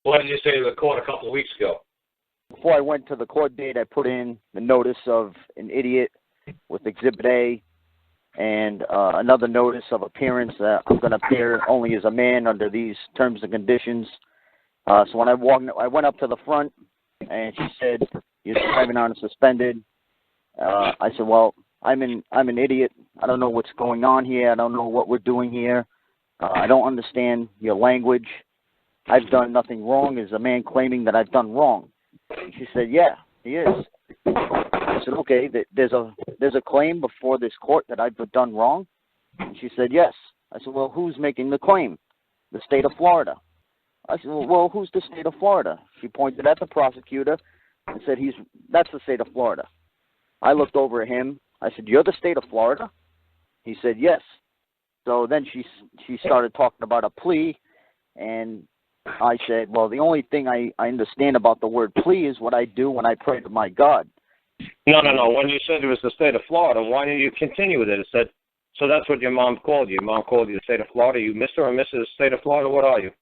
What did you say to the court a couple of weeks ago? Before I went to the court date, I put in the notice of an idiot with Exhibit A and another notice of appearance that I'm going to appear only as a man under these terms and conditions. So when I went up to the front, and she said, "You're driving on suspended." I said, "Well, I'm an idiot. I don't know what's going on here. I don't know what we're doing here. I don't understand your language. I've done nothing wrong." Is a man claiming that I've done wrong? And she said, "Yeah, he is." I said, "Okay, there's a claim before this court that I've done wrong?" And she said, "Yes." I said, "Well, who's making the claim?" "The state of Florida." I said, "Well, who's the state of Florida?" She pointed at the prosecutor and said, "That's the state of Florida." I looked over at him. I said, "You're the state of Florida?" He said, "Yes." So then she started talking about a plea, and I said, "Well, the only thing I understand about the word plea is what I do when I pray to my God." No. When you said it was the state of Florida, why didn't you continue with it? It said, so that's what your mom called you. Your mom called you the state of Florida. You Mr. or Mrs. State of Florida? What are you?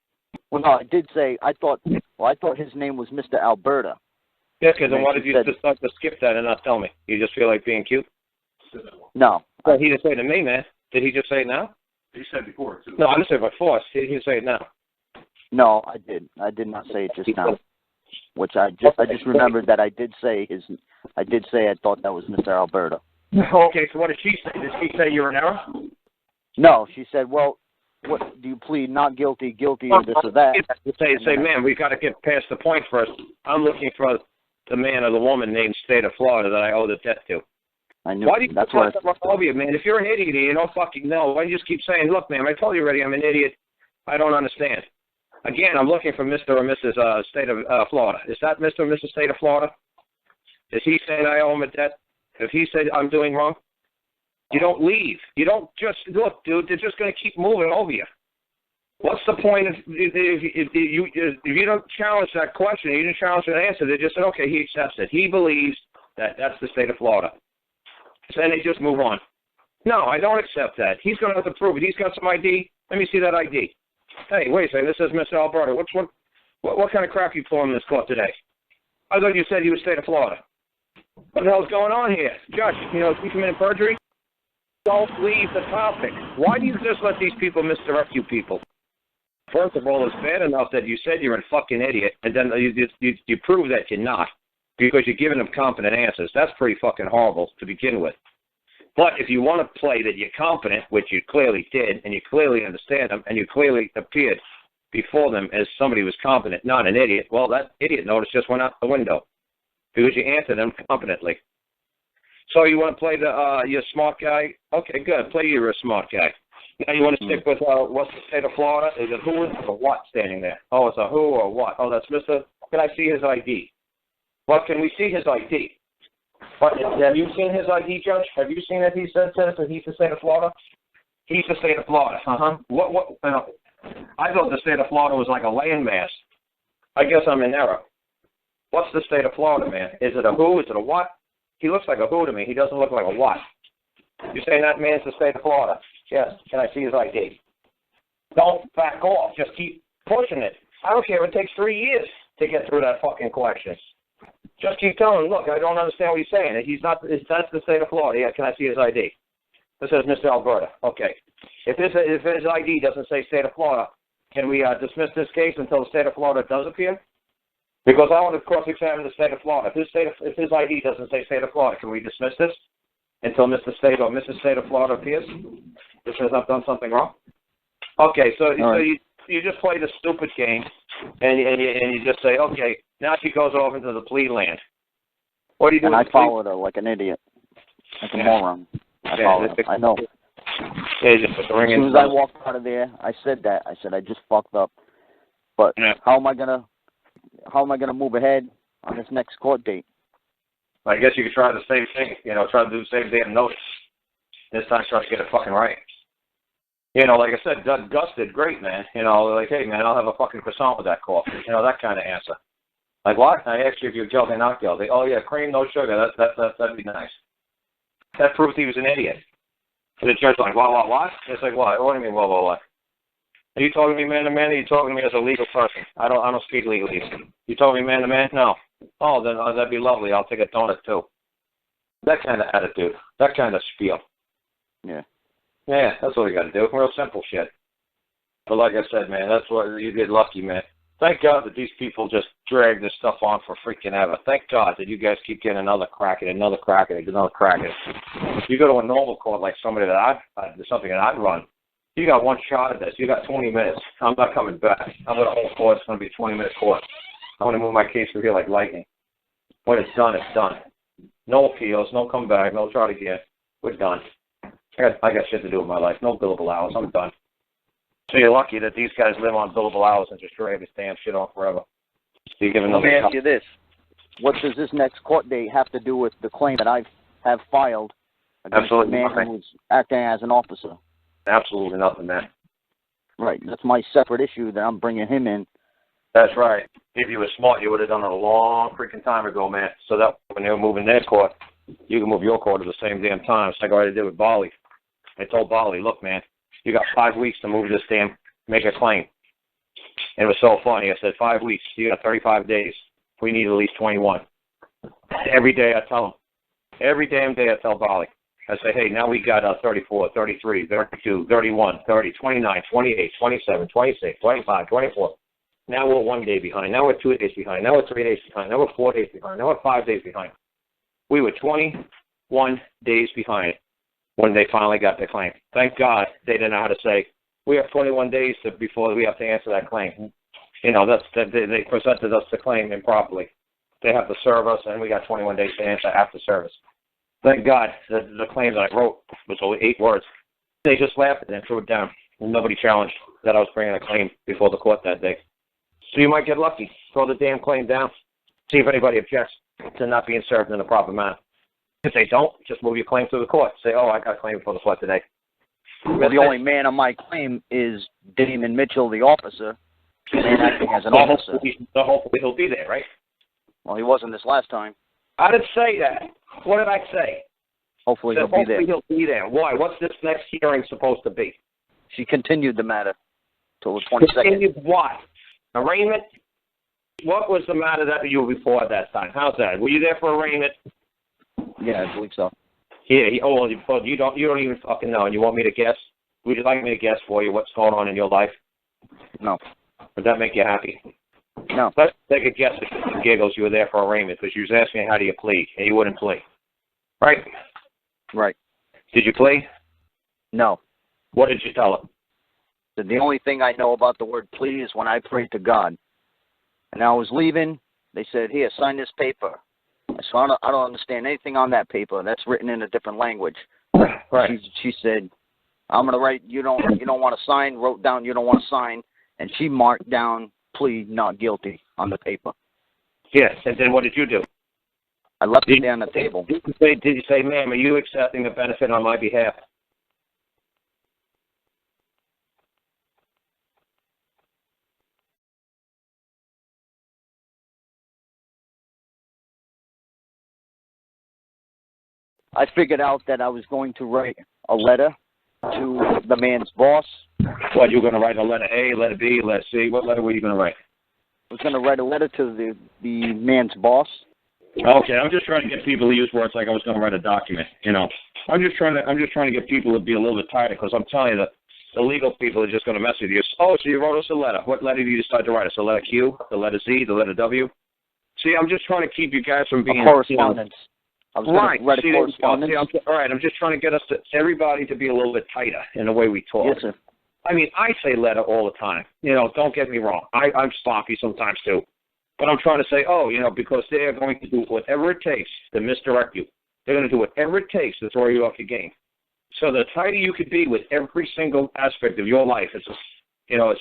Well, no, I did say, I thought his name was Mr. Alberta. Yeah, because then why did you decide to skip that and not tell me? You just feel like being cute? No. Well, he didn't say it to me, man. Did he just say it now? He said before, too. No, I didn't say it before. He didn't say it now. No, I did. I did not say it just now. Which I just remembered that I did say I thought that was Mr. Alberta. Okay, so what did she say? Did she say you're in error? No, she said, "Well, what do you plead? Not guilty, guilty, or this or that?" Say, man, we've got to get past the point first. I'm looking for the man or the woman named State of Florida that I owe the debt to. I knew. Why do you that's what over you, man? If you're an idiot, you don't fucking know. Why do you just keep saying, "Look, man, I told you already, I'm an idiot. I don't understand." Again, I'm looking for Mr. or Mrs. State of Florida. Is that Mr. or Mrs. State of Florida? Is he saying I owe him a debt? If he said I'm doing wrong, you don't leave. You don't just look, dude. They're just going to keep moving over you. What's the point if you don't challenge that question? You didn't challenge that answer. They just said, okay, he accepts it. He believes that that's the state of Florida. So then they just move on. No, I don't accept that. He's going to have to prove it. He's got some ID. Let me see that ID. Hey, wait a second. This is Mr. Alberta. What kind of crap you pulling in this court today? I thought you said you were state of Florida. What the hell's going on here? Judge, is he committing perjury? Don't leave the topic. Why do you just let these people misdirect you people? First of all, it's bad enough that you said you're a fucking idiot, and then you prove that you're not because you're giving them competent answers. That's pretty fucking horrible to begin with. But if you want to play that you're competent, which you clearly did, and you clearly understand them, and you clearly appeared before them as somebody who was competent, not an idiot, well, that idiot notice just went out the window because you answered them competently. So you want to play you're a smart guy? Okay, good. Play you're a smart guy. Now you want to stick with what's the state of Florida? Is it who or what standing there? Oh, it's a who or what? Oh, that's Mr. Can I see his ID? What can we see his ID? But have you seen his ID, Judge? Have you seen that he says that he's the state of Florida? He's the state of Florida. What? I thought the state of Florida was like a landmass. I guess I'm in error. What's the state of Florida, man? Is it a who? Is it a what? He looks like a who to me. He doesn't look like a what. You're saying that man's the state of Florida? Yes. Can I see his ID? Don't back off. Just keep pushing it. I don't care if it takes 3 years to get through that fucking question. Just keep telling him, look, I don't understand what he's saying. That's the state of Florida. Yeah, can I see his ID? This says Mr. Alberta. Okay. If his ID doesn't say state of Florida, can we dismiss this case until the state of Florida does appear? Because I want to cross-examine the state of Florida. If his ID doesn't say state of Florida, can we dismiss this until Mr. State or Mrs. State of Florida appears? This says I've done something wrong? Okay, so you just played a stupid game, and you just say, okay, now she goes off into the plea land. What do you do? And I followed her like an idiot, like a moron. I followed her. I know. As soon as I walked out of there, I said that. I said I just fucked up. But how am I gonna move ahead on this next court date? I guess you could try the same thing. Try to do the same damn notice. This time, try to get it fucking right. Like I said, Gus did great, man. Like, hey, man, I'll have a fucking croissant with that coffee. That kind of answer. Like, what? I asked you if you're guilty, not guilty. Oh, yeah, cream, no sugar. That'd be nice. That proves he was an idiot. So the judge's like, what? It's like, what? What do you mean, what? Are you talking to me man to man, or are you talking to me as a legal person? I don't speak legally. You talking to me man to man? No. Oh, then that'd be lovely. I'll take a donut too. That kind of attitude. That kind of spiel. Yeah. Yeah, that's what we got to do. Real simple shit. But like I said, man, that's what you get lucky, man. Thank God that these people just drag this stuff on for freaking ever. Thank God that you guys keep getting another crack at it, another crack at it, another crack at it. If you go to a normal court like somebody that something that I'd run, you got one shot at this. You got 20 minutes. I'm not coming back. I'm going to hold court. It's going to be a 20-minute court. I'm going to move my case through here like lightning. When it's done, it's done. No appeals, no come back, no try to get. We're done. I got shit to do with my life. No billable hours. I'm done. So you're lucky that these guys live on billable hours and just drag this damn shit on forever. So you give Let me ask you this. What does this next court date have to do with the claim that I have filed against the man who was acting as an officer? Absolutely nothing, man. Right. That's my separate issue that I'm bringing him in. That's right. If you were smart, you would have done it a long freaking time ago, man. So that when they were moving their court, you can move your court at the same damn time. It's like I already did with Bali. I told Bali, look, man, you got 5 weeks to move this damn, make a claim. And it was so funny. I said, 5 weeks. You got 35 days. We need at least 21. Every day I tell them. Every damn day I tell Bali. I say, hey, now we got 34, 33, 32, 31, 30, 29, 28, 27, 26, 25, 24. Now we're 1 day behind. Now we're 2 days behind. Now we're 3 days behind. Now we're 4 days behind. Now we're 5 days behind. We were 21 days behind when they finally got their claim. Thank God they didn't know how to say, we have 21 days before we have to answer that claim. You know, they presented us the claim improperly. They have to serve us, and we got 21 days to answer after service. Thank God the claim that I wrote was only 8 words. They just laughed at it and threw it down. Nobody challenged that I was bringing a claim before the court that day. So you might get lucky. Throw the damn claim down. See if anybody objects to not being served in a proper manner. If they don't, just move your claim through the court. Say, oh, I got a claim before the court today. Well, the only man on my claim is Damon Mitchell, the officer, and acting as an officer. Hopefully he'll be there, right? Well, he wasn't this last time. I didn't say that. What did I say? Hopefully he'll be there. Hopefully he'll be there. Why? What's this next hearing supposed to be? She continued the matter till the 22nd. Continued what? Arraignment? What was the matter that you were before at that time? How's that? Were you there for arraignment? Yeah, I believe so. Yeah. You don't even fucking know. And you want me to guess? Would you like me to guess for you what's going on in your life? No. Would that make you happy? No. Let's take a guess at the giggles. You were there for arraignment because you was asking me how do you plead, and you wouldn't plead. Right? Right. Did you plead? No. What did you tell him? The only thing I know about the word plea is when I prayed to God. And I was leaving, they said, here, sign this paper. So I don't understand anything on that paper. That's written in a different language. Right. She said, I'm going to write, you don't want to sign, wrote down, you don't want to sign. And she marked down, plea not guilty on the paper. Yes, and then what did you do? I left it there on the table. Did you say, ma'am, are you accepting a benefit on my behalf? I figured out that I was going to write a letter to the man's boss. What, you were going to write a letter A, letter B, letter C? What letter were you going to write? I was going to write a letter to the man's boss. Okay, I'm just trying to get people to use words like I was going to write a document. You know, I'm just trying to get people to be a little bit tighter because I'm telling you that the legal people are just going to mess with you. Oh, so you wrote us a letter. What letter did you decide to write us? The letter Q, the letter Z, the letter W? See, I'm just trying to keep you guys from being correspondence. I was right. going to write a correspondence. All right, I'm just trying to get everybody to be a little bit tighter in the way we talk. Yes, sir. I mean, I say letter all the time. You know, don't get me wrong. I'm sloppy sometimes too. But I'm trying to say, because they are going to do whatever it takes to misdirect you. They're going to do whatever it takes to throw you off your game. So the tighter you could be with every single aspect of your life, it's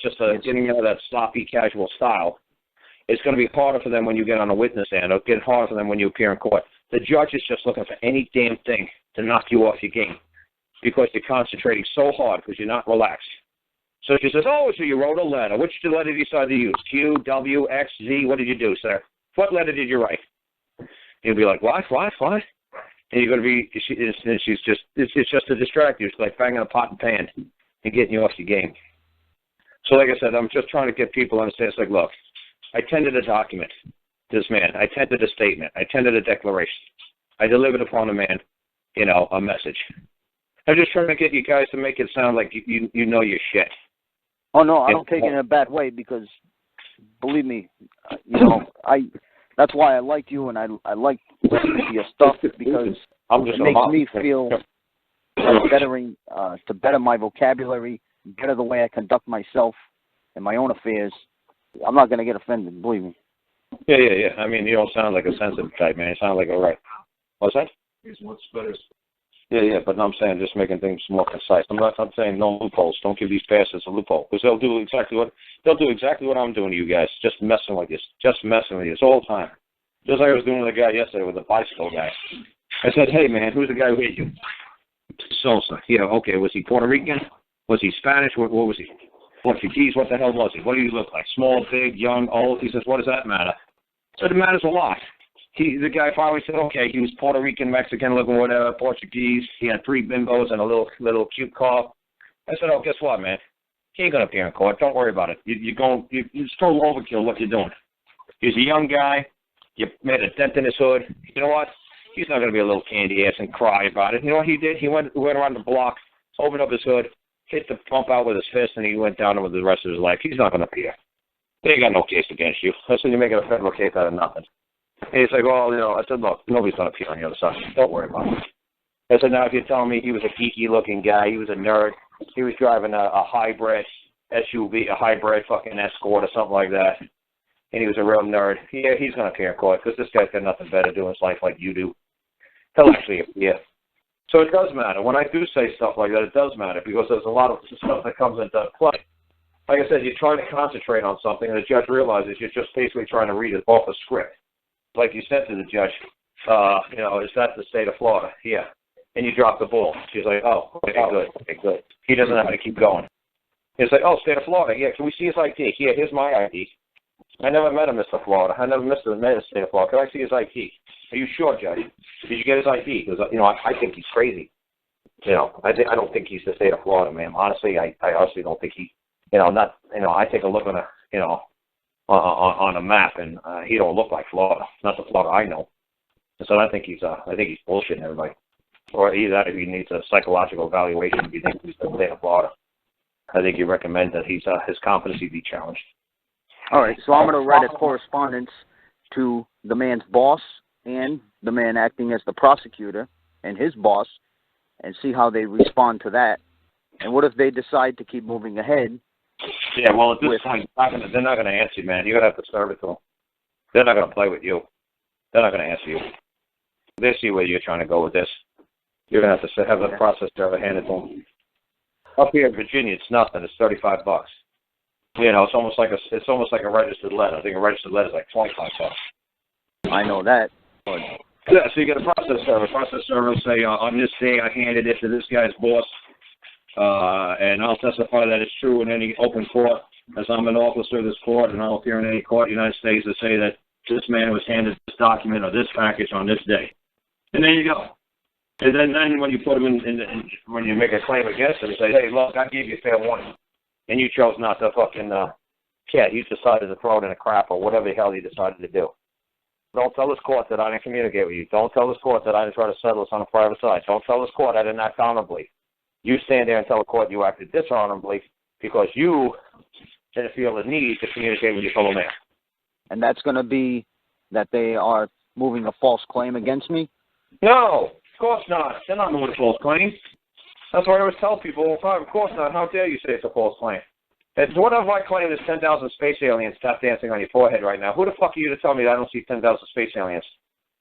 just getting out of that sloppy, casual style. It's going to be harder for them when you get on a witness stand. It'll get harder for them when you appear in court. The judge is just looking for any damn thing to knock you off your game because you're concentrating so hard because you're not relaxed. So she says, so you wrote a letter. Which letter did you decide to use? Q, W, X, Z? What did you do, sir? What letter did you write? You'll be like, what? And you're going to be, it's just to distract you. It's like banging a pot and pan and getting you off your game. So like I said, I'm just trying to get people to understand. It's like, look, I tendered a document to this man. I tendered a statement. I tendered a declaration. I delivered upon the man, a message. I'm just trying to get you guys to make it sound like you know your shit. Oh, no, I don't take it in a bad way because, believe me, that's why I like you and I like listening to your stuff because it makes me feel like to better my vocabulary, better the way I conduct myself in my own affairs. I'm not going to get offended, believe me. Yeah. I mean, you don't sound like a sensitive type, man. You sound like a right. What's that? Yeah, but I'm saying just making things more concise. I'm saying no loopholes. Don't give these bastards a loophole because they'll do exactly what I'm doing to you guys. Just messing with you. It's all the time. Just like I was doing with the guy yesterday with the bicycle guy. I said, hey man, who's the guy who hit you? Sosa. Yeah, okay. Was he Puerto Rican? Was he Spanish? What was he? Portuguese? What the hell was he? What did he look like? Small, big, young, old? He says, what does that matter? I said, it matters a lot. The guy finally said, okay, he was Puerto Rican, Mexican, looking whatever, Portuguese. He had 3 bimbos and a little cute car. I said, oh, guess what, man? He ain't going to appear in court. Don't worry about it. It's total overkill what you're doing. He's a young guy. You made a dent in his hood. You know what? He's not going to be a little candy ass and cry about it. You know what he did? He went around the block, opened up his hood, hit the pump out with his fist, and he went down with the rest of his life. He's not going to appear. They ain't got no case against you. I said, you're making a federal case out of nothing. And he's like, well, I said, look, nobody's going to appear on the other side. Don't worry about it. I said, now, if you're telling me he was a geeky-looking guy, he was a nerd, he was driving a hybrid SUV, a hybrid fucking Escort or something like that, and he was a real nerd, yeah, he's going to appear in court because this guy's got nothing better to do in his life like you do. He'll actually appear. So it does matter. When I do say stuff like that, it does matter because there's a lot of stuff that comes into play. Like I said, you're trying to concentrate on something, and the judge realizes you're just basically trying to read it off a script. Like you said to the judge, is that the state of Florida? Yeah. And you drop the ball. She's like, oh, okay, good. He doesn't have to keep going. He's like, oh, state of Florida. Yeah, can we see his ID? Yeah, here's my ID. I never met a Mr. Florida. I never met a state of Florida. Can I see his ID? Are you sure, Judge? Did you get his ID? Because, I think he's crazy. I don't think he's the state of Florida, ma'am. Honestly, I honestly don't think he, I take a look on on a map, and he don't look like Florida. Not the Florida I know. And so I think he's bullshitting everybody. Or either that, if he needs a psychological evaluation, if you think he's the state of Florida. I think you recommend that his competency be challenged. All right, so I'm going to write a correspondence to the man's boss and the man acting as the prosecutor and his boss and see how they respond to that. And what if they decide to keep moving ahead? Yeah, well, at this point, they're not going to answer you, man. You're going to have to serve it to them. They're not going to play with you. They're not going to answer you. They see where you're trying to go with this. You're going to have to have the process server handed to them. Up here in Virginia, it's nothing. It's $35. It's almost like a registered letter. I think a registered letter is like $25. I know that. But... Yeah, so you get a process server. Process server will say, on this day, I handed it to this guy's boss, and I'll testify that it's true in any open court, as I'm an officer of this court, and I'll appear in any court in the United States to say that this man was handed this document or this package on this day. And there you go. And then when you put him when you make a claim against him, you say, hey, look, I gave you fair warning, and you chose not to fucking, you decided to throw it in the crap or whatever the hell you decided to do. Don't tell this court that I didn't communicate with you. Don't tell this court that I didn't try to settle this on a private side. Don't tell this court I didn't act honorably. You stand there and tell the court you acted dishonorably because you didn't feel the need to communicate with your fellow man. And that's going to be that they are moving a false claim against me? No, of course not. They're not moving a false claim. That's what I always tell people all the time. Of course not. How dare you say it's a false claim? What if I claim there's 10,000 space aliens tap dancing on your forehead right now? Who the fuck are you to tell me that I don't see 10,000 space aliens?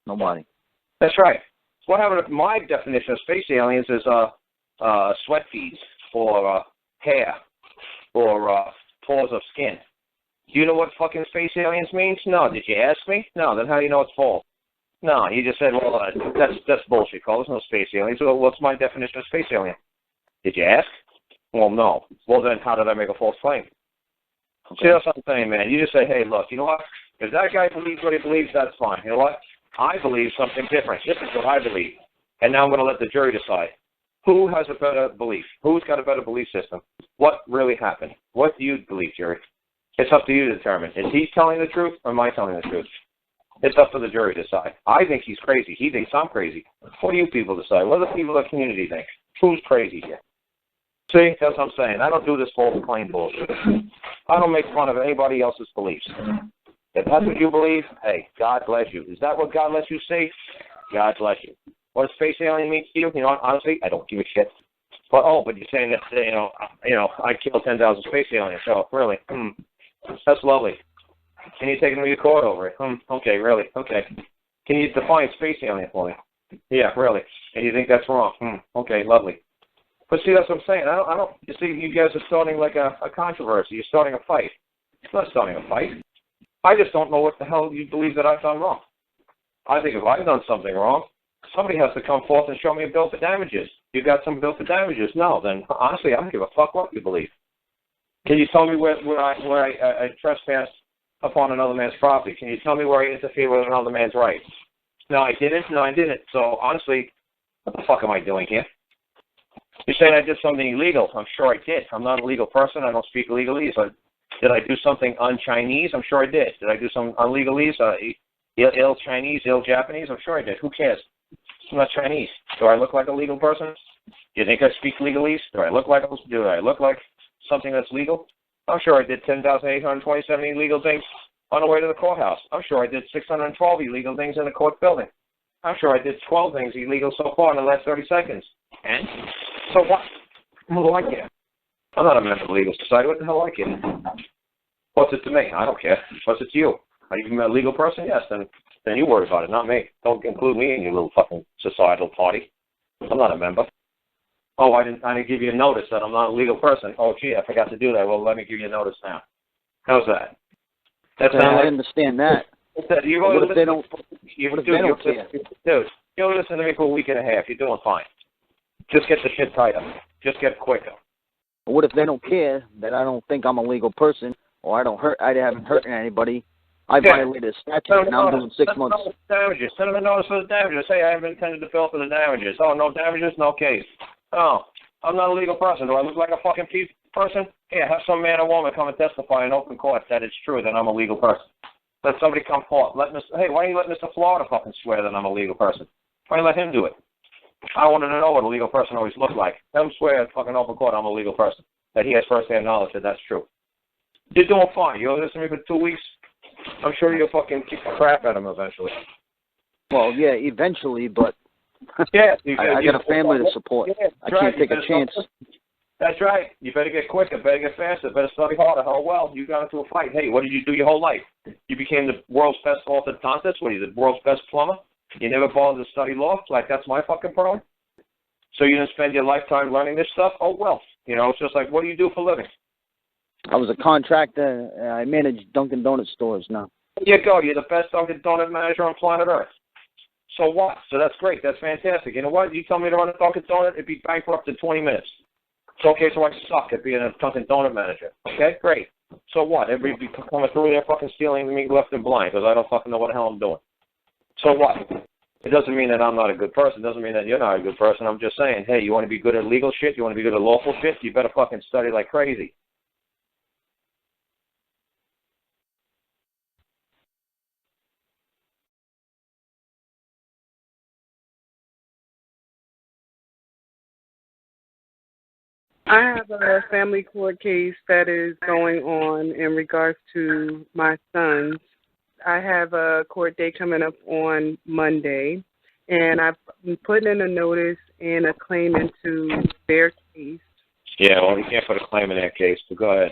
Nobody. That's right. What happened if my definition of space aliens is sweat beads or hair or pores of skin? Do you know what fucking space aliens means? No. Did you ask me? No. Then how do you know it's false? No. You just said, well, that's bullshit, Carl. There's no space aliens. So what's my definition of space alien? Did you ask? Well, no. Well, then how did I make a false claim? Okay. See, that's what I'm saying, man. You just say, hey, look, you know what? If that guy believes what he believes, that's fine. You know what? I believe something different. This is what I believe. And now I'm going to let the jury decide. Who has a better belief? Who's got a better belief system? What really happened? What do you believe, jury? It's up to you to determine. Is he telling the truth or am I telling the truth? It's up to the jury to decide. I think he's crazy. He thinks I'm crazy. What do you people decide? What do the people of the community think? Who's crazy here? See, that's what I'm saying. I don't do this false claim bullshit. I don't make fun of anybody else's beliefs. If that's what you believe, hey, God bless you. Is that what God lets you see? God bless you. What does space alien mean to you? You know, honestly, I don't give a shit. But you're saying that I killed 10,000 space aliens. Oh, really? That's lovely. Can you take them to court over it? Okay, really? Okay. Can you define space alien for me? Yeah, really. And you think that's wrong? Okay, lovely. But see, that's what I'm saying. I don't. You see, you guys are starting like a controversy. You're starting a fight. It's not starting a fight. I just don't know what the hell you believe that I've done wrong. I think if I've done something wrong, somebody has to come forth and show me a bill for damages. You got some bill for damages? No, then honestly, I don't give a fuck what you believe. Can you tell me where I trespassed upon another man's property? Can you tell me where I interfered with another man's rights? No, I didn't. No, I didn't. So honestly, what the fuck am I doing here? You're saying I did something illegal. I'm sure I did. I'm not a legal person. I don't speak legalese. But did I do something un-Chinese? I'm sure I did. Did I do some unlegalese? Ill Chinese, ill Japanese? I'm sure I did. Who cares? I'm not Chinese. Do I look like a legal person? Do you think I speak legalese? Do I look like something that's legal? I'm sure I did 10,827 illegal things on the way to the courthouse. I'm sure I did 612 illegal things in the court building. I'm sure I did 12 things illegal so far in the last 30 seconds. And? So what? What do I care? I'm not a member of the legal society. What the hell do I care? What's it to me? I don't care. What's it to you? Are you a legal person? Yes, then you worry about it, not me. Don't include me in your little fucking societal party. I'm not a member. Oh, I didn't give you a notice that I'm not a legal person. Oh, gee, I forgot to do that. Well, let me give you a notice now. How's that? I understand that. Dude, you only listen to me for a week and a half. You're doing fine. Just get the shit tied up. Just get quicker. What if they don't care that I don't think I'm a legal person or I haven't hurt anybody? I violated a statute and I'm doing 6 months. Damages. Send them a notice for the damages. Say I haven't intended to bill for the damages. Oh, no damages, no case. Oh, I'm not a legal person. Do I look like a fucking person? Yeah, have some man or woman come and testify in open court that it's true that I'm a legal person. Let somebody come forth. Why don't you let Mr. Florida fucking swear that I'm a legal person? Why don't you let him do it? I wanted to know what a legal person always looked like. Let him swear in fucking open court I'm a legal person. That he has first-hand knowledge that that's true. You're doing fine. You'll listen to me for 2 weeks. I'm sure you'll fucking kick the crap at him eventually. Well, yeah, eventually, but yeah, I got a family to support. Yeah, I can't take a chance. That's right. You better get quicker, better get faster, better study harder. Oh, well, you got into a fight. Hey, what did you do your whole life? You became the world's best orthodontist? What are you, the world's best plumber? You never bothered to study law? Like, that's my fucking problem? So you didn't spend your lifetime learning this stuff? Oh, well. It's just like, what do you do for a living? I was a contractor. I manage Dunkin' Donut stores now. There you go. You're the best Dunkin' Donut manager on planet Earth. So what? So that's great. That's fantastic. You know what? You tell me to run a Dunkin' Donut, it'd be bankrupt in 20 minutes. It's okay, so I suck at being a Dunkin' Donut manager. Okay, great. So what? Everybody be coming through there fucking stealing me left and blind because I don't fucking know what the hell I'm doing. So what? It doesn't mean that I'm not a good person. It doesn't mean that you're not a good person. I'm just saying, hey, you want to be good at legal shit? You want to be good at lawful shit? You better fucking study like crazy. I have a family court case that is going on in regards to my sons. I have a court date coming up on Monday, and I've been putting in a notice and a claim into their case. Yeah, well, you can't put a claim in that case, but go ahead.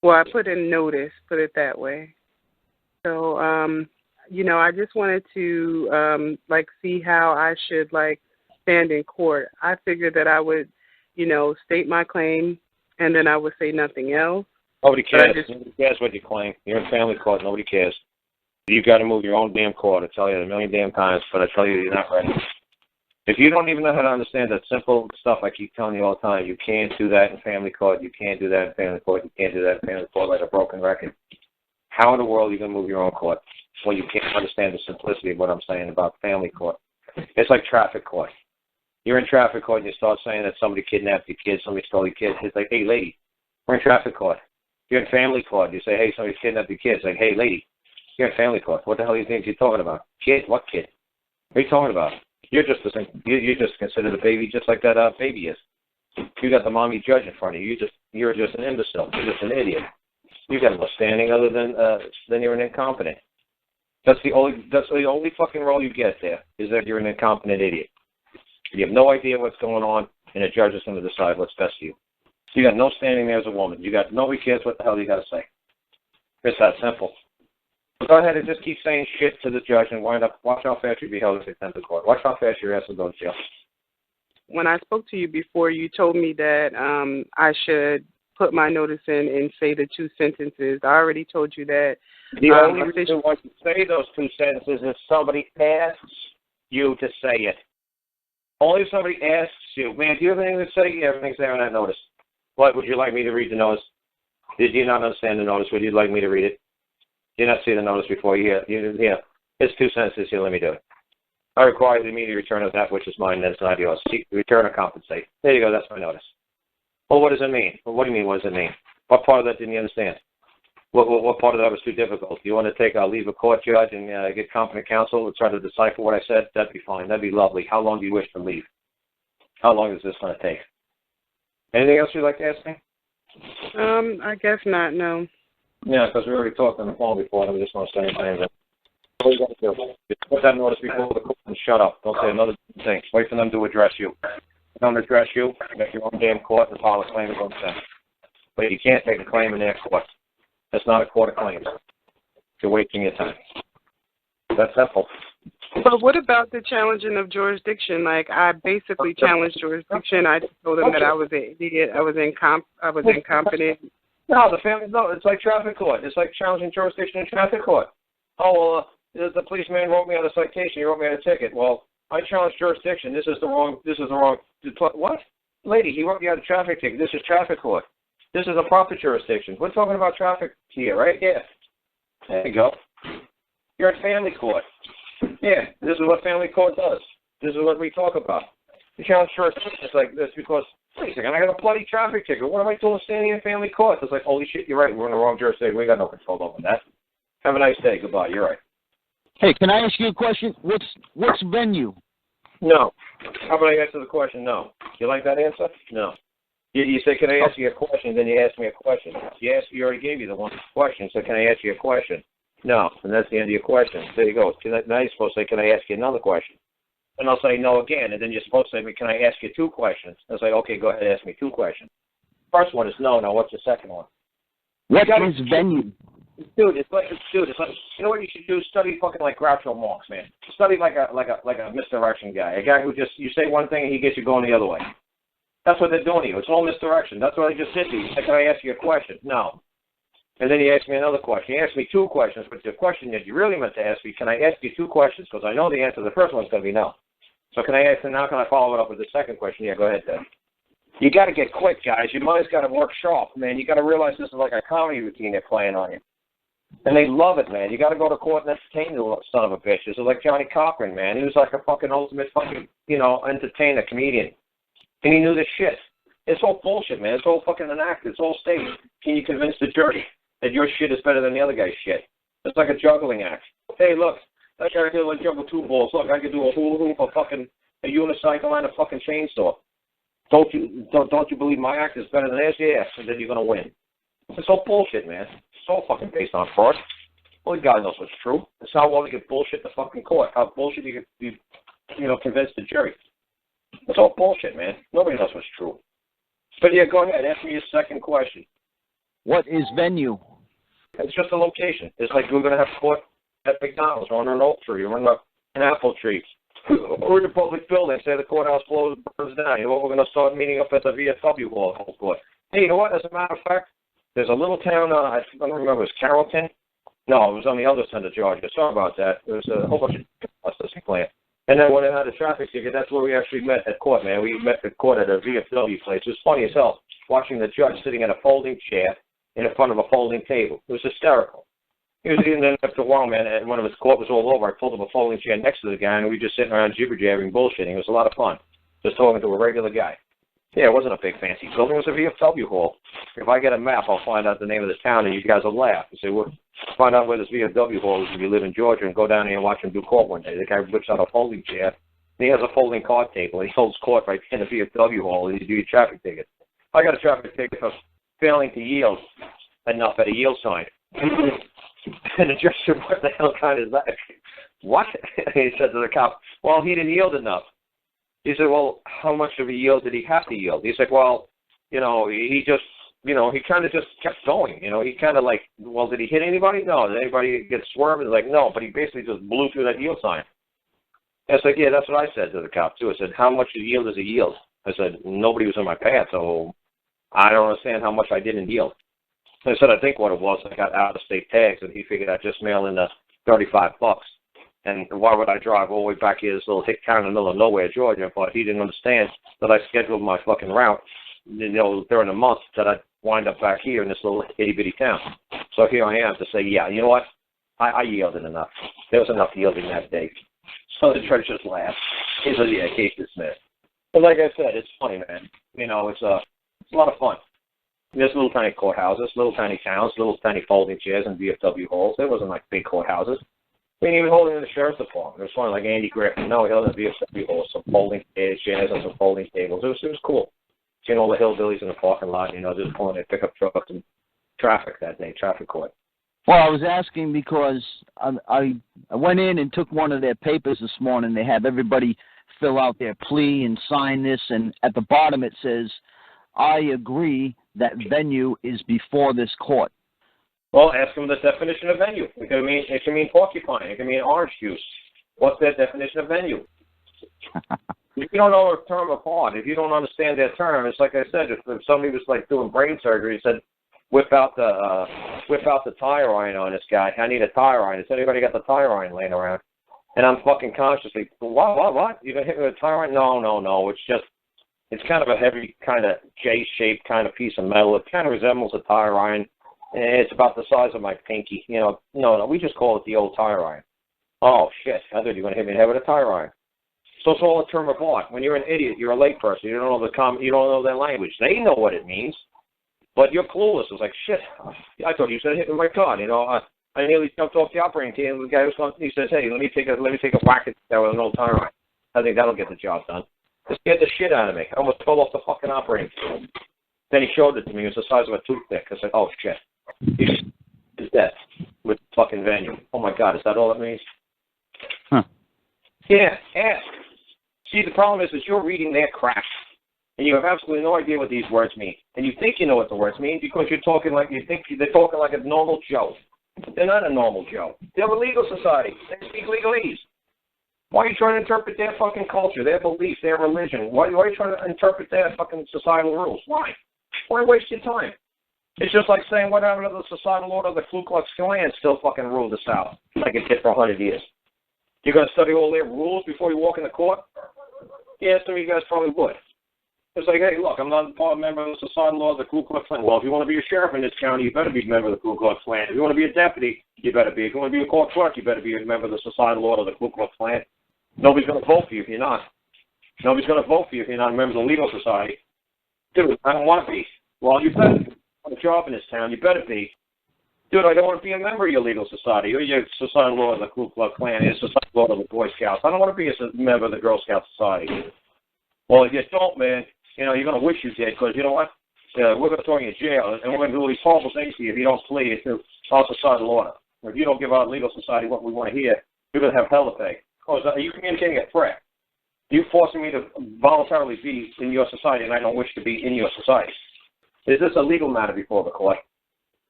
Well, I put in notice, put it that way. So, I just wanted to, see how I should, stand in court. I figured that I would state my claim, and then I would say nothing else. Nobody cares. Nobody cares what you claim. You're in family court. Nobody cares. You've got to move your own damn court. I tell you a million damn times, but I tell you you're not ready. If you don't even know how to understand that simple stuff I keep telling you all the time, you can't do that in family court. You can't do that in family court. You can't do that in family court like a broken record. How in the world are you going to move your own court when you can't understand the simplicity of what I'm saying about family court? It's like traffic court. You're in traffic court and you start saying that somebody kidnapped your kid, somebody stole your kid. It's like, hey, lady, we're in traffic court. You're in family court. You say, hey, somebody kidnapped your kid. It's like, hey, lady, you're in family court. What the hell do you think you're talking about? Kid? What kid? What are you talking about? You're just considered a baby just like that baby is. You got the mommy judge in front of you. You're just an imbecile. You're just an idiot. You got no standing other than you're an incompetent. That's the only fucking role you get there, is that you're an incompetent idiot. You have no idea what's going on, and a judge is going to decide what's best for you. You got no standing there as a woman. Nobody cares what the hell you got to say. It's that simple. Go ahead and just keep saying shit to the judge and watch how fast you be held in contempt of court. Watch how fast your ass will go to jail. When I spoke to you before, you told me that I should put my notice in and say the 2 sentences. I already told you that. The only reason why you say those 2 sentences is somebody asks you to say it. Only if somebody asks you, man, do you have anything to say? Yeah, everything's there on that notice. What, would you like me to read the notice? Did you not understand the notice? Would you like me to read it? Did you not see the notice before? Yeah. It's 2 sentences here. Let me do it. I require the immediate return of that which is mine and is not yours. Seek, return, or compensate. There you go. That's my notice. Well, what does it mean? Well, what do you mean, what does it mean? What part of that didn't you understand? What part of that was too difficult? You want to take, leave a court judge and get competent counsel and try to decipher what I said? That'd be fine. That'd be lovely. How long do you wish to leave? How long is this going to take? Anything else you'd like to ask me? I guess not, no. Yeah, because we already talked on the phone before, and we just want to say anything. What you got to do? Just put that notice before the court and shut up. Don't say another thing. Wait for them to address you. If they don't address you, make your own damn court and file a claim against them. But you can't make a claim in their court. That's not a court of claims. You're wasting your time. That's simple. But what about the challenging of jurisdiction? Like, I basically challenged jurisdiction. I told them that I was an idiot. I was incompetent. No, it's like traffic court. It's like challenging jurisdiction in traffic court. Oh, well, the policeman wrote me out a citation. He wrote me out a ticket. Well, I challenged jurisdiction. This is the wrong. What? Lady, he wrote me out a traffic ticket. This is traffic court. This is a proper jurisdiction. We're talking about traffic here, right? Yeah. There you go. You're at family court. Yeah, this is what family court does. This is what we talk about. You challenge jurisdiction. It's like this because, wait a second, I got a bloody traffic ticket. What am I doing standing in family court? It's like, holy shit, you're right. We're in the wrong jurisdiction. We got no control over that. Have a nice day. Goodbye. You're right. Hey, can I ask you a question? What's venue? No. How about I answer the question? No. You like that answer? No. You say, can I ask you a question? Then you ask me a question. You already gave you the one question, so can I ask you a question? No. And that's the end of your question. There you go. Now you're supposed to say, can I ask you another question? And I'll say no again. And then you're supposed to say, can I ask you 2 questions? I'll say, okay, go ahead and ask me 2 questions. First one is no. Now what's the second one? What is venue? Dude, it's like you know what you should do? Study fucking like Groucho Marx, man. Study like a misdirection guy, a guy who just you say one thing and he gets you going the other way. That's what they're doing to you. It's all misdirection. That's what I just did to you. Can I ask you a question? No. And then he asked me another question. He asked me 2 questions, but the question that you really meant to ask me, can I ask you 2 questions? Because I know the answer to the first one's going to be no. So can I ask you now? Can I follow it up with the second question? Yeah, go ahead, Dad. You got to get quick, guys. Your mind's got to work sharp, man. You got to realize this is like a comedy routine they're playing on you. And they love it, man. You got to go to court and entertain the son of a bitch. This is like Johnny Cochran, man. He was like a fucking ultimate fucking, entertainer, comedian. And he knew this shit. It's all bullshit, man. It's all fucking an act. It's all staged. Can you convince the jury that your shit is better than the other guy's shit? It's like a juggling act. Hey, look, that guy can juggle 2 balls. Look, I can do a hula hoop, a unicycle, and a fucking chainsaw. Don't you believe my act is better than theirs? Yes, and then you're gonna win. It's all bullshit, man. It's all fucking based on fraud. Only God knows what's true. It's how well you get bullshit in the fucking court. How bullshit you convince the jury. It's all bullshit, man. Nobody knows what's true. But yeah, go ahead. Ask me your second question. What is venue? It's just a location. It's like we're going to have court at McDonald's or under an oak tree or under an apple tree. Or in a public building. Say the courthouse burns down. You know what? We're going to start meeting up at the VFW hall. Hey, you know what? As a matter of fact, there's a little town, I don't remember, it was Carrollton? No, it was on the other side of Georgia. Sorry about that. There was a whole bunch of processing plant. And then when I had a traffic ticket, that's where we actually met at court, man. We met at court at a VFW place. It was funny as hell, watching the judge sitting in a folding chair in front of a folding table. It was hysterical. He was in there after a while, man, and when his court was all over, I pulled up a folding chair next to the guy, and we were just sitting around jibber-jabbering, bullshitting. It was a lot of fun. Just talking to a regular guy. Yeah, it wasn't a big fancy building. It was a VFW hall. If I get a map, I'll find out the name of the town, and you guys will laugh. You say, well, find out where this VFW hall is if you live in Georgia, and go down there and watch him do court one day. The guy whips out a folding chair, and he has a folding card table, and he holds court right in the VFW hall, and you do your traffic ticket. I got a traffic ticket for failing to yield enough at a yield sign. And the judge said, what the hell kind is that? What? He said to the cop, well, he didn't yield enough. He said, well, how much of a yield did he have to yield? He said, well, he just, he kind of just kept going. He kind of like, well, did he hit anybody? No. Did anybody get swerved? He's like, no, but he basically just blew through that yield sign. And I said, yeah, that's what I said to the cop, too. I said, how much yield is a yield? I said, nobody was in my path, so I don't understand how much I didn't yield. And I said, I think what it was, I got out-of-state tags, and he figured I'd just mail in the $35. And why would I drive all the way back here, this little hick town in the middle of nowhere, Georgia? But he didn't understand that I scheduled my fucking route, during the month that I'd wind up back here in this little itty-bitty town. So here I am to say, yeah, you know what? I yielded enough. There was enough yielding that day. So the judge just laughed. He said, yeah, case dismissed. But like I said, it's funny, man. It's a lot of fun. There's little tiny courthouses, little tiny towns, little tiny folding chairs and VFW halls. There wasn't like big courthouses. We didn't even hold it in the sheriff's department. It was funny, like Andy Griffin. No, he held it in the VFW halls, some folding chairs and some folding tables. It was cool. Seeing all the hillbillies in the parking lot, just pulling their pickup trucks and traffic that day, traffic court. Well, I was asking because I went in and took one of their papers this morning. They have everybody fill out their plea and sign this, and at the bottom it says, I agree that venue is before this court. Well, ask them the definition of venue. It can mean porcupine. It can mean orange juice. What's their definition of venue? If you don't know a term apart, if you don't understand their term, it's like I said, if somebody was like doing brain surgery, said, whip out the tire iron on this guy. I need a tire iron. Has anybody got the tire iron laying around? And I'm fucking consciously, what? You gonna hit me with a tire iron? No. It's kind of a heavy kind of J-shaped kind of piece of metal. It kind of resembles a tire iron. It's about the size of my pinky. No, we just call it the old tire iron. Oh, shit. I thought you were going to hit me in the head with a tire iron. So it's all a term of art. When you're an idiot, you're a layperson. You don't know their language. They know what it means, but you're clueless. It's like, shit, I thought you said hit me with my car. I nearly jumped off the operating table. The guy he says, hey, let me take a whack at that with an old tire iron. I think that'll get the job done. It scared the shit out of me. I almost fell off the fucking operating table. Then he showed it to me. It was the size of a toothpick. I said, oh, shit. He's dead with fucking venue. Oh, my God. Is that all it means? Huh. Yeah, ask. See, the problem is you're reading their crap, and you have absolutely no idea what these words mean. And you think you know what the words mean because they're talking like a normal Joe. They're not a normal Joe. They're a legal society. They speak legalese. Why are you trying to interpret their fucking culture, their beliefs, their religion? Why are you trying to interpret their fucking societal rules? Why? Why waste your time? It's just like saying what happened to the societal order of the Ku Klux Klan still fucking ruled the South like it did for 100 years. You're going to study all their rules before you walk in the court? Yeah, some of you guys probably would. It's like, hey, look, I'm not a member of the societal law of the Ku Klux Klan. Well, if you want to be a sheriff in this county, you better be a member of the Ku Klux Klan. If you want to be a deputy, you better be. If you want to be a court clerk, you better be a member of the societal law of the Ku Klux Klan. Nobody's going to vote for you if you're not. Nobody's going to vote for you if you're not a member of the legal society. Dude, I don't want to be. Well, you better want a job in this town. You better be. Dude, I don't want to be a member of your legal society. Or your societal law of the Ku Klux Klan. Your societal law of the Boy Scouts. I don't want to be a member of the Girl Scout Society. Well, if you don't, man, you're going to wish you did, because you know what? We're going to throw you in jail, and we're going to do all these horrible things to you if you don't plead to our societal order. Or if you don't give our legal society what we want to hear, you're going to have hell to pay. Oh, are you communicating a threat? You forcing me to voluntarily be in your society, and I don't wish to be in your society. Is this a legal matter before the court?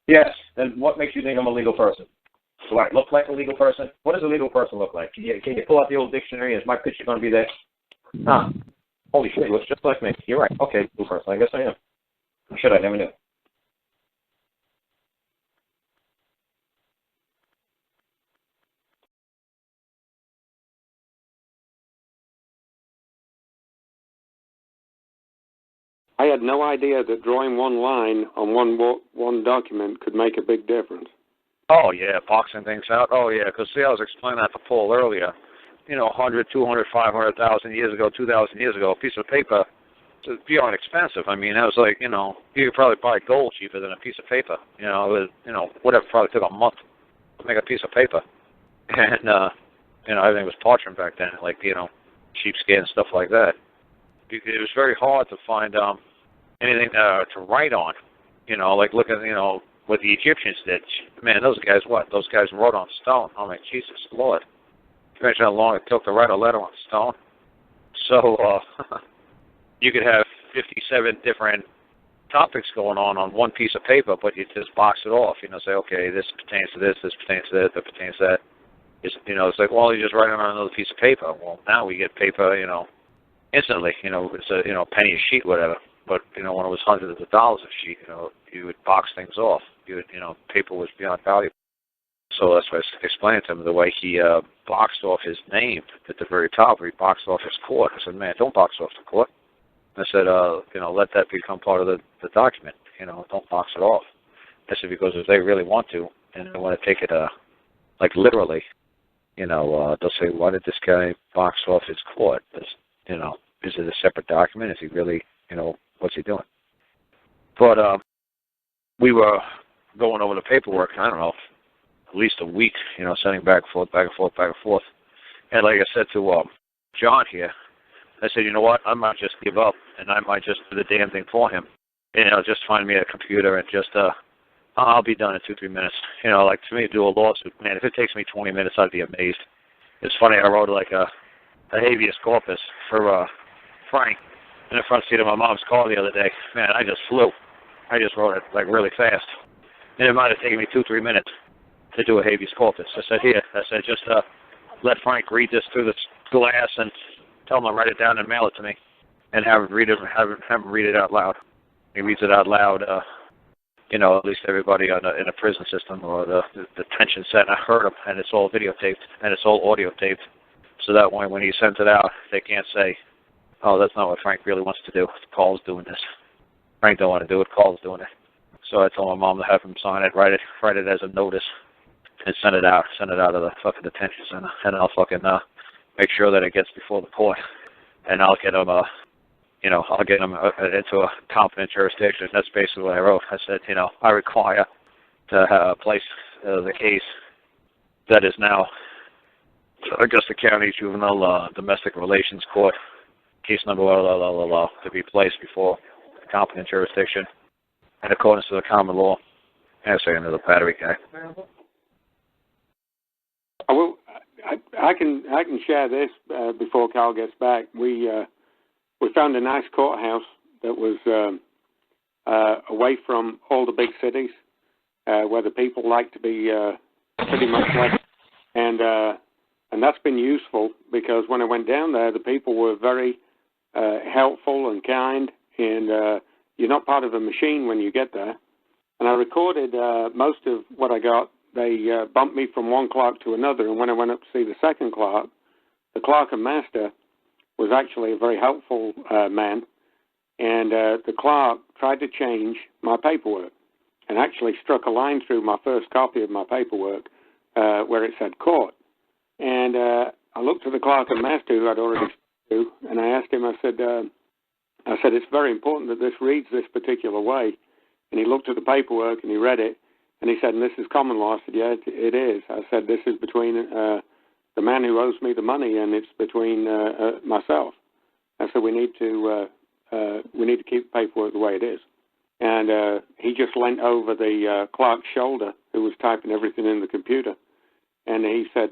Yes. Then what makes you think I'm a legal person? Do I look like a legal person? What does a legal person look like? Can you pull out the old dictionary? Is my picture going to be there? Ah. Holy shit, he looks just like me. You're right. Okay, legal person. I guess I am. Shit, I never knew. I had no idea that drawing one line on one document could make a big difference. Oh, yeah, boxing things out. Oh, yeah, because, see, I was explaining that to Paul earlier. 100, 200, 500,000 years ago, 2,000 years ago, a piece of paper was beyond expensive. I mean, that was like, you could probably buy gold cheaper than a piece of paper. It was, whatever, probably took a month to make a piece of paper. And, everything was parchment back then, like, sheepskin and stuff like that. It was very hard to find anything to write on. Like look at, what the Egyptians did. Man, those guys wrote on stone. I'm like, Jesus Lord. Imagine how long it took to write a letter on stone. So you could have 57 different topics going on one piece of paper, but you just box it off. Say, okay, this pertains to this pertains to that pertains to that. It's like, well, you just write it on another piece of paper. Well, now we get paper, instantly. It's a penny a sheet, whatever. But when it was hundreds of dollars a sheet, you would box things off. Paper was beyond valuable. So that's why I explained to him the way he boxed off his name at the very top, where he boxed off his court. I said, man, don't box off the court. I said, let that become part of the document. Don't box it off. I said, because if they really want to, and they want to take it like literally, they'll say, why did this guy box off his court? Is it a separate document? Is he really, what's he doing? But we were going over the paperwork, I don't know, at least a week, sending back and forth, back and forth, back and forth. And like I said to John here, I said, you know what, I might just give up, and I might just do the damn thing for him. Just find me a computer and just, I'll be done in 2-3 minutes. Like for me to do a lawsuit, man, if it takes me 20 minutes, I'd be amazed. It's funny, I wrote like a habeas corpus for Frank in the front seat of my mom's car the other day. Man, I just flew. I just wrote it like really fast. And it might have taken me 2-3 minutes to do a habeas corpus. I said, just let Frank read this through the glass and tell him to write it down and mail it to me, and have him read it out loud. He reads it out loud. At least everybody in the prison system or the detention center heard him, and it's all videotaped and it's all audio taped. So that way, when he sends it out, they can't say, "Oh, that's not what Frank really wants to do. Carl's doing this. Frank don't want to do it. Carl's doing it." So I told my mom to have him sign it, write it as a notice, and send it out of the fucking detention center, and I'll fucking make sure that it gets before the court, and I'll get him I'll get him into a competent jurisdiction. That's basically what I wrote. I said, I require to place the case that is now Augusta County Juvenile Domestic Relations Court, case number to be placed before a competent jurisdiction in accordance to the common law. And say another battery guy. I can share this before Carl gets back. We found a nice courthouse that was away from all the big cities, where the people like to be pretty much like, and that's been useful because when I went down there, the people were very helpful and kind, and you're not part of a machine when you get there. And I recorded most of what I got. They bumped me from one clerk to another, and when I went up to see the second clerk, the clerk and master was actually a very helpful man, and the clerk tried to change my paperwork and actually struck a line through my first copy of my paperwork where it said court. And I looked at the clerk and master who I'd already spoken to, and I asked him, I said, it's very important that this reads this particular way. And he looked at the paperwork and he read it, and he said, and this is common law. I said, yeah, it is. I said, this is between the man who owes me the money, and it's between myself. I said, we need to keep the paperwork the way it is. And he just leant over the clerk's shoulder who was typing everything in the computer. And he said,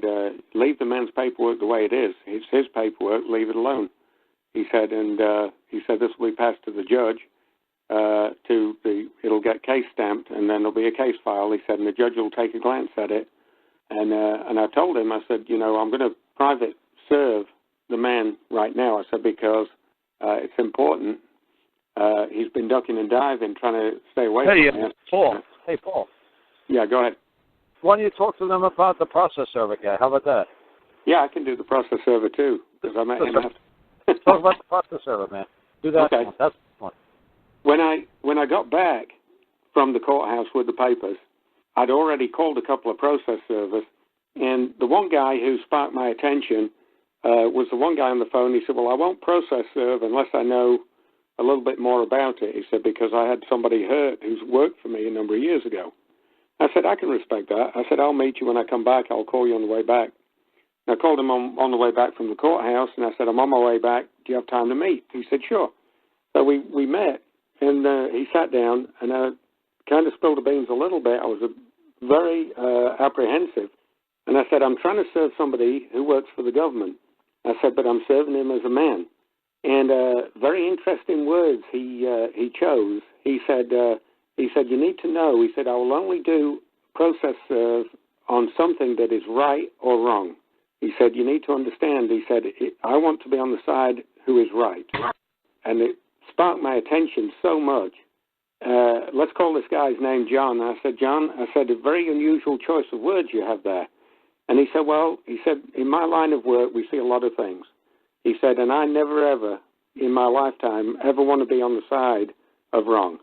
leave the man's paperwork the way it is. It's his paperwork, leave it alone. He said, and he said this will be passed to the judge. It'll get case stamped, and then there'll be a case file. He said, and the judge will take a glance at it. And I told him, I said, I'm going to private serve the man right now. I said, because it's important. He's been ducking and diving, trying to stay away from him. Paul. Hey, Paul. Yeah, go ahead. Why don't you talk to them about the process server guy? How about that? Yeah, I can do the process server too, because I met him. Talk about the process server, man. Do that. Okay. That's fun. When I got back from the courthouse with the papers, I'd already called a couple of process servers, and the one guy who sparked my attention was the one guy on the phone. He said, well, I won't process serve unless I know a little bit more about it. He said, because I had somebody hurt who's worked for me a number of years ago. I said, I can respect that. I said, I'll meet you when I come back. I'll call you on the way back. And I called him on the way back from the courthouse, and I said, I'm on my way back. Do you have time to meet? He said, sure. So we met, and he sat down, and I kind of spilled the beans a little bit. I was very apprehensive. And I said, I'm trying to serve somebody who works for the government. I said, but I'm serving him as a man. And very interesting words he chose. He said, you need to know. He said, I will only do process serve on something that is right or wrong. He said, you need to understand. He said, I want to be on the side who is right. And it sparked my attention so much. Let's call this guy's name John. I said, John, I said, a very unusual choice of words you have there. And he said, well, he said, in my line of work, we see a lot of things. He said, and I never ever, in my lifetime, ever want to be on the side of wrong.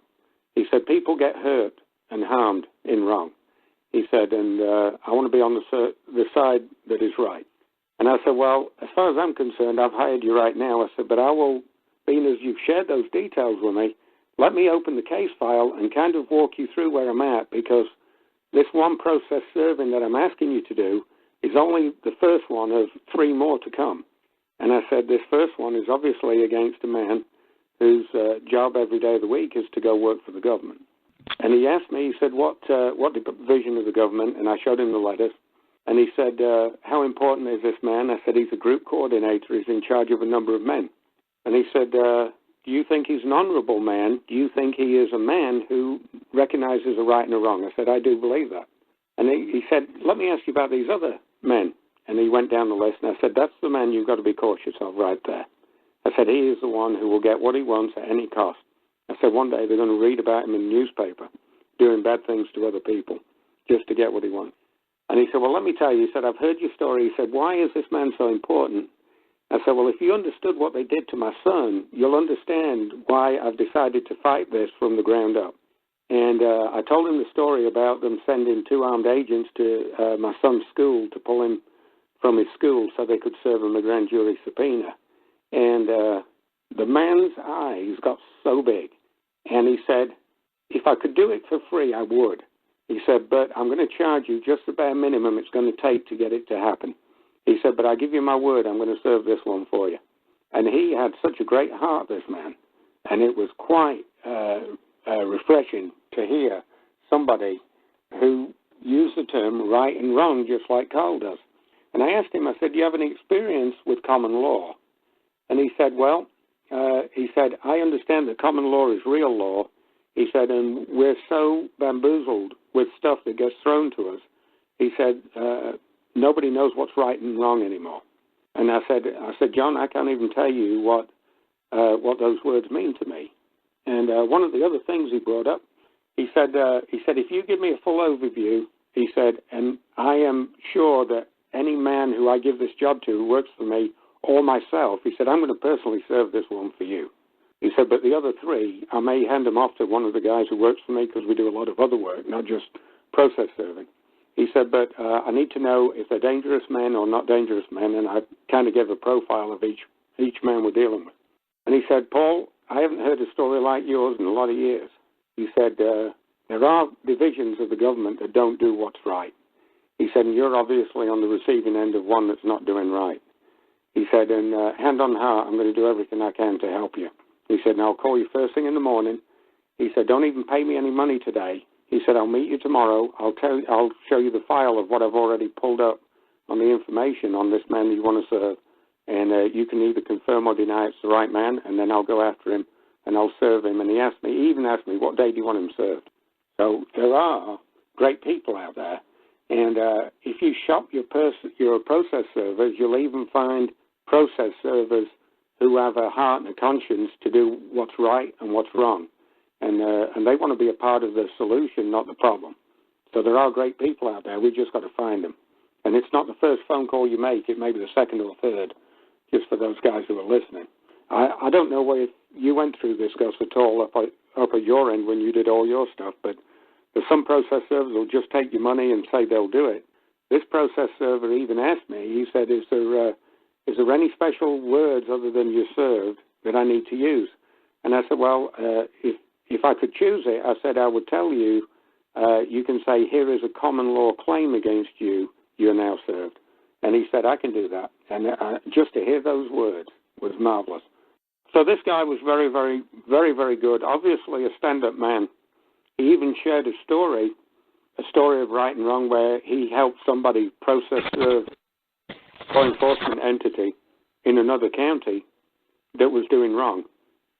He said, people get hurt and harmed in wrong. He said, and I want to be on the side that is right. And I said, well, as far as I'm concerned, I've hired you right now. I said, but I will, being as you've shared those details with me, let me open the case file and kind of walk you through where I'm at, because this one process serving that I'm asking you to do is only the first one of 3 more to come. And I said, this first one is obviously against a man whose job every day of the week is to go work for the government. And he asked me, he said, what division of the government? And I showed him the letters. And he said, how important is this man? I said, he's a group coordinator. He's in charge of a number of men. And he said, do you think he's an honorable man? Do you think he is a man who recognizes a right and a wrong? I said, I do believe that. And he said, let me ask you about these other men. And he went down the list, and I said, that's the man you've got to be cautious of right there. I said, he is the one who will get what he wants at any cost. I said, one day they're going to read about him in the newspaper, doing bad things to other people, just to get what he wants. And he said, well, let me tell you. He said, I've heard your story. He said, why is this man so important? I said, well, if you understood what they did to my son, you'll understand why I've decided to fight this from the ground up. And I told him the story about them sending 2 armed agents to my son's school to pull him from his school so they could serve him a grand jury subpoena. And the man's eyes got so big. And he said, if I could do it for free, I would. He said, but I'm going to charge you just the bare minimum it's going to take to get it to happen. He said, but I give you my word, I'm going to serve this one for you. And he had such a great heart, this man. And it was quite refreshing to hear somebody who used the term right and wrong just like Karl does. And I asked him, I said, do you have any experience with common law? And he said, well, I understand that common law is real law. He said, and we're so bamboozled with stuff that gets thrown to us. He said, nobody knows what's right and wrong anymore. And I said, John, I can't even tell you what those words mean to me. And one of the other things he brought up, he said, if you give me a full overview, he said, and I am sure that any man who I give this job to who works for me or myself, he said, I'm going to personally serve this one for you. He said, but the other 3, I may hand them off to one of the guys who works for me because we do a lot of other work, not just process serving. He said, but I need to know if they're dangerous men or not dangerous men, and I kind of gave a profile of each man we're dealing with. And he said, Paul, I haven't heard a story like yours in a lot of years. He said, there are divisions of the government that don't do what's right. He said, and you're obviously on the receiving end of one that's not doing right. He said, and hand on heart, I'm going to do everything I can to help you. He said, and I'll call you first thing in the morning. He said, don't even pay me any money today. He said, I'll meet you tomorrow. I'll show you the file of what I've already pulled up on the information on this man that you want to serve. And you can either confirm or deny it's the right man, and then I'll go after him and I'll serve him. And he even asked me, what day do you want him served? So there are great people out there. And if you shop your process servers, you'll even find process servers who have a heart and a conscience to do what's right and what's wrong. And they want to be a part of the solution, not the problem. So there are great people out there. We've just got to find them. And it's not the first phone call you make. It may be the second or third, just for those guys who are listening. I don't know where you went through this, Gus, at all up at your end when you did all your stuff, but there's some process servers will just take your money and say they'll do it. This process server even asked me, he said, is there is there any special words other than "you're served" that I need to use? And I said, well, if I could choose it, I said I would tell you, you can say, here is a common law claim against you, you're now served. And he said, I can do that. And just to hear those words was marvelous. So this guy was very, very, very, very good. Obviously a stand-up man. He even shared a story of right and wrong, where he helped somebody process a law enforcement entity in another county that was doing wrong.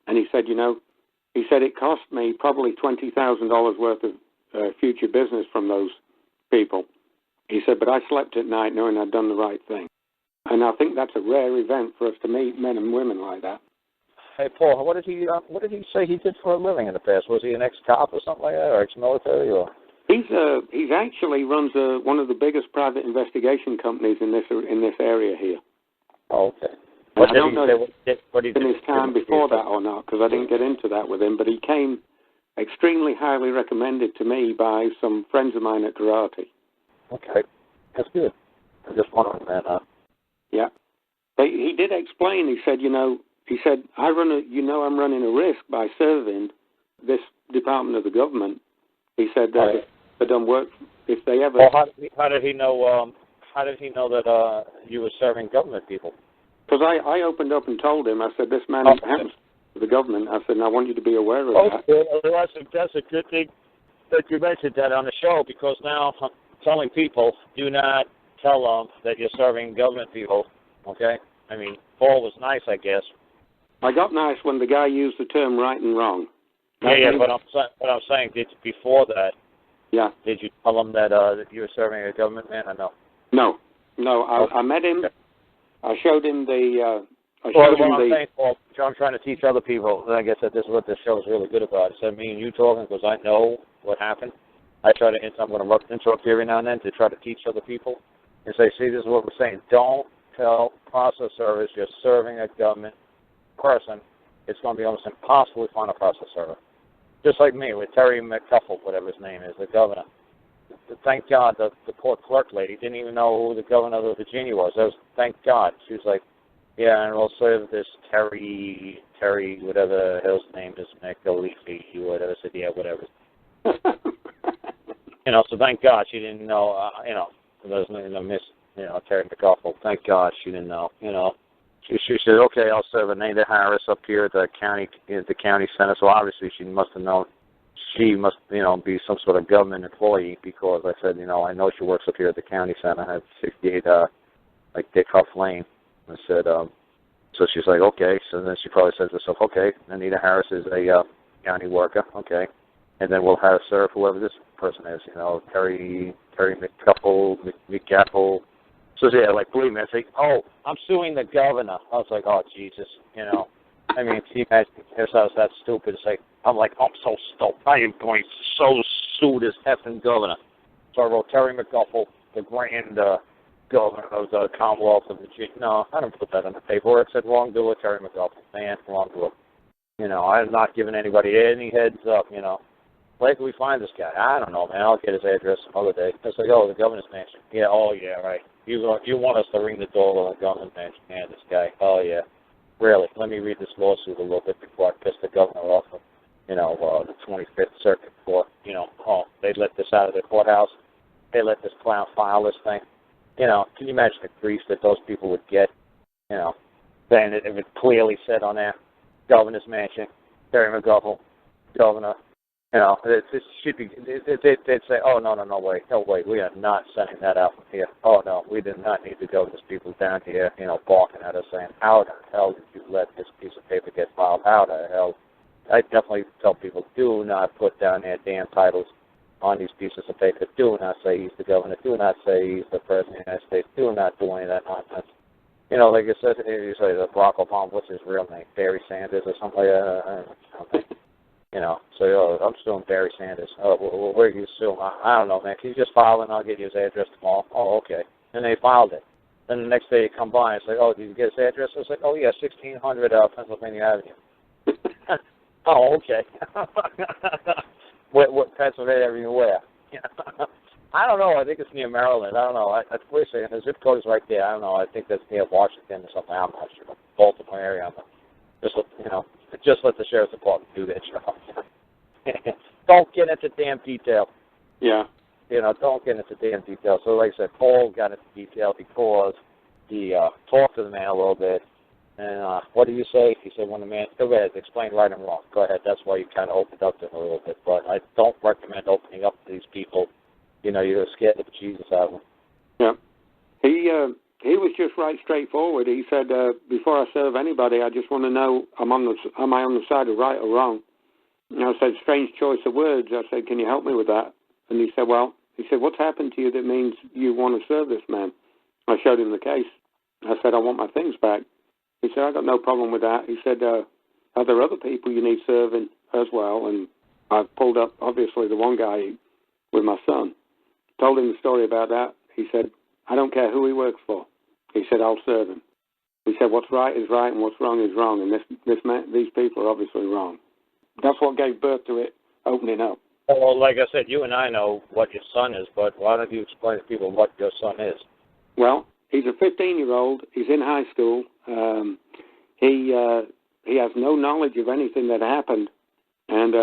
And he said, it cost me probably $20,000 worth of future business from those people. He said, but I slept at night knowing I'd done the right thing. And I think that's a rare event for us to meet men and women like that. Hey, Paul, what did he say he did for a living in the past? Was he an ex-cop or something like that, or ex-military? Or He's actually runs one of the biggest private investigation companies in this area here. Oh, okay. I don't know in his time before that or not, because I didn't get into that with him, but he came extremely highly recommended to me by some friends of mine at Karate. Okay, that's good. I just wondering that, huh? Yeah. But he did explain, he said, I'm running a risk by serving this department of the government. He said that if they don't work, if they ever... Well, how did he know that you were serving government people? Because I opened up and told him, I said, this man happens to the government. I said, and I want you to be aware of that. Well, that's a good thing that you mentioned that on the show, because now I'm telling people, do not tell them that you're serving government people, okay? I mean, Paul was nice, I guess. I got nice when the guy used the term right and wrong. But I'm saying, before that, did you tell him that you were serving a government man, or no? No. I met him. I showed him the... Paul, I'm trying to teach other people. Like I said, this is what this show is really good about. I said, me and you talking, because I know what happened. I'm going to interrupt every now and then to try to teach other people and say, see, this is what we're saying. Don't tell process servers you're serving a government person. It's going to be almost impossible to find a process server. Just like me with Terry McCuffle, whatever his name is, the governor. Thank God the court clerk lady didn't even know who the governor of Virginia was. Thank God. She was like, yeah, and we'll serve this Terry, whatever his name is, McAleafy, whatever. I said, yeah, whatever. So thank God she didn't know, there's no Terry McCuffle. Thank God she didn't know, She said, okay, I'll serve Anita Harris up here at the county center. So obviously she must have known. She must, be some sort of government employee, because I said, I know she works up here at the county center at 68, Dick Huff Lane. I said, so she's like, okay. So then she probably says to herself, okay, Anita Harris is a county worker, okay. And then we'll have serve whoever this person is, Terry McCuffle, McGapple. So yeah, believe me, I say, oh, I'm suing the governor. I was like, oh, Jesus, I mean, can you imagine if I was that stupid? It's like, I'm so stoked. I am going to so sue this effing governor. So I wrote Terry McGuffle, the grand governor of the Commonwealth of Virginia. No, I didn't put that on the paperwork. I said, wrongdoer, Terry McGuffle. Man, wrongdoer. I have not given anybody any heads up, Where can we find this guy? I don't know, man. I'll get his address some other day. It's like, oh, the governor's mansion. Yeah, oh, yeah, right. You want us to ring the door of the governor's mansion? Man, this guy. Oh, yeah. Really? Let me read this lawsuit a little bit before I piss the governor off of, the 25th Circuit Court. They let this out of the courthouse. They let this clown file this thing. Can you imagine the grief that those people would get? Then if it clearly said on there, governor's mansion, Terry McGuffle, governor. It should be. They'd say, "Oh no, wait, we are not sending that out from here. Oh no, we did not need the governor's people down here, balking at us, saying, how the hell did you let this piece of paper get filed? How the hell?" I definitely tell people, do not put down their damn titles on these pieces of paper. Do not say he's the governor. Do not say he's the president of the United States. Do not do any of that nonsense. Like I said, you say the Barack Obama, what's his real name? Barry Sanders or something like that. I don't know. So I'm suing Barry Sanders. Oh, where are you suing? I don't know, man. Can you just file it and I'll get you his address tomorrow? Oh, okay. And they filed it. Then the next day you come by and it's like, oh, did you get his address? I was like, oh, yeah, 1600 Pennsylvania Avenue. Oh, okay. what Pennsylvania Avenue where? I don't know. I think it's near Maryland. I don't know. That's what you're saying. The zip code is right there. I don't know. I think that's near Washington or something. I'm not sure. Baltimore area. Just let the sheriff's department do their job. Don't get into damn detail. Yeah. Don't get into damn detail. So, like I said, Paul got into detail because he talked to the man a little bit. And what did you say? He said, when the man, go ahead, explain right and wrong. Go ahead. That's why you kind of opened up to him a little bit. But I don't recommend opening up to these people. You're scared of Jesus out of them. Yeah. He was just right straightforward. He said, before I serve anybody, I just want to know, am I on the side of right or wrong? And I said, strange choice of words. I said, can you help me with that? And he said, what's happened to you that means you want to serve this man? I showed him the case. I said, I want my things back. He said, I got no problem with that. He said, are there other people you need serving as well? And I pulled up, obviously, the one guy with my son. Told him the story about that. He said, I don't care who he works for. He said, I'll serve him. He said, what's right is right and what's wrong is wrong. And these people are obviously wrong. That's what gave birth to it opening up. Well, like I said, you and I know what your son is, but why don't you explain to people what your son is? Well, he's a 15-year-old. He's in high school. He has no knowledge of anything that happened. And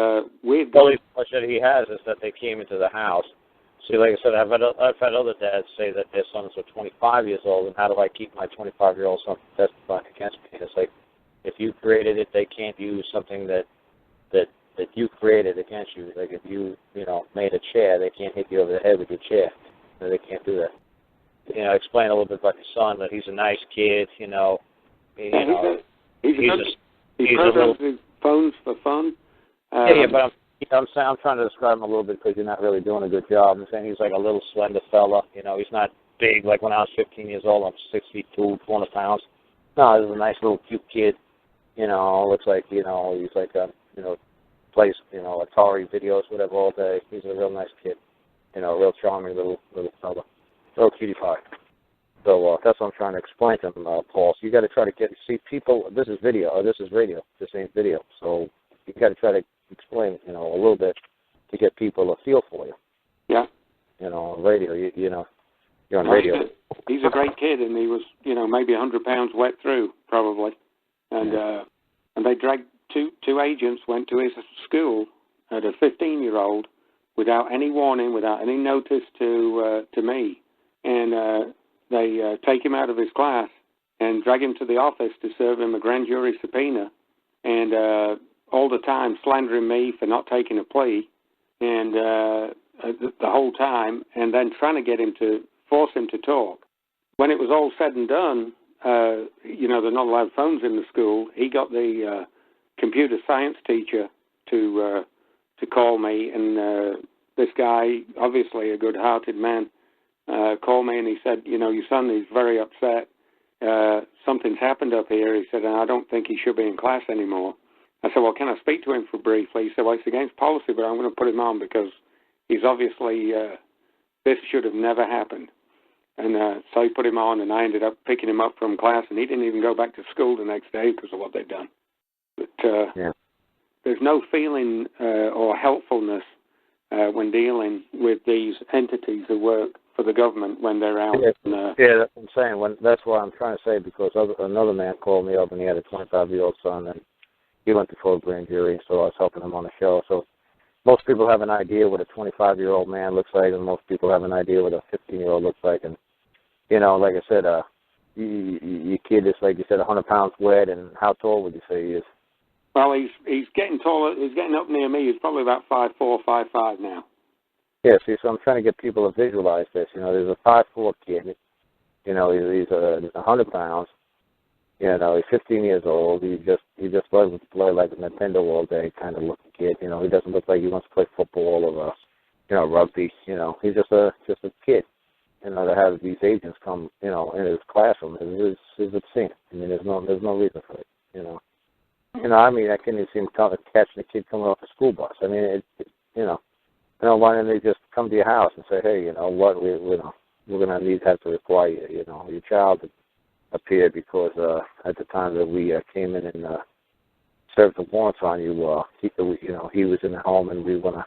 we've got... The only question he has is that they came into the house. See, like I said, I've had other dads say that their sons are 25 years old, and how do I keep my 25-year-old son from testifying against me? It's like, if you created it, they can't use something that you created against you. Like if you made a chair, they can't hit you over the head with your chair. They can't do that. Explain a little bit about your son, that he's a nice kid. He programs his phones for fun. But I'm trying to describe him a little bit because you're not really doing a good job. I'm saying he's like a little slender fella. He's not big. Like when I was 15 years old, I'm 6 feet 2, 200 pounds. No, he's a nice little cute kid. Looks like he's like plays Atari videos, whatever, all day. He's a real nice kid. Real charming little fella. Little cutie pie. So that's what I'm trying to explain to him, Paul. So you got to try to see people. This is video. Or this is radio. This ain't video. So you got to try to explain, a little bit to get people a feel for you. Yeah. On radio, you're on radio. He's a great kid, and he was, maybe 100 pounds wet through, probably. And they dragged two agents went to his school at a 15-year-old without any warning, without any notice to me. And they take him out of his class and drag him to the office to serve him a grand jury subpoena. And all the time slandering me for not taking a plea, and the whole time, and then trying to force him to talk. When it was all said and done, they're not allowed phones in the school. He got the computer science teacher to call me, and this guy, obviously a good-hearted man, called me and he said, your son is very upset. Something's happened up here. He said, and I don't think he should be in class anymore. I said, well, can I speak to him for briefly? He said, well, it's against policy, but I'm going to put him on because he's obviously, this should have never happened. And so he put him on, and I ended up picking him up from class, and he didn't even go back to school the next day because of what they'd done. But there's no feeling or helpfulness when dealing with these entities who work for the government when they're out. That's what I'm saying. That's what I'm trying to say, because another man called me up, and he had a 25-year-old son, and he went before a grand jury, so I was helping him on the show. So most people have an idea what a 25-year-old man looks like, and most people have an idea what a 15-year-old looks like. And, like I said, your kid is, like you said, 100 pounds wet, and how tall would you say he is? Well, he's getting taller. He's getting up near me. He's probably about 5'4", 5'5" now. Yeah, see, so I'm trying to get people to visualize this. There's a 5'4" kid. He's 100 pounds. He's 15 years old. He just loves to play like a Nintendo all day kind of looking kid. He doesn't look like he wants to play football or rugby. He's just a kid. To have these agents come, in his classroom is obscene. I mean, there's no reason for it. I couldn't even see him catching a kid coming off a school bus. I mean, why don't they just come to your house and say, hey, what, we're going to have to require your child to appear because at the time that we came in and served the warrants on you, he was in the home and we want to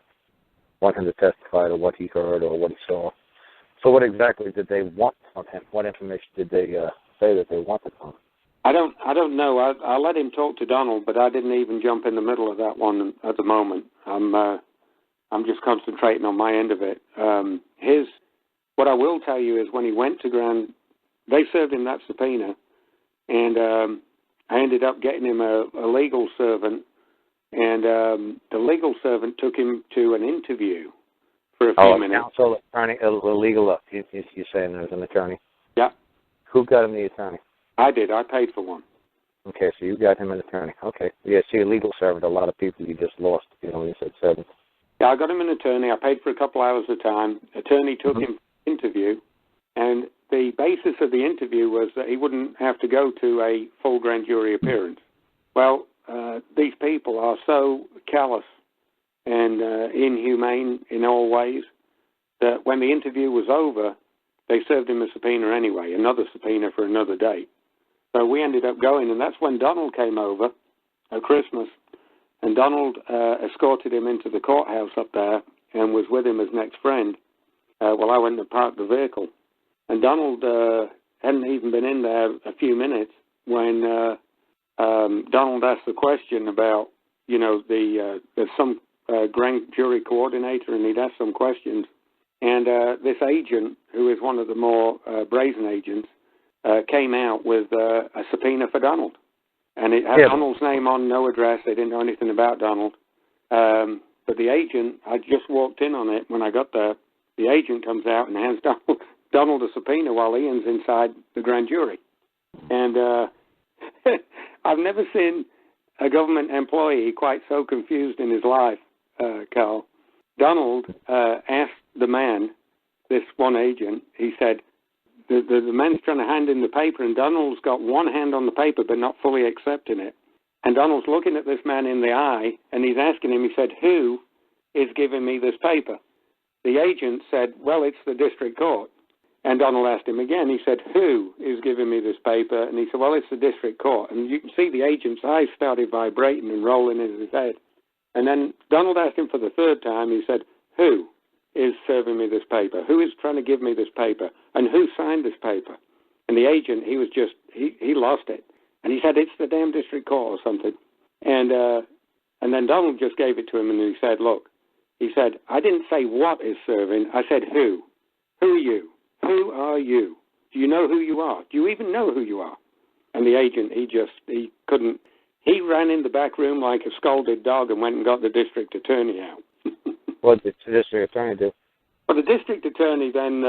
want him to testify to what he heard or what he saw. So what exactly did they want from him? What information did they say that they wanted from him? I don't know. I let him talk to Donald, but I didn't even jump in the middle of that one at the moment. I'm just concentrating on my end of it. What I will tell you is when he went to Grand, they served him that subpoena, and I ended up getting him a legal servant, and the legal servant took him to an interview for a few minutes. Counsel, attorney, legal. You're saying there's an attorney? Yeah. Who got him the attorney? I did. I paid for one. Okay, so you got him an attorney. Okay. Yeah, see, a legal servant, a lot of people you just lost, when you said servant. Yeah, I got him an attorney. I paid for a couple hours at a time. Attorney took him for an interview, and the basis of the interview was that he wouldn't have to go to a full grand jury appearance. Well, these people are so callous and inhumane in all ways that when the interview was over, they served him a subpoena anyway, another subpoena for another date. So we ended up going, and that's when Donald came over at Christmas, and Donald escorted him into the courthouse up there and was with him as next friend while I went and parked the vehicle. And Donald hadn't even been in there a few minutes when Donald asked the question about, there's some grand jury coordinator, and he'd asked some questions. And this agent, who is one of the more brazen agents, came out with a subpoena for Donald. And it had Donald's name on, no address. They didn't know anything about Donald. But the agent, I just walked in on it when I got there. The agent comes out and hands Donald a subpoena while Ian's inside the grand jury. And I've never seen a government employee quite so confused in his life, Carl. Donald asked the man, this one agent, he said, the man's trying to hand in the paper, and Donald's got one hand on the paper but not fully accepting it. And Donald's looking at this man in the eye, and he's asking him, he said, who is giving me this paper? The agent said, well, it's the district court. And Donald asked him again, he said, who is giving me this paper? And he said, well, it's the district court. And you can see the agent's eyes started vibrating and rolling in his head. And then Donald asked him for the third time, he said, who is serving me this paper? Who is trying to give me this paper? And who signed this paper? And the agent, he was just, he lost it. And he said, it's the damn district court or something. And then Donald just gave it to him, and he said, look, he said, I didn't say what is serving. I said who. Who are you? Who are you? Do you know who you are? Do you even know who you are? And the agent, he couldn't. He ran in the back room like a scolded dog and went and got the district attorney out. What did the district attorney do? Well, the district attorney then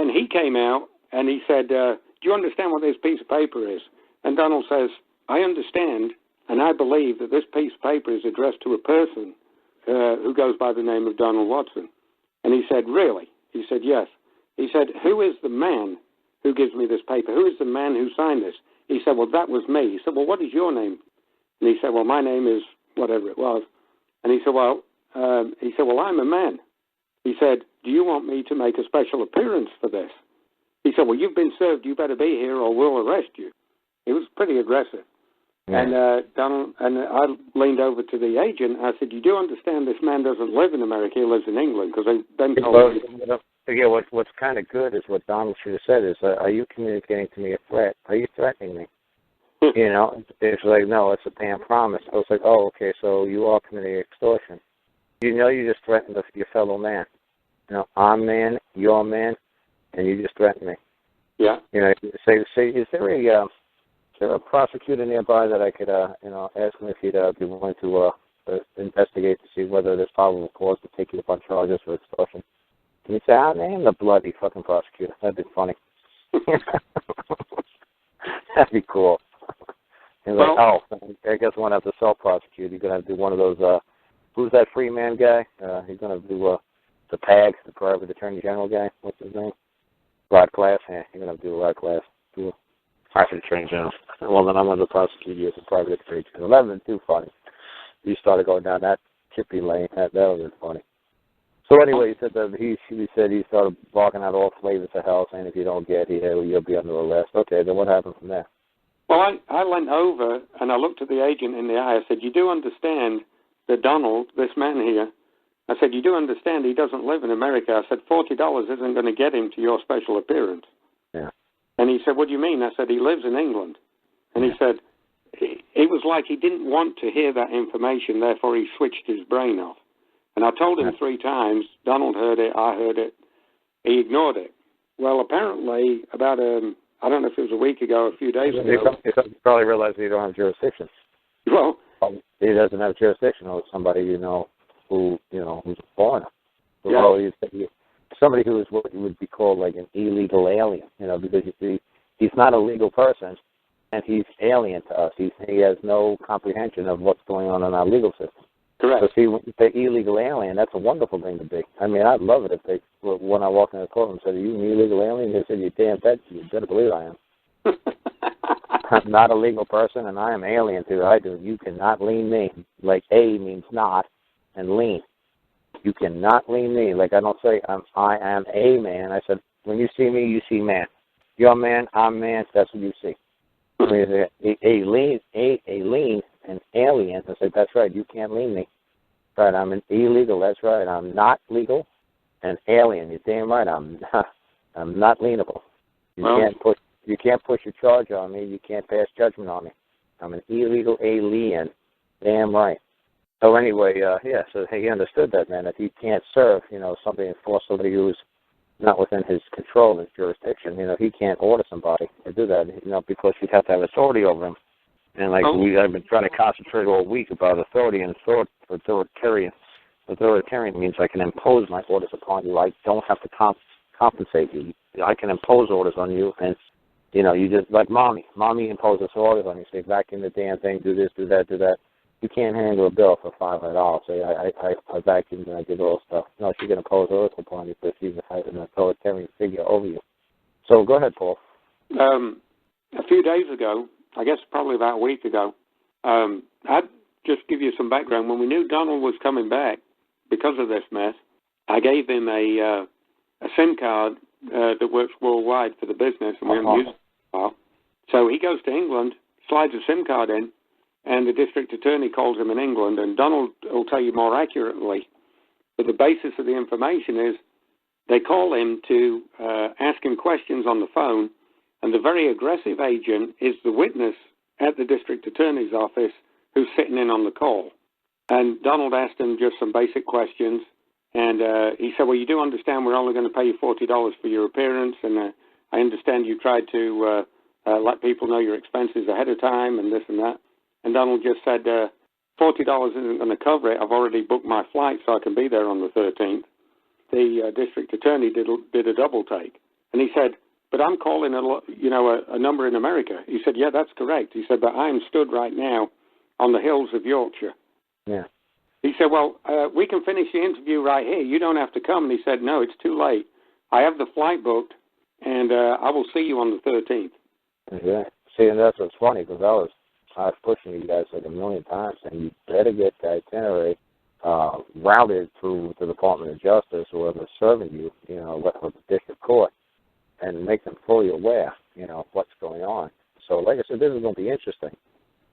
he came out and he said, do you understand what this piece of paper is? And Donald says, I understand, and I believe that this piece of paper is addressed to a person who goes by the name of Donald Watson. And he said, really? He said, yes. He said, who is the man who gives me this paper? Who is the man who signed this? He said, well, that was me. He said, well, what is your name? And he said, well, my name is whatever it was. And he said, well, I'm a man. He said, do you want me to make a special appearance for this? He said, well, you've been served. You better be here or we'll arrest you. He was pretty aggressive. Yeah. And Donald, and I leaned over to the agent. I said, you do understand this man doesn't live in America. He lives in England. Because they then told me. Yeah, what's kind of good is what Donald should have said is, are you communicating to me a threat? Are you threatening me? It's like, no, it's a damn promise. I was like, oh, okay, so you are committing extortion. You just threatened your fellow man. I'm man, you're man, and you just threatened me. Yeah. Say, is there a prosecutor nearby that I could, ask him if he'd be willing to investigate to see whether there's probable cause to take you up on charges for extortion? Can you say, I am the bloody fucking prosecutor? That'd be funny. That'd be cool. He's like, I guess I won't have to self-prosecute. You're going to have to do one of those, who's that free man guy? He's going to do the PAG, the private attorney general guy. What's his name? Rod Class. Yeah, you're going to have to do a Rod Class. Do a private attorney general. Well, then I'm going to prosecute you as a private attorney general. That would have been too funny. You started going down that chippy lane. That would have been funny. So anyway, he said that he started barking out all flavors of hell, saying if you don't get here, you'll be under arrest. Okay, then what happened from there? Well, I leant over and I looked at the agent in the eye. I said, you do understand that Donald, this man here, I said, you do understand he doesn't live in America. I said, $40 isn't going to get him to your special appearance. Yeah. And he said, what do you mean? I said, he lives in England. And he said, it was like he didn't want to hear that information, therefore he switched his brain off. And I told him 3 times, Donald heard it, I heard it, he ignored it. Well, apparently, about, I don't know if it was a week ago, a few days ago. He probably realized you don't have jurisdiction. Well, he doesn't have jurisdiction over somebody who's a foreigner. Yeah. Well, somebody who is what would be called like an illegal alien, because you see, he's not a legal person, and he's alien to us. He has no comprehension of what's going on in our legal system. correct. So see, when you say illegal alien, that's a wonderful thing to be. I mean, I'd love it if when I walked in the courtroom, said, "Are you an illegal alien?" They said, "You damn bet, you better believe I am." I'm not a legal person, and I am alien to I do. You cannot lien me. Like A means not, and lien. You cannot lien me. Like I don't say I am a man. I said, when you see me, you see man. You're man, I'm man. That's what you see. I mean, a lien, an alien. I said, that's right. You can't lien me. Right, I'm an illegal. That's right. I'm not legal. An alien. You're damn right. I'm not lienable. You can't push a charge on me. You can't pass judgment on me. I'm an illegal alien. Damn right. So anyway, so he understood that, man, that he can't serve, something for somebody who's not within his control, his jurisdiction. He can't order somebody to do that, because he'd have to have authority over him. And I've been trying to concentrate all week about authority and authoritarian. Authoritarian means I can impose my orders upon you. I don't have to compensate you. I can impose orders on you, and you just like mommy. Mommy imposes orders on you. Say vacuum the damn thing, do this, do that, do that. You can't handle a bill for $500. Say I vacuumed and I did all stuff. No, she can impose orders upon you because she's an authoritarian figure over you. So go ahead, Paul. A few days ago, I guess probably about a week ago, I'd just give you some background. When we knew Donald was coming back because of this mess, I gave him a SIM card that works worldwide for the business, and we haven't used it for a while. So he goes to England, slides a SIM card in, and the district attorney calls him in England, and Donald will tell you more accurately. But the basis of the information is they call him to ask him questions on the phone, and the very aggressive agent is the witness at the district attorney's office who's sitting in on the call. And Donald asked him just some basic questions, and he said, well, you do understand we're only going to pay you $40 for your appearance, and I understand you tried to let people know your expenses ahead of time and this and that. And Donald just said, $40 isn't going to cover it. I've already booked my flight so I can be there on the 13th. The district attorney did a double take. And he said, but I'm calling a number in America. He said, yeah, that's correct. He said, but I'm stood right now on the hills of Yorkshire. Yeah. He said, well, we can finish the interview right here. You don't have to come. And he said, no, it's too late. I have the flight booked, and I will see you on the 13th. Yeah. See, and that's what's funny, because I was pushing you guys like a million times, and you better get the itinerary routed through the Department of Justice or whoever's serving you, with the district court, and make them fully aware, of what's going on. So, like I said, this is going to be interesting,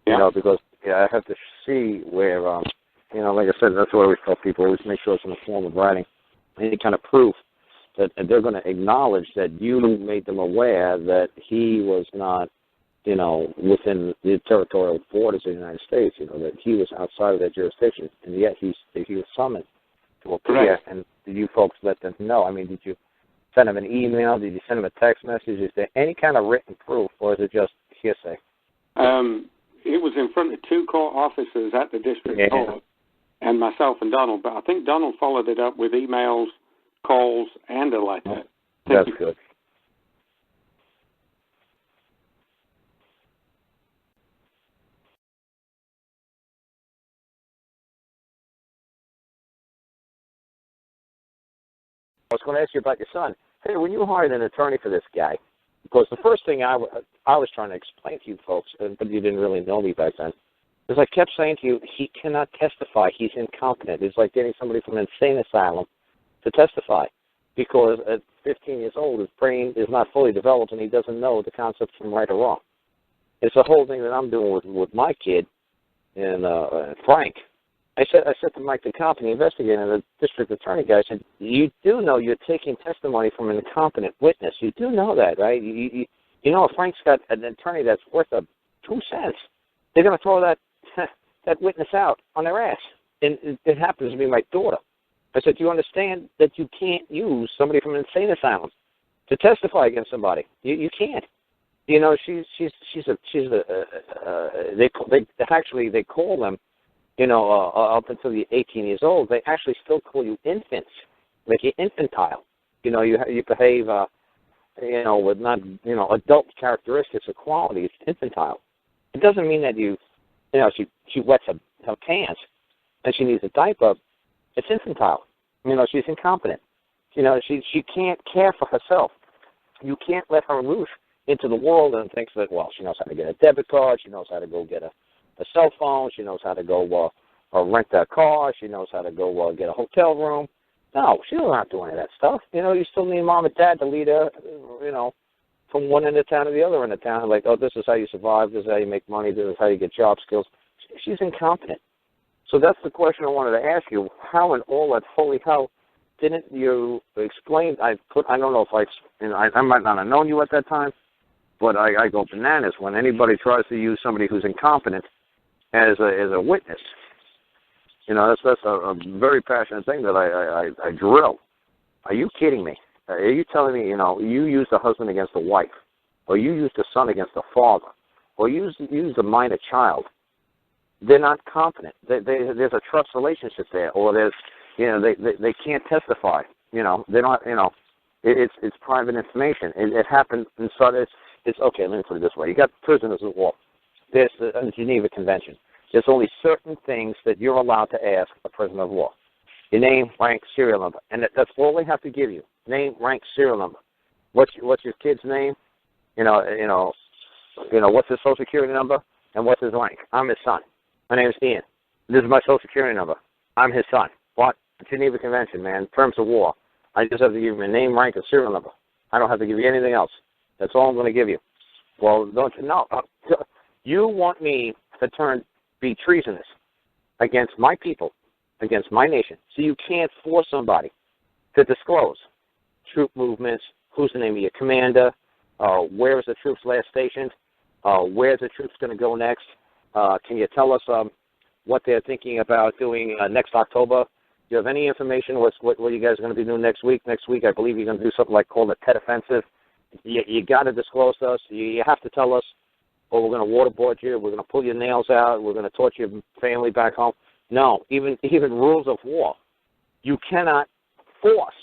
because I have to see where, like I said, that's what I always tell people, always make sure it's in the form of writing, any kind of proof that they're going to acknowledge that you made them aware that he was not, within the territorial borders of the United States, that he was outside of their jurisdiction, and yet he was summoned to appear, and did you folks let them know? I mean, did you send him an email? Did you send him a text message? Is there any kind of written proof, or is it just hearsay? It was in front of 2 court officers at the district court, and myself and Donald, but I think Donald followed it up with emails, calls, and a letter. That's good. I was going to ask you about your son. Hey, when you hired an attorney for this guy, because the first thing I was trying to explain to you folks, but you didn't really know me back then, is I kept saying to you, he cannot testify. He's incompetent. It's like getting somebody from an insane asylum to testify, because at 15 years old, his brain is not fully developed, and he doesn't know the concepts from right or wrong. It's the whole thing that I'm doing with my kid and Frank. I said to Mike DeCamp, the investigator, the district attorney guy, I said, you do know you're taking testimony from an incompetent witness. You do know that, right? You know if Frank's got an attorney that's worth 2 cents, they're going to throw that that witness out on their ass. And it happens to be my daughter. I said, do you understand that you can't use somebody from an insane asylum to testify against somebody? You can't. You know, they call them, you know, up until you're 18 years old, they actually still call you infants, like you're infantile. You know, you behave, you know, with not, you know, adult characteristics or qualities, infantile. It doesn't mean that you know, she wets her pants and she needs a diaper. It's infantile. You know, she's incompetent. You know, she can't care for herself. You can't let her loose into the world and think that, well, she knows how to get a debit card, she knows how to go get a cell phone, she knows how to go rent a car, she knows how to go get a hotel room. No, she doesn't have to do any of that stuff. You know, you still need mom and dad to lead her, you know, from one end of town to the other end of town. Like, oh, this is how you survive, this is how you make money, this is how you get job skills. She's incompetent. So that's the question I wanted to ask you. How in all that holy hell didn't you explain? I don't know if I might not have known you at that time, but I go bananas when anybody tries to use somebody who's incompetent as a witness. You know, that's a very passionate thing that I drill. Are you kidding me? Are you telling me, you know, you use the husband against the wife, or you use the son against the father, or use the minor child? They're not competent. There's a trust relationship there, or there's, you know, they can't testify. You know, they're not, you know, it's private information. It happened, and so it's okay. Let me put it this way: you got prisoners of war. There's the Geneva Convention. There's only certain things that you're allowed to ask a prisoner of war: your name, rank, serial number, and that's all they have to give you: name, rank, serial number. What's your kid's name? You know, what's his social security number, and what's his rank? I'm his son. My name is Ian. This is my social security number. I'm his son. What? Geneva Convention, man. Terms of war. I just have to give you a name, rank, and serial number. I don't have to give you anything else. That's all I'm going to give you. Well, don't you know? You want me to be treasonous against my people, against my nation. So you can't force somebody to disclose troop movements, who's the name of your commander, where is the troops last stationed, where's the troops going to go next. Can you tell us what they're thinking about doing next October? Do you have any information what you guys are going to be doing next week? Next week, I believe you're going to do something like called a Tet Offensive. You got to disclose to us. You have to tell us, or we're going to waterboard you. We're going to pull your nails out. We're going to torture your family back home. No, even rules of war. You cannot force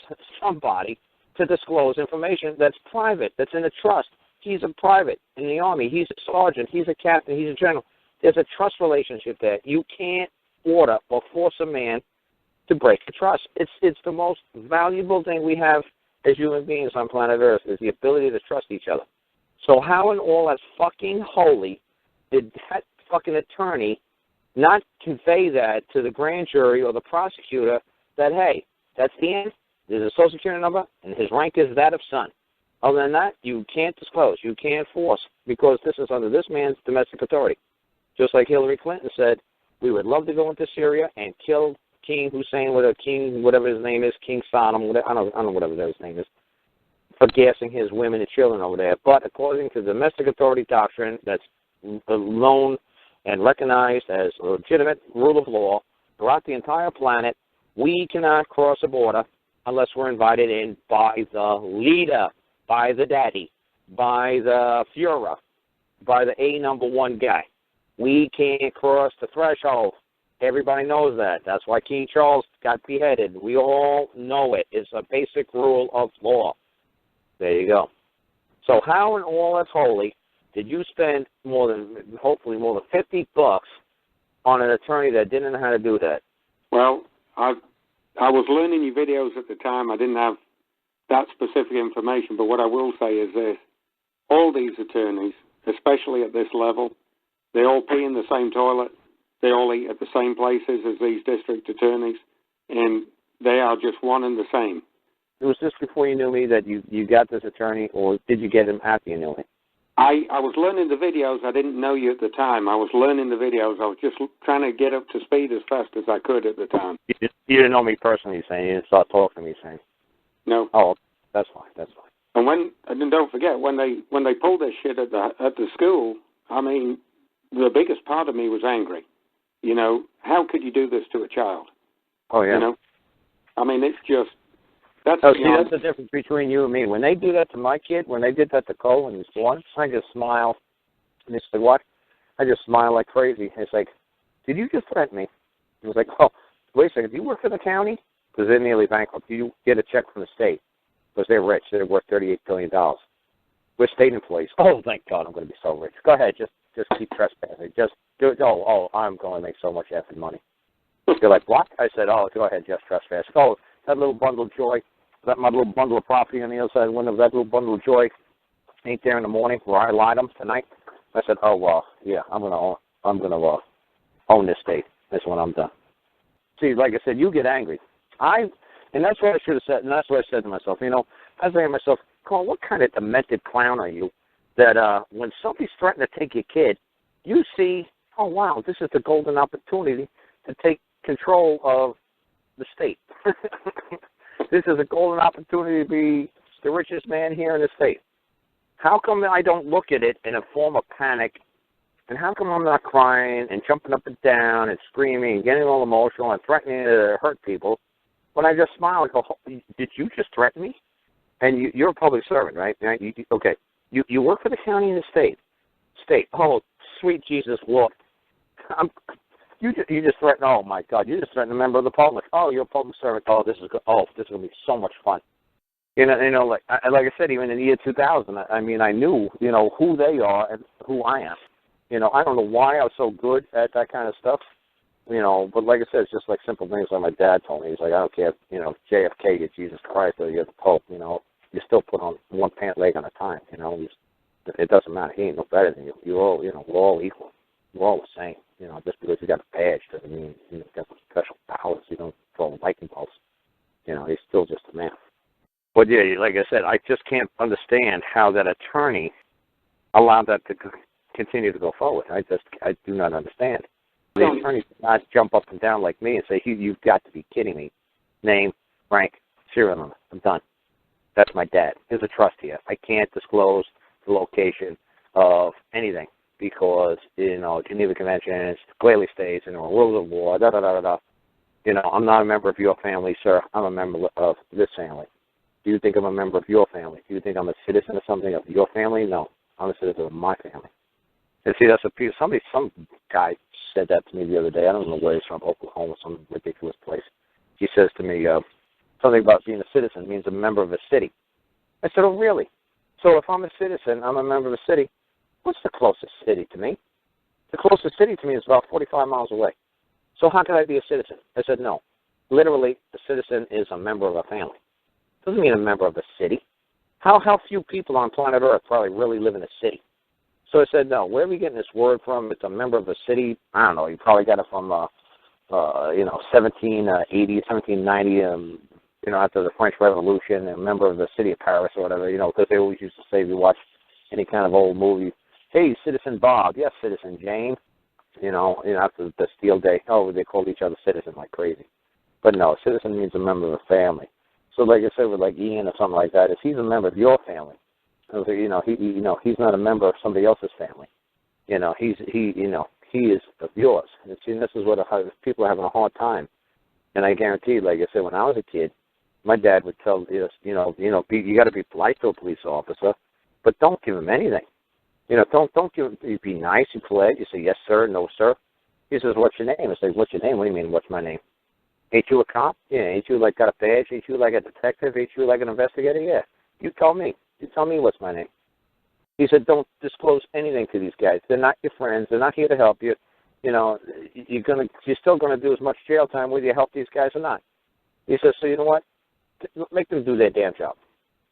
somebody to disclose information that's private, that's in a trust. He's a private in the Army. He's a sergeant. He's a captain. He's a general. There's a trust relationship there. You can't order or force a man to break the trust. It's the most valuable thing we have as human beings on planet Earth is the ability to trust each other. So how in all that's fucking holy did that fucking attorney not convey that to the grand jury or the prosecutor that, hey, that's the end, there's a social security number, and his rank is that of son. Other than that, you can't disclose, you can't force, because this is under this man's domestic authority. Just like Hillary Clinton said, we would love to go into Syria and kill King Hussein, whatever his name is, King Saddam, I don't know whatever his name is, for gassing his women and children over there. But according to the domestic authority doctrine that's known and recognized as a legitimate rule of law throughout the entire planet, we cannot cross a border unless we're invited in by the leader, by the daddy, by the Führer, by the #1 guy. We can't cross the threshold. Everybody knows that. That's why King Charles got beheaded. We all know it. It's a basic rule of law. There you go. So how in all that's holy did you spend hopefully more than $50 on an attorney that didn't know how to do that? Well, I was learning your videos at the time. I didn't have that specific information, but what I will say is this. All these attorneys, especially at this level, they all pee in the same toilet. They all eat at the same places as these district attorneys, and they are just one and the same. It was just before you knew me that you got this attorney, or did you get him after you knew me? I was learning the videos. I didn't know you at the time. I was learning the videos. I was just trying to get up to speed as fast as I could at the time. You didn't know me personally, saying you didn't start talking to me, saying. No. Oh, that's fine. That's fine. And don't forget when they pulled this shit at the school. I mean, the biggest part of me was angry. You know, how could you do this to a child? Oh yeah. You know, I mean, it's just that's. Oh, see, that's the difference between you and me. When they do that to my kid, when they did that to Cole when he was born, I just smile. And he said, "What?" I just smile like crazy. It's like, "Did you just threaten me?" He was like, "Oh, wait a second. Do you work for the county? Because they're nearly bankrupt. Do you get a check from the state? Because they're rich. They're worth $38 billion. We're state employees. Oh, thank God, I'm going to be so rich. Go ahead, just keep trespassing. Just do it. Oh, I'm going to make so much effing money." They're like, "What?" I said, "Oh, go ahead, just trespass." "Oh, that little bundle of joy, that my little bundle of property on the other side of the window, that little bundle of joy ain't there in the morning where I lied them tonight." I said, "Oh, well, yeah, I'm gonna own this state. That's when I'm done." See, like I said, you get angry. And that's what I should have said, and that's what I said to myself. You know, I was saying to myself, "Carl, what kind of demented clown are you that when somebody's threatening to take your kid, you see, oh, wow, this is the golden opportunity to take control of the state. This is a golden opportunity to be the richest man here in the state. How come I don't look at it in a form of panic, and how come I'm not crying and jumping up and down and screaming and getting all emotional and threatening to hurt people, when I just smile and go, did you just threaten me?" And you're a public servant, right? Okay. You work for the county and the state. Oh, sweet Jesus, Lord. You just threatened. Oh my God, you just threatened a member of the public. Oh, you're a public servant. Oh, this is going to be so much fun. You know, like I said, even in the year 2000, I mean, I knew, you know, who they are and who I am. You know, I don't know why I was so good at that kind of stuff. You know, but like I said, it's just like simple things like my dad told me. He's like, "I don't care if, you know, JFK, you're Jesus Christ, or you're the Pope, you know, you still put on one pant leg at a time, you know. It doesn't matter. He ain't no better than you. You're all, you know, we're all equal. We're all the same. You know, just because you got a badge doesn't mean you got some special powers. You don't throw a lightning bolts. You know, he's still just a man." But yeah, like I said, I just can't understand how that attorney allowed that to continue to go forward. I do not understand. The attorney did not jump up and down like me and say, "You've got to be kidding me. Name, rank, serial number. I'm done. That's my dad. There's a trust here. I can't disclose the location of anything because, you know, Geneva Conventions clearly states, you know, rules of war, da-da-da-da-da. You know, I'm not a member of your family, sir. I'm a member of this family. Do you think I'm a member of your family? Do you think I'm a citizen of something of your family? No. I'm a citizen of my family." And see, that's some guy said that to me the other day. I don't know where he's from, Oklahoma, some ridiculous place. He says to me, something about being a citizen means a member of a city. I said, "Oh, really? So if I'm a citizen, I'm a member of a city. What's the closest city to me? The closest city to me is about 45 miles away. So how could I be a citizen?" I said, "No. Literally, a citizen is a member of a family. Doesn't mean a member of a city. How few people on planet Earth probably really live in a city?" So I said, "No, where are we getting this word from? It's a member of a city. I don't know. You probably got it from, 1780, 1790, you know, after the French Revolution, a member of the city of Paris or whatever, you know, because they always used to say, if you watch any kind of old movie, 'Hey, Citizen Bob.' 'Yes, Citizen Jane.' You know, after the Bastille Day, they called each other citizen like crazy. But no, a citizen means a member of a family. So like I said, with like Ian or something like that, if he's a member of your family, you know, he's not a member of somebody else's family. You know, he is of yours. And see, this is what people are having a hard time. And I guarantee, like I said, when I was a kid, my dad would tell us, you got to be polite to a police officer, but don't give him anything. You know, don't give. You be nice, you polite. You say yes, sir, no, sir. He says, "What's your name?" I say, "What's your name?" "What do you mean, what's my name?" "Ain't you a cop?" "Yeah." "Ain't you like got a badge? Ain't you like a detective? Ain't you like an investigator?" "Yeah." You tell me what's my name." He said, "Don't disclose anything to these guys. They're not your friends. They're not here to help you. You know, you're still gonna do as much jail time whether you help these guys or not." He says, "So you know what? Make them do their damn job.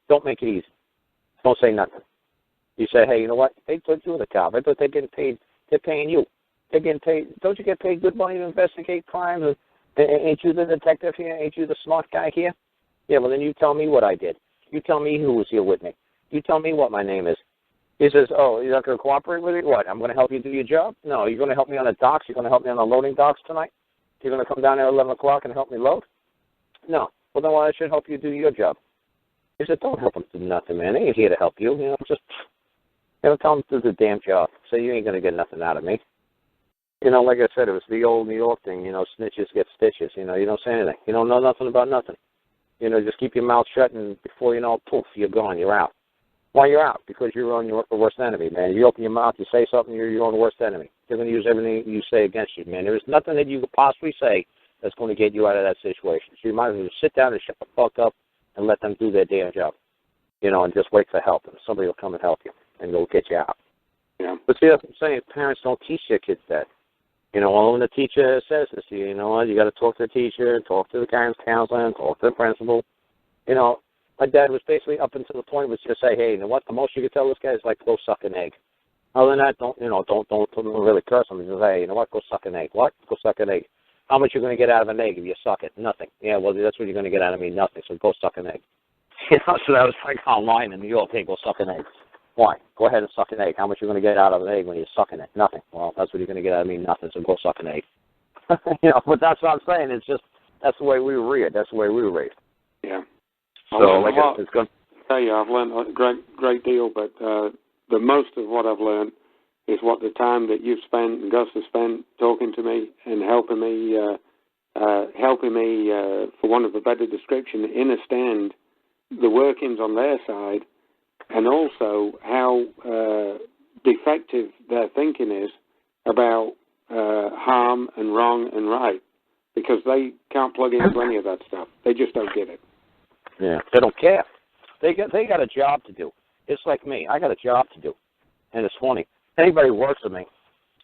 Don't make it easy. Don't say nothing." You say, "Hey, you know what? They thought you were the cop. I thought they're getting paid. They're paying you. They're getting paid. Don't you get paid good money to investigate crimes? Ain't you the detective here? Ain't you the smart guy here? Yeah, well, then you tell me what I did. You tell me who was here with me. You tell me what my name is. He says, oh, you're not going to cooperate with it? What, I'm going to help you do your job? No, you're going to help me on the docks? You're going to help me on the loading docks tonight? You're going to come down there at 11 o'clock and help me load? No. Well, then why I should help you do your job? He said, don't help him do nothing, man. They ain't here to help you. You know, just tell him to do the damn job. So you ain't going to get nothing out of me. You know, like I said, it was the old New York thing, you know, snitches get stitches. You know, you don't say anything. You don't know nothing about nothing. You know, just keep your mouth shut, and before you know it, poof, you're gone. You're out. Why you're out? Because you're on your worst enemy, man. You open your mouth, you say something, you're your own worst enemy. They're going to use everything you say against you, man. There is nothing that you could possibly say that's going to get you out of that situation. So you might as well sit down and shut the fuck up and let them do their damn job, you know, and just wait for help. And somebody will come and help you, and they'll get you out. Yeah. But see, that's what I'm saying. Parents don't teach their kids that. You know, when the teacher says this to you, you know what, you got to talk to the teacher, talk to the guidance counselor, talk to the principal. You know, my dad was basically up until the point was just say, hey, you know what, the most you can tell this guy is like, go suck an egg. Other than that, don't really curse him. Just say, hey, you know what, go suck an egg. What? Go suck an egg. How much are you going to get out of an egg if you suck it? Nothing. Yeah, well, that's what you're going to get out of me, nothing. So go suck an egg. You know, so that was like online in New York, hey, go suck an egg. Why? Go ahead and suck an egg. How much are you going to get out of an egg when you're sucking it? Nothing. Well, that's what you're going to get out of me, nothing. So go suck an egg. You know, but that's what I'm saying. It's just, that's the way we were raised. That's the way we were raised. Yeah. So, like, it's good. I tell you, I've learned a great deal, but the most of what I've learned is what the time that you've spent and Gus has spent talking to me and helping me, for want of a better description, understand the workings on their side, and also how defective their thinking is about harm and wrong and right, because they can't plug into any of that stuff. They just don't get it. Yeah, they don't care. They got a job to do. It's like me. I got a job to do. And it's funny. Anybody who works with me,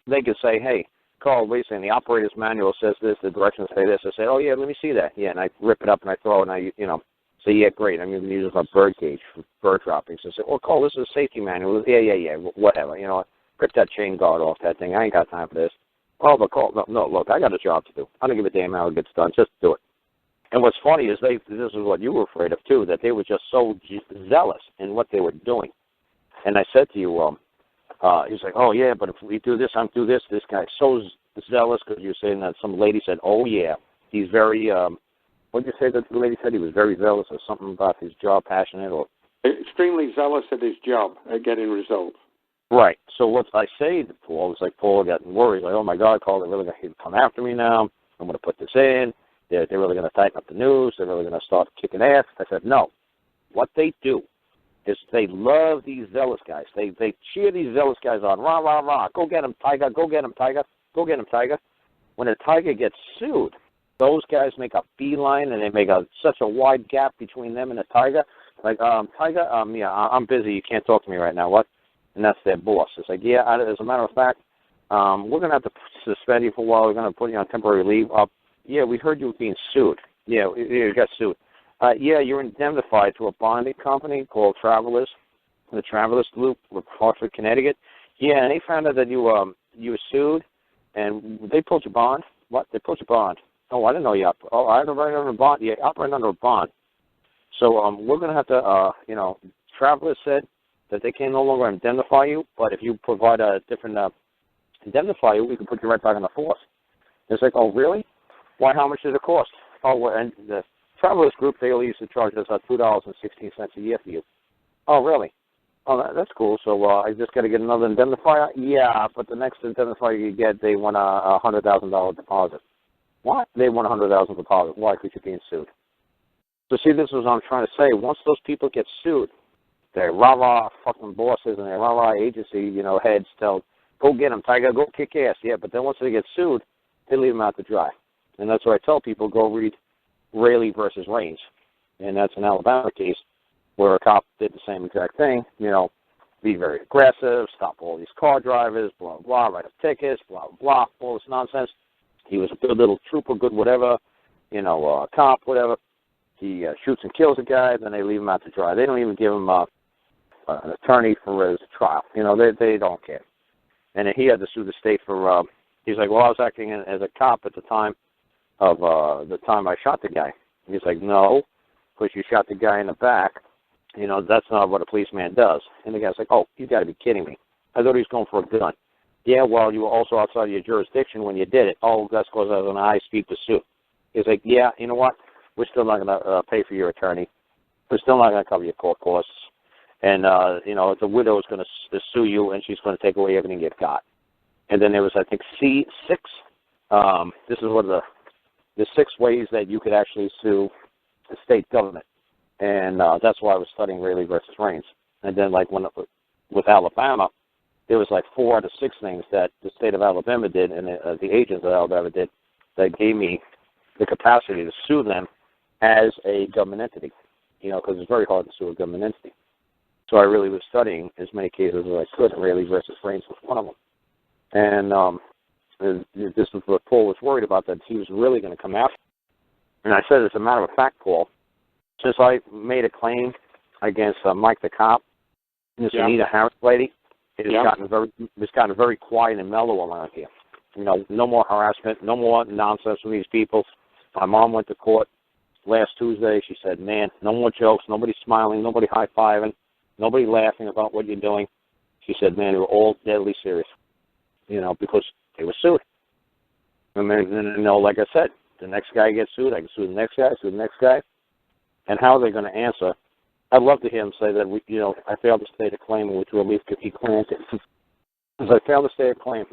they can say, hey, Carl, wait a second, the operator's manual says this, the directions say this. I say, oh, yeah, let me see that. Yeah, and I rip it up and I throw it, and I, you know, say, yeah, great, I'm going to use it for bird cage, for bird droppings. I say, well, Carl, this is a safety manual. Yeah, whatever. You know, rip that chain guard off that thing. I ain't got time for this. Oh, but Carl, no, look, I got a job to do. I don't give a damn how it gets done. Just do it. And what's funny is this is what you were afraid of, too, that they were just so zealous in what they were doing. And I said to you, he's like, oh, yeah, but if we do this, I'm do this. This guy's so zealous because you're saying that some lady said, oh, yeah, he's very, what did you say that the lady said? He was very zealous or something about his job, passionate? Or extremely zealous at his job, at getting results. Right. So what I say to Paul is like, Paul got worried, like, oh, my God, Carl, they're really going to come after me now. I'm going to put this in. They're really going to tighten up the news. They're really going to start kicking ass. I said, no. What they do is they love these zealous guys. They cheer these zealous guys on. Rah, rah, rah. Go get him, Tiger. Go get him, Tiger. Go get him, Tiger. When a Tiger gets sued, those guys make a beeline, and they make such a wide gap between them and the Tiger. Like, Tiger, yeah, I'm busy. You can't talk to me right now. What? And that's their boss. It's like, yeah, as a matter of fact, we're going to have to suspend you for a while. We're going to put you on temporary leave. Yeah, we heard you were being sued. Yeah, you got sued. Yeah, you're indemnified to a bonding company called Travelers, the Travelers Group with Hartford, Connecticut. Yeah, and they found out that you were sued, and they pulled your bond. What? They pulled your bond. Oh, I didn't know you. Oh, I operated under a bond. Yeah, operating under a bond. So we're going to have to, you know, Travelers said that they can no longer indemnify you, but if you provide a different indemnifier, we can put you right back on the force. It's like, oh, really? Why, how much does it cost? Oh, well, and the Travelers Group, they only used to charge us $2.16 a year for you. Oh, really? Oh, that's cool. So I just got to get another indemnifier? Yeah, but the next indemnifier you get, they want a $100,000 deposit. What? They want a $100,000 deposit. Why? Because you're being sued. So see, this is what I'm trying to say. Once those people get sued, their rah-rah fucking bosses and their rah-rah agency, you know, heads tell, go get them, Tiger, go kick ass. Yeah, but then once they get sued, they leave them out to dry. And that's why I tell people, go read Raley versus Raines. And that's an Alabama case where a cop did the same exact thing, you know, be very aggressive, stop all these car drivers, blah, blah, write up tickets, blah, blah, all this nonsense. He was a good little trooper, good whatever, you know, cop, whatever. He shoots and kills a guy, then they leave him out to dry. They don't even give him an attorney for his trial. You know, they don't care. And he had to sue the state for, he's like, well, I was acting as a cop at the time of the time I shot the guy. He's like, no, because you shot the guy in the back, You know, that's not what a policeman does. And the guy's like, oh, you got to be kidding me. I thought he was going for a gun. Yeah, well, you were also outside of your jurisdiction when you did it. Oh, that's because I was on a high-speed pursuit. He's like, yeah, you know what? We're still not going to pay for your attorney. We're still not going to cover your court costs. And, you know, the widow is going to sue you, and she's going to take away everything you've got. And then there was, I think, C6. This is one of the 6 ways that you could actually sue the state government. And that's why I was studying Raley versus Raines. And then, like, with Alabama, there was like 4 out of 6 things that the state of Alabama did and the agents of Alabama did that gave me the capacity to sue them as a government entity, you know, because it's very hard to sue a government entity. So I really was studying as many cases as I could. Raley versus Raines was one of them. And this is what Paul was worried about, that he was really going to come after. And I said, as a matter of fact, Paul, since I made a claim against Mike the cop, and this Anita Harris lady, it's gotten very quiet and mellow around here. You know, no more harassment, no more nonsense from these people. My mom went to court last Tuesday. She said, man, no more jokes, nobody smiling, nobody high-fiving, nobody laughing about what you're doing. She said, man, they were all deadly serious, you know, because they were sued. And then, you know, like I said, the next guy gets sued, I can sue the next guy, sue the next guy. And how are they going to answer? I'd love to hear him say that, I failed to state a claim in which relief could be granted. As I failed to state a claim,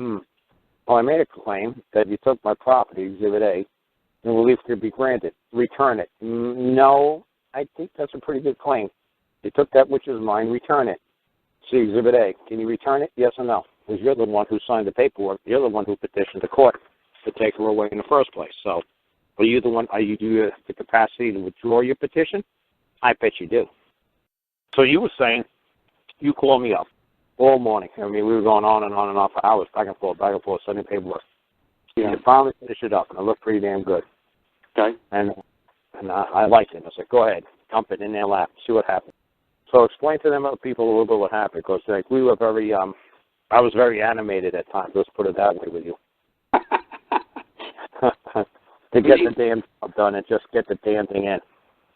well, I made a claim that you took my property, Exhibit A, and relief could be granted. Return it. No, I think that's a pretty good claim. You took that which is mine, return it. See, Exhibit A, can you return it? Yes or no? Because you're the one who signed the paperwork. You're the one who petitioned the court to take her away in the first place. So, are you the one, do you have the capacity to withdraw your petition? I bet you do. So you were saying, you called me up all morning. I mean, we were going on and off for hours, back and forth, sending paperwork. Yeah. You finally finished it up, and it looked pretty damn good. Okay. And I liked it. I said, go ahead, dump it in their lap, see what happens. So explain to them, other people, a little bit what happened, because like, we were very, I was very animated at times, let's put it that way with you. To get the damn job done and just get the damn thing in.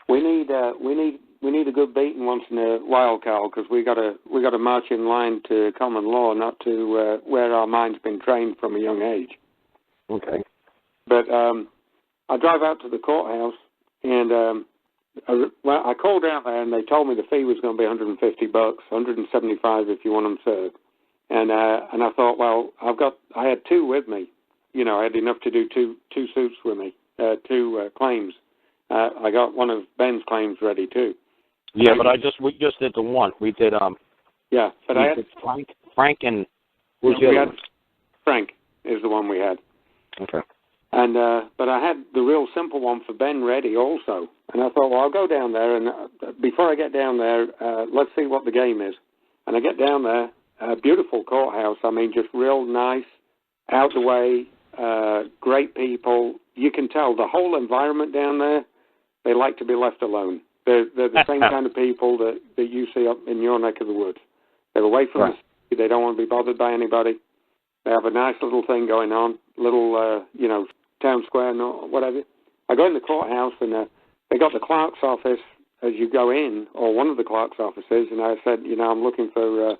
We need a good beating once in a while, Carl, because we got to march in line to common law, not to where our mind's been trained from a young age. Okay. But I drive out to the courthouse, and I called out there, and they told me the fee was going to be $150, $175 if you want them served. And I thought, well, I had 2 with me. You know, I had enough to do two suits with me, 2 claims. I got one of Ben's claims ready too. Yeah, but we just did the one. We did yeah, but I had Frank and Frank is the one we had. Okay. And but I had the real simple one for Ben ready also. And I thought, well, I'll go down there, and before I get down there, let's see what the game is. And I get down there, beautiful courthouse. I mean, just real nice, out the way, great people. You can tell the whole environment down there, they like to be left alone. They're the same kind of people that you see up in your neck of the woods. They're away from the city. They don't want to be bothered by anybody. They have a nice little thing going on, little, town square or whatever. I go in the courthouse, and they got the clerk's office as you go in, or one of the clerk's offices, and I said, I'm looking for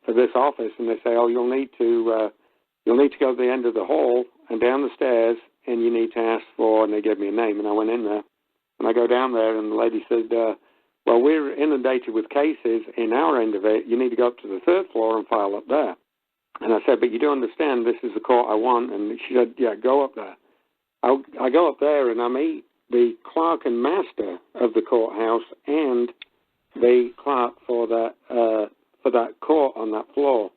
this office, and they say, oh, you'll need to go to the end of the hall and down the stairs, and you need to ask for, and they gave me a name, and I went in there. And I go down there, and the lady said, well, we're inundated with cases in our end of it. You need to go up to the 3rd floor and file up there. And I said, but you do understand this is the court I want? And she said, yeah, go up there. I go up there, and I meet the clerk and master of the courthouse and the clerk for that court on that floor.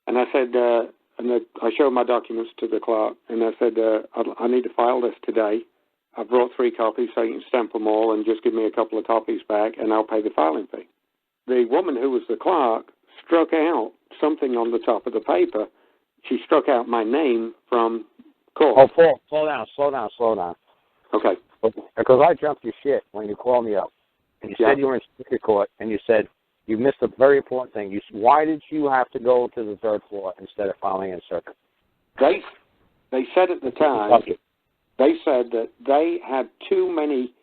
And I said, I showed my documents to the clerk, and I said, I need to file this today. I brought 3 copies so you can stamp them all and just give me a couple of copies back, and I'll pay the filing fee. The woman who was the clerk struck out something on the top of the paper. She struck out my name from court. Oh, slow down. Okay. Because I jumped your shit when you called me up. And you said you were in circuit court, and you said you missed a very important thing. Why did you have to go to the 3rd floor instead of filing in circuit? They said at the time, they said that they had too many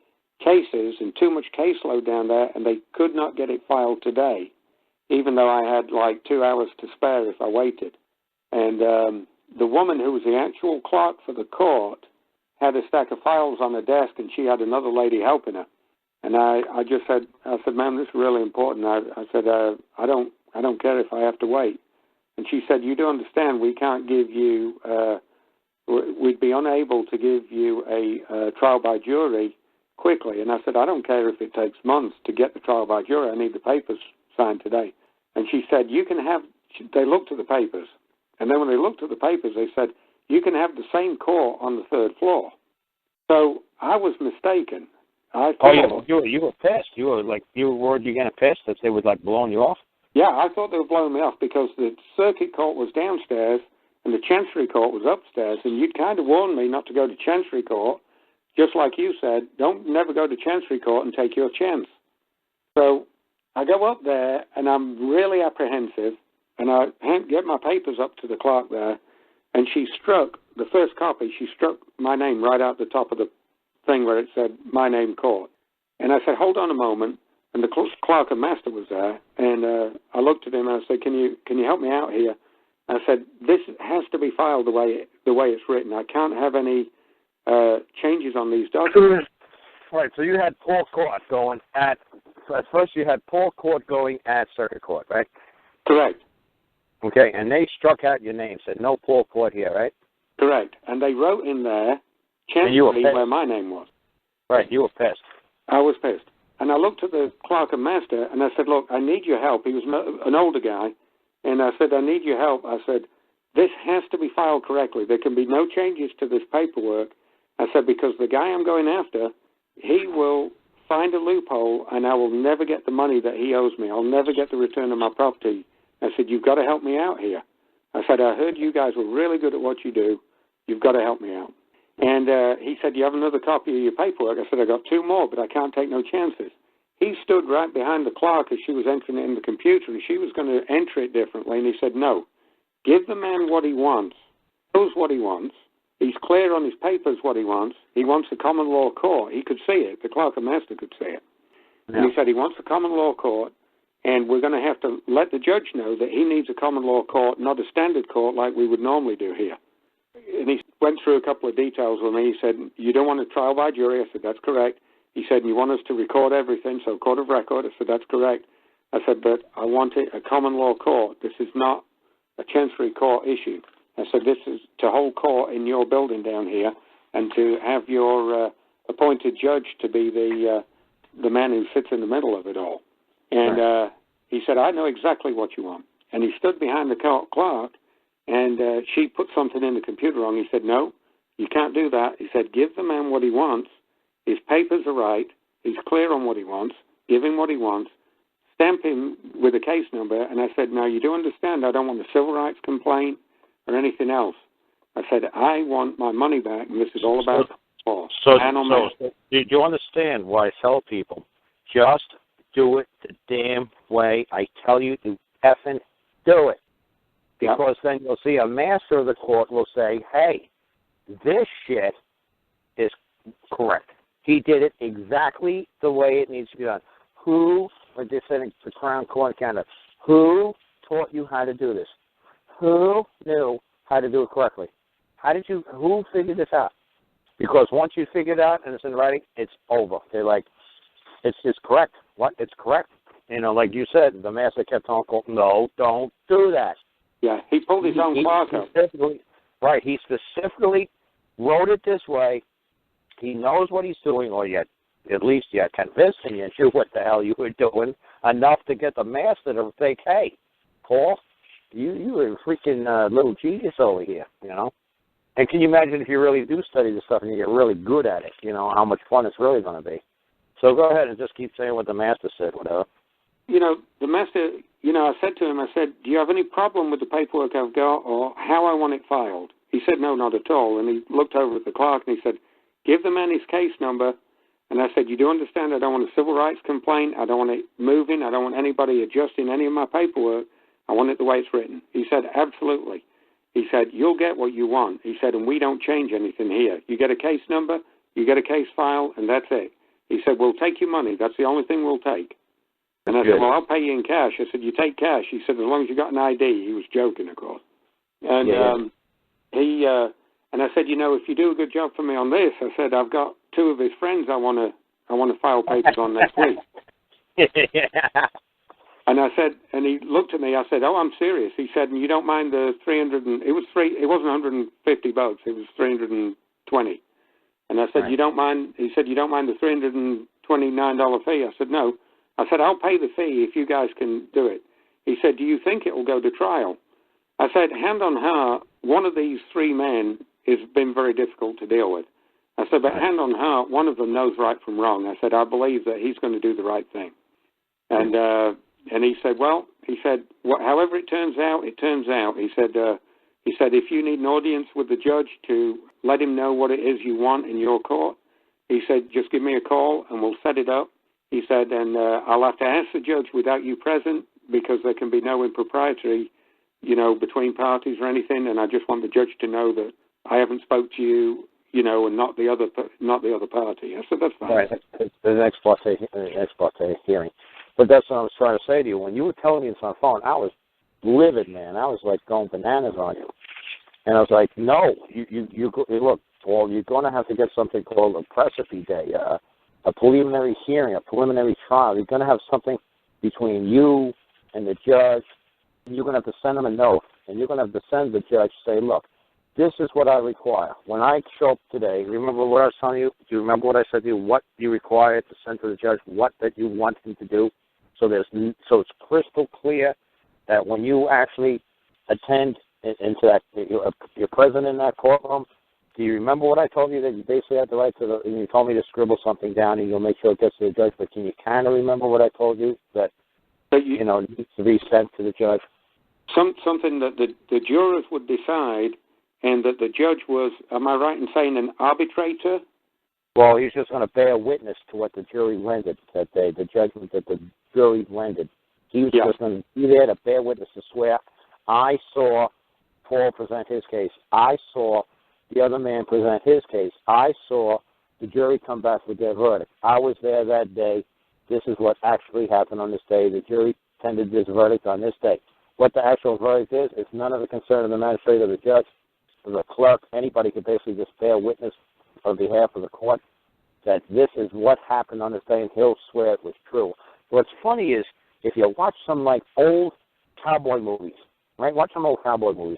cases and too much caseload down there, and they could not get it filed today, even though I had like 2 hours to spare if I waited. And the woman who was the actual clerk for the court had a stack of files on her desk, and she had another lady helping her. And I said, ma'am, this is really important. I said, I don't care if I have to wait. And she said, you do understand we can't give you, we'd be unable to give you a trial by jury quickly. And I said, I don't care if it takes months to get the trial by jury. I need the papers signed today. And she said, you can have, they looked at the papers. And then when they looked at the papers, they said, you can have the same court on the third floor. So I was mistaken. I thought, you were pissed. You were worried you're getting pissed that they was like blowing you off? Yeah, I thought they were blowing me off because the circuit court was downstairs and the Chancery Court was upstairs, and you'd kind of warned me not to go to Chancery Court, just like you said, never go to Chancery Court and take your chance. So I go up there, and I'm really apprehensive, and I get my papers up to the clerk there, and she struck, the first copy, she struck my name right out the top of the thing where it said, my name court. And I said, hold on a moment. And the clerk and master was there, and I looked at him and I said, "Can you help me out here?" I said, "This has to be filed the way it's written. I can't have any changes on these documents." Right. So you had poor court going at first. You had poor court going at circuit court, right? Correct. Okay, and they struck out your name, said no poor court here, right? Correct. And they wrote in there Chancery where my name was. Right. You were pissed. I was pissed. And I looked at the clerk and master, and I said, look, I need your help. He was an older guy. And I said, I need your help. I said, this has to be filed correctly. There can be no changes to this paperwork. I said, because the guy I'm going after, he will find a loophole, and I will never get the money that he owes me. I'll never get the return of my property. I said, you've got to help me out here. I said, I heard you guys were really good at what you do. You've got to help me out. And he said, do you have another copy of your paperwork? I said, I got 2 more, but I can't take no chances. He stood right behind the clerk as she was entering it in the computer, and she was going to enter it differently. And he said, no, give the man what he wants. He knows what he wants. He's clear on his papers what he wants. He wants a common law court. He could see it. The clerk and master could see it. Yeah. And he said he wants a common law court, and we're going to have to let the judge know that he needs a common law court, not a standard court like we would normally do here. And he went through a couple of details with me. He said, you don't want a trial by jury? I said, that's correct. He said, you want us to record everything, so court of record? I said, that's correct. I said, but I want it a common law court. This is not a Chancery Court issue. I said, this is to hold court in your building down here and to have your appointed judge to be the man who sits in the middle of it all. And he said, I know exactly what you want. And he stood behind the court clerk, and she put something in the computer wrong. He said, no, you can't do that. He said, give the man what he wants. His papers are right. He's clear on what he wants. Give him what he wants. Stamp him with a case number. And I said, now, you do understand I don't want a civil rights complaint or anything else. I said, I want my money back, and this is all about law. So do you understand why I tell people, just do it the damn way I tell you to effing do it? Because then you'll see a master of the court will say, hey, this shit is correct. He did it exactly the way it needs to be done. Who, like they said in the Crown Court in Canada, who taught you how to do this? Who knew how to do it correctly? Who figured this out? Because once you figure it out and it's in writing, it's over. They're like, it's correct. What? It's correct. You know, like you said, the master kept on calling, no, don't do that. Yeah, he pulled his own clock up. Right, he specifically wrote it this way. He knows what he's doing, or yet at least you're convincing you what the hell you were doing enough to get the master to think, hey, Paul, you were a freaking little genius over here, you know. And can you imagine if you really do study this stuff and you get really good at it, you know, how much fun it's really going to be. So go ahead and just keep saying what the master said, whatever. You know, the master, I said to him, do you have any problem with the paperwork I've got or how I want it filed? He said, no, not at all. And he looked over at the clerk and he said, give the man his case number. And I said, you do understand I don't want a civil rights complaint. I don't want it moving. I don't want anybody adjusting any of my paperwork. I want it the way it's written. He said, absolutely. He said, you'll get what you want. He said, and we don't change anything here. You get a case number, you get a case file, and that's it. He said, we'll take your money. That's the only thing we'll take. And I said, well, I'll pay you in cash. I said, you take cash. He said, as long as you got an ID. He was joking, of course. And and I said, if you do a good job for me on this, I said, I've got two of his friends I want to file papers on next week. And I said, and he looked at me. I said, oh, I'm serious. He said, and you don't mind the it wasn't $150. It was $320. And I said, you don't mind? He said, you don't mind the $329 fee? I said, no. I said, I'll pay the fee if you guys can do it. He said, do you think it will go to trial? I said, hand on heart, one of these three men has been very difficult to deal with. I said, but hand on heart, one of them knows right from wrong. I said, I believe that he's going to do the right thing. And he said, however it turns out, it turns out. He said, if you need an audience with the judge to let him know what it is you want in your court, he said, just give me a call and we'll set it up. He said, and I'll have to ask the judge without you present because there can be no impropriety, between parties or anything. And I just want the judge to know that I haven't spoke to you, and not the other party. I said, that's fine. Right, it's an ex parte hearing. But that's what I was trying to say to you. When you were telling me this on the phone, I was livid, man. I was like going bananas on you. And I was like, no, you look, Paul, you're going to have to get something called a precipice day, a preliminary hearing, a preliminary trial. You're going to have something between you and the judge. You're going to have to send them a note, and you're going to have to send the judge, say, look, this is what I require. When I show up today, remember what I was telling you? Do you remember what I said to you? What you require to send to the judge, what that you want him to do? So it's crystal clear that when you actually attend into that, you're present in that courtroom. Do you remember what I told you, that you basically had the right to, and you told me to scribble something down and you'll make sure it gets to the judge, but can you kind of remember what I told you, that, needs to be sent to the judge? Something that the jurors would decide, and that the judge was, am I right in saying, an arbitrator? Well, he's just going to bear witness to what the jury rendered that day, the judgment that the jury rendered. He was just going to be there to bear witness, to swear, I saw Paul present his case. I saw the other man present his case. I saw the jury come back with their verdict. I was there that day. This is what actually happened on this day. The jury tendered this verdict on this day. What the actual verdict is none of the concern of the magistrate or the judge or the clerk. Anybody could basically just bear witness on behalf of the court that this is what happened on this day, and he'll swear it was true. What's funny is, if you watch some old cowboy movies, right? Watch some old cowboy movies,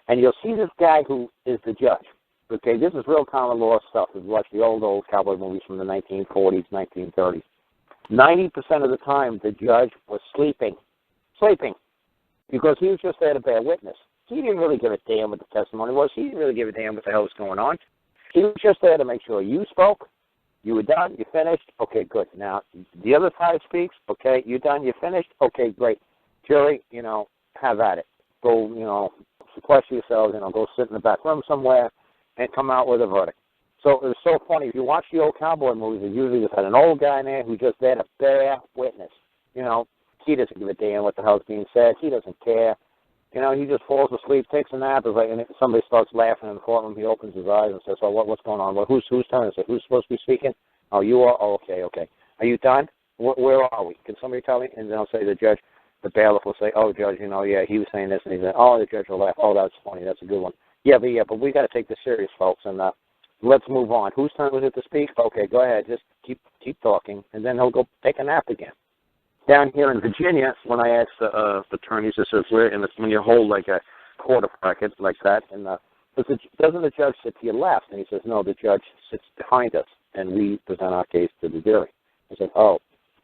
and you'll see this guy who is the judge. Okay, this is real common law stuff. If you watch the old cowboy movies from the 1940s, 1930s. 90% of the time, the judge was sleeping, because he was just there to bear witness. He didn't really give a damn what the testimony was. He didn't really give a damn what the hell was going on. He was just there to make sure you spoke, you were done, you finished, okay, good. Now, the other side speaks, okay, you done, you finished, okay, great. Jury, have at it. Go, sequester yourselves, go sit in the back room somewhere and come out with a verdict. So it was so funny. If you watch the old cowboy movies, it usually just had an old guy in there who's just there to bear witness. He doesn't give a damn what the hell's being said. He doesn't care. He just falls asleep, takes a nap. And if somebody starts laughing in the courtroom, he opens his eyes and says, "Oh, what's going on? Well, whose turn is it? Who's supposed to be speaking? Oh, you are? Oh, okay. Are you done? Where are we? Can somebody tell me?" And then I'll say the judge, the bailiff will say, "Oh, judge, he was saying this," and he said, "Oh," the judge will laugh. "Oh, that's funny. That's a good one. Yeah, but we got to take this serious, folks, and let's move on. Whose turn was it to speak? Okay, go ahead. Just keep talking," and then he'll go take a nap again. Down here in Virginia, when I ask the attorneys, this is when you hold like a court of record like that, and doesn't the judge sit to your left? And he says, "No, the judge sits behind us, and we present our case to the jury." I said, "Oh,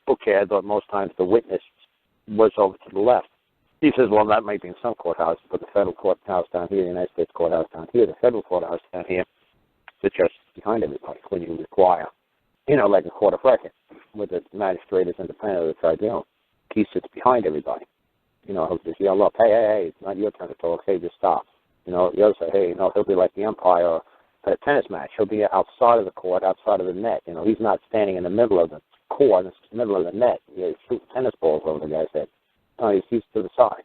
okay. I thought most times the witness was over to the left." He says, "Well, that might be in some courthouses, but the federal courthouse down here, the United States courthouse down here, the federal courthouse down here, the judge is behind everybody when you require, like a court of record, where the magistrate is independent of the tribunal. He sits behind everybody. He'll just yell up, hey, it's not your turn to talk. Hey, just stop. The other side, hey, he'll be like the umpire or at a tennis match. He'll be outside of the court, outside of the net. He's not standing in the middle of the court, in the middle of the net. He's shooting tennis balls over the guy's head. No, he's to the side.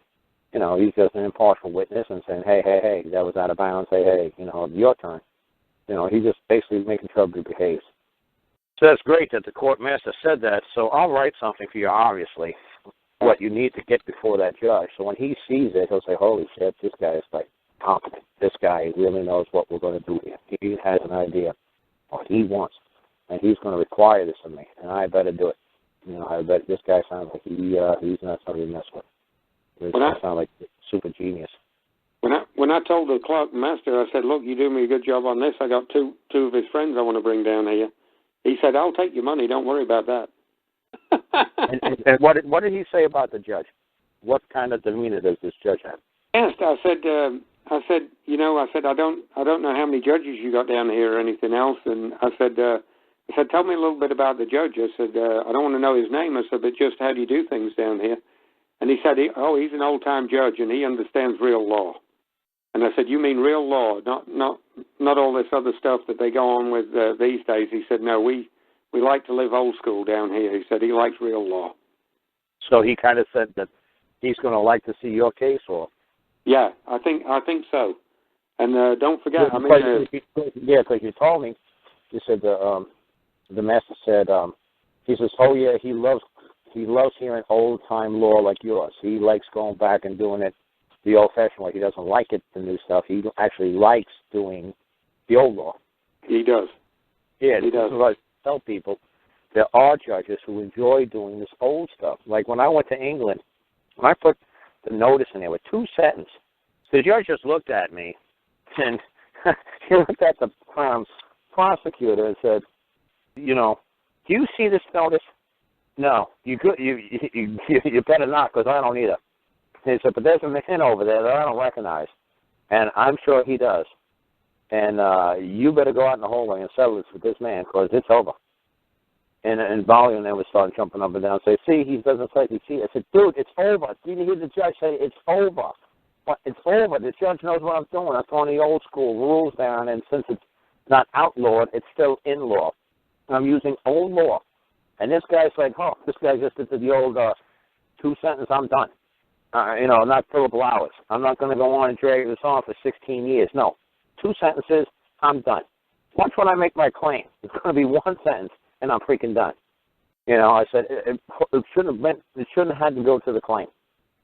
He's just an impartial witness and saying, hey, that was out of bounds. Hey, your turn. He's just basically making sure everybody behaves. So that's great that the court master said that. So I'll write something for you, obviously, what you need to get before that judge. So when he sees it, he'll say, holy shit, this guy is like competent. This guy really knows what we're going to do here. He has an idea what he wants, and he's going to require this of me, and I better do it. You know, I bet this guy sounds like he's not somebody to mess with. He sounds like a super genius. When I told the clerk master, I said, look, you do me a good job on this. I got two of his friends I want to bring down here. He said, I'll take your money. Don't worry about that. and what did he say about the judge? What kind of demeanor does this judge have? Asked, I said, I don't know how many judges you got down here or anything else. And I said, tell me a little bit about the judge. I said, I don't want to know his name. I said, but just how do you do things down here? And he said, he's an old-time judge and he understands real law. And I said, you mean real law, not all this other stuff that they go on with these days. He said, no, we like to live old school down here. He said he likes real law. So he kind of said that he's going to like to see your case, or? Yeah, I think so. And don't forget, because you told me, you said the master said, he says, oh yeah, he loves hearing old-time law like yours. He likes going back and doing it the old-fashioned way. He doesn't like it, the new stuff. He actually likes doing the old law. He does. Yeah, he does. Is what I tell people. There are judges who enjoy doing this old stuff. Like when I went to England, when I put the notice in there with 2 sentences, the judge just looked at me, and he looked at the prosecutor and said, do you see this notice? No, you better not, because I don't either. He said, but there's a man over there that I don't recognize, and I'm sure he does. And you better go out in the hallway and settle this with this man, because it's over. And volume then would start jumping up and down and say, see, he doesn't say he see. I said, dude, it's over. Did you hear the judge say it's over? But it's over. The judge knows what I'm doing. I'm throwing the old school rules down, and since it's not outlawed, it's still in law. I'm using old law. And this guy's like, this guy just did the old 2 sentence, I'm done. Not Philip Lauers. I'm not going to go on and drag this on for 16 years. No. 2 sentences, I'm done. Watch when I make my claim. It's going to be 1 sentence, and I'm freaking done. I said it shouldn't have had to go to the claim.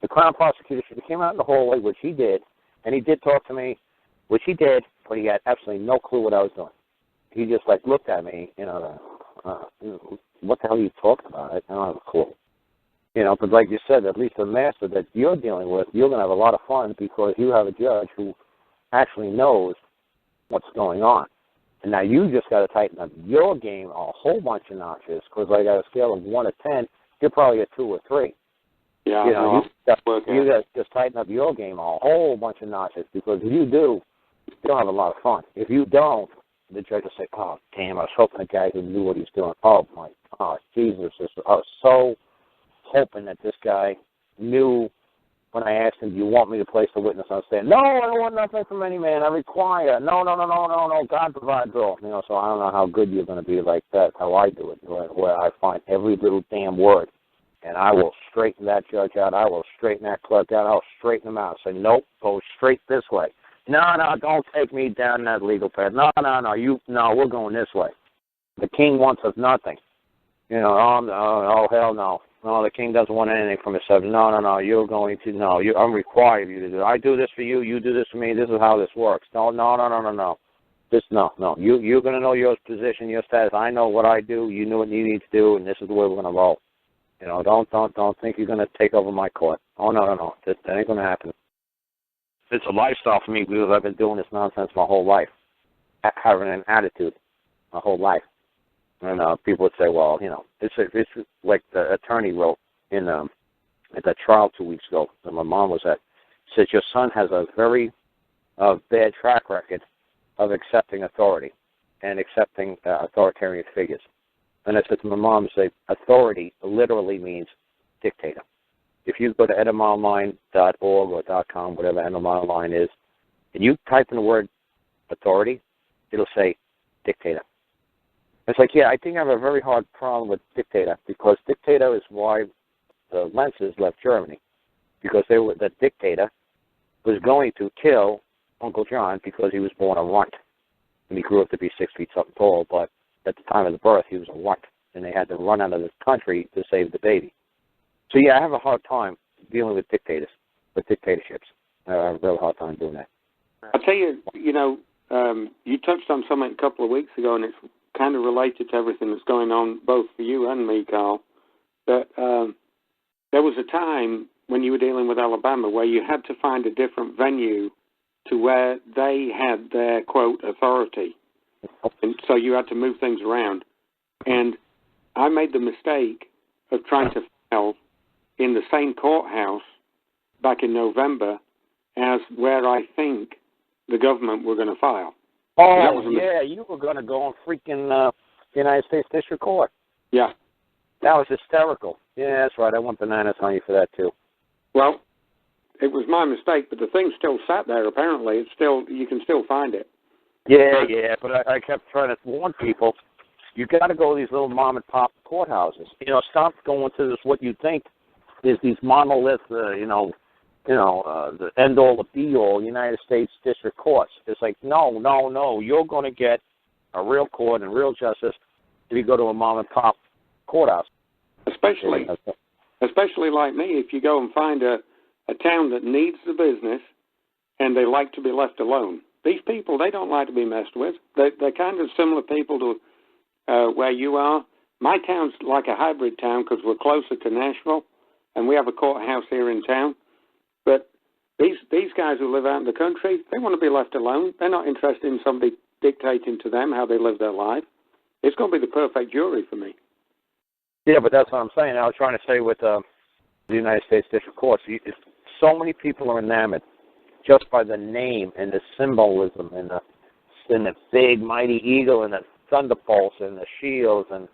The Crown prosecutor should have came out in the hallway, which he did, and he did talk to me, which he did, but he had absolutely no clue what I was doing. He just looked at me, what the hell are you talking about? I don't have a clue. But like you said, at least the master that you're dealing with, you're going to have a lot of fun because you have a judge who actually knows what's going on. And now you just got to tighten up your game a whole bunch of notches because, like, at a scale of 1 to 10, you're probably a 2 or 3. Yeah, you got to just tighten up your game a whole bunch of notches because if you do, you'll have a lot of fun. If you don't, the judge will say, oh, damn, I was hoping the guy who knew what he was doing. Oh, my God, Jesus. I was so hoping that this guy knew when I asked him, do you want me to place the witness on stand? No, I don't want nothing from any man. I require. No, God provides all. So I don't know how good you're going to be like that, how I do it, where I find every little damn word. And I will straighten that judge out. I will straighten that clerk out. I'll straighten them out. Say, nope, go straight this way. No, don't take me down that legal path. No, we're going this way. The king wants us nothing. Oh, hell no. No, the king doesn't want anything from himself. No, you're going to, I'm required you to do it. I do this for you, you do this for me, this is how this works. No. This, no. You're going to know your position, your status. I know what I do, you know what you need to do, and this is the way we're going to roll. Don't think you're going to take over my court. Oh, no. That ain't going to happen. It's a lifestyle for me because I've been doing this nonsense my whole life, having an attitude my whole life. And people would say, well, it's like the attorney wrote in at that trial 2 weeks ago that my mom was at. Said your son has a very bad track record of accepting authority and accepting authoritarian figures. And I said to my mom, authority literally means dictator. If you go to edamonline.org or .com, whatever Edamonline is, and you type in the word authority, it'll say dictator. It's like, I think I have a very hard problem with dictator because dictator is why the Lentzes left Germany, because the dictator was going to kill Uncle John because he was born a runt and he grew up to be 6 feet something tall, but at the time of the birth, he was a runt, and they had to run out of the country to save the baby. So, yeah, I have a hard time dealing with dictatorships. I have a real hard time doing that. I'll tell you, you touched on something a couple of weeks ago, and it's kind of related to everything that's going on, both for you and me, Carl, that there was a time when you were dealing with Alabama where you had to find a different venue to where they had their, quote, authority. And so you had to move things around. And I made the mistake of trying to file in the same courthouse back in November as where I think the government were going to file. Oh, yeah, you were going to go on freaking United States District Court. Yeah. That was hysterical. Yeah, that's right. I went bananas on you for that, too. Well, it was my mistake, but the thing still sat there, apparently. You can still find it. Yeah, but I kept trying to warn people, you got to go to these little mom-and-pop courthouses. Stop going to this, what you think is these monolith, the end-all, the be-all United States District Courts. It's like, no. You're going to get a real court and real justice if you go to a mom-and-pop courthouse. Especially like me, if you go and find a town that needs the business and they like to be left alone. These people, they don't like to be messed with. They're kind of similar people to where you are. My town's like a hybrid town because we're closer to Nashville, and we have a courthouse here in town. But these guys who live out in the country, they want to be left alone. They're not interested in somebody dictating to them how they live their life. It's going to be the perfect jury for me. Yeah, but that's what I'm saying. I was trying to say with the United States District Courts, so many people are enamored just by the name and the symbolism and the big mighty eagle and the thunderbolts and the shields and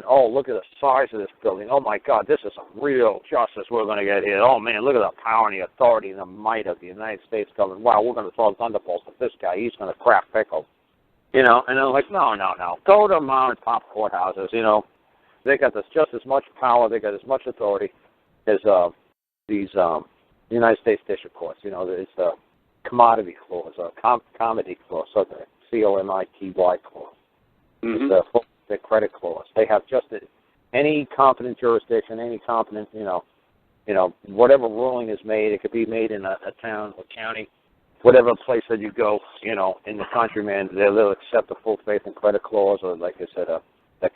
oh, look at the size of this building. Oh my God, this is a real justice we're going to get here. Oh man, look at the power and the authority and the might of the United States government. Wow, we're going to throw thunderbolts at this guy. He's going to crack pickles. And I'm like, no. Go to mom and pop courthouses. They got just as much power. They got as much authority as these United States District Courts. It's a commodity clause, a comedy clause, so the COMITY clause. Mm-hmm. It's the credit clause. They have just any competent jurisdiction, any competent, whatever ruling is made, it could be made in a town or county, whatever place that you go, in the country, man, they'll accept the full faith and credit clause, or like I said, the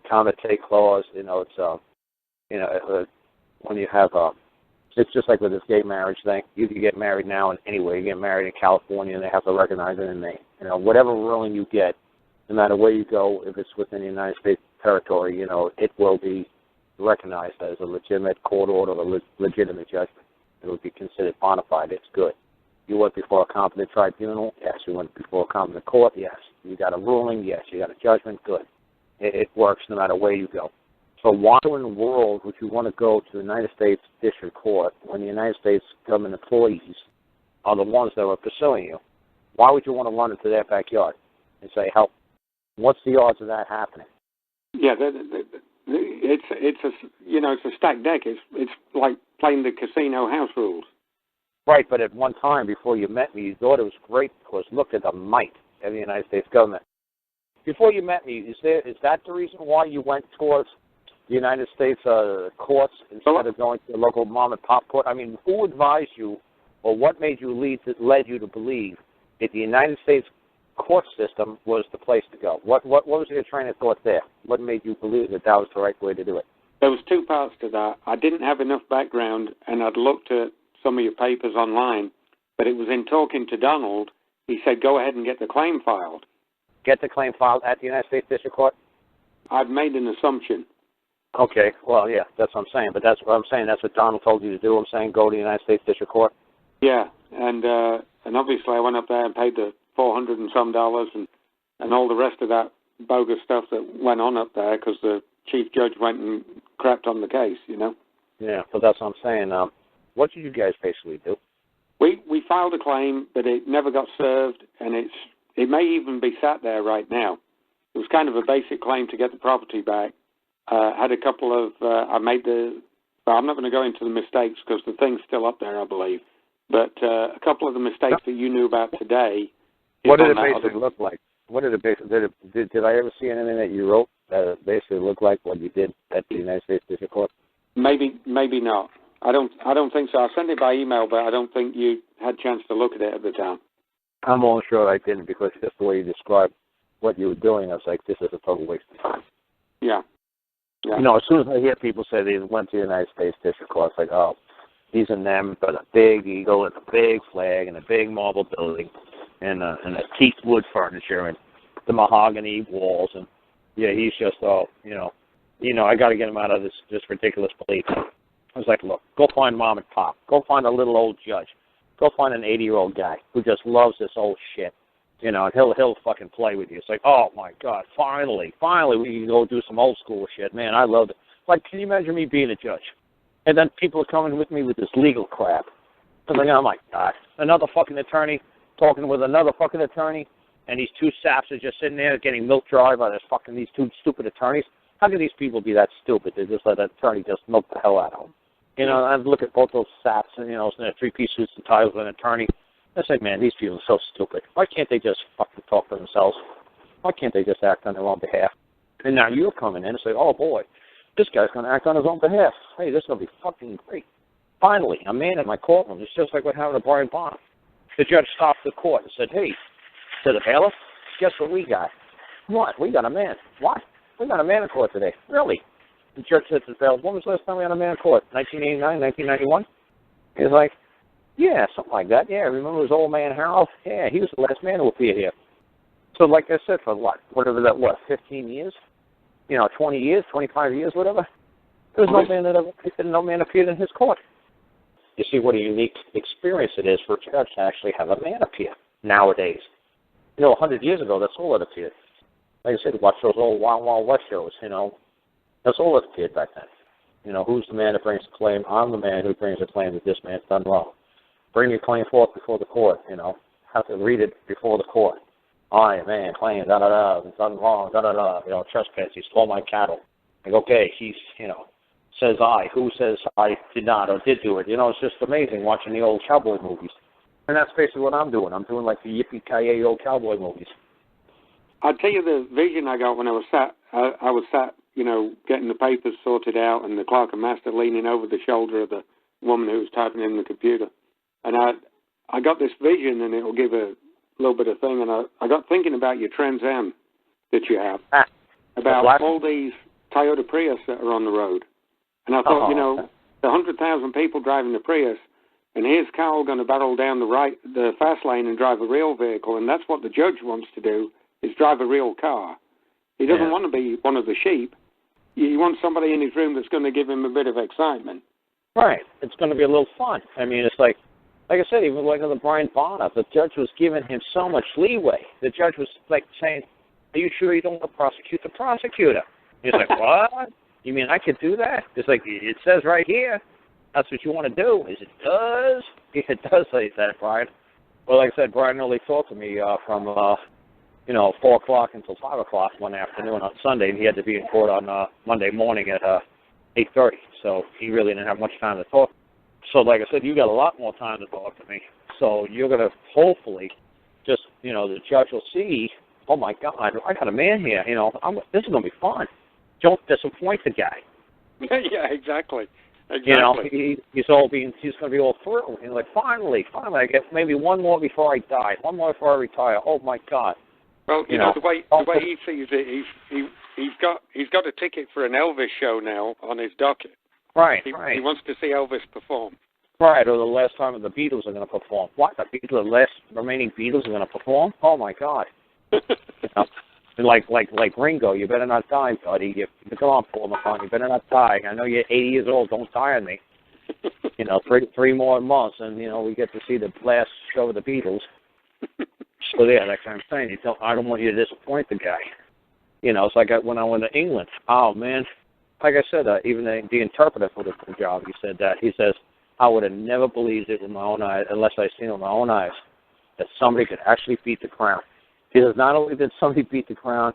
comity clause. When you have it's just like with this gay marriage thing. You can get married now and anywhere. You get married in California, and they have to recognize it in Maine. Whatever ruling you get, no matter where you go, if it's within the United States territory, it will be recognized as a legitimate court order, a legitimate judgment. It will be considered bona fide. It's good. You went before a competent tribunal? Yes. You went before a competent court? Yes. You got a ruling? Yes. You got a judgment? Good. It works no matter where you go. So why in the world would you want to go to the United States District Court when the United States government employees are the ones that are pursuing you? Why would you want to run into their backyard and say, help? What's the odds of that happening? Yeah, it's a stacked deck. It's like playing the casino house rules. Right, but at one time before you met me, you thought it was great because look at the might of the United States government. Before you met me, is that the reason why you went towards the United States courts instead of going to a local mom and pop court? I mean, who advised you, or what made you led you to believe that the United States court system was the place to go? What was your train of thought there? What made you believe that was the right way to do it? There was two parts to that. I didn't have enough background, and I'd looked at some of your papers online, but it was in talking to Donald. He said, go ahead and get the claim filed. Get the claim filed at the United States District Court? I'd made an assumption. Okay, well, yeah, that's what I'm saying. But that's what I'm saying. That's what Donald told you to do. I'm saying go to the United States District Court. Yeah, and obviously I went up there and paid the $400 and some and all the rest of that bogus stuff that went on up there because the chief judge went and crapped on the case, Yeah, but that's what I'm saying. What did you guys basically do? We filed a claim, but it never got served, and it may even be sat there right now. It was kind of a basic claim to get the property back. Had a couple of, I'm not going to go into the mistakes because the thing's still up there, I believe. But a couple of the mistakes that you knew about today. What did it basically look like? what did it basically, did I ever see anything that you wrote that basically looked like what you did at the United States District Court? Maybe not. I don't think so. I sent it by email, but I don't think you had a chance to look at it at the time. I'm almost sure I didn't, because just the way you described what you were doing, I was like, this is a total waste of time. Yeah. You know, as soon as I hear people say they went to the United States District Court, it's like, oh, these and them, but a big eagle and a big flag and a big marble building and a teak wood furniture and the mahogany walls, and yeah, he's just I got to get him out of this ridiculous place. I was like, look, go find mom and pop, go find a little old judge, go find an 80-year-old guy who just loves this old shit, and he'll fucking play with you. It's like, oh my God, finally we can go do some old school shit, man. I love it. Like, can you imagine me being a judge? And then people are coming with me with this legal crap. I was like, oh my God, another fucking attorney talking with another fucking attorney, and these two saps are just sitting there getting milk dry by these two stupid attorneys. How can these people be that stupid? They just let an attorney just milk the hell out of them. I look at both those saps, and they're three-piece suits and ties with an attorney. I say, man, these people are so stupid. Why can't they just fucking talk for themselves? Why can't they just act on their own behalf? And now you're coming in and say, oh boy, this guy's going to act on his own behalf. Hey, this is going to be fucking great. Finally, a man in my courtroom. It's just like what happened to Brian Bonner. The judge stopped the court and said, hey, to the bailiff, guess what we got? What? We got a man. What? We got a man in court today. Really? The judge said to the bailiff, when was the last time we had a man in court? 1989, 1991? He's like, yeah, something like that. Yeah, remember his old man Harold? Yeah, he was the last man to appear here. So like I said, for whatever that was, 15 years? 20 years, 25 years, whatever? There was no man appeared in his court. You see what a unique experience it is for a judge to actually have a man appear nowadays. 100 years ago, that's all that appeared. Like I said, watch those old Wild Wild West shows, that's all that appeared back then. Who's the man that brings the claim? I'm the man who brings the claim that this man's done wrong. Bring your claim forth before the court, have to read it before the court. I, man, claim, da-da-da, it's done wrong, da-da-da, trespass, he stole my cattle. Like, okay, he's, says I. Who says I did not or did do it? It's just amazing watching the old cowboy movies. And that's basically what I'm doing. I'm doing like the yippee-ki-yay old cowboy movies. I'll tell you the vision I got when I was sat, getting the papers sorted out, and the clerk and master leaning over the shoulder of the woman who was typing in the computer. And I got this vision, and it will give a little bit of thing, and I got thinking about your Trans Am that you have, about all these Toyota Prius that are on the road. And I thought, the 100,000 people driving the Prius, and here's Karl going to barrel down the fast lane and drive a real vehicle, and that's what the judge wants to do, is drive a real car. He doesn't want to be one of the sheep. He wants somebody in his room that's going to give him a bit of excitement. Right. It's going to be a little fun. I mean, it's like I said, even like on the Brian Bonner, the judge was giving him so much leeway. The judge was like saying, are you sure you don't want to prosecute the prosecutor? He's like, what? You mean I could do that? It's like, it says right here, that's what you want to do. It does. It does say that, Brian. Well, like I said, Brian only talked to me from 4 o'clock until 5 o'clock one afternoon on Sunday, and he had to be in court on Monday morning at 8:30. So he really didn't have much time to talk. So like I said, you got a lot more time to talk to me. So you're going to hopefully just, the judge will see, oh my God, I got a man here. This is going to be fun. Don't disappoint the guy. Yeah, exactly. He's going to be all thrilled. He's like, finally, I get maybe one more before I die, one more before I retire. Oh my God. Well, the way he sees it, he's got a ticket for an Elvis show now on his docket. Right, He wants to see Elvis perform. Right, or the last time the Beatles are going to perform. What? The last remaining Beatles are going to perform? Oh my God. And like Ringo, you better not die, buddy. Come on, Paul McCartney, you better not die. I know you're 80 years old. Don't die on me. 3 more months, and we get to see the last show of the Beatles. So yeah, that's what I'm saying. I don't want you to disappoint the guy. It's like when I went to England. Oh man, like I said, even the interpreter for the job, he said that. He says, I would have never believed it with my own eyes unless I seen it with my own eyes that somebody could actually beat the crown. He says, not only did somebody beat the crown,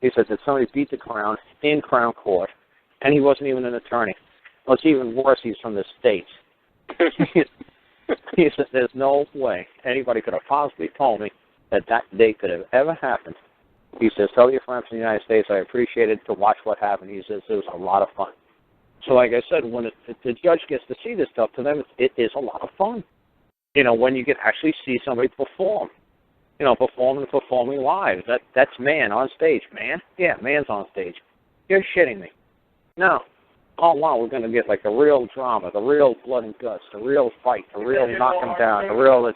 he said that somebody beat the crown in Crown Court, and he wasn't even an attorney. What's even worse, he's from the States. He said, there's no way anybody could have possibly told me that day could have ever happened He says, tell your friends in the United States I appreciate it to watch what happened. He says, it was a lot of fun. So like I said, when the judge gets to see this stuff, to them it is a lot of fun. When you can actually see somebody perform. Performing live. That's man on stage, man. Yeah, man's on stage. You're shitting me. No. Oh, wow, we're going to get like the real drama, the real blood and guts, the real fight, the real knock them down, we're all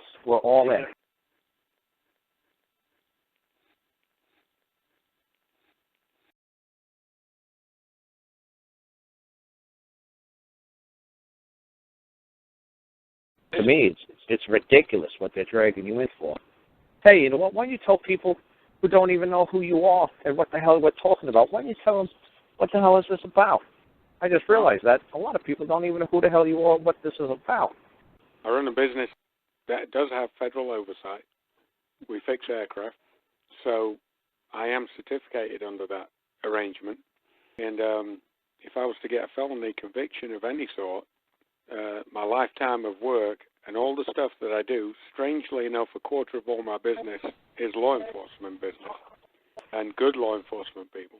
in. To me, it's ridiculous what they're dragging you in for. Hey, you know what? Why don't you tell people who don't even know who you are and what the hell we're talking about? Why don't you tell them what the hell is this about? I just realized that a lot of people don't even know who the hell you are, what this is about. I run a business that does have federal oversight. We fix aircraft, so I am certificated under that arrangement. And if I was to get a felony conviction of any sort, my lifetime of work and all the stuff that I do, strangely enough, a quarter of all my business is law enforcement business and good law enforcement people.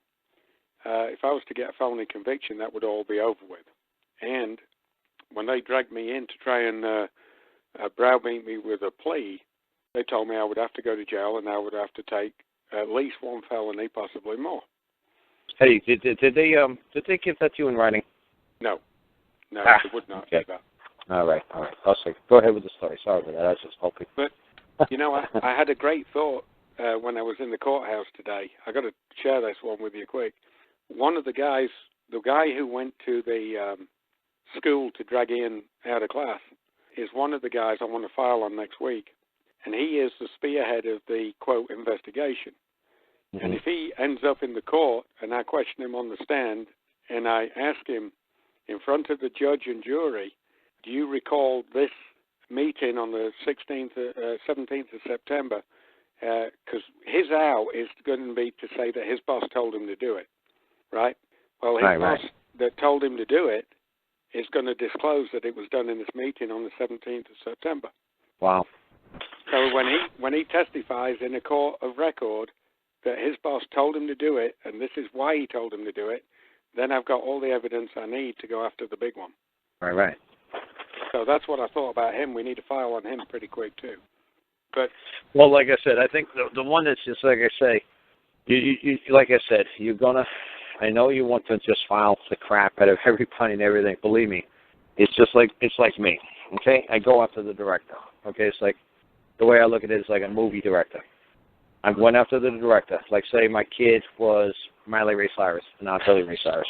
If I was to get a felony conviction, that would all be over with. And when they dragged me in to try and browbeat me with a plea, they told me I would have to go to jail and I would have to take at least one felony, possibly more. Hey, did they give that to you in writing? No, they would not do that. All right. I'll say, go ahead with the story. Sorry about that. I was just hoping. But, I had a great thought when I was in the courthouse today. I got to share this one with you quick. One of the guys, the guy who went to the school to drag Ian out of class, is one of the guys I want to file on next week. And he is the spearhead of the, quote, investigation. Mm-hmm. And if he ends up in the court and I question him on the stand and I ask him in front of the judge and jury, do you recall this meeting on the 17th of September? Because his out is going to be to say that his boss told him to do it, right? Well, his boss that told him to do it is going to disclose that it was done in this meeting on the 17th of September. Wow. So when he testifies in a court of record that his boss told him to do it, and this is why he told him to do it, then I've got all the evidence I need to go after the big one. Right. So that's what I thought about him. We need to file on him pretty quick, too. But well, like I said, I think the one that's just like I say, you like I said, you're going to, I know you want to just file the crap out of everybody and everything. Believe me, it's like me, okay? I go after the director, okay? It's like, the way I look at it is like a movie director. I'm going after the director. Like, say my kid was Miley Ray Cyrus, not Billy Ray Cyrus.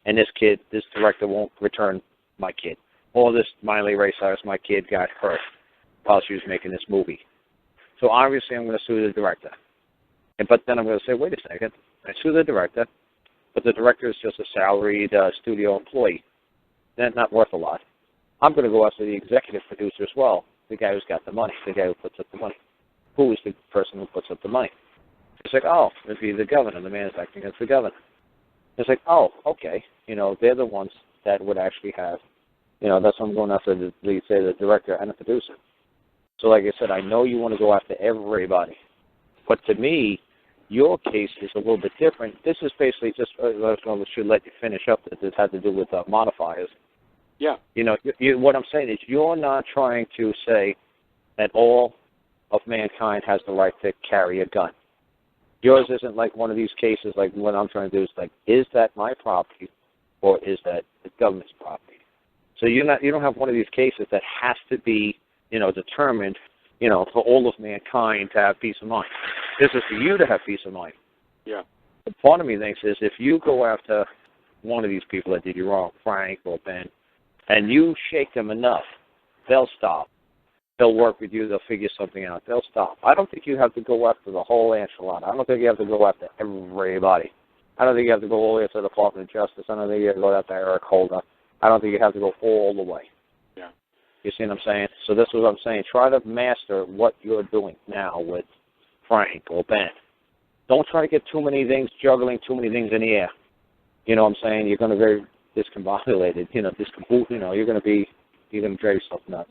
And this director won't return my kid. Or this Miley Ray Cyrus, my kid got hurt while she was making this movie. So obviously I'm going to sue the director. But then I'm going to say, wait a second. I sue the director, but the director is just a salaried studio employee. That's not worth a lot. I'm going to go after the executive producer as well, the guy who's got the money, the guy who puts up the money. Who is the person who puts up the money? It's like, oh, it'd be the governor. The man is acting against the governor. It's like, oh, okay. They're the ones that would actually have, that's what I'm going after, the director and the producer. So like I said, I know you want to go after everybody. But to me, your case is a little bit different. This is basically just, I should let you finish up. This had to do with modifiers. Yeah. What I'm saying is you're not trying to say that all of mankind has the right to carry a gun. Yours isn't like one of these cases like what I'm trying to do is like, is that my property or is that the government's property? So you don't have one of these cases that has to be, determined, for all of mankind to have peace of mind. This is for you to have peace of mind. Yeah. The part of me thinks is if you go after one of these people that did you wrong, Frank or Ben, and you shake them enough, they'll stop. They'll work with you. They'll figure something out. They'll stop. I don't think you have to go after the whole enchilada. I don't think you have to go after everybody. I don't think you have to go all the way to the Department of Justice. I don't think you have to go after Eric Holder. I don't think you have to go all the way. Yeah. You see what I'm saying? So this is what I'm saying. Try to master what you're doing now with Frank or Ben. Don't try to get too many things, juggling too many things in the air. You know what I'm saying? You're going to be discombobulated. You're going to drive yourself nuts.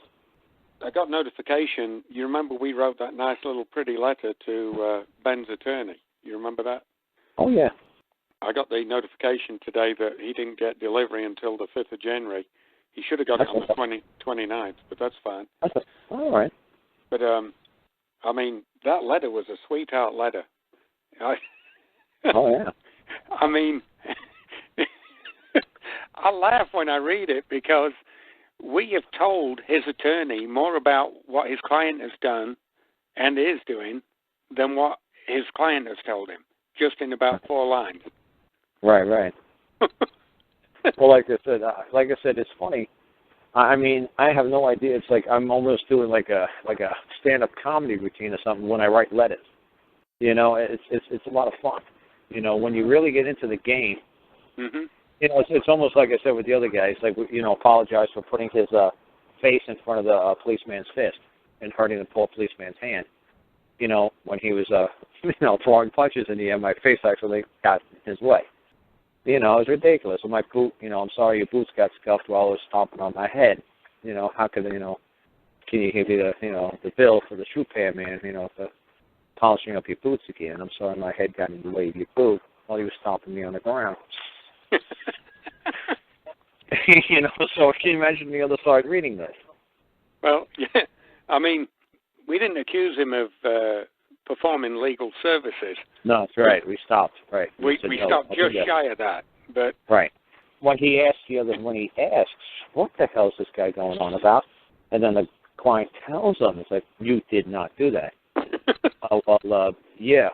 I got notification. You remember we wrote that nice little pretty letter to Ben's attorney. You remember that? Oh, yeah. I got the notification today that he didn't get delivery until the 5th of January. He should have got it on the 29th, but that's fine. All right. But, I mean, that letter was a sweetheart letter. Oh, yeah. I mean, I laugh when I read it because we have told his attorney more about what his client has done and is doing than what his client has told him, just in about 4 lines. Right. Well, like I said, it's funny. I mean, I have no idea. It's like I'm almost doing like a stand-up comedy routine or something when I write letters. You know, it's a lot of fun. You know, when you really get into the game. Mm-hmm. You know, it's almost like I said with the other guy. It's like, you know, apologize for putting his face in front of the policeman's fist and hurting the poor policeman's hand. You know, when he was, you know, throwing punches in the air, my face actually got in his way. You know, it was ridiculous. Well, my boot, you know, I'm sorry your boots got scuffed while I was stomping on my head. You know, how could, you know, can you give me the, you know, the bill for the shoe repair man, you know, for polishing up your boots again? I'm sorry my head got in the way of your boot while he was stomping me on the ground. You know, so can you imagine the other side reading this? Well, yeah, I mean, we didn't accuse him of performing legal services. No, that's right. We stopped. Right. We stopped just shy of that. But right. When he asks, what the hell is this guy going on about? And then the client tells him, it's like, you did not do that. Yeah.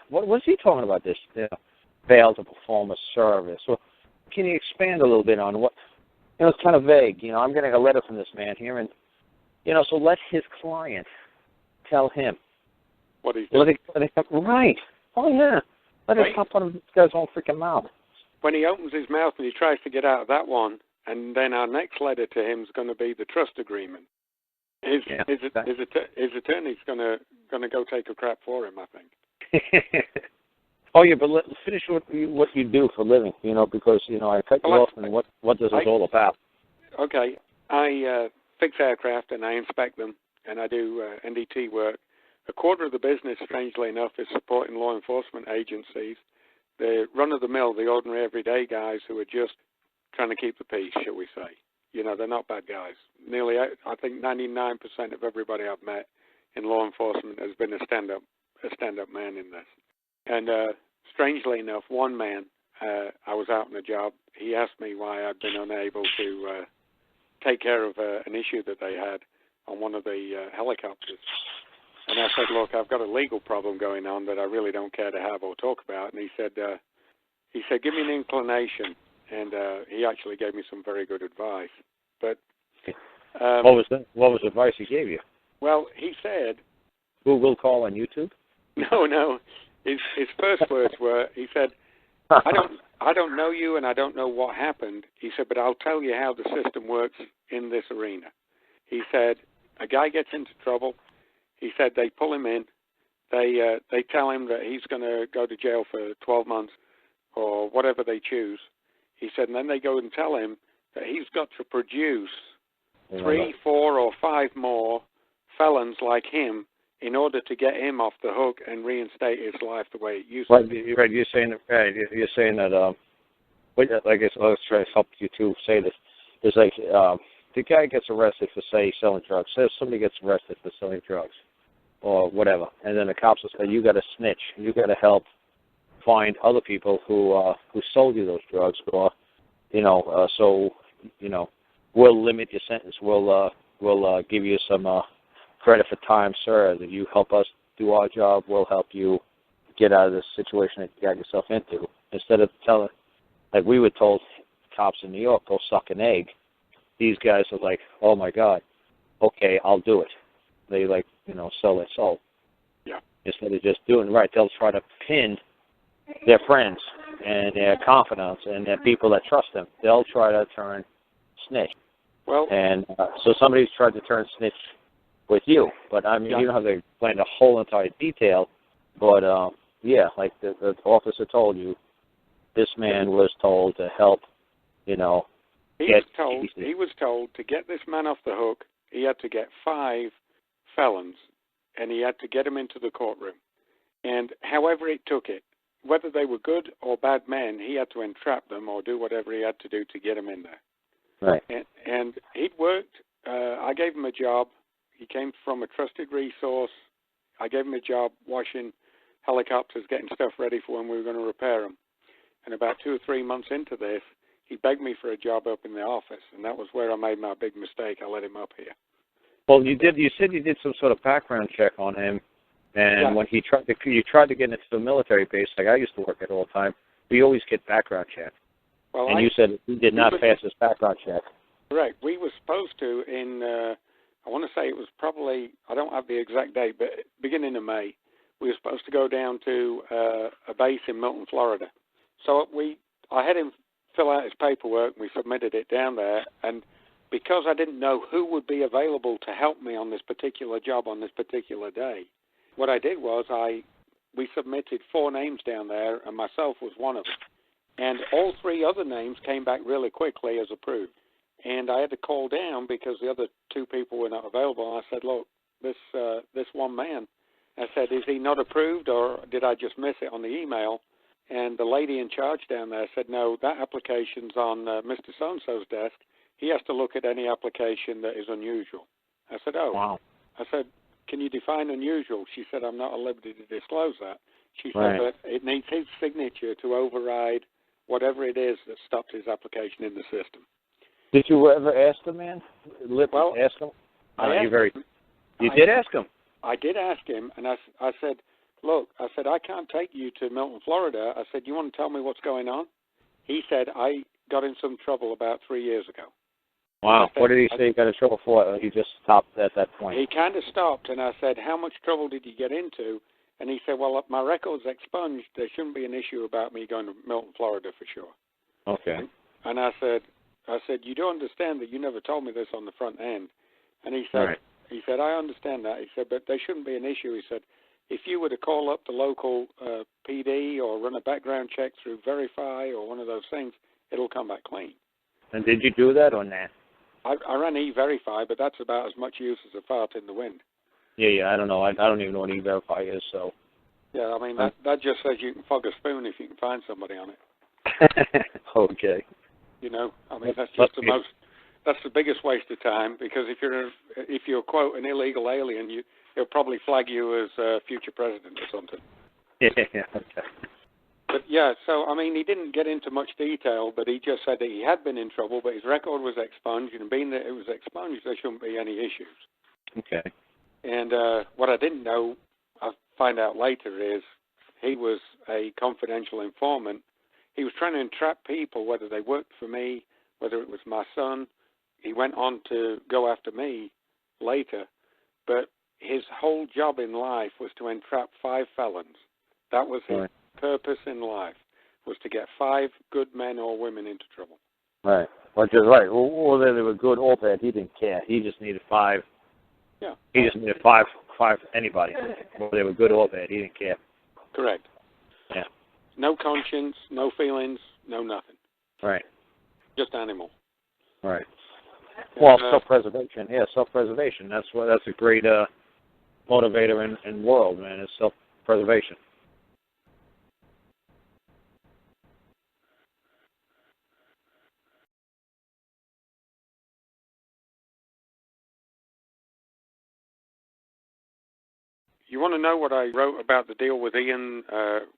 What was he talking about? This failed to perform a service. Well, can you expand a little bit on what? You know, it's kind of vague. You know, I'm getting a letter from this man here, and you know, so let his client tell him what he's doing. Right. Oh yeah. Let it pop out of this guy's own freaking mouth. When he opens his mouth and he tries to get out of that one, and then our next letter to him is going to be the trust agreement. His attorney's going to go take a crap for him, I think. Oh yeah, but let's finish what you do for a living. You know, because you know I cut you off, and what this is all about. Okay, I fix aircraft and I inspect them, and I do NDT work. A quarter of the business, strangely enough, is supporting law enforcement agencies. The run-of-the-mill, the ordinary everyday guys who are just trying to keep the peace, shall we say. You know, they're not bad guys. Nearly, I think 99% of everybody I've met in law enforcement has been a stand-up man in this. And strangely enough, one man, I was out on a job, he asked me why I'd been unable to take care of an issue that they had on one of the helicopters. And I said, look, I've got a legal problem going on that I really don't care to have or talk about. And he said, give me an inclination. And he actually gave me some very good advice. But what was the advice he gave you? Well, he said, Google call on YouTube? No. His first words were, he said, I don't know you and I don't know what happened. He said, but I'll tell you how the system works in this arena. He said, a guy gets into trouble. He said they pull him in. They tell him that he's going to go to jail for 12 months or whatever they choose. He said, and then they go and tell him that he's got to produce 3, 4, or 5 more felons like him in order to get him off the hook and reinstate his life the way it used to be. Right, you're saying that. I guess let's try to help you to say this. It's like the guy gets arrested for, say, selling drugs. Say somebody gets arrested for selling drugs or whatever, and then the cops will say, you got to snitch. You got to help find other people who sold you those drugs, or so we'll limit your sentence. We'll give you some credit for time served. If you help us do our job, we'll help you get out of this situation that you got yourself into. Instead of telling, like we were told, cops in New York, go suck an egg. These guys are like, oh my God, okay, I'll do it. They sell their soul. Yeah. Instead of just doing right, they'll try to pin their friends and their confidants and their people that trust them. They'll try to turn snitch. Well, and so somebody's tried to turn snitch with you, but I mean, you don't have to explain the whole entire detail. But like the officer told you, this man was told to help. He was told to get this man off the hook. He had to get 5 felons, and he had to get them into the courtroom. And however it took it, whether they were good or bad men, he had to entrap them or do whatever he had to do to get them in there. Right. And he'd worked. I gave him a job. He came from a trusted resource. I gave him a job washing helicopters, getting stuff ready for when we were going to repair them. And about 2 or 3 months into this, he begged me for a job up in the office, and that was where I made my big mistake. I let him up here. Well, you did. You said you did some sort of background check on him, and when you tried to get into the military base, like I used to work at all the time, we always get background check. Well, and you said he did not pass his background check. Correct. We were supposed to in, I want to say it was probably, I don't have the exact date, but beginning of May, we were supposed to go down to a base in Milton, Florida. So I had him fill out his paperwork, and we submitted it down there, and because I didn't know who would be available to help me on this particular job on this particular day, what I did was we submitted 4 names down there, and myself was one of them. And all 3 other names came back really quickly as approved. And I had to call down because the other 2 people were not available. I said, look, this one man, I said, is he not approved or did I just miss it on the email? And the lady in charge down there said, no, that application's on Mr. So-and-so's desk. He has to look at any application that is unusual. I said, oh. Wow. I said, can you define unusual? She said, I'm not at liberty to disclose that. She said that it needs his signature to override whatever it is that stopped his application in the system. Did you ever ask the man? Ask him? You did ask him? I did ask him, and I said, look, I said, I can't take you to Milton, Florida. I said, you want to tell me what's going on? He said, I got in some trouble about 3 years ago. Wow. What did he say he got in trouble for? He just stopped at that point. He kind of stopped, and I said, how much trouble did you get into? And he said, well, if my record's expunged, there shouldn't be an issue about me going to Milton, Florida for sure. Okay. And I said, you do understand that you never told me this on the front end. And he said, I understand that. He said, but there shouldn't be an issue. He said, if you were to call up the local PD or run a background check through Verify or one of those things, it'll come back clean. And did you do that or not? I ran E-Verify, but that's about as much use as a fart in the wind. Yeah, I don't know. I don't even know what E-Verify is, so. Yeah, I mean, that just says you can fog a spoon if you can find somebody on it. Okay. You know, I mean, that's just that's the biggest waste of time, because if you're quote an illegal alien, he'll probably flag you as future president or something. Yeah, okay. But yeah, so I mean, he didn't get into much detail, but he just said that he had been in trouble, but his record was expunged, and being that it was expunged, there shouldn't be any issues. Okay. And what I didn't know, I find out later, is he was a confidential informant. He was trying to entrap people, whether they worked for me, whether it was my son. He went on to go after me later, but his whole job in life was to entrap 5 felons. That was his purpose in life, was to get 5 good men or women into trouble. Right. Which is right. Whether they were good or bad, he didn't care. He just needed 5. Yeah. He just needed 5 anybody. Whether they were good or bad, he didn't care. Correct. Yeah. No conscience, no feelings, no nothing. Right. Just animal. Right. Well, self-preservation. Yeah, self-preservation. That's a great motivator in world, man. Is self-preservation. You want to know what I wrote about the deal with Ian,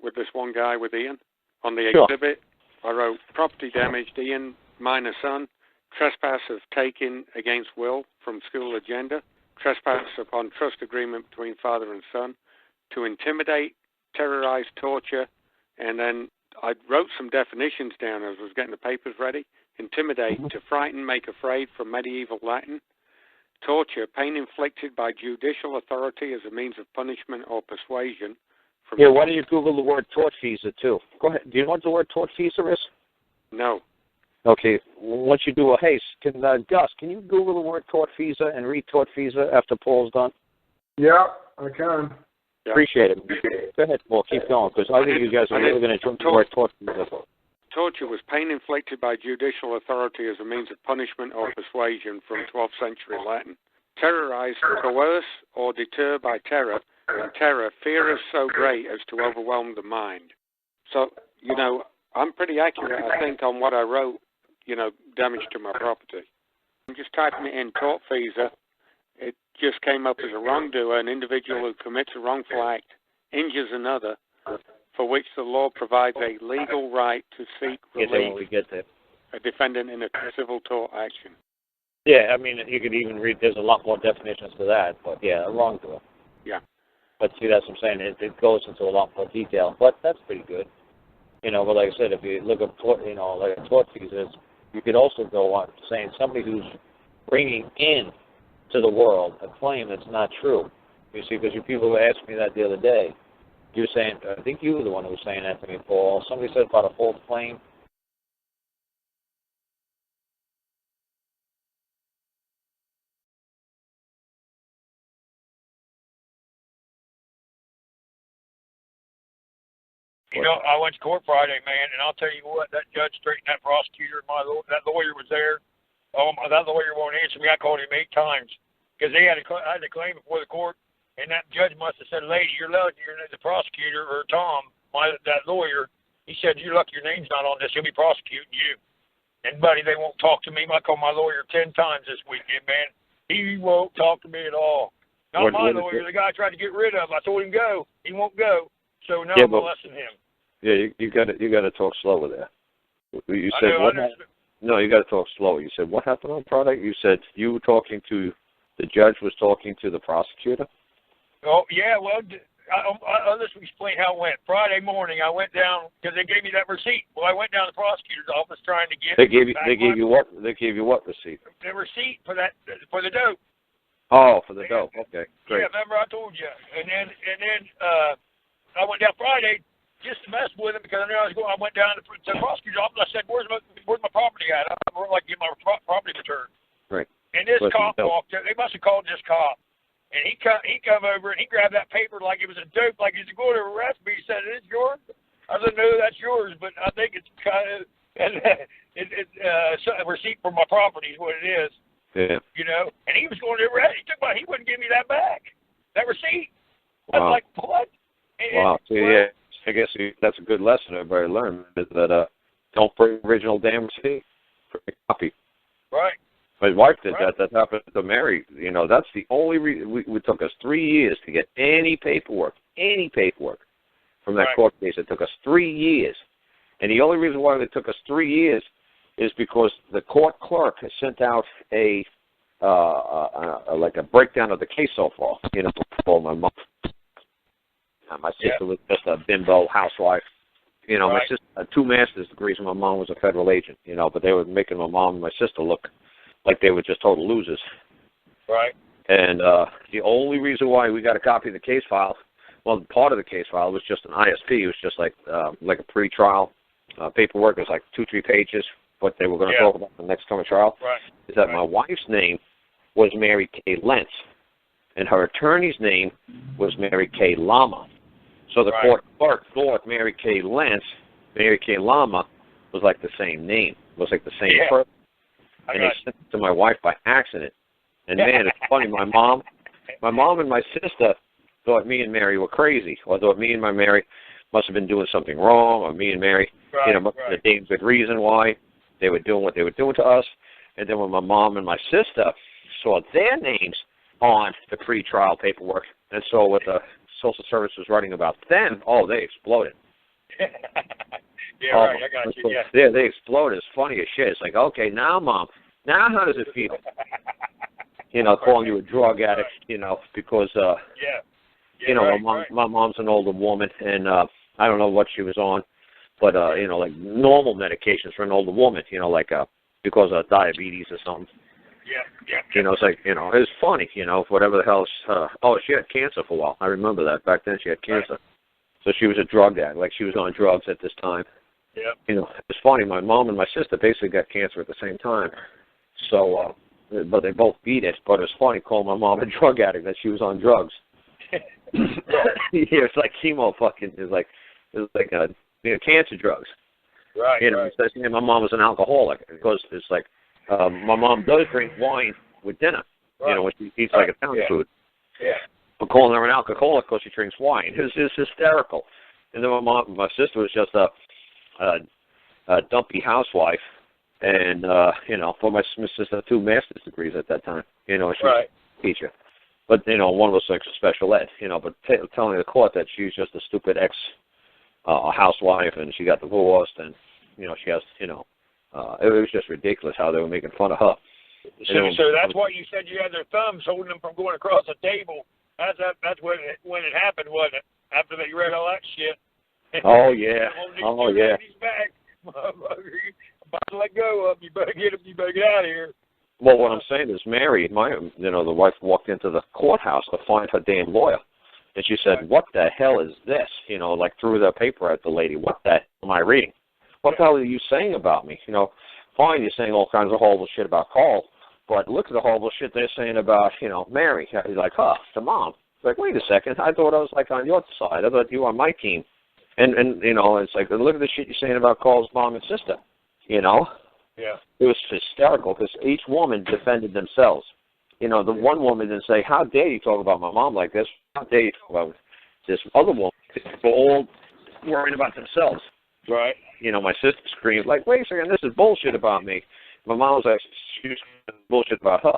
with this one guy with Ian? On the exhibit, I wrote, property damaged Ian, minor son, trespass of taking against will from school agenda, trespass upon trust agreement between father and son, to intimidate, terrorize, torture, and then I wrote some definitions down as I was getting the papers ready. Intimidate, to frighten, make afraid from medieval Latin. Torture, pain inflicted by judicial authority as a means of punishment or persuasion. Why don't you Google the word tortfeasor, too? Go ahead. Do you know what the word tortfeasor is? No. Okay. Once you do Gus, can you Google the word tortfeasor and read tortfeasor after Paul's done? Yeah, I can. Yeah. Appreciate it. Go ahead, Paul. Keep going, because I think you guys are really going to jump the word tortfeasor. Torture was pain inflicted by judicial authority as a means of punishment or persuasion from 12th century Latin. Terrorize, coerce, or deter by terror and terror, fear is so great as to overwhelm the mind. So, I'm pretty accurate, I think, on what I wrote, damage to my property. I'm just typing it in, tortfeasor. It just came up as a wrongdoer, an individual who commits a wrongful act, injures another, for which the law provides a legal right to seek relief, a defendant in a civil tort action. Yeah, I mean, you could even read, there's a lot more definitions to that, but yeah, a wrongdoer. Yeah. But see, that's what I'm saying, it goes into a lot more detail, but that's pretty good. But like I said, if you look at, like tortfeasors, you could also go on saying somebody who's bringing in to the world a claim that's not true. You see, because you people were asking me that the other day. You were saying, I think you were the one who was saying that to me, Paul. Somebody said about a false claim. I went to court Friday, man, and I'll tell you what, that judge straightened that prosecutor, that lawyer was there. That lawyer won't answer me. I called him 8 times because I had a claim before the court, and that judge must have said, "Lady, you're the prosecutor," or Tom, that lawyer. He said, "You're lucky your name's not on this. He'll be prosecuting you." And buddy, they won't talk to me. I called my lawyer 10 times this weekend, man. He won't talk to me at all. Not my lawyer. The guy I tried to get rid of. I told him go. He won't go. So now I'm molesting him. Yeah, you got to talk slower there. You said what? No, you got to talk slower. You said what happened on Friday? You said you were talking to the judge was talking to the prosecutor. Oh yeah, well, I'll just explain how it went. Friday morning, I went down because they gave me that receipt. Well, I went down to the prosecutor's office trying to get. They gave you what? They gave you what receipt? The receipt for the dope. Oh, for the dope. Okay, great. Yeah, remember I told you. And then I went down Friday just to mess with him because I knew I was going. I went down to the prosecutor's office. I said, "Where's my property at? I would like to get my property returned." Right. And this cop walked in. They must have called this cop. And he come over and he grabbed that paper like it was a dope, like he's going to arrest me. He said, "Is it yours?" I said, "No, that's yours, but I think it's kind of a receipt for my property is what it is." Yeah. And he was going to arrest. He wouldn't give me that back. That receipt. Wow. I was like, what? Wow. So yeah, I guess that's a good lesson everybody learned is that don't bring original damn receipt. Bring a copy. Right. My wife did that. That happened to Mary. That's the only reason. It took us 3 years to get any paperwork from that court case. It took us 3 years. And the only reason why it took us 3 years is because the court clerk has sent out a breakdown of the case so far, for my mom. My sister was just a bimbo housewife. My sister had 2 master's degrees and my mom was a federal agent, but they were making my mom and my sister look like they were just total losers. Right. And the only reason why we got a copy of the case file, well, part of the case file was just an ISP. It was just like a pre-trial paperwork. It was like 2-3 pages, what they were going to talk about in the next coming trial. Right. Is that my wife's name was Mary K. Lentz, and her attorney's name was Mary K. Lama. So the court clerk thought Mary K. Lentz, Mary K. Lama was like the same name. It was like the same person. And they sent it to my wife by accident. And man, it's funny. My mom and my sister thought me and Mary were crazy, or thought me and my Mary must have been doing something wrong, or me and Mary, must have been a damn good reason why they were doing what they were doing to us. And then when my mom and my sister saw their names on the pre-trial paperwork, and saw what the Social Service was writing about them, they exploded. I got you. Yeah, they exploded. It's funny as shit. It's like, okay, now, Mom, now how does it feel? Calling you a drug addict, because, my mom's an older woman, and I don't know what she was on, but, like normal medications for an older woman, because of diabetes or something. Yeah. It's like, it's funny, whatever the hell. She had cancer for a while. I remember that. Back then she had cancer. So she was a drug addict. Like she was on drugs at this time. Yeah. It's funny. My mom and my sister basically got cancer at the same time. So, but they both beat it. But it's funny calling my mom a drug addict that she was on drugs. It's like chemo fucking. It's like cancer drugs. Right. Especially my mom was an alcoholic because it's like my mom does drink wine with dinner. When she eats like Italian food. Yeah. for calling her an alcoholic because she drinks wine. It's hysterical. And then my sister was just a dumpy housewife, and for my sister had 2 master's degrees at that time. She was a teacher, but one was like special ed. But telling the court that she's just a stupid housewife, and she got divorced, and she has it was just ridiculous how they were making fun of her. So that's why you said you had their thumbs holding them from going across the table. That's when it happened, wasn't it? After they read all that shit. Oh yeah. Oh yeah. Back. About to let go of him. You better get him. You better get out of here. Well, what I'm saying is, Mary, the wife walked into the courthouse to find her damn lawyer, and she said, "What the hell is this?" Like threw the paper at the lady. What the hell am I reading? What the hell are you saying about me? Fine, you're saying all kinds of horrible shit about Carl, but look at the horrible shit they're saying about, Mary. He's like, the mom. It's like, wait a second. I thought I was like on your side. I thought you were on my team. And it's like, look at the shit you're saying about Carl's mom and sister. Yeah. It was hysterical because each woman defended themselves. The one woman didn't say, how dare you talk about my mom like this? How dare you talk about this other woman? They're all worrying about themselves. Right. My sister screamed, like, wait a second, this is bullshit about me. My mom was like, she's bullshit about her.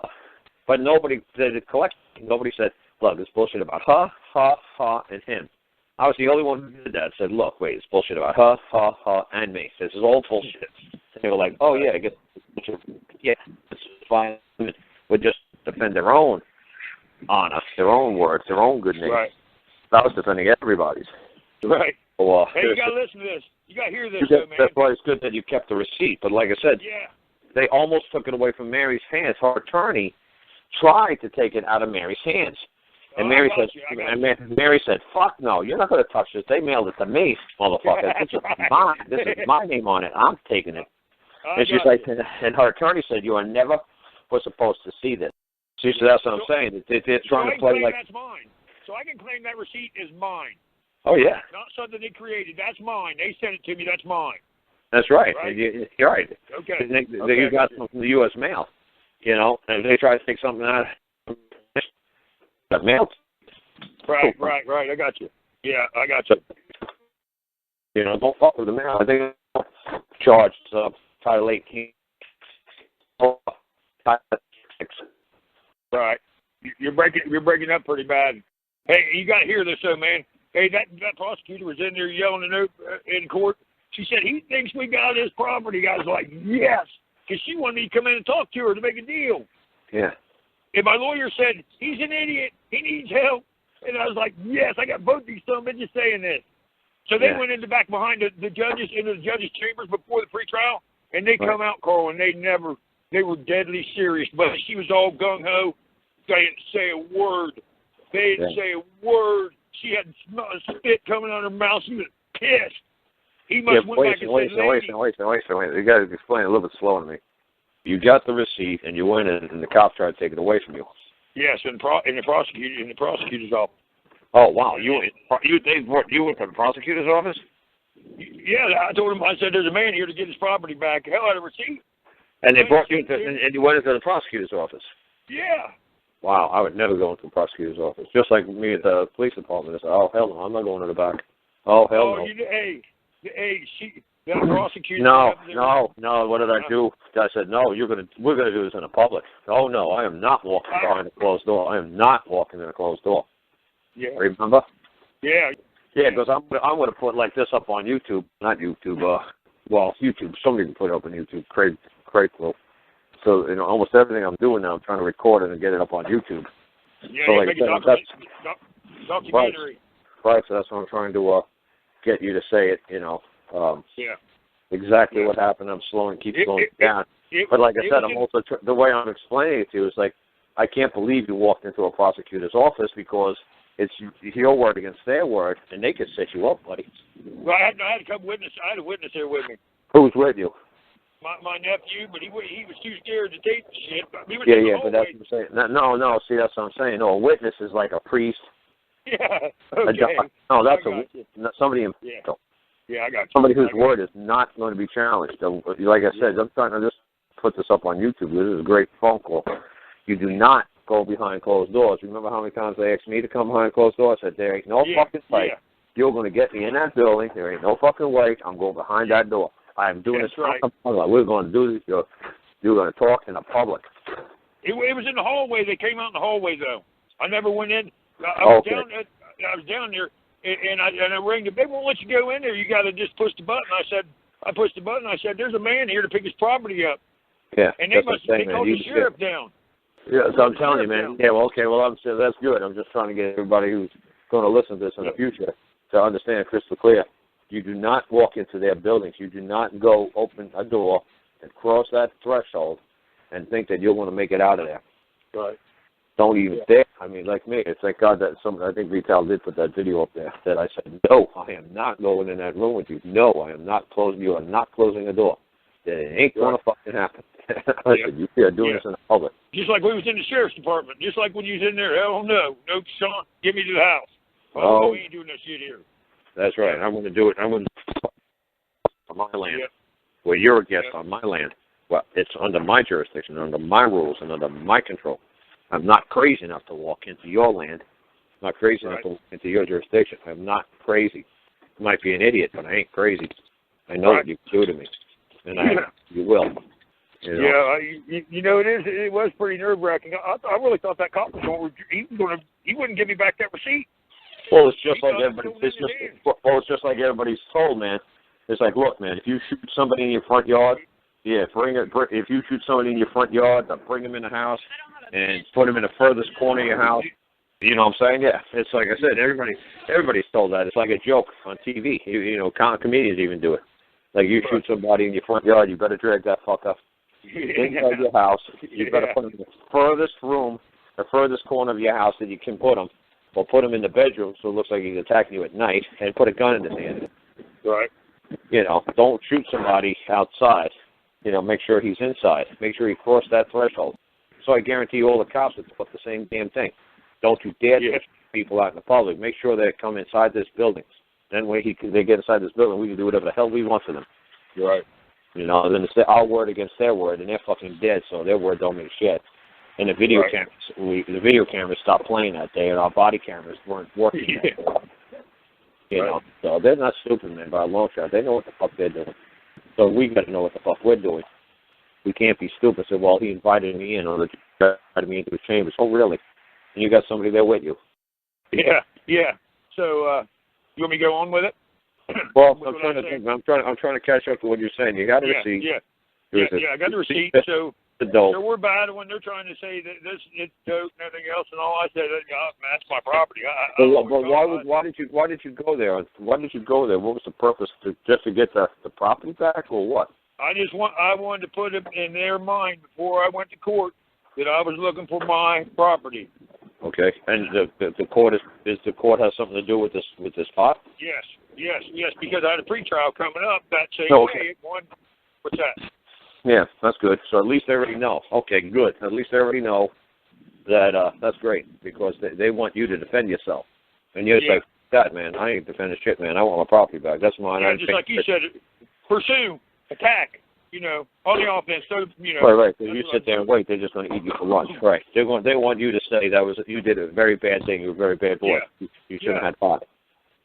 But nobody did it collectively. Nobody said, look, it's bullshit about her, and him. I was the only one who did that. Said, look, wait, it's bullshit about her, and me. This is all bullshit. And they were like, oh, yeah, I guess it's fine. Women would just defend their own honor, their own words, their own good name. Right. I was defending everybody's. Right. Well, hey, you got to listen to this. You got to hear this, though, man. That's why it's good that you kept the receipt. But like I said, they almost took it away from Mary's hands. Her attorney tried to take it out of Mary's hands. And Mary said, fuck no, you're not going to touch this. They mailed it to me, motherfucker. This is mine. This is my name on it. I'm taking it. And she's like, and her attorney said, you are never was supposed to see this. She said, that's what I'm saying. They're trying to play like. That's mine. So I can claim that receipt is mine. Oh, yeah. Not something they created. That's mine. They sent it to me. That's mine. That's right. You're right. Okay. You got them from the U.S. mail, and they try to take something out of that mail. Right. I got you. Yeah, I got you. Don't fuck with the mail. I think charged Title 18. Right. You're breaking up pretty bad. Hey, you got to hear this, though, man. Hey, that prosecutor was in there yelling in court. She said, he thinks we got his property. I was like, yes, because she wanted me to come in and talk to her to make a deal. Yeah. And my lawyer said, he's an idiot. He needs help. And I was like, yes, I got both these son of bitches saying this. So they went in the back behind the judges, into the judges' chambers before the pretrial, and they come out, Carl, and they were deadly serious. But she was all gung-ho. They didn't say a word. They didn't say a word. She had spit coming out of her mouth. She was pissed. He must went back and said, wait. You got to explain a little bit slower to me. You got the receipt, and you went in, and the cop tried to take it away from you. Yes, in the prosecutor's office. Oh wow! You went to the prosecutor's office? Yeah, I told him. I said, "There's a man here to get his property back." Hell, I had a receipt. And they brought you and you went into the prosecutor's office. Yeah. Wow, I would never go into the prosecutor's office. Just like me at the police department. I said, "Oh hell no, I'm not going to the back." Oh hell no. The prosecutor. No. What did I do? I said, no, we're gonna do this in a public. Oh no, I am not walking behind a closed door. I am not walking in a closed door. Yeah. Remember? Yeah. Yeah, because I'm gonna put like this up on YouTube, not YouTube. YouTube. Somebody can put it up on YouTube. Craig will. So almost everything I'm doing now, I'm trying to record it and get it up on YouTube. Yeah, so, like make a documentary. Right. So that's what I'm trying to get you to say it. Exactly what happened. I'm slowing down. But like I said, I'm also the way I'm explaining it to you is like, I can't believe you walked into a prosecutor's office because it's your word against their word, and they could set you up, buddy. Well, I had a couple witnesses. I had a witness there with me. Who's with you? My nephew, but he was too scared to take the shit. But but that's what I'm saying. No. See, that's what I'm saying. No, a witness is like a priest. Yeah. Okay. No, that's somebody in. Yeah, I got you. Somebody whose word is not going to be challenged. Like I said, I'm trying to just put this up on YouTube. This is a great phone call. You do not go behind closed doors. Remember how many times they asked me to come behind closed doors? I said, there ain't no fucking way you're going to get me in that building. There ain't no fucking way I'm going behind that door. I am doing this. Right. We're going to do this. You're going to talk in the public. It was in the hallway. They came out in the hallway, though. I never went in. I was down there, and I rang the. They won't let you go in there. You got to just push the button. I pushed the button. I said, "There's a man here to pick his property up." Yeah. And they called the sheriff down. Yeah, so I'm telling you, man. Yeah, well, okay, well, I'm saying that's good. I'm just trying to get everybody who's going to listen to this in the future to understand crystal clear. You do not walk into their buildings. You do not go open a door and cross that threshold and think that you're going to make it out of there. Right. Don't even dare. I mean, like me, it's like God that I think Vital did put that video up there that I said, no, I am not going in that room with you. No, I am not closing. You are not closing the door. It ain't going to fucking happen. I said, you are doing this in the public. Just like we was in the sheriff's department. Just like when you was in there. Hell no. No, Sean, get me to the house. Oh, we ain't doing that shit here. That's right. I'm going to do it. I'm going to on my land. Yeah. Well, you're a guest on my land. Well, it's under my jurisdiction, under my rules, and under my control. I'm not crazy enough to walk into your land. I'm not crazy enough to walk into your jurisdiction. I'm not crazy. I might be an idiot, but I ain't crazy. I know what you can do to me, and you will. You know? Yeah, it was pretty nerve-wracking. I really thought that cop was he wouldn't give me back that receipt. Well, it's just like everybody's told, man. It's like, look, man, if you shoot somebody in your front yard, if you shoot somebody in your front yard, bring them in the house and put them in the furthest corner of your house. You know what I'm saying? Yeah. It's like I said, everybody's told that. It's like a joke on TV. Comedians even do it. Like you shoot somebody in your front yard, you better drag that fucker inside your house. You better put them in the furthest room, the furthest corner of your house that you can put them, or put them in the bedroom so it looks like he's attacking you at night, and put a gun in his hand. Right. Don't shoot somebody outside. Make sure he's inside. Make sure he crossed that threshold. So I guarantee you all the cops would put the same damn thing. Don't you dare shoot people out in the public. Make sure they come inside this building. Then when they get inside this building, we can do whatever the hell we want to them. You're right. Then it's our word against their word, and they're fucking dead, so their word don't mean shit. And the video cameras stopped playing that day, and our body cameras weren't working. So they're not stupid, man, by a long shot. They know what the fuck they're doing. So we got to know what the fuck we're doing. We can't be stupid. So, well, he invited me in, or invited me into his chambers. Oh, really? And you got somebody there with you? Yeah. So, you want me to go on with it? Well, I'm trying to catch up to what you're saying. You got a receipt. I got the receipt. So we're battling. They're trying to say that it's dope and everything else, and all I said, that's my property. Why did you go there? Why did you go there? What was the purpose? Just to get the property back, or what? I wanted to put it in their mind before I went to court that I was looking for my property. Okay, and the court does the court have something to do with this pot? Yes, because I had a pretrial coming up that same way. What's that? Yeah, that's good. So at least they already know. Okay, good. At least they already know that that's great, because they want you to defend yourself. And you're like, God, man, I ain't defending shit, man. I want my property back. That's mine. Yeah, just like you said, pursue, attack, on the offense. So, Right. So you sit there and wait. They're just going to eat you for lunch. Right. They want you to say you did a very bad thing. You're a very bad boy. Yeah. You shouldn't have had pot.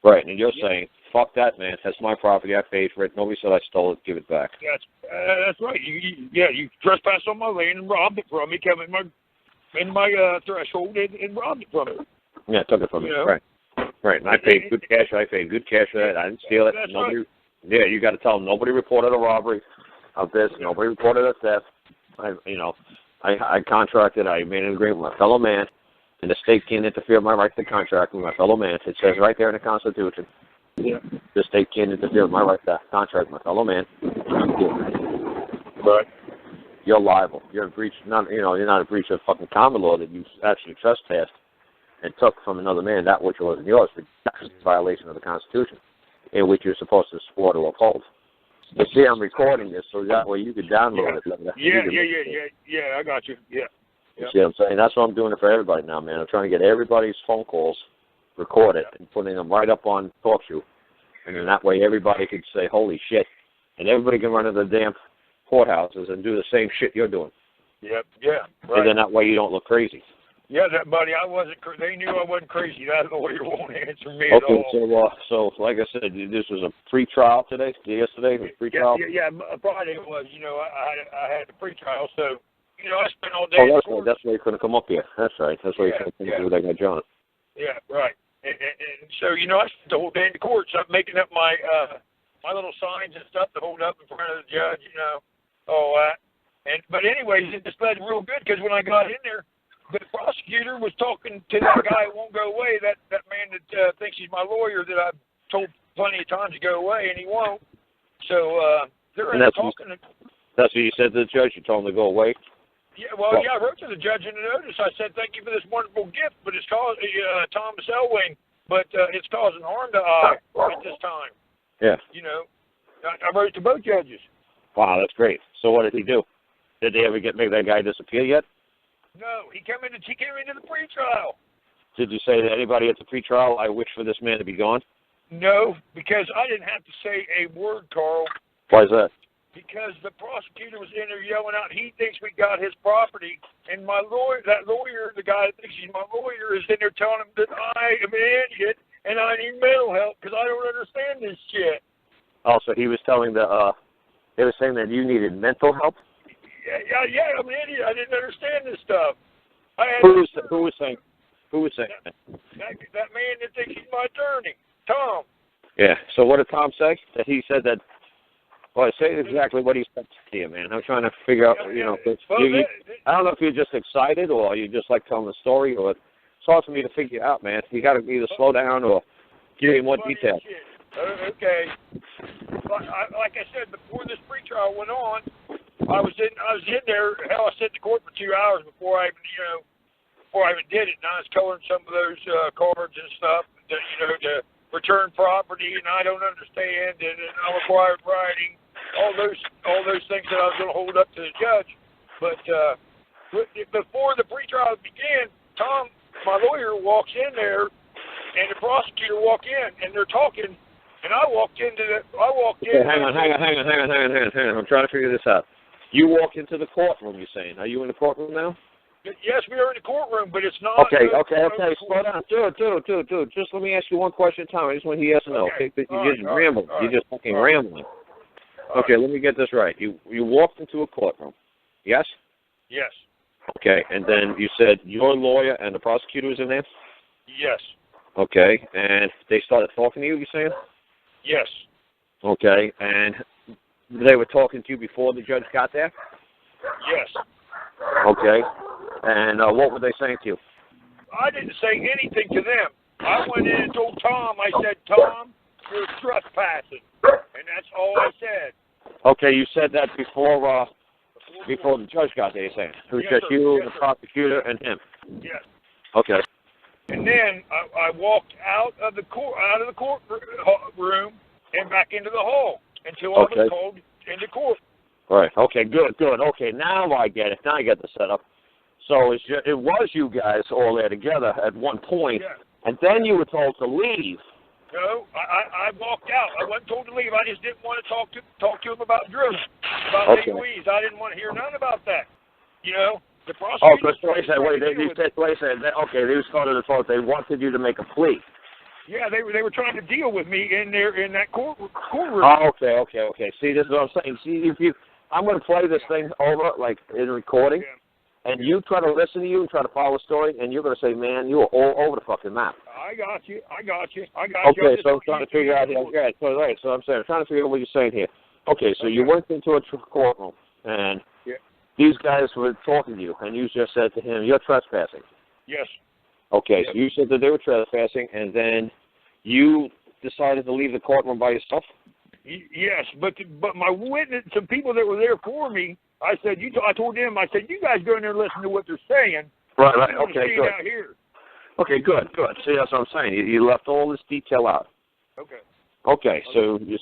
Right. And you're saying, fuck that, man. That's my property. I paid for it. Nobody said I stole it. Give it back. That's right. You trespassed on my land and robbed it from me, came in my threshold and robbed it from me. Yeah, took it from me. Right. And I paid good cash. I paid good cash for that. I didn't steal it. That's nobody. Right. Yeah, you got to tell them nobody reported a robbery of this. Nobody reported a theft. I contracted. I made an agreement with my fellow man, and the state can't interfere with my right to contract with my fellow man. It says right there in the Constitution. Yeah. The state can't interfere with my right to contract with my fellow man. Right. You're liable. You're a breach. You're not a breach of fucking common law that you actually trespassed and took from another man that which wasn't yours. That's a violation of the Constitution, in which you're supposed to support or uphold. You see, I'm recording this, so that way you can download it. Yeah, I got you. Yeah. You see what I'm saying? That's what I'm doing it for everybody now, man. I'm trying to get everybody's phone calls recorded and putting them right up on Talkshoe. And then that way everybody can say, holy shit. And everybody can run to the damn courthouses and do the same shit you're doing. Yep, yeah. Right. And then that way you don't look crazy. Yeah, that buddy, I wasn't. They knew I wasn't crazy. That lawyer won't answer me at all. So like I said, this was a pre-trial today. Yesterday was pre-trial. Yeah. Friday it was. I had the pre-trial, so I spent all day. Oh, that's right. That's why you couldn't come up here. That's right. That's why you couldn't come up here with that guy John. Yeah, right. And so I spent the whole day in the court. So I'm making up my my little signs and stuff to hold up in front of the judge. All that. But anyways, it just led real good because when I got in there, the prosecutor was talking to that guy who won't go away, that man that thinks he's my lawyer that I've told plenty of times to go away, and he won't. So they're talking. That's what you said to the judge? You told him to go away? Yeah, I wrote to the judge in the notice. I said, thank you for this wonderful gift, but it's causing Thomas Elwing, but it's causing harm to I at this time. Yeah. I wrote to both judges. Wow, that's great. So what did he do? Did they ever make that guy disappear yet? No, he came into the pretrial. Did you say to anybody at the pretrial, I wish for this man to be gone? No, because I didn't have to say a word, Carl. Why is that? Because the prosecutor was in there yelling out, he thinks we got his property, and my lawyer, the guy that thinks he's my lawyer, is in there telling him that I am an idiot and I need mental help because I don't understand this shit. Oh, so he was telling they were saying that you needed mental help? Yeah, I'm an idiot. I didn't understand this stuff. Who was saying that? That man that thinks he's my attorney, Tom. Yeah. So what did Tom say? That he said that. Well, say exactly what he said to you, man. I'm trying to figure out. I don't know if you're just excited or you just like telling the story, or it's hard for me to figure out, man. You got to either slow down or give me more detail. Okay. Like I said, before this pretrial went on, I was in there. Hell, I sat in the court for 2 hours before I even did it. And I was coloring some of those cards and stuff, to return property, and I don't understand, and I required writing, all those things that I was going to hold up to the judge. But before the pretrial began, Tom, my lawyer, walks in there, and the prosecutor walk in, and they're talking, and I walked in. Okay, hang on. I'm trying to figure this out. You walk into the courtroom, you're saying. Are you in the courtroom now? Yes, we are in the courtroom, but it's not. Okay. Slow down. Dude. Just let me ask you one question at a time. I just want to hear yes or no. Okay? You're just rambling. You're just fucking rambling. Okay, let me get this right. You walked into a courtroom, yes? Yes. Okay, and then you said your lawyer and the prosecutor was in there? Yes. Okay, and they started talking to you, you're saying? Yes. Okay, and they were talking to you before the judge got there? Yes. Okay, and what were they saying to you? I didn't say anything to them. I went in and told Tom, I said, Tom, you're trespassing. And that's all I said. Okay, you said that before the judge got there, you're saying? It was just you, the prosecutor, and him? Yes. Okay. And then I walked out of the courtroom and back into the hall until I was called into court. Right. Okay, good. Okay, now I get it. Now I get the setup. So it was you guys all there together at one point, and then you were told to leave. No, I walked out. I wasn't told to leave. I just didn't want to talk to him about drilling, about legalese. I didn't want to hear none about that. The prosecutor. Oh, because they said, they started to talk. They wanted you to make a plea. Yeah, they were trying to deal with me in that courtroom. Oh, okay. See, this is what I'm saying. See, I'm going to play this thing over, like, in recording, and you try to listen to you and try to follow the story, and you're going to say, man, you were all over the fucking map. I got you. Okay, so I'm trying to figure out here. Okay, so I'm trying to figure out what you're saying here. Okay, so you went into a courtroom, and these guys were talking to you, and you just said to him, you're trespassing. Yes. Okay, so you said that they were trespassing, and then you decided to leave the courtroom by yourself? Yes, but my witness, some people that were there for me, I told them, I said, you guys go in there and listen to what they're saying. Right, okay, good. Out here. Okay, good. See, that's what I'm saying. You left all this detail out. Okay, so you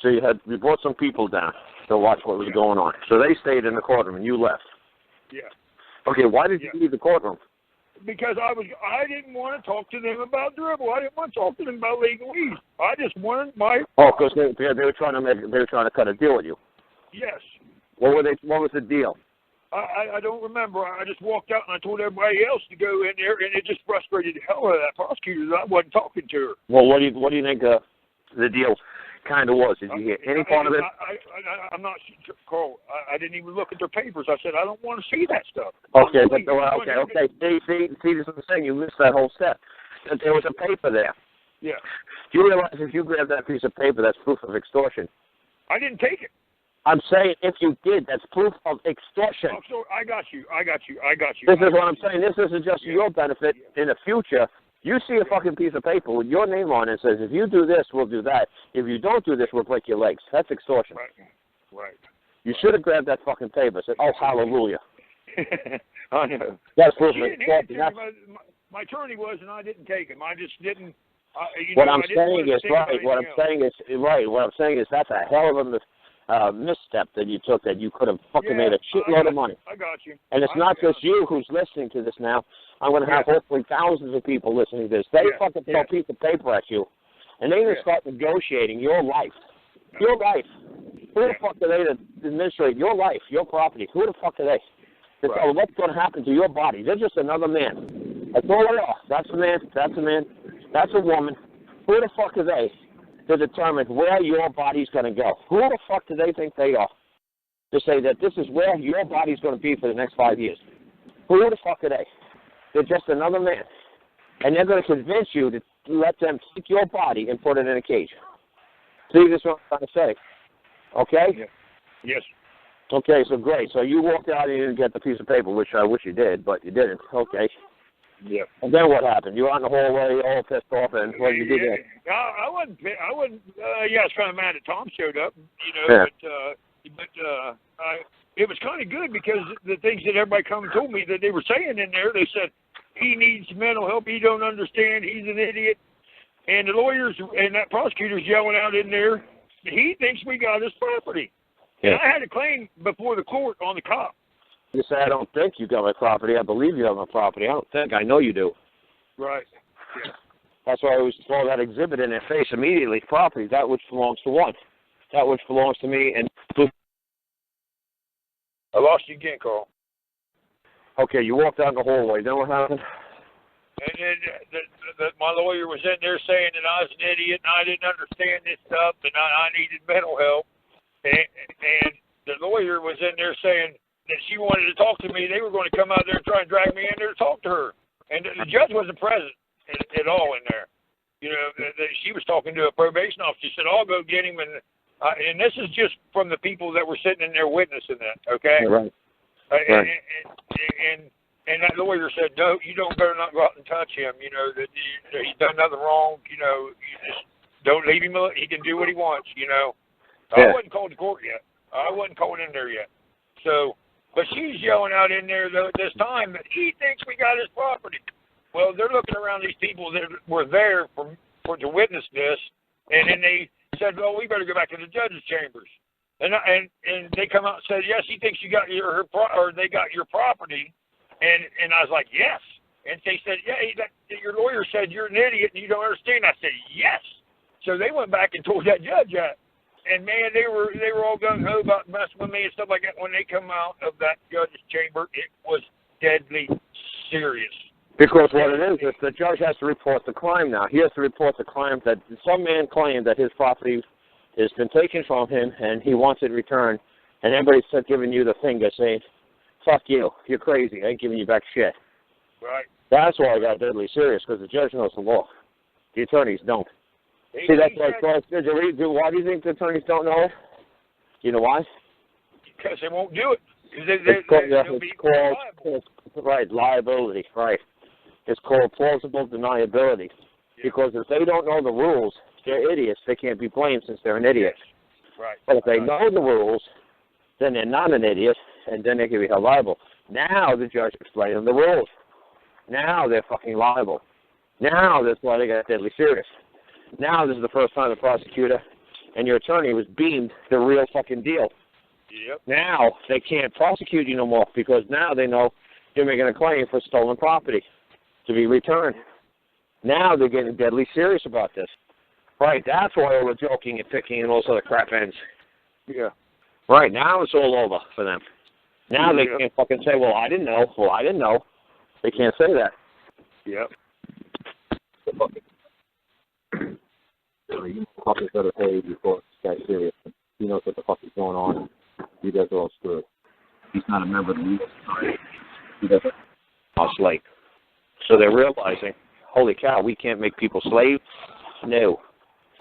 brought some people down to watch what was going on. So they stayed in the courtroom and you left. Yeah. Okay, why did you leave the courtroom? Because I didn't want to talk to them about dribble. I didn't want to talk to them about legalese. I just wanted my. Oh, because they were trying to cut a deal with you. Yes. What was the deal? I don't remember. I just walked out and I told everybody else to go in there, and it just frustrated the hell out of that prosecutor that I wasn't talking to her. Well, what do you think the deal kind of was? Did you hear any part of it? I'm not sure, Carl. I didn't even look at their papers. I said I don't want to see that stuff. Okay, but okay. See, this is the thing. You missed that whole step. There was a paper there. Yeah. Do you realize if you grab that piece of paper, that's proof of extortion? I didn't take it. I'm saying if you did, that's proof of extortion. Oh, so I got you. This is what I'm saying. This isn't just for your benefit. In the future, you see a fucking piece of paper with your name on it that says, if you do this, we'll do that. If you don't do this, we'll break your legs. That's extortion. Right. You should have grabbed that fucking paper and said, oh, hallelujah. I know. That's proof of extortion. My attorney was, and I didn't take him. I just didn't. What I'm saying is that's a hell of a misstep that you took, that you could have fucking made a shitload of money. I got you. And it's not just you who's listening to this now. I'm going to have hopefully thousands of people listening to this. They fucking throw a piece of paper at you, and they're going to start negotiating your life. Your life. Who the fuck are they to administrate your life, your property? Who the fuck are they? To tell what's going to happen to your body? They're just another man. That's all they are. That's a man. That's a man. That's a woman. Who the fuck are they to determine where your body's going to go? Who the fuck do they think they are to say that this is where your body's going to be for the next 5 years? Who the fuck are they? They're just another man. And they're going to convince you to let them take your body and put it in a cage. See, this is what I'm trying to say. Okay? Yeah. Yes. Okay, so great. So you walked out and you didn't get the piece of paper, which I wish you did, but you didn't. Okay. Yeah. And then what happened? You were out in the hallway, all pissed off, and what did you do there? I wasn't. I was kind of mad that Tom showed up, but it was kind of good because the things that everybody come and told me that they were saying in there, they said he needs mental help, he don't understand, he's an idiot, and the lawyers and that prosecutor's yelling out in there, he thinks we got his property. Yeah. And I had a claim before the court on the cop. You say, I don't think you got my property. I believe you have my property. I don't think. I know you do. Right. Yeah. That's why I always throw that exhibit in their face immediately. Property, that which belongs to one. That which belongs to me. And I lost you again, Carl. Okay, you walked down the hallway. Then what happened? And then my lawyer was in there saying that I was an idiot and I didn't understand this stuff and I needed mental help. And the lawyer was in there saying that she wanted to talk to me. They were going to come out there and try and drag me in there to talk to her. And the judge wasn't present at all in there. She was talking to a probation officer. She said, I'll go get him. And this is just from the people that were sitting in there witnessing that, okay? Right. And that lawyer said, no, you don't better not go out and touch him. That he's done nothing wrong. You just don't leave him alone. He can do what he wants, I wasn't called to court yet. I wasn't called in there yet. So, but she's yelling out in there this time that he thinks we got his property. Well, they're looking around these people that were there to witness this, and then they said, well, we better go back to the judge's chambers. And they come out and said, yes, he thinks you got they got your property. And I was like, yes. And they said, yeah, your lawyer said you're an idiot and you don't understand. I said, yes. So they went back and told that judge that. And man, they were all gung ho about messing with me and stuff like that. When they come out of that judge's chamber, it was deadly serious. Because what it is the judge has to report the crime now. He has to report the crime that some man claimed that his property has been taken from him and he wants it returned. And everybody's giving you the finger saying, fuck you, you're crazy, I ain't giving you back shit. Right. That's why I got deadly serious, because the judge knows the law. The attorneys don't. See, that's why why do you think the attorneys don't know? You know why? Because they won't do it. It's liability, right. It's called plausible deniability. Yeah. Because if they don't know the rules, they're idiots. They can't be blamed since they're an idiot. Right. But if they know the rules, then they're not an idiot, and then they can be held liable. Now the judge explained them the rules. Now they're fucking liable. Now that's why they got deadly serious. Now this is the first time the prosecutor and your attorney was beamed the real fucking deal. Yep. Now they can't prosecute you no more because now they know you're making a claim for stolen property to be returned. Now they're getting deadly serious about this. Right, that's why all the joking and picking and all sort of crap ends. Yeah. Right, now it's all over for them. Now they can't fucking say, well, I didn't know. Well, I didn't know. They can't say that. Yep. You fucking better pay before this guy's serious. He knows what the fuck is going on. You guys are all screwed. He's not a member of the legal society. He doesn't. A slave. So they're realizing, holy cow, we can't make people slaves? No.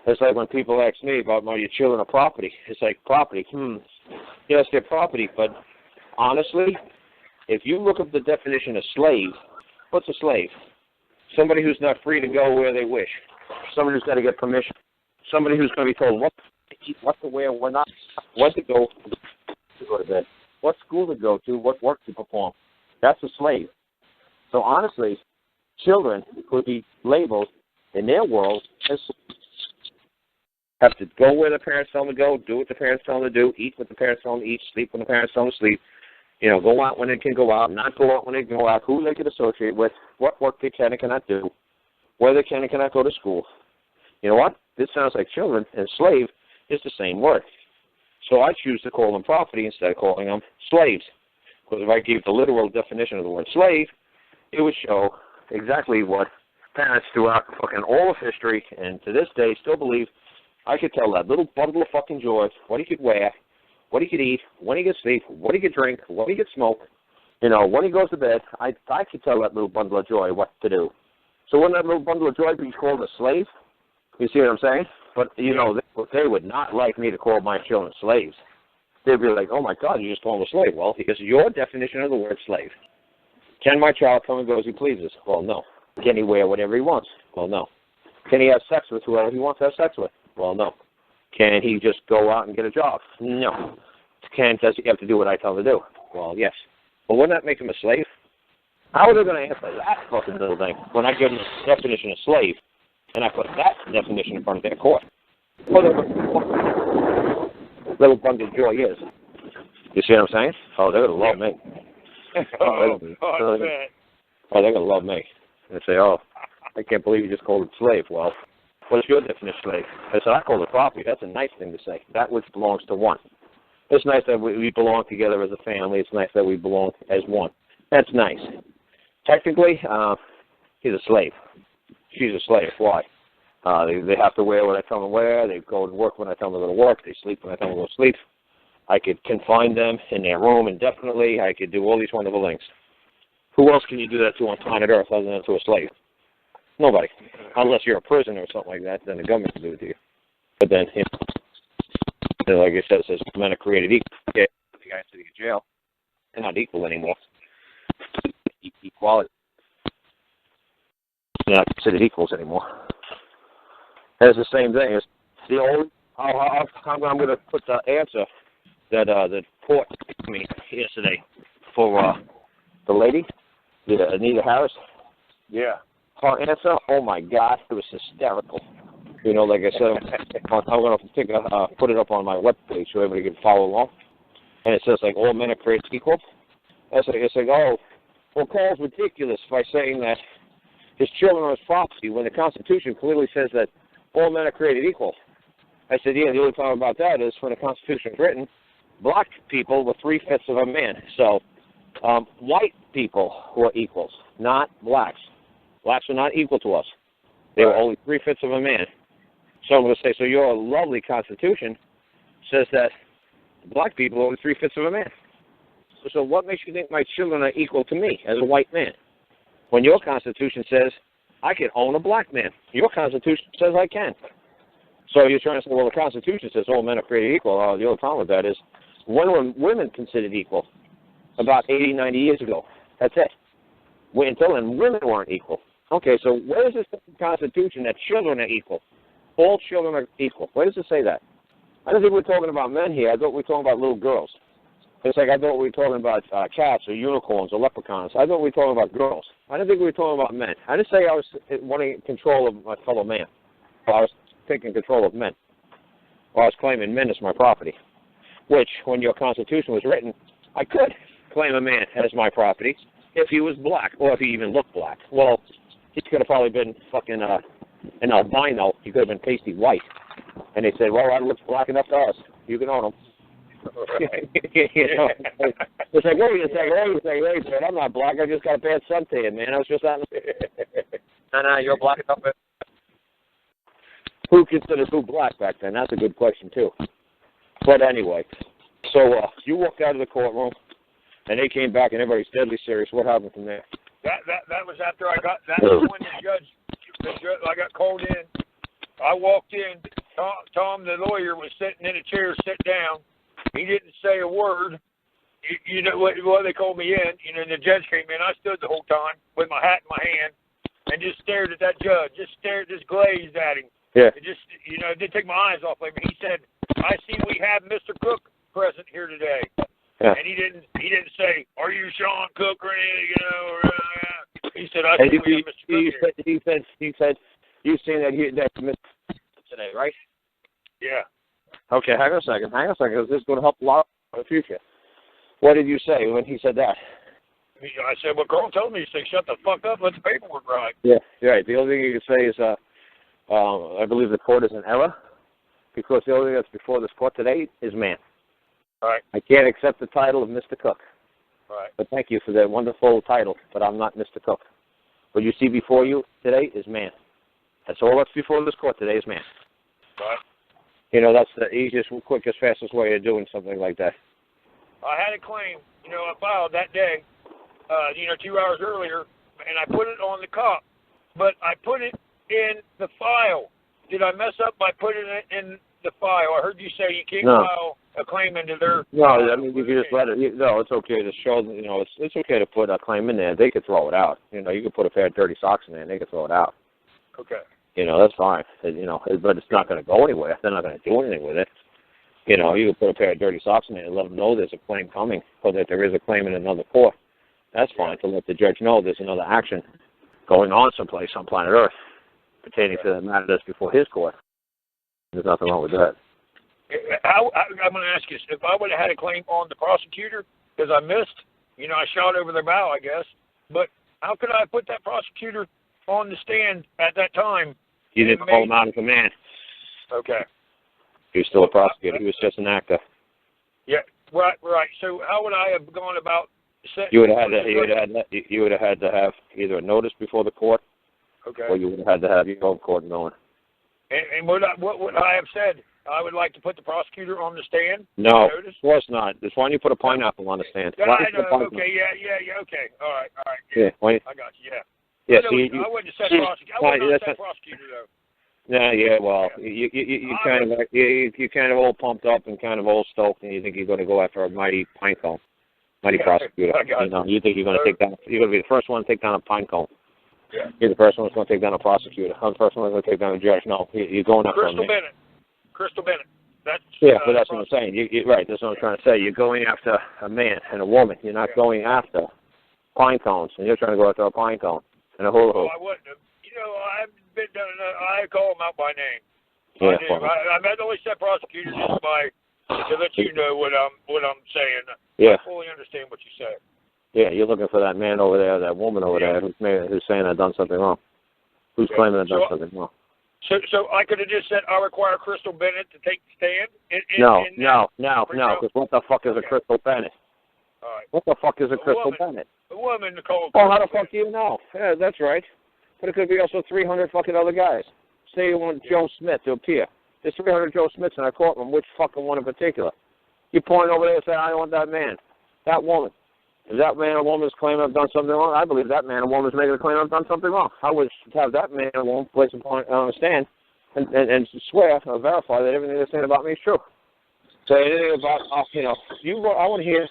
It's like when people ask me about your children or property. It's like, property, yes, they're property, but honestly, if you look up the definition of slave, what's a slave? Somebody who's not free to go where they wish. Somebody who's got to get permission. Somebody who's going to be told what to eat, what to wear, what not, when to go to bed, what school to go to, what work to perform. That's a slave. So honestly, children could be labeled in their world as have to go where the parents tell them to go, do what the parents tell them to do, eat what the parents tell them to eat, sleep when the parents tell them to sleep, go out when they can go out, not go out when they can go out, who they can associate with, what work they can and cannot do, where they can and cannot go to school. You know what? This sounds like children, and slave is the same word. So I choose to call them property instead of calling them slaves. Because if I gave the literal definition of the word slave, it would show exactly what parents throughout fucking all of history and to this day still believe. I could tell that little bundle of fucking joy what he could wear, what he could eat, when he could sleep, what he could drink, what he could smoke, when he goes to bed. I could tell that little bundle of joy what to do. So wouldn't that little bundle of joy be called a slave? You see what I'm saying? But, they would not like me to call my children slaves. They'd be like, oh, my God, you just called him a slave. Well, because your definition of the word slave. Can my child come and go as he pleases? Well, no. Can he wear whatever he wants? Well, no. Can he have sex with whoever he wants to have sex with? Well, no. Can he just go out and get a job? No. Does he have to do what I tell him to do? Well, yes. Well, wouldn't that make him a slave? How are they going to answer that fucking little thing when I give them the definition of slave and I put that definition in front of their court? Whatever little bundle of joy is. You see what I'm saying? Oh, they're going to love me. They're going to love me. And say, oh, I can't believe you just called it slave. Well, what's your definition of slave? I said, I call it property. That's a nice thing to say. That which belongs to one. It's nice that we belong together as a family. It's nice that we belong as one. That's nice. Technically, he's a slave. She's a slave. Why? They have to wear what I tell them to wear. They go to work when I tell them to go to work. They sleep when I tell them to go to sleep. I could confine them in their room indefinitely. I could do all these wonderful things. Who else can you do that to on planet Earth other than to a slave? Nobody. Unless you're a prisoner or something like that, then the government can do it to you. But then, like I said, it says men are created equal. Yeah, the guys sitting in jail, they're not equal anymore. Equality. They're not considered equals anymore. It's the same thing. It's the old. I'm going to put the answer that the court gave me yesterday for the lady, Anita Harris. Yeah. Her answer, oh my God, it was hysterical. Like I said, I'm going to put it up on my webpage so everybody can follow along. And it says, all men are created equal. It's like, oh, well, Carl's ridiculous by saying that his children are his property when the Constitution clearly says that all men are created equal. I said, yeah, the only problem about that is when the Constitution was written, black people were 3/5 of a man. So white people were equals, not blacks. Blacks are not equal to us. They were only 3/5 of a man. So I'm going to say, so your lovely Constitution says that black people are only 3/5 of a man. So what makes you think my children are equal to me as a white man? When your Constitution says I can own a black man. Your Constitution says I can. So you're trying to say, well, the Constitution says all men are created equal. The only problem with that is when were women considered equal? About 80, 90 years ago. That's it. Until then, women weren't equal. Okay, so where does it say in the Constitution that children are equal? All children are equal. Where does it say that? I don't think we're talking about men here. I thought we were talking about little girls. It's like I thought we were talking about cats or unicorns or leprechauns. I thought we were talking about girls. I didn't think we were talking about men. I didn't say I was wanting control of my fellow man. I was taking control of men. Or I was claiming men as my property. Which, when your Constitution was written, I could claim a man as my property if he was black, or if he even looked black. Well, he could have probably been fucking an albino. He could have been pasty white. And they said, well, that looks black enough to us. You can own him. You know, it's like, wait a second, man, I'm not black. I just got a bad suntan, man. I was just out. No, you're black enough. Who considers who black back then? That's a good question too. But anyway, so you walked out of the courtroom, and they came back, and everybody's deadly serious. What happened from there? That was after I got. That was when the judge. I got called in. I walked in. Tom, the lawyer, was sitting in a chair, sit down. He didn't say a word. You know what they called me in. You know, and the judge came in. I stood the whole time with my hat in my hand and just stared at that judge. Just glazed at him. Yeah. It just, you know, it didn't take my eyes off him. He said, "I see we have Mr. Cook present here today." Yeah. And he didn't say, "Are you Sean Cook or anything?" You know. He said, "I see we have Mr. Cook." He said, "You've seen that Mr. today, right?" Yeah. Okay, hang on a second, because this is going to help a lot in the future. What did you say when he said that? I said, well, Carl told me to say, shut the fuck up, let the paperwork write. Yeah, right. The only thing you can say is, I believe the court is in error, because the only thing that's before this court today is man. Right. I can't accept the title of Mr. Cook. Right. But thank you for that wonderful title, but I'm not Mr. Cook. What you see before you today is man. That's all that's before this court today is man. Right. You know, that's the easiest, quickest, fastest way of doing something like that. I had a claim, you know, I filed that day, 2 hours earlier, and I put it on the cop, but I put it in the file. Did I mess up by putting it in the file? I heard you say you can't file a claim into their... No, I mean, you can just let it... No, it's okay to show, you know, it's okay to put a claim in there. They could throw it out. You know, you could put a pair of dirty socks in there, and they could throw it out. Okay. You know, that's fine. You know, but it's not going to go anywhere. They're not going to do anything with it. You know, you can put a pair of dirty socks in there and let them know there's a claim coming, or that there is a claim in another court. That's fine to let the judge know there's another action going on someplace on planet Earth pertaining to the matter that's before his court. There's nothing wrong with that. I'm going to ask you, if I would have had a claim on the prosecutor, because I missed, you know, I shot over their bow, I guess, but how could I put that prosecutor on the stand at that time? You didn't call him out as a man. Okay. He was still a prosecutor. He was just an actor. Yeah, right. So how would I have gone about? You would have had to have either a notice before the court, okay, or you would have had to have your own court going. And what would I have said? I would like to put the prosecutor on the stand. No, of course not. That's why you put a pineapple on the stand. Yeah, I know. Okay, yeah. Okay, all right. Yeah, I got you. Yeah. Yeah. I wouldn't have said prosecutor. I would not have said prosecutor though. Yeah. Well, you kind of all pumped up and kind of all stoked, and you think you're going to go after a mighty pine cone, mighty prosecutor. You think you're going to take down. You're going to be the first one to take down a pine cone. Yeah. You're the first one that's going to take down a prosecutor. I'm the first one that's going to take down a judge. No, you're going after Crystal Bennett. That's but that's what I'm saying. Right, that's what I'm trying to say. You're going after a man and a woman. You're not going after pine cones, and you're trying to go after a pine cone and a hula hoop. Oh, I wouldn't have. You know, I've been done enough. I call them out by name. Yeah, I've only said prosecutor just to let you know what I'm saying. Yeah. I fully understand what you say. Yeah, you're looking for that man over there, that woman over there who's saying I've done something wrong. Who's claiming I've done something wrong. So I could have just said I require Crystal Bennett to take the stand? No, because what the fuck is a Crystal Bennett? All right. What the fuck is a Crystal Bennett? A woman, Nicole. Oh, how the fuck do you know? Yeah, that's right. But it could be also 300 fucking other guys. Say you want Joe Smith to appear. There's 300 Joe Smiths in our courtroom. Which fucking one in particular? You point over there and say, I want that man, that woman. Is that man or woman's claim I've done something wrong? I believe that man or woman's making a claim I've done something wrong. I would have that man or woman place upon on a stand and swear or verify that everything they're saying about me is true. Say anything about, I want to hear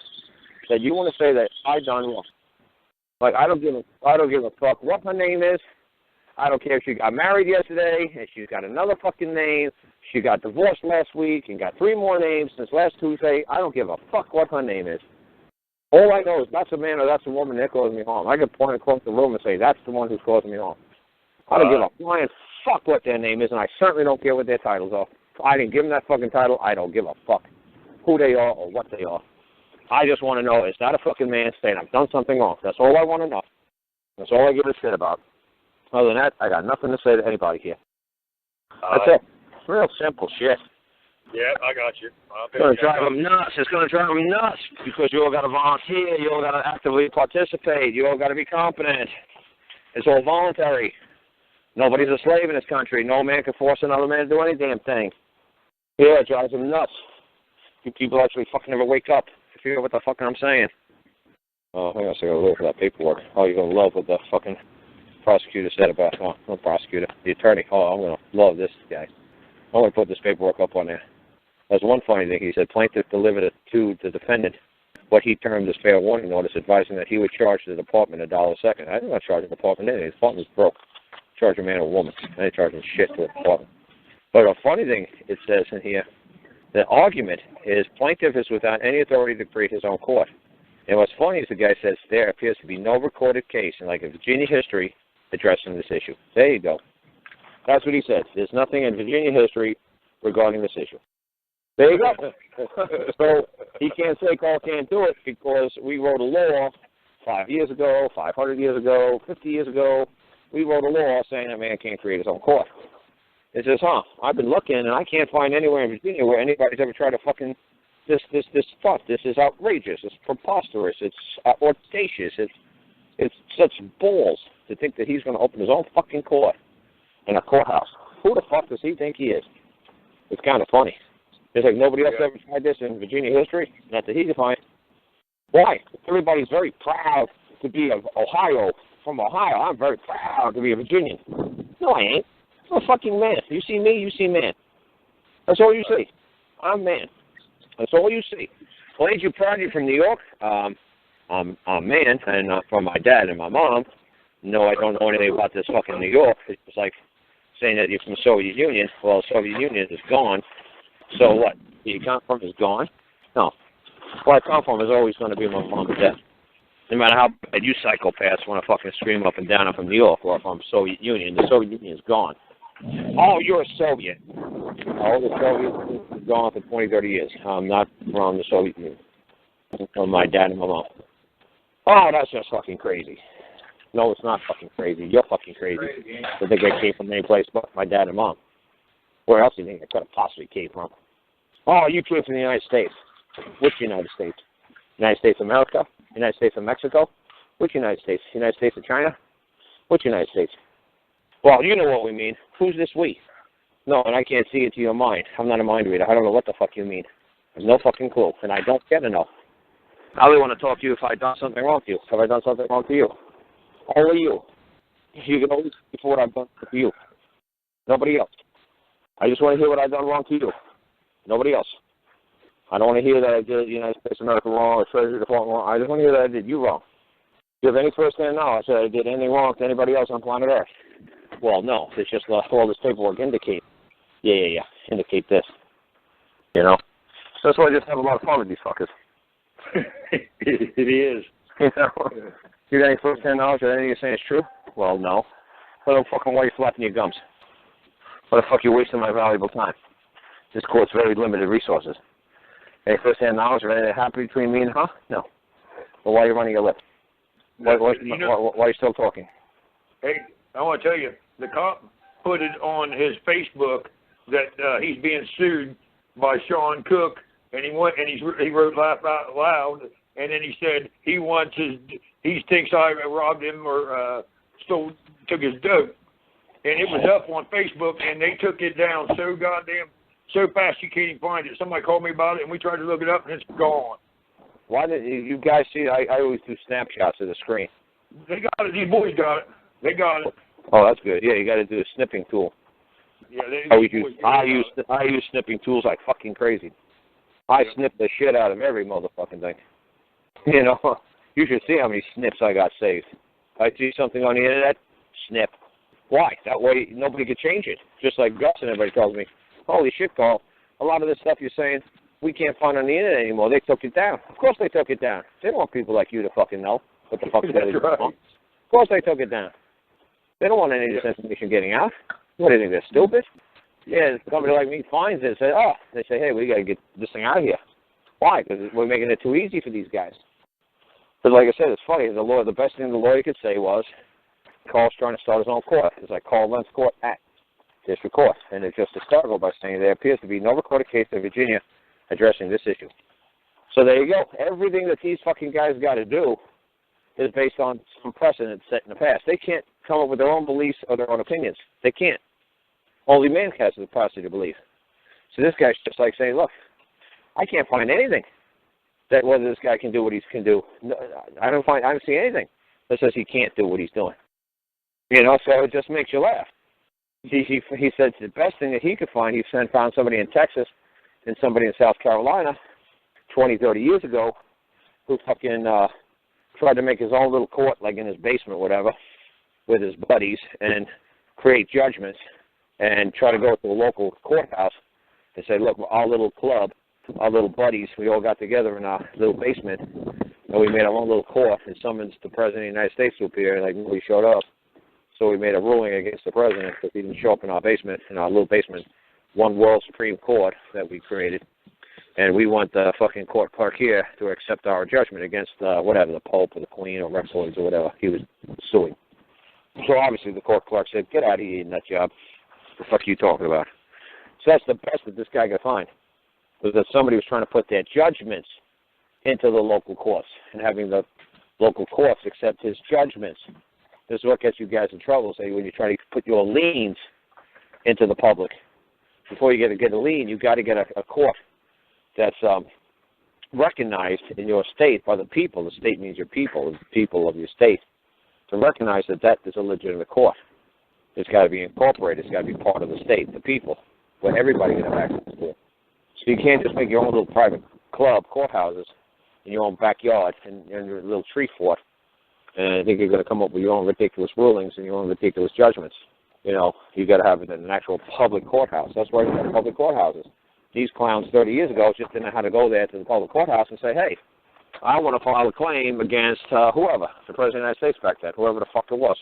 that you want to say that I done wrong. Like, I don't give a fuck what her name is. I don't care if she got married yesterday and she's got another fucking name. She got divorced last week and got 3 more names since last Tuesday. I don't give a fuck what her name is. All I know is that's a man or that's a woman that caused me harm. I can point across the room and say, that's the one who's causing me harm. I don't give a flying fuck what their name is, and I certainly don't care what their titles are. If I didn't give them that fucking title, I don't give a fuck who they are or what they are. I just want to know, is that a fucking man saying I've done something wrong? That's all I want to know. That's all I give a shit about. Other than that, I got nothing to say to anybody here. That's it. It's real simple shit. Yeah, I got you. It's going to drive them nuts. It's going to drive them nuts because you all got to volunteer. You all got to actively participate. You all got to be competent. It's all voluntary. Nobody's a slave in this country. No man can force another man to do any damn thing. Yeah, it drives them nuts. You people actually fucking never wake up to figure out what the fuck I'm saying. Oh, I guess I got to look for that paperwork. Oh, you're going to love what the fucking prosecutor said about, oh, no prosecutor, the attorney. Oh, I'm going to love this guy. I'm going to put this paperwork up on there. There's one funny thing. He said plaintiff delivered to the defendant what he termed as fair warning notice, advising that he would charge the department $1 a second. I did not charge the department anything. The department's broke. Charge a man or woman. I ain't charging shit to the department. But a funny thing it says in here, the argument is plaintiff is without any authority to create his own court. And what's funny is the guy says there appears to be no recorded case in like a Virginia history addressing this issue. There you go. That's what he said. There's nothing in Virginia history regarding this issue. There you go. So he can't say Carl can't do it because we wrote a law 5 years ago, 500 years ago, 50 years ago. We wrote a law saying that man can't create his own court. It says, I've been looking and I can't find anywhere in Virginia where anybody's ever tried to fucking this stuff. This is outrageous. It's preposterous. It's audacious. It's such balls to think that he's going to open his own fucking court in a courthouse. Who the fuck does he think he is? It's kind of funny. It's like nobody else ever tried this in Virginia history. Not that he can find. Why? Everybody's very proud to be of Ohio. From Ohio, I'm very proud to be a Virginian. No, I ain't. I'm a fucking man. You see me, you see man. That's all you see. I'm man. That's all you see. Well, ain't you proud you're from New York? I'm man, and from my dad and my mom. No, I don't know anything about this fucking New York. It's like saying that you're from the Soviet Union. Well, the Soviet Union is gone. So what? Where you come from is gone? No. Where I come from is always going to be my mom and dad. No matter how bad you psychopaths want to fucking scream up and down, I'm from New York or if I'm Soviet Union. The Soviet Union is gone. Oh, you're a Soviet. Oh, the Soviet Union is gone for 20, 30 years. I'm not from the Soviet Union. I'm from my dad and my mom. Oh, that's just fucking crazy. No, it's not fucking crazy. You're fucking crazy. I think I came from any place but my dad and mom. Where else do you think I could have possibly came from? Oh, you came from the United States. Which United States? United States of America? United States of Mexico? Which United States? United States of China? Which United States? Well, you know what we mean. Who's this we? No, and I can't see into your mind. I'm not a mind reader. I don't know what the fuck you mean. There's no fucking clue, and I don't get to know. I only want to talk to you if I've done something wrong to you. Have I done something wrong to you? Only you. You can always speak for what I've done to you. Nobody else. I just want to hear what I've done wrong to you. Nobody else. I don't want to hear that I did the United States of America wrong or Treasury Department wrong. I just want to hear that I did you wrong. Do you have any first-hand knowledge that I did anything wrong to anybody else on planet Earth? Well, no. It's just all this paperwork indicate. Yeah. Indicate this. You know? So that's why I just have a lot of fun with these fuckers. It is. You know? You got any first-hand knowledge that anything you're saying is true? Well, no. Well, then fucking why are you flapping your gums? Why the fuck are you wasting my valuable time? This court's very limited resources. Any first-hand knowledge of anything that happened between me and her? No. Well, why are you running your lips? Why are you still talking? Hey, I want to tell you, the cop put it on his Facebook that he's being sued by Sean Cook, and he wrote laugh out loud, and then he said he thinks I robbed him or took his dope, and it was up on Facebook, and they took it down so fast you can't even find it. Somebody called me about it, and we tried to look it up, and it's gone. Why did you guys see? I always do snapshots of the screen. They got it. These boys got it. They got it. Oh, that's good. Yeah, you got to do a snipping tool. Yeah, I use snipping tools like fucking crazy. I snip the shit out of every motherfucking thing. You know, you should see how many snips I got saved. I see something on the internet, snip. Why? That way nobody could change it. Just like Gus and everybody tells me, holy shit, Carl, a lot of this stuff you're saying we can't find on the internet anymore. They took it down. Of course they took it down. They don't want people like you to fucking know what the fuck they're doing. Right. Of course they took it down. They don't want any of this information getting out. What do you think, they're stupid? Yeah, somebody like me finds it and says, they say, hey, we got to get this thing out of here. Why? Because we're making it too easy for these guys. But like I said, it's funny. The best thing the lawyer could say was, Carl's trying to start his own court. It's like Karl Lentz Court Act. district court. And they're just hysterical by saying there appears to be no recorded case in Virginia addressing this issue. So there you go. Everything that these fucking guys got to do is based on some precedent set in the past. They can't come up with their own beliefs or their own opinions. They can't. Only man has the capacity to believe. So this guy's just like saying, look, I can't find anything that whether this guy can do what he can do. No, I don't see anything that says he can't do what he's doing. You know, so it just makes you laugh. He said the best thing that he could find, he found somebody in Texas and somebody in South Carolina 20, 30 years ago who fucking tried to make his own little court, like in his basement or whatever, with his buddies and create judgments and try to go to a local courthouse and say, look, our little club, our little buddies, we all got together in our little basement and we made our own little court and summoned the President of the United States to appear, and like nobody showed up. So we made a ruling against the President because he didn't show up in our basement, in our little basement, one world Supreme Court that we created. And we want the fucking court clerk here to accept our judgment against whatever, the Pope or the Queen or Rex Williams or whatever he was suing. So obviously the court clerk said, get out of here, nut job. What the fuck are you talking about? So that's the best that this guy could find, was that somebody was trying to put their judgments into the local courts and having the local courts accept his judgments. This is what gets you guys in trouble, say, when you try to put your liens into the public. Before you get a lien, you've got to get a court that's recognized in your state by the people. The state means your people, the people of your state. To recognize that is a legitimate court. It's got to be incorporated. It's got to be part of the state, the people, where everybody can have access to it. So you can't just make your own little private club, courthouses, in your own backyard and your little tree fort. And I think you're going to come up with your own ridiculous rulings and your own ridiculous judgments. You know, you got to have it in an actual public courthouse. That's why we have public courthouses. These clowns 30 years ago just didn't know how to go there to the public courthouse and say, hey, I want to file a claim against whoever, the President of the United States back then, whoever the fuck it was.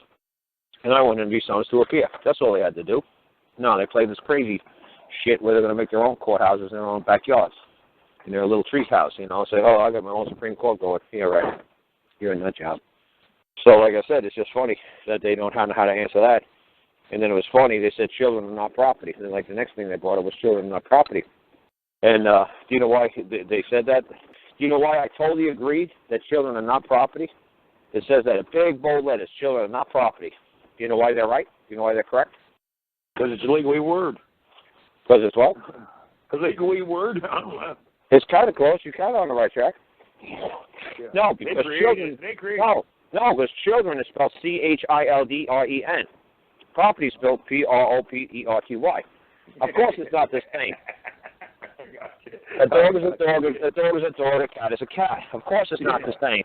And I want him to be summoned to appear. That's all they had to do. No, they played this crazy shit where they're going to make their own courthouses in their own backyards, in their little tree house, you know, say, oh, I got my own Supreme Court going. Yeah, right. You're a nut job. So, like I said, it's just funny that they don't know how to answer that. And then it was funny, they said children are not property. And then, like, the next thing they brought up was children are not property. And do you know why they said that? Do you know why I totally agreed that children are not property? It says that in big, bold letters, children are not property. Do you know why they're right? Do you know why they're correct? Because it's a legally word. Because it's what? A legally word? I don't know. It's kind of close. You're kind of on the right track. Yeah. No, because children... No, because children is spelled C-H-I-L-D-R-E-N. Property is spelled P-R-O-P-E-R-T-Y. Of course it's not the same. A dog is a dog, a dog is a dog, a cat is a cat. Of course it's not the same.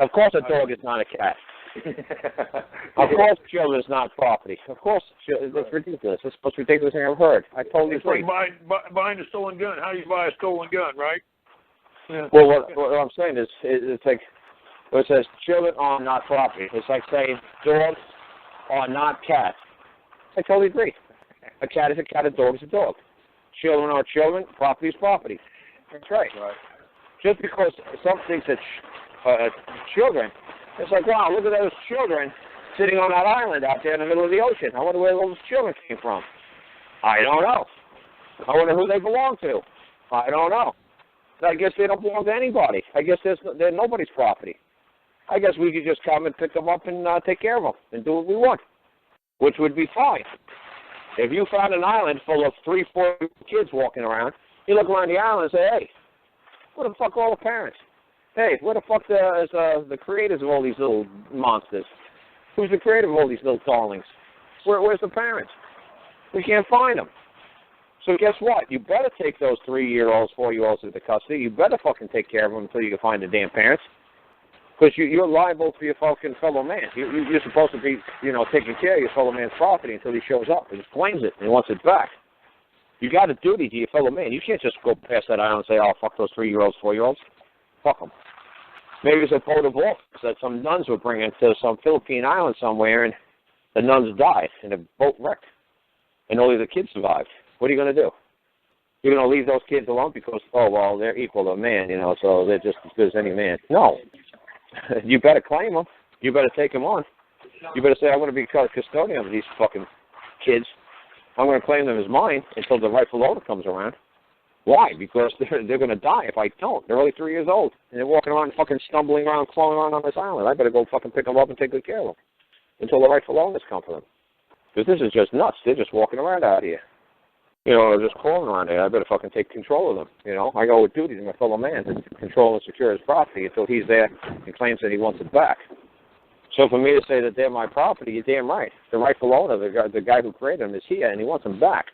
Of course a dog is not a cat. Of course children is not property. Of course, it's ridiculous. It's the most ridiculous thing I've heard. I totally agree. It's like buying a stolen gun. How do you buy a stolen gun, right? Yeah. Well, what I'm saying is, it's like, it says children are not property. It's like saying dogs are not cats. I totally agree. A cat is a cat, a dog is a dog. Children are children, property is property. That's right. Just because some things that children, it's like, wow, look at those children sitting on that island out there in the middle of the ocean. I wonder where those children came from. I don't know. I wonder who they belong to. I don't know. I guess they don't belong to anybody. I guess they're nobody's property. I guess we could just come and pick them up and take care of them and do what we want, which would be fine. If you found an island full of 3-4 kids walking around, you look around the island and say, hey, where the fuck are all the parents? Hey, where the fuck is the creators of all these little monsters? Who's the creator of all these little darlings? Where's the parents? We can't find them. So guess what? You better take those 3-year-olds, 4-year-olds into custody. You better fucking take care of them until you can find the damn parents. Because you're liable for your fucking fellow man. You're supposed to be, taking care of your fellow man's property until he shows up and claims it and wants it back. You got a duty to your fellow man. You can't just go past that island and say, oh, fuck those 3-year-olds, 4-year-olds. Fuck them. Maybe it's a vote of office that some nuns were bringing to some Philippine island somewhere, and the nuns died in a boat wreck, and only the kids survived. What are you going to do? You're going to leave those kids alone because, oh, well, they're equal to a man, so they're just as good as any man. No. You better claim them. You better take them on. You better say, I want to be custodian of these fucking kids. I'm going to claim them as mine until the rightful owner comes around. Why? Because they're going to die if I don't. They're only 3 years old, and they're walking around fucking stumbling around, crawling around on this island. I better go fucking pick them up and take good care of them until the rightful owners come for them. Because this is just nuts. They're just walking around out here. You know, they're just crawling around there. I better fucking take control of them. You know, I go with duty to my fellow man to control and secure his property until he's there and claims that he wants it back. So for me to say that they're my property, you're damn right. The rightful owner, the guy who created them, is here, and he wants them back.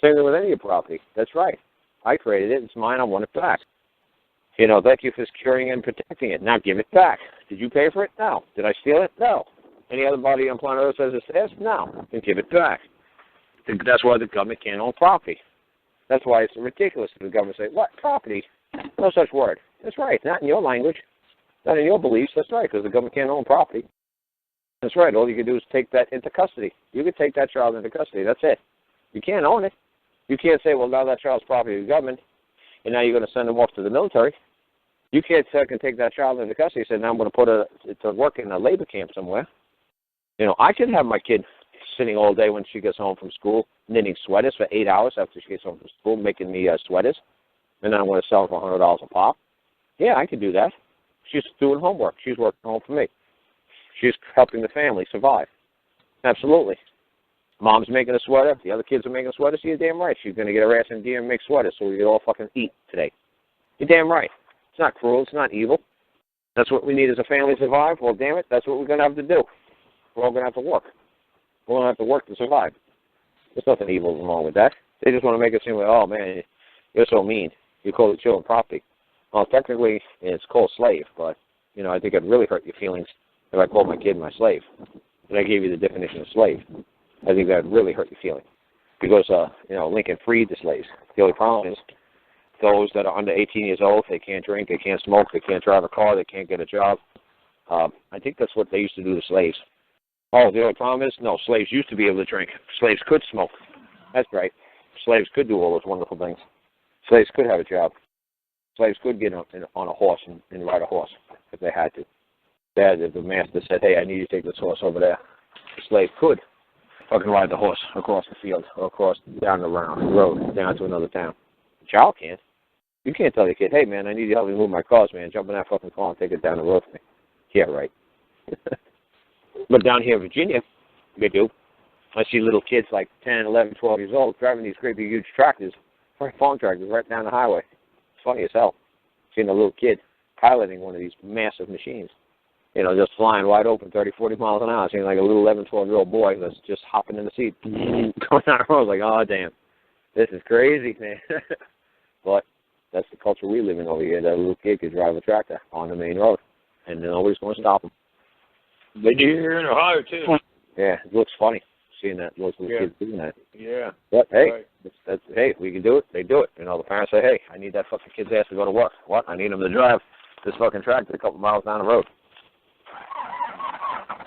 Same thing with any of your property. That's right. I created it. It's mine. I want it back. You know, thank you for securing and protecting it. Now give it back. Did you pay for it? No. Did I steal it? No. Any other body on planet Earth says it's theirs? No. Then give it back. That's why the government can't own property. That's why it's ridiculous for the government to say, what, property? No such word. That's right. Not in your language. Not in your beliefs. That's right, because the government can't own property. That's right. All you can do is take that into custody. You can take that child into custody. That's it. You can't own it. You can't say, well, now that child's property of the government, and now you're going to send them off to the military. You can't take that child into custody and say, now I'm going to put it to work in a labor camp somewhere. You know, I could have my kid sitting all day when she gets home from school, knitting sweaters for 8 hours after she gets home from school, making me sweaters, and then I'm going to sell them for $100 a pop. Yeah, I could do that. She's doing homework. She's working home for me. She's helping the family survive. Absolutely. Mom's making a sweater. The other kids are making sweaters. You're damn right. She's going to get her ass in gear and make sweaters so we can all fucking eat today. You're damn right. It's not cruel. It's not evil. That's what we need as a family to survive. Well, damn it, that's what we're going to have to do. We're all going to have to work. We're going to have to work to survive. There's nothing evil wrong with that. They just want to make it seem like, oh, man, you're so mean. You call the children property. Well, technically, it's called slave, but, you know, I think it'd really hurt your feelings if I called my kid my slave. And I gave you the definition of slave. I think that would really hurt your feeling. Because, you know, Lincoln freed the slaves. The only problem is those that are under 18 years old, they can't drink, they can't smoke, they can't drive a car, they can't get a job. I think that's what they used to do to slaves. Oh, the only problem is, no, slaves used to be able to drink. Slaves could smoke. That's right. Slaves could do all those wonderful things. Slaves could have a job. Slaves could get on a horse and ride a horse if they had to. If the master said, hey, I need you to take this horse over there, the slave could fucking ride the horse across the field or across down the road, down to another town. The child can't. You can't tell your kid, hey, man, I need you to help me move my cars, man. Jump in that fucking car and take it down the road for me. Yeah, right. But down here in Virginia, they do. I see little kids like 10, 11, 12 years old driving these great big huge tractors, farm tractors, right down the highway. It's funny as hell. Seeing a little kid piloting one of these massive machines. You know, just flying wide open, 30, 40 miles an hour. Seeing like a little 11, 12-year-old boy that's just hopping in the seat, going down the road. Like, oh, damn. This is crazy, man. But that's the culture we live in over here. That little kid could drive a tractor on the main road, and nobody's going to stop him. They do here in Ohio, too. Yeah, it looks funny seeing that those little kids doing that. Yeah. But, hey, right. Hey, we can do it. They do it. You know, the parents say, hey, I need that fucking kid's ass to go to work. What? I need him to drive this fucking tractor a couple miles down the road.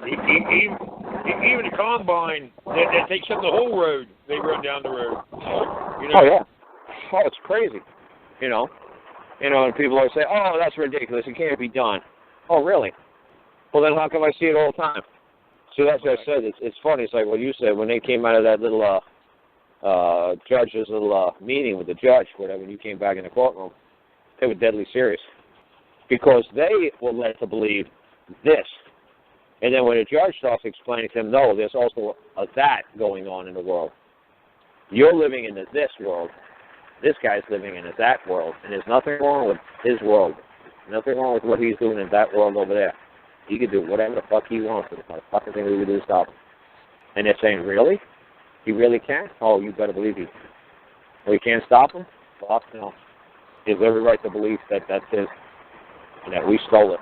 Even the combine that takes up the whole road, they run down the road. You know? Oh, yeah. Oh, it's crazy. You know, and people always say, oh, that's ridiculous. It can't be done. Oh, really? Well, then how come I see it all the time? So that's what I said. It's funny. It's like what you said. When they came out of that little judge's little meeting with the judge, whatever, when you came back in the courtroom, they were deadly serious. Because they were led to believe this. And then when the judge starts explaining to them, no, there's also a that going on in the world. You're living in the this world. This guy's living in the that world. And there's nothing wrong with his world. Nothing wrong with what he's doing in that world over there. He can do whatever the fuck he wants. There's not a fucking thing we can do to stop him. And they're saying, really? He really can? Oh, you better believe he can. Well, you can't stop him? Fuck no. He has every right to believe that that's his and that we stole it.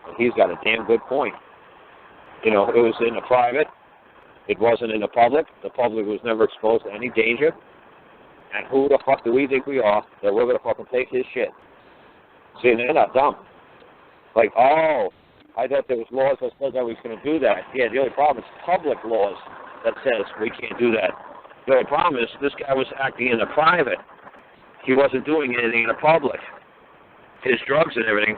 And he's got a damn good point. You know, it was in the private. It wasn't in the public. The public was never exposed to any danger. And who the fuck do we think we are that we're going to fucking take his shit? See, they're not dumb. Like, oh, I thought there was laws that said that we was going to do that. Yeah, the only problem is public laws that says we can't do that. The only problem is this guy was acting in the private. He wasn't doing anything in the public. His drugs and everything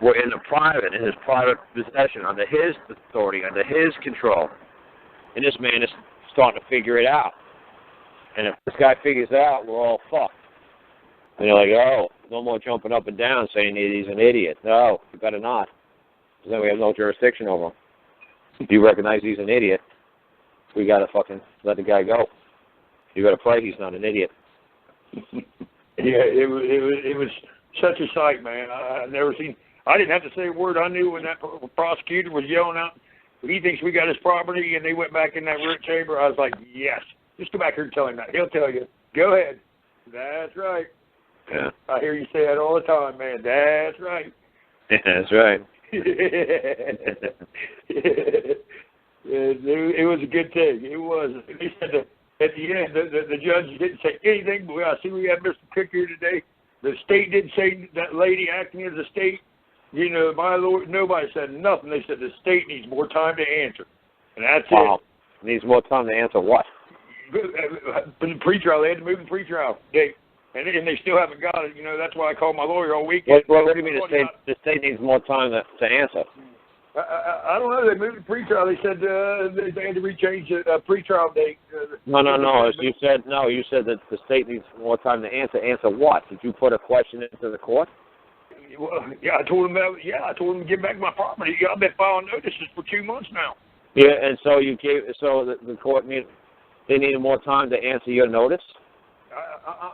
were in the private, in his private possession, under his authority, under his control. And this man is starting to figure it out. And if this guy figures it out, we're all fucked. And they're like, oh, no more jumping up and down saying he's an idiot. No, you better not. Because then we have no jurisdiction over him. If you recognize he's an idiot, we got to fucking let the guy go. You got to pray he's not an idiot. Yeah, it was such a sight, man. I've never seen. I didn't have to say a word. I knew when that prosecutor was yelling out, he thinks we got his property, and they went back in that root chamber. I was like, yes. Just go back here and tell him that. He'll tell you. Go ahead. That's right. Yeah. I hear you say that all the time, man. That's right. That's right. It was a good thing. It was. They said that at the end, the judge didn't say anything, but I see we have Mr. Cook here today. The state didn't say that lady acting as a state. You know, my Lord, nobody said nothing. They said the state needs more time to answer. And that's it. Needs more time to answer what? The pretrial. They had to move the pretrial date. And they still haven't got it. You know, that's why I called my lawyer all weekend. What do you mean the state needs more time to answer? I don't know. They moved the pretrial. They said they had to rechange the pretrial date. No. You said that the state needs more time to answer. Answer what? Did you put a question into the court? Well, I told them that. Yeah, I told them to give back my property. I've been filing notices for 2 months now. Yeah, and so the court they needed more time to answer your notice.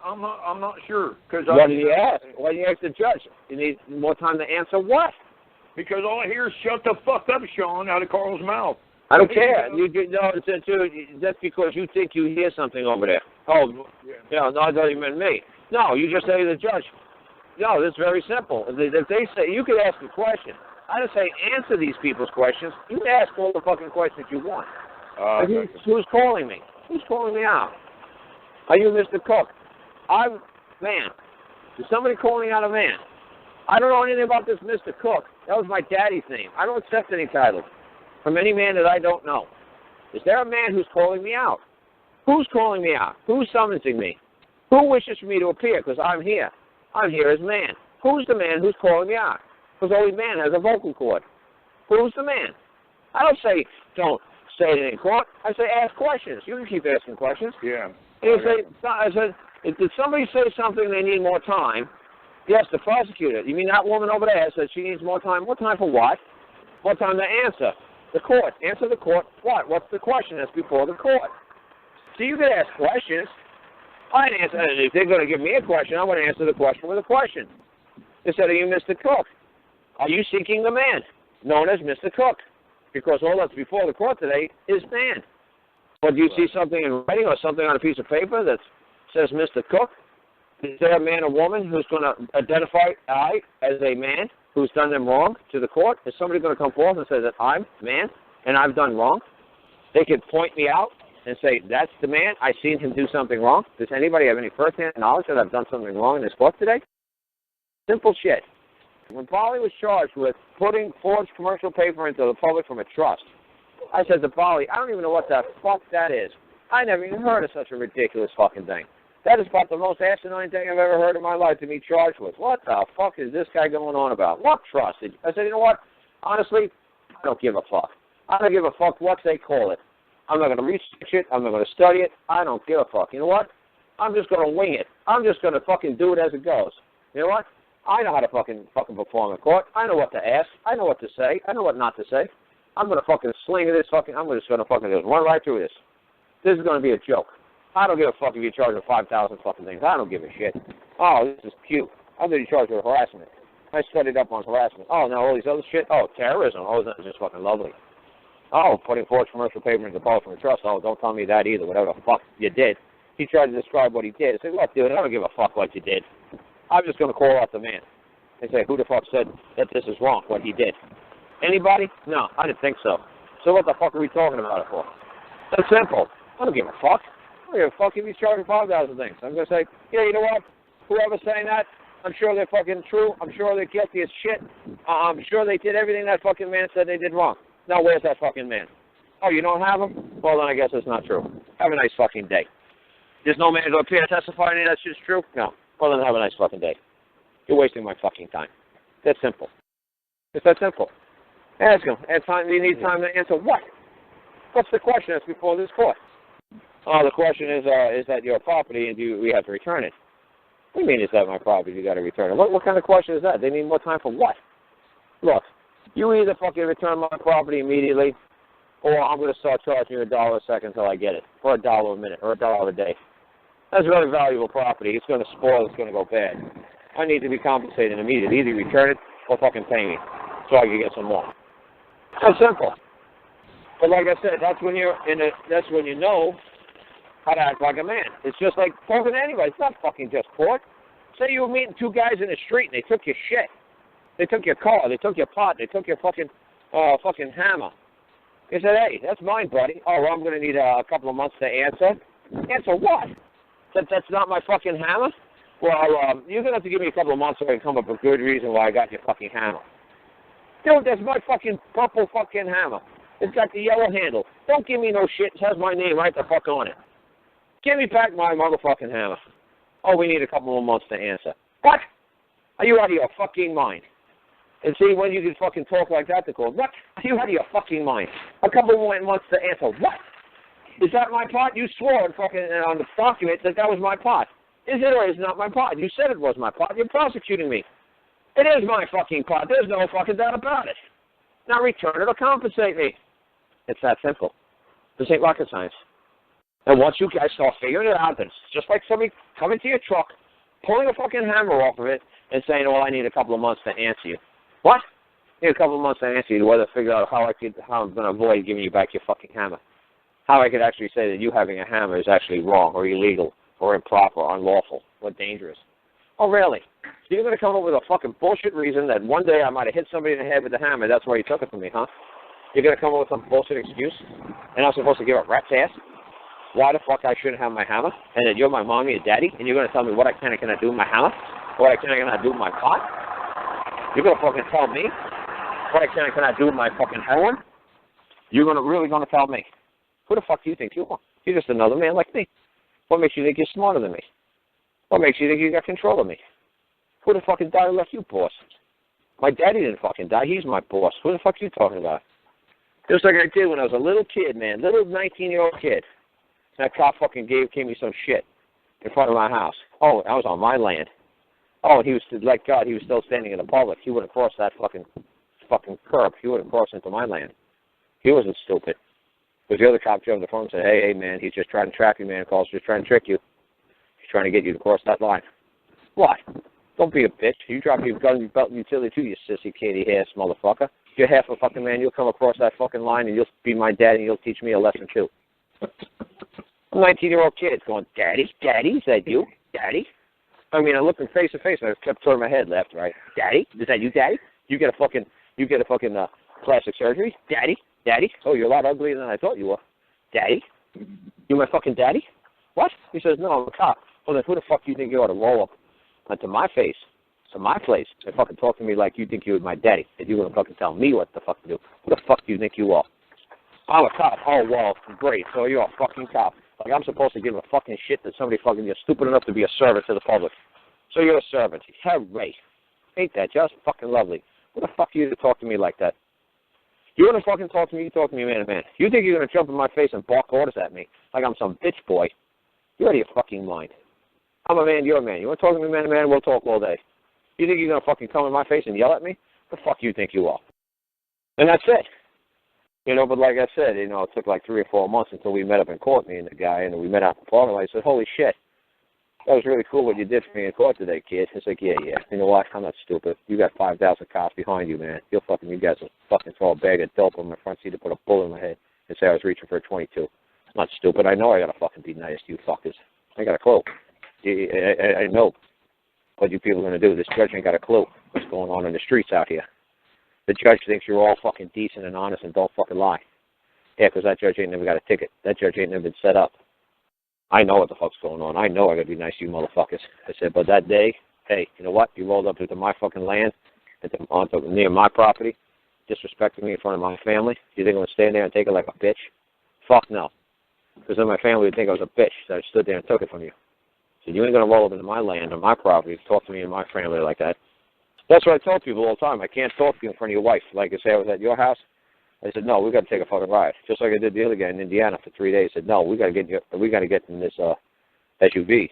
I'm not sure. What did you ask? Why did you ask the judge? You need more time to answer what? Because all I hear is "shut the fuck up, Sean" out of Carl's mouth. I don't care. That's because you think you hear something over there. Oh, yeah. No, it doesn't mean me. No, you just say to the judge. No, it's very simple. If they say you could ask a question, I didn't say answer these people's questions. You can ask all the fucking questions you want. Who's calling me? Who's calling me out? Are you Mr. Cook? I'm man. Is somebody calling out a man? I don't know anything about this Mr. Cook. That was my daddy's name. I don't accept any titles from any man that I don't know. Is there a man who's calling me out? Who's calling me out? Who's summoning me? Who wishes for me to appear? Because I'm here. I'm here as man. Who's the man who's calling me out? Because only man has a vocal cord. Who's the man? I don't say don't say it in court. I say ask questions. You can keep asking questions. Yeah. I said, did somebody say something they need more time? Yes, the prosecutor. You mean that woman over there said she needs more time? More time for what? More time to answer. The court. Answer the court. What? What's the question that's before the court? So you can ask questions. I'd answer. If they're going to give me a question, I'm going to answer the question with a question. They said, are you Mr. Cook? Are you seeking the man known as Mr. Cook? Because all that's before the court today is man. But do you see something in writing or something on a piece of paper that says Mr. Cook? Is there a man or woman who's going to identify I as a man who's done them wrong to the court? Is somebody going to come forth and say that I'm man and I've done wrong? They could point me out and say, that's the man. I've seen him do something wrong. Does anybody have any first-hand knowledge that I've done something wrong in this court today? Simple shit. When Polly was charged with putting forged commercial paper into the public from a trust, I said to Polly, I don't even know what the fuck that is. I never even heard of such a ridiculous fucking thing. That is about the most asinine thing I've ever heard in my life to be charged with. What the fuck is this guy going on about? What trust? I said, you know what? Honestly, I don't give a fuck. I don't give a fuck what they call it. I'm not going to research it. I'm not going to study it. I don't give a fuck. You know what? I'm just going to wing it. I'm just going to fucking do it as it goes. You know what? I know how to fucking perform in court. I know what to ask. I know what to say. I know what not to say. I'm going to fucking sling this fucking, I'm just going to fucking just run right through this. This is going to be a joke. I don't give a fuck if you're charged with 5,000 fucking things. I don't give a shit. Oh, this is cute. I'm going to be charged with harassment. I studied up on harassment. Oh, no, all these other shit. Oh, terrorism. Oh, that's just fucking lovely. Oh, putting forged commercial paper into the public from a trust. Oh, don't tell me that either. Whatever the fuck you did. He tried to describe what he did. I said, look, dude, I don't give a fuck what you did. I'm just going to call out the man. They say, who the fuck said that this is wrong, what he did? Anybody? No, I didn't think so. So what the fuck are we talking about it for? That's simple. I don't give a fuck. I don't give a fuck if he's charged with 5,000 things. I'm going to say, yeah, you know what? Whoever's saying that, I'm sure they're fucking true. I'm sure they're guilty as shit. I'm sure they did everything that fucking man said they did wrong. Now, where's that fucking man? Oh, you don't have him? Well, then I guess it's not true. Have a nice fucking day. There's no man to appear to testify any of that shit's true? No. Well, then have a nice fucking day. You're wasting my fucking time. That's simple. It's that simple. Ask him. You need time to answer what? What's the question that's before this court? Oh, the question is that your property and we have to return it? What do you mean, is that my property? You got to return it. What kind of question is that? They need more time for what? Look, you either fucking return my property immediately, or I'm going to start charging you $1 a second until I get it, or $1 a minute, or $1 a day. That's really valuable property. It's going to spoil. It's going to go bad. I need to be compensated immediately. Either return it or fucking pay me, so I can get some more. That's simple. But like I said, that's when you know how to act like a man. It's just like talking to anybody. It's not fucking just court. Say you were meeting two guys in the street and they took your shit. They took your car. They took your pot. They took your fucking hammer. They said, hey, that's mine, buddy. Oh, well, I'm going to need a couple of months to answer. Answer what? That's not my fucking hammer? Well, you're going to have to give me a couple of months so I can come up with a good reason why I got your fucking hammer. Dude, that's my fucking purple fucking hammer. It's got the yellow handle. Don't give me no shit. It has my name right the fuck on it. Give me back my motherfucking hammer. Oh, we need a couple more months to answer. What? Are you out of your fucking mind? And see, when you can fucking talk like that to court, what? Are you out of your fucking mind? A couple more months to answer. What? Is that my pot? You swore on the document that was my pot. Is it or is it not my pot? You said it was my pot. You're prosecuting me. It is my fucking pot. There's no fucking doubt about it. Now return it or compensate me. It's that simple. This ain't rocket science. And once you guys start figuring it out, it's just like somebody coming to your truck, pulling a fucking hammer off of it, and saying, well, I need a couple of months to answer you. What? I need a couple of months to answer you to whether figure out how I'm going to avoid giving you back your fucking hammer. How I could actually say that you having a hammer is actually wrong or illegal or improper or unlawful or dangerous. Oh, really? So you're going to come up with a fucking bullshit reason that one day I might have hit somebody in the head with the hammer, that's why you took it from me, huh? You're going to come up with some bullshit excuse, and I'm supposed to give a rat's ass why the fuck I shouldn't have my hammer, and that you're my mommy and daddy, and you're going to tell me what I can and cannot do with my hammer, what I can and cannot do with my pot? You're going to fucking tell me what I can and cannot do with my fucking heroin? You're really going to tell me? Who the fuck do you think you are? You're just another man like me. What makes you think you're smarter than me? What makes you think you got control of me? Who the fucking died left you, boss? My daddy didn't fucking die. He's my boss. Who the fuck are you talking about? Just like I did when I was a little kid, man. Little 19-year-old kid. That cop fucking gave me some shit in front of my house. Oh, I was on my land. Oh, he was, like God, he was still standing in the public. He wouldn't cross that fucking curb. He wouldn't cross into my land. He wasn't stupid. Because the other cop jumped the phone and said, hey, man, he's just trying to trap you, man. Carl's just trying to trick you. He's trying to get you to cross that line. What? Don't be a bitch. You drop your gun, your belt, and utility too, you sissy, kitty-ass motherfucker. If you're half a fucking man, you'll come across that fucking line and you'll be my daddy and you'll teach me a lesson too. I'm a 19-year-old kid going, Daddy? Daddy? Is that you? Daddy? I mean, I looked him face to face and I kept turning my head left, right. Daddy? Is that you, Daddy? You get a fucking plastic surgery? Daddy? Daddy? Oh, you're a lot uglier than I thought you were. Daddy? You my fucking daddy? What? He says, no, I'm a cop. Well, then who the fuck do you think you ought to roll up onto my face, to my place, and fucking talk to me like you think you're my daddy, and you're going to fucking tell me what the fuck to do? Who the fuck do you think you are? I'm a cop. Oh, well, great. So you're a fucking cop. Like, I'm supposed to give a fucking shit that somebody fucking is stupid enough to be a servant to the public. So you're a servant. Hooray. Ain't that just fucking lovely? Who the fuck are you to talk to me like that? You want to fucking talk to me, you talk to me man to man. You think you're going to jump in my face and bark orders at me like I'm some bitch boy? You're out of your fucking mind. I'm a man, you're a man. You want to talk to me man to man, we'll talk all day. You think you're going to fucking come in my face and yell at me? The fuck you think you are? And that's it. You know, but like I said, you know, it took like 3 or 4 months until we met up in court, me and the guy, and we met out in the parking lot. I said, holy shit, that was really cool what you did for me in court today, kid. He's like, yeah. You know what? I'm not stupid. You got 5,000 cops behind you, man. You guys will fucking throw a bag of dope on my front seat to put a bullet in my head and say I was reaching for a 22. I'm not stupid. I know I got to fucking be nice to you fuckers. I got a clue. I know what you people are going to do. This judge ain't got a clue what's going on in the streets out here. The judge thinks you're all fucking decent and honest and don't fucking lie. Yeah, because that judge ain't never got a ticket. That judge ain't never been set up. I know what the fuck's going on. I know I got to be nice to you motherfuckers. I said, but that day, hey, you know what? You rolled up into my fucking land, near my property, disrespecting me in front of my family. You think I'm going to stand there and take it like a bitch? Fuck no. Because then my family would think I was a bitch that I stood there and took it from you. So you ain't going to roll up into my land or my property to talk to me and my family like that. That's what I tell people all the time. I can't talk to you in front of your wife. Like I say, I was at your house. I said, no, we got to take a fucking ride. Just like I did the other guy in Indiana for 3 days. I said, no, we got to get in this SUV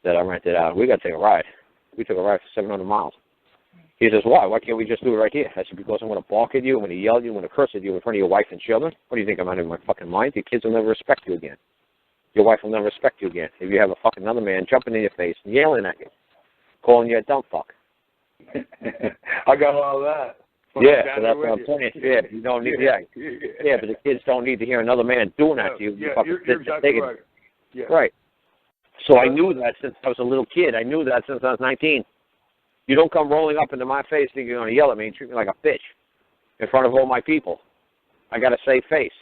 that I rented out. We got to take a ride. We took a ride for 700 miles. He says, why? Why can't we just do it right here? I said, because I'm going to bark at you, I'm going to yell at you, I'm going to curse at you in front of your wife and children. What do you think, I'm out of my fucking mind? Your kids will never respect you again. Your wife will never respect you again if you have a fucking other man jumping in your face and yelling at you, calling you a dumb fuck. I got all that. Yeah, so that's what I'm saying. Yeah, you don't need. Yeah, but the kids don't need to hear another man doing that to you. Yeah, you're exactly right. Yeah. Right. So I knew that since I was a little kid. I knew that since I was 19. You don't come rolling up into my face thinking you're going to yell at me and treat me like a bitch in front of all my people. I got a safe face.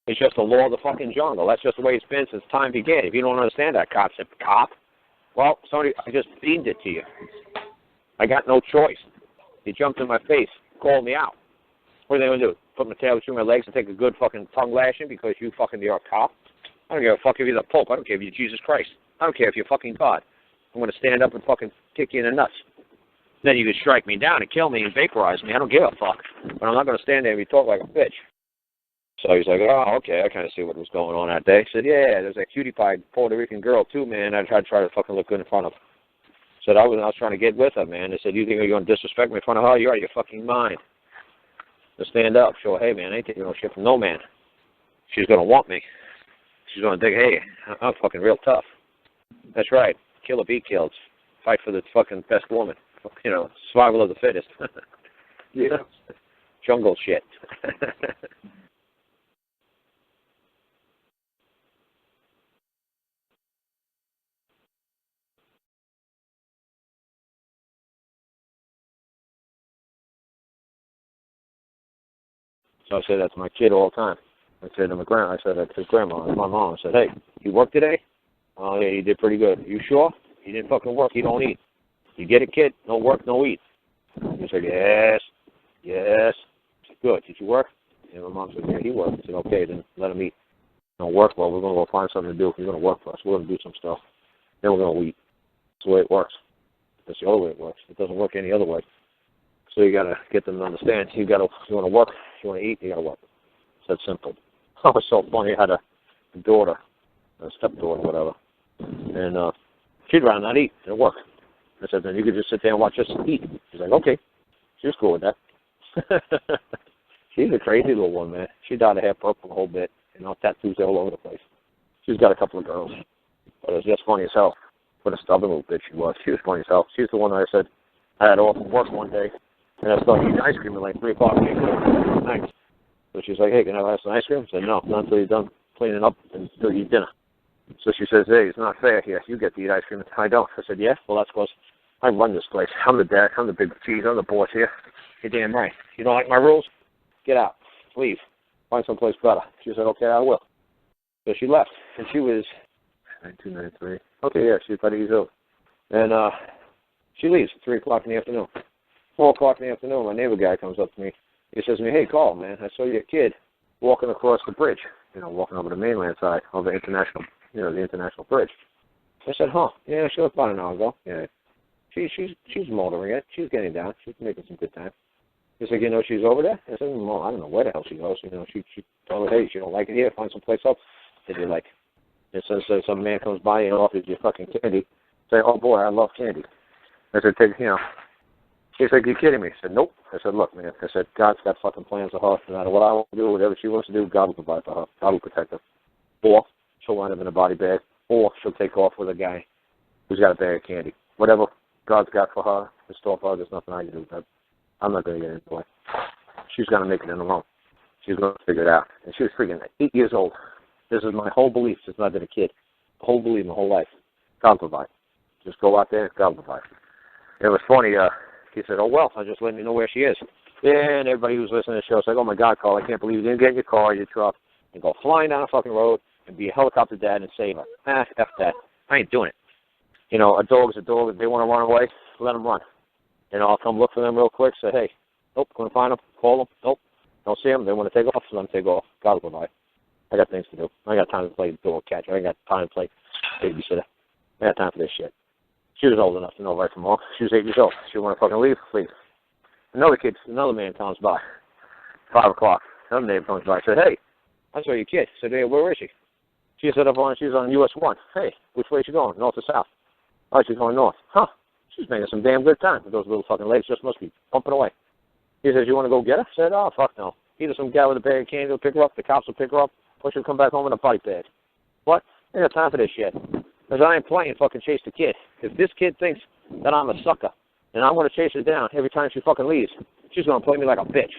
It's just the law of the fucking jungle. That's just the way it's been since time began. If you don't understand that concept, cop, well, sorry, I just beamed it to you. I got no choice. You jumped in my face, called me out. What are they going to do? Put my tail between my legs and take a good fucking tongue lashing because you fucking are a cop? I don't give a fuck if you're the Pope. I don't care if you're Jesus Christ. I don't care if you're fucking God. I'm going to stand up and fucking kick you in the nuts. Then you can strike me down and kill me and vaporize me. I don't give a fuck. But I'm not going to stand there and be talk like a bitch. So he's like, oh, okay, I kind of see what was going on that day. I said, yeah, there's a cutie pie Puerto Rican girl, too, man. I tried to try to fucking look good in front of her. Said, I was trying to get with her, man. They said, you think you're going to disrespect me in front of her? You're out of your fucking mind. So stand up. Show, hey, man, I ain't taking no shit from no man. She's going to want me. She's going to think, hey, I'm fucking real tough. That's right. Kill or be killed. Fight for the fucking best woman. You know, survival of the fittest. Yeah. Jungle shit. So I say that to my kid all the time. I said to his grandma, my mom, I said, hey, you work today? Oh, yeah, you did pretty good. You sure? You didn't fucking work, you don't eat. You get it, kid? No work, no eat. He said, yes. I said, good. Did you work? And my mom said, yeah, he worked. I said, okay, then let him eat. Don't work, well, we're going to go find something to do. He's going to work for us. We're going to do some stuff. Then we're going to eat. That's the way it works. That's the only way it works. It doesn't work any other way. So you got to get them to understand. You want to work, you want to eat, you got to work. It's that simple. Oh, it's so funny. I had a daughter, a stepdaughter, whatever, and she'd rather not eat and work. I said, then you could just sit there and watch us eat. She's like, okay. She was cool with that. She's a crazy little one, man. She dyed her hair purple a whole bit, tattoos all over the place. She's got a couple of girls. But it was just funny as hell. What a stubborn little bitch she was. She was funny as hell. She was the one that I said I had off from work one day, and I started eating ice cream at like 3 o'clock in the afternoon. So she's like, hey, can I have some ice cream? I said, no, not until you're done cleaning up and until you eat dinner. So she says, hey, it's not fair here. You get to eat ice cream and I don't. I said, yeah, well, that's because I run this place. I'm the dad. I'm the big cheese. I'm the boss here. You're damn right. You don't like my rules? Get out. Leave. Find someplace better. She said, okay, I will. So she left. And she was 1993. Okay, yeah, she's about 8 years old. And she leaves at 3 o'clock in the afternoon. 4 o'clock in the afternoon, my neighbor guy comes up to me. He says to me, hey, Carl, man, I saw your kid walking across the bridge, walking over the mainland side of the international, the international bridge. I said, huh, yeah, she was about an hour ago. Yeah. She's motoring it. She's getting down. She's making some good time. He said, she's over there? I said, well, I don't know where the hell she goes. She told her, hey, she don't like it here. Find someplace else that you like. And so some man comes by and offers you fucking candy. Say, oh, boy, I love candy. I said, He's like, you kidding me? I said, nope. I said, look, man. I said, God's got fucking plans for her. No matter what I want to do, whatever she wants to do, God will provide for her. God will protect her. Or she'll wind up in a body bag. Or she'll take off with a guy who's got a bag of candy. Whatever God's got for her, in store for her, there's nothing I can do with that. I'm not going to get into it. She's going to make it in alone. She's going to figure it out. And she was freaking 8 years old. This is my whole belief since I've been a kid. Whole belief my whole life. God will provide. Just go out there, God will provide. It was funny, he said, oh, well, I'll just let you know where she is. Yeah, and everybody who was listening to the show was like, oh, my God, Carl, I can't believe you didn't get in your car, your truck, and go flying down a fucking road and be a helicopter dad and save her. F that. I ain't doing it. A dog's a dog. If they want to run away, let them run. I'll come look for them real quick, say, hey, nope, going to find them, call them, nope, don't see them, they want to take off, so let them take off. God will provide. I got things to do. I got time to play dog catcher. I got time to play babysitter. I got time for this shit. She was old enough to know right from wrong. She was 8 years old. She wanted to fucking leave. Another man comes by, 5 o'clock. Some neighbor comes by. I said, hey, I saw your kid. I said, hey, where is she? She said she was on US 1. Hey, which way is she going, north or south? Oh, she's going north. Huh. She's making some damn good time. Those little fucking legs just must be pumping away. He says, you want to go get her? I said, oh, fuck no. Either some guy with a bag of candy will pick her up, the cops will pick her up, or she'll come back home in a body bag. What? I ain't got time for this shit. Because I ain't playing fucking chase the kid. If this kid thinks that I'm a sucker, and I'm going to chase her down every time she fucking leaves, she's going to play me like a bitch.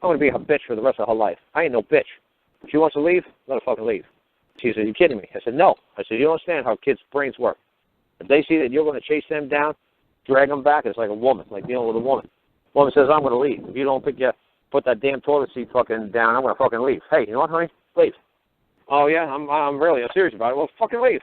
I'm going to be her bitch for the rest of her life. I ain't no bitch. If she wants to leave, let her fucking leave. She said, you kidding me? I said, no. I said, you don't understand how kids' brains work. If they see that you're going to chase them down, drag them back, it's like a woman, like dealing with a woman. Woman says, I'm going to leave. If you don't put that damn toilet seat fucking down, I'm going to fucking leave. Hey, you know what, honey? Leave. Oh, yeah, I'm serious about it. Well, fucking leave.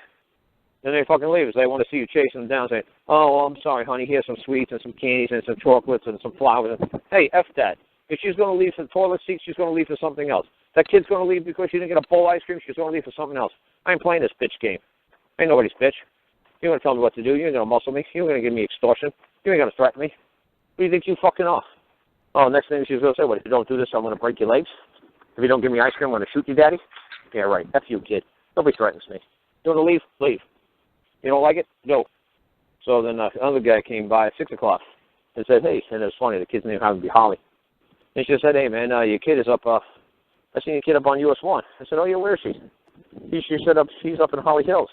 Then they fucking leave. They want to see you chasing them down, saying, oh, well, I'm sorry, honey, here's some sweets and some candies and some chocolates and some flowers. Hey, F that. If she's going to leave for the toilet seat, she's going to leave for something else. That kid's going to leave because she didn't get a bowl of ice cream, she's going to leave for something else. I ain't playing this bitch game. I ain't nobody's bitch. You're going to tell me what to do. You're going to muscle me. You're going to give me extortion. You ain't going to threaten me. Who do you think you fucking are? Oh, next thing she's going to say, what, if you don't do this, I'm going to break your legs? If you don't give me ice cream, I'm going to shoot you, Daddy? Yeah, right. F you, kid. Nobody threatens me. You want to leave? Leave. You don't like it? Go. So then another guy came by at 6 o'clock and said, hey, and it was funny, the kid's name happened to be Holly. And she said, hey, man, your kid is up, I seen your kid up on US 1. I said, oh, yeah, where is she? She said she's up in Holly Hills.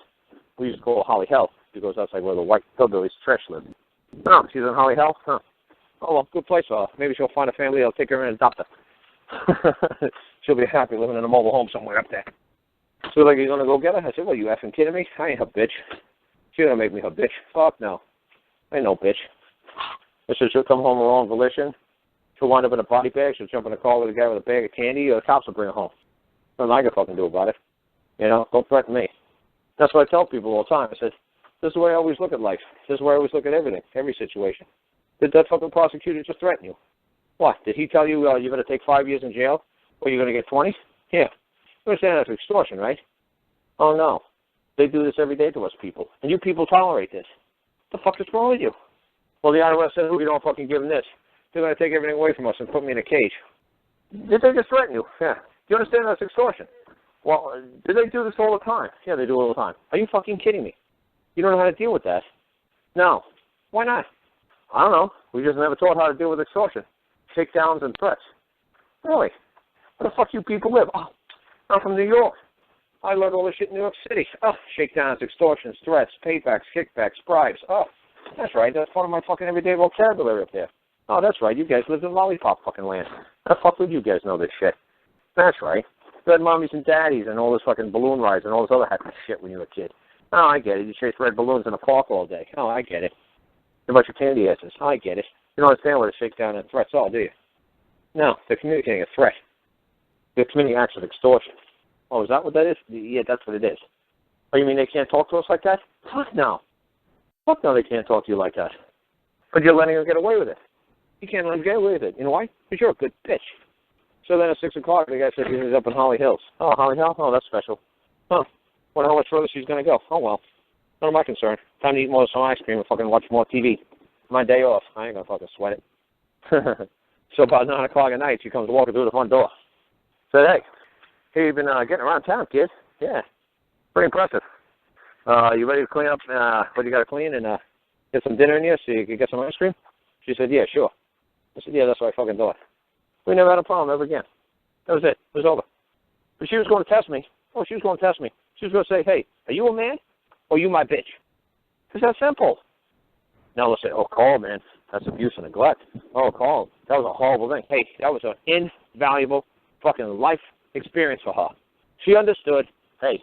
We used to call it Holly Hill because that's like where the white hillbillies trash live. Oh, she's in Holly Hill? Huh. Oh, well, good place for her. Maybe she'll find a family that'll take her and adopt her. She'll be happy living in a mobile home somewhere up there. So like, you going to go get her? I said, well, you effing kidding me? I ain't her bitch. She's going to make me her bitch. Fuck no. I ain't no bitch. I said, she'll come home of her own volition. She'll wind up in a body bag. She'll jump in a car with a guy with a bag of candy, or the cops will bring her home. Nothing I can fucking do about it. You know, don't threaten me. That's what I tell people all the time. I said, this is the way I always look at life. This is the way I always look at everything, every situation. Did that fucking prosecutor just threaten you? What? Did he tell you you're going to take 5 years in jail, or you're going to get 20? Yeah. You understand that's extortion, right? Oh, no. They do this every day to us people. And you people tolerate this. What the fuck is wrong with you? Well, the IRS said, we don't fucking give them this. They're going to take everything away from us and put me in a cage. Did they just threaten you? Yeah. Do you understand that's extortion? Well, do they do this all the time? Yeah, they do it all the time. Are you fucking kidding me? You don't know how to deal with that? No. Why not? I don't know. We just never taught how to deal with extortion. Shakedowns and threats. Really? Where the fuck you people live? Oh, I'm from New York. I learned all this shit in New York City. Oh, shakedowns, extortions, threats, paybacks, kickbacks, bribes. Oh, that's right. That's part of my fucking everyday vocabulary up there. Oh, that's right. You guys lived in lollipop fucking land. How the fuck would you guys know this shit? That's right. Red mommies and daddies and all this fucking balloon rides and all this other happy shit when you were a kid. Oh, I get it. You chase red balloons in a park all day. Oh, I get it. A bunch of candy asses. Oh, I get it. You don't understand what a shakedown and threats are, do you? No, they're communicating a threat. They're committing acts of extortion. Oh, is that what that is? Yeah, that's what it is. Oh, you mean they can't talk to us like that? Fuck no. Fuck no, they can't talk to you like that. But you're letting them get away with it. You can't let them get away with it. You know why? Because you're a good bitch. So then at 6 o'clock, the guy said he was up in Holly Hills. Oh, Holly Hill? Oh, that's special. Huh. Wonder how much further she's going to go. Oh, well. None of my concern. Time to eat more some ice cream and fucking watch more TV. My day off. I ain't going to fucking sweat it. So about 9 o'clock at night, she comes walking through the front door. Said, hey, you've been getting around town, kid. Yeah. Pretty impressive. You ready to clean up what you got to clean and get some dinner in here so you can get some ice cream? She said, yeah, sure. I said, yeah, that's what I fucking thought. We never had a problem ever again. That was it. It was over. But she was going to test me. Oh, she was going to test me. She was going to say, hey, are you a man or are you my bitch? It's that simple. Now let's say, oh, Carl, man, that's abuse and neglect. Oh, Carl, that was a horrible thing. Hey, that was an invaluable fucking life experience for her. She understood, hey,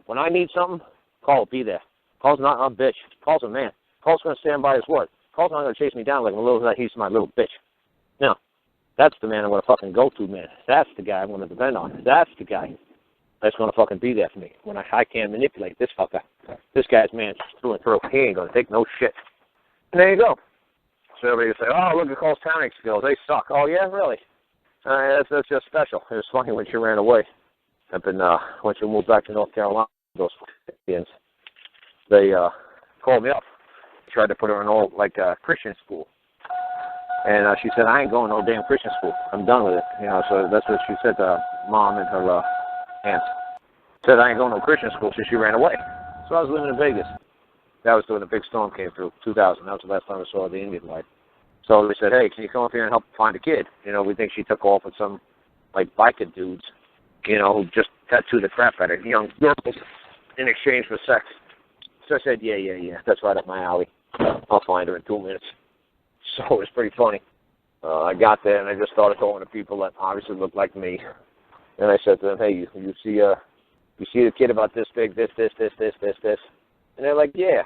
when I need something, Carl will be there. Carl's not a bitch. Carl's a man. Carl's going to stand by his word. Carl's not going to chase me down like he's my little bitch. No. That's the man I'm going to fucking go to, man. That's the guy I'm going to depend on. That's the guy that's going to fucking be there for me when I can't manipulate this fucker. This guy's man through and through. He ain't going to take no shit. And there you go. So everybody will say, oh, look at Carl's towning skills. They suck. Oh, yeah, really? That's just special. It was funny when she ran away. When she moved back to North Carolina, those Indians, they called me up. Tried to put her in all, Christian school. And she said, I ain't going to no damn Christian school. I'm done with it. You know, so that's what she said to Mom and her aunt. Said, I ain't going to no Christian school, so she ran away. So I was living in Vegas. That was when the big storm came through, 2000. That was the last time I saw the Indian light. So they said, hey, can you come up here and help find a kid? You know, we think she took off with some, like, biker dudes, you know, who just tattooed the crap out of young girls in exchange for sex. So I said, yeah, that's right up my alley. I'll find her in 2 minutes. So it was pretty funny. I got there, and I just started talking to people that obviously looked like me. And I said to them, hey, you see the kid about this big, this. And they're like, yeah.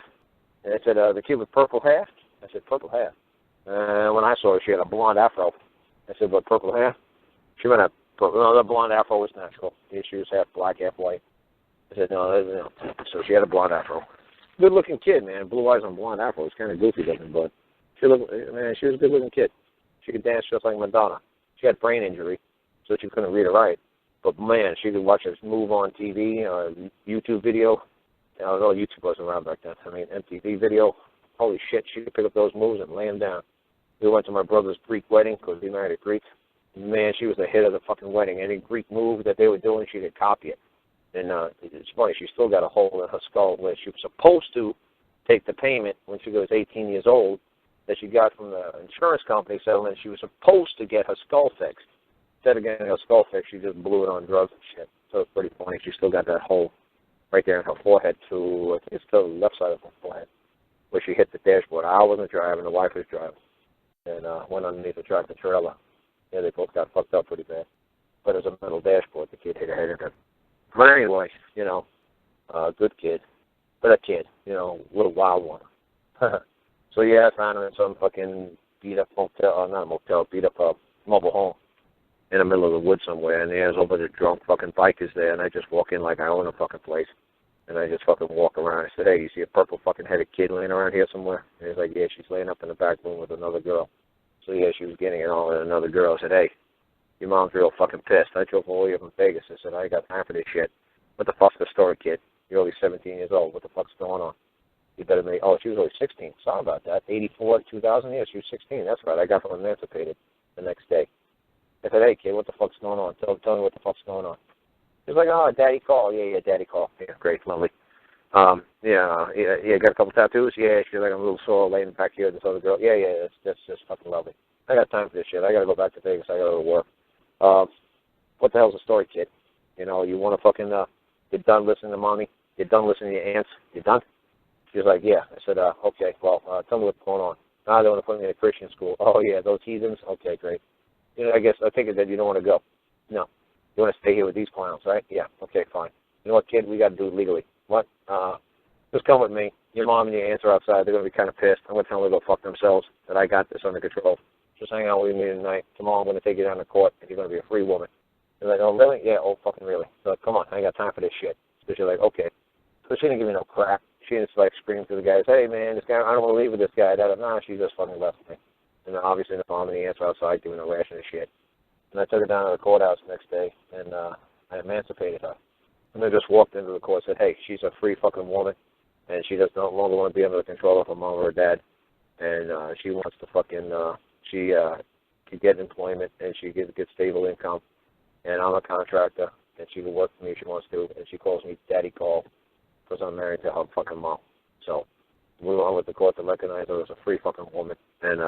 And I said, the kid with purple hair? I said, purple hair. When I saw her, she had a blonde afro. I said, but purple hair? She went up. No, the blonde afro was natural. She was half black, half white. I said, no. So she had a blonde afro. Good-looking kid, man. Blue eyes on blonde afro. It was kind of goofy looking, but she was a good-looking kid. She could dance just like Madonna. She had brain injury, so she couldn't read or write. But, man, she could watch us move on TV or YouTube video. I don't know, YouTube wasn't around back then. I mean, MTV video. Holy shit, she could pick up those moves and lay them down. We went to my brother's Greek wedding because he married a Greek. Man, she was the hit of the fucking wedding. Any Greek move that they were doing, she could copy it. And it's funny, she still got a hole in her skull where she was supposed to take the payment when she was 18 years old that she got from the insurance company settlement. She was supposed to get her skull fixed. Instead of getting her skull fixed, she just blew it on drugs and shit. So it's pretty funny. She still got that hole right there in her forehead too. I think it's still the left side of her forehead where she hit the dashboard. I wasn't driving, the wife was driving, and went underneath the tractor trailer. Yeah, they both got fucked up pretty bad. But it was a metal dashboard. The kid hit her head in it. But anyway, you know, good kid. But a kid, you know, a little wild one. So yeah, I found her in some fucking beat up motel, not a motel, beat up mobile home in the middle of the woods somewhere, and there's a bunch of drunk fucking bikers there, and I just walk in like I own a fucking place. And I just fucking walk around. I said, hey, you see a purple fucking headed kid laying around here somewhere? And he's like, yeah, she's laying up in the back room with another girl. So yeah, she was getting it on with another girl. I said, hey, your mom's real fucking pissed. I drove all the way from Vegas. I said, I ain't got time for this shit. What the fuck's the story, kid? You're only 17 years old. What the fuck's going on? You better make, oh, she was only 16. Sorry about that. 84, 2000, yeah, she was 16. That's right. I got her emancipated the next day. I said, hey, kid, what the fuck's going on? Tell me what the fuck's going on. He was like, oh, daddy call. Yeah, daddy call. Yeah, great, lovely. Yeah, got a couple tattoos? Yeah, she's like, I'm a little sore laying back here with this other girl. Yeah, that's just fucking lovely. I got time for this shit. I got to go back to Vegas. I got to go to work. What the hell's the story, kid? You know, you want to fucking, you're done listening to mommy? You're done listening to your aunts? You done? She was like, yeah. I said, okay, well, tell me what's going on. Now they want to put me in a Christian school. Oh, yeah, those heathens? Okay, great. You know, I guess I think that you don't want to go. No. You want to stay here with these clowns, right? Yeah, okay, fine. You know what, kid? We got to do it legally. What? Just come with me. Your mom and your aunts are outside. They're going to be kind of pissed. I'm going to tell them to go fuck themselves, that I got this under control. Just hang out with me tonight. Tomorrow I'm going to take you down to court, and you're going to be a free woman. They're like, oh, really? Yeah, oh, fucking really. So, come on, I ain't got time for this shit. So she's like, okay. So she didn't give me no crap. She didn't, like, scream to the guys, hey, man, this guy, I don't want to leave with this guy. No, she just fucking left me. And then obviously the mom and the aunts are outside doing a ration of shit. And I took her down to the courthouse the next day, and I emancipated her. And they just walked into the court and said, hey, she's a free fucking woman, and she does no longer want to be under the control of her mom or her dad. And she wants to fucking, she could get employment, and she could get stable income. And I'm a contractor, and she can work for me if she wants to. And she calls me Daddy Call because I'm married to her fucking mom. So we went with the court to recognize her as a free fucking woman and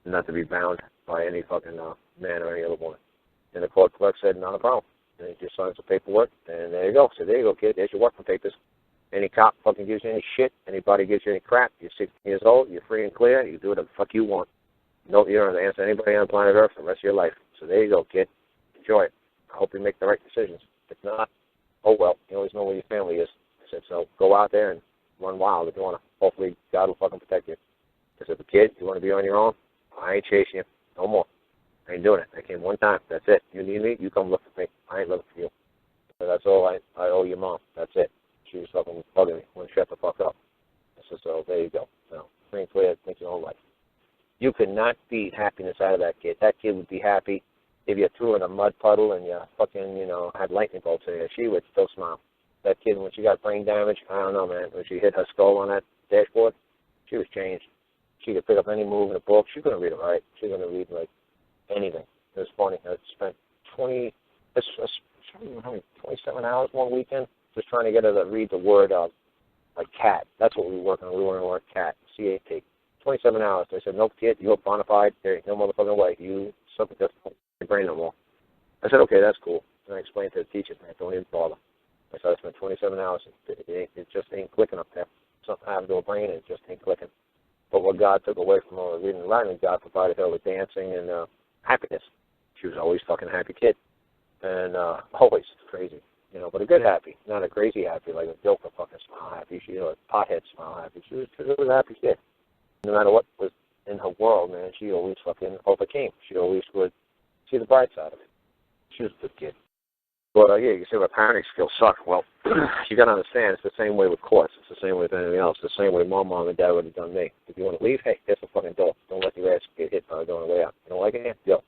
not to be bound by any fucking man or any other woman. And the court clerk said, not a problem. And he just signed some paperwork, and there you go. So there you go, kid. There's your working papers. Any cop fucking gives you any shit, anybody gives you any crap, you're 16 years old, you're free and clear, you do whatever the fuck you want. No, you don't have to answer anybody on planet Earth for the rest of your life. So there you go, kid. Enjoy it. I hope you make the right decisions. If not, oh well, you always know where your family is. I said, so go out there and run wild if you want to. Hopefully God will fucking protect you. I said, the kid, you want to be on your own? I ain't chasing you. No more. I ain't doing it. I came one time. That's it. You need me? You come look for me. I ain't looking for you. So that's all I owe your mom. That's it. She was fucking bugging me. Wouldn't shut the fuck up. I said, so there you go. So, free and clear, think your whole life. You could not beat happiness out of that kid. That kid would be happy if you threw her in a mud puddle and you fucking, had lightning bolts in her. She would still smile. That kid, when she got brain damage, I don't know, man. When she hit her skull on that dashboard, she was changed. She could pick up any move in a book. She couldn't read it right. She couldn't read, like, anything. It was funny. I spent 27 hours one weekend just trying to get her to read the word, like, cat. That's what we were working on. We were working on the word cat, C-A-T. 27 hours. They said, nope, kid, you're bona fide. There ain't no motherfucking way. You something just your brain no more. I said, okay, that's cool. And I explained to the teachers, man, don't even bother. I said, I spent 27 hours. It just ain't clicking up there. Something happened to her brain, and it just ain't clicking. But what God took away from her reading and writing, God provided her with dancing and happiness. She was always fucking happy kid. And always crazy, you know, but a good happy, not a crazy happy, like a joker fucking smile happy. She, you know, a pothead smile happy. She was a happy kid. No matter what was in her world, man, she always fucking overcame. She always would see the bright side of it. She was a good kid. But, yeah, you say my parenting skills suck. Well, you got to understand, it's the same way with courts. It's the same way with anything else. It's the same way my mom and dad would have done me. If you want to leave, hey, here's the fucking door. Don't let your ass get hit by going way out. You don't like it? Go.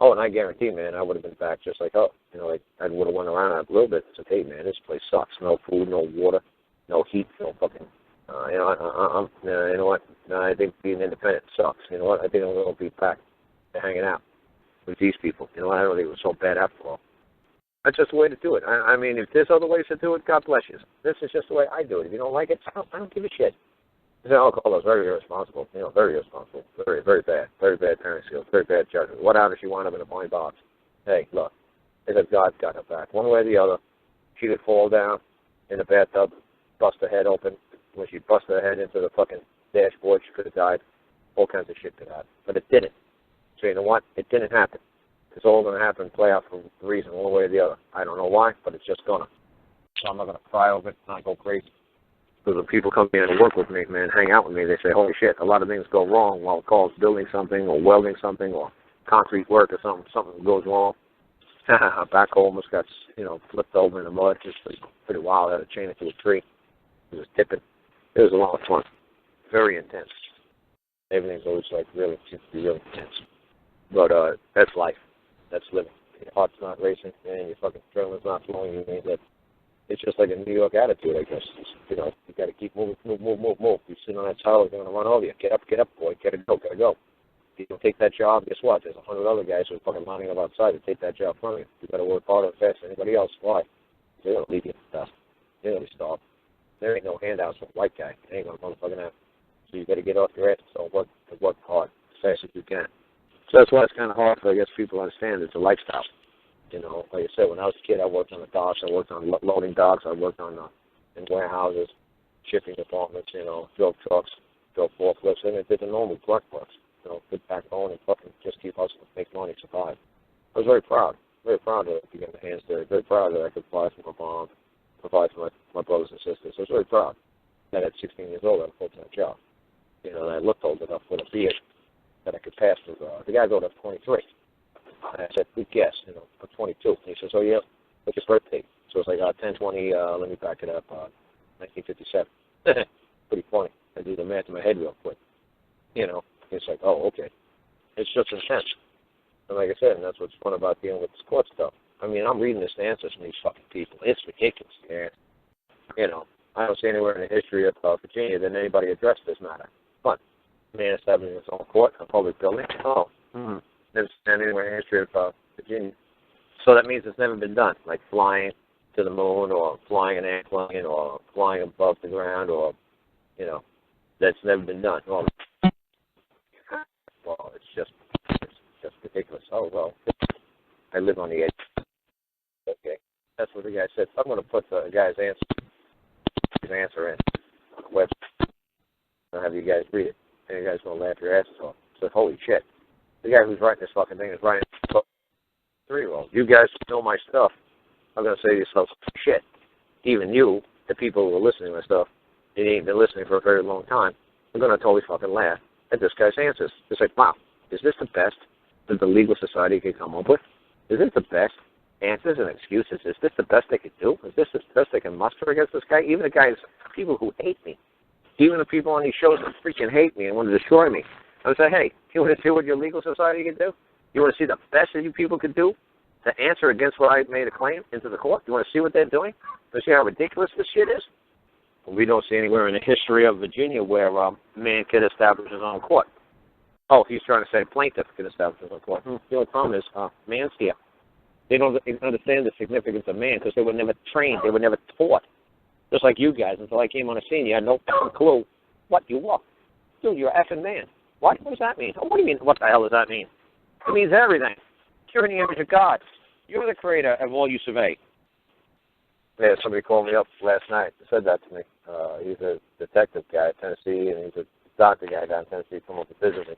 Oh, and I guarantee, man, I would have been back just like, oh, you know, like I would have went around a little bit and said, hey, man, this place sucks. No food, no water, no heat, no fucking, you know, you know what? I think being independent sucks. You know what? I think I'm going to be back to hanging out with these people. You know, I don't think it was so bad after all. That's just the way to do it. I mean, if there's other ways to do it, God bless you. This is just the way I do it. If you don't like it, I don't give a shit. Alcohol is very irresponsible. You know, very irresponsible. Very, very bad. Very bad parenting skills. Very bad judgment. What happened if she wound up in a blind box? Hey, look, if God got her back, one way or the other, she could fall down in the bathtub, bust her head open. When she busted her head into the fucking dashboard, she could have died. All kinds of shit could happen. But it didn't. So you know what? It didn't happen. It's all going to happen, play out for a reason, one way or the other. I don't know why, but it's just going to. So I'm not going to cry over it and not go crazy. Because when people come in and work with me, man, hang out with me, they say, holy shit, a lot of things go wrong while Carl's building something or welding something or concrete work or something goes wrong. A backhoe almost got, you know, flipped over in the mud. Just pretty wild. I had to chain it to a tree. It was tipping. It was a lot of fun. Very intense. Everything's always like really, seems to be really intense. But that's life. That's living. Your heart's not racing and your fucking adrenaline's not flowing. You mean that it's just like a New York attitude, I guess. You know, you got to keep moving, move. You sit on that tower, they're going to run over you. Get up, boy. Gotta go. If you don't take that job, guess what? There's 100 other guys who are fucking lining up outside to take that job from you. You got to work harder, faster than anybody else. Why? They're going to leave you in the dust. They're going to be starved. There ain't no handouts for a white guy. It ain't going to motherfucking happen. So you got to get off your ass and work hard as fast as you can. So that's why it's kind of hard for, I guess, people to understand. It's a lifestyle. You know, like I said, when I was a kid, I worked on the docks. I worked on loading docks. I worked on in warehouses, shipping departments. You know, drove trucks, drove forklifts, and I did the normal work. You know, good backbone and fucking just keep hustling, make money, survive. I was very proud to be getting the hands dirty. Very proud that I could provide for my mom, provide for my brothers and sisters. I was very proud that at 16 years old I had a full-time job. You know, and I looked old enough with a beard that I could pass through. The guy wrote up 23. And I said, good guess, you know, I'm 22. And he says, oh, yeah, what's your birthday? So it's like 10/20, let me back it up, 1957. Pretty funny. I do the math in my head real quick. You know, it's like, oh, okay. It's just intense. And like I said, and that's what's fun about dealing with this court stuff. I mean, I'm reading this answers from these fucking people. It's ridiculous, man. You know, I don't see anywhere in the history of Virginia that anybody addressed this matter. Fun. Man establishing its own court, a public building. Oh, never seen anywhere in the history of Virginia. So that means it's never been done, like flying to the moon or flying an airplane or flying above the ground or, you know, that's never been done. Well, it's just ridiculous. Oh, well, I live on the edge. Okay, that's what the guy said. So I'm going to put the guy's answer in on the website. I'll have you guys read it. And you guys going to laugh your asses off. So, holy shit. The guy who's writing this fucking thing is writing 3-year-old. You guys know my stuff. I'm going to say to yourself, shit. Even you, the people who are listening to my stuff, you ain't been listening for a very long time, I'm going to totally fucking laugh at this guy's answers. It's like, wow, is this the best that the legal society could come up with? Is this the best answers and excuses? Is this the best they could do? Is this the best they can muster against this guy? Even the guys, people who hate me, even the people on these shows that freaking hate me and want to destroy me, I would say, hey, you want to see what your legal society can do? You want to see the best that you people can do to answer against what I made a claim into the court? You want to see what they're doing? You see how ridiculous this shit is? We don't see anywhere in the history of Virginia where a man can establish his own court. Oh, he's trying to say plaintiff can establish his own court. The only problem is man's here. They don't understand the significance of man because they were never trained. They were never taught. Just like you guys, until I came on the scene, you had no clue what you were. Dude, you're an effing man. What? What does that mean? What do you mean, what the hell does that mean? It means everything. You're in the image of God. You're the creator of all you survey. Yeah, somebody called me up last night and said that to me. He's a detective guy at Tennessee, and he's a doctor guy down in Tennessee, come up to visit me.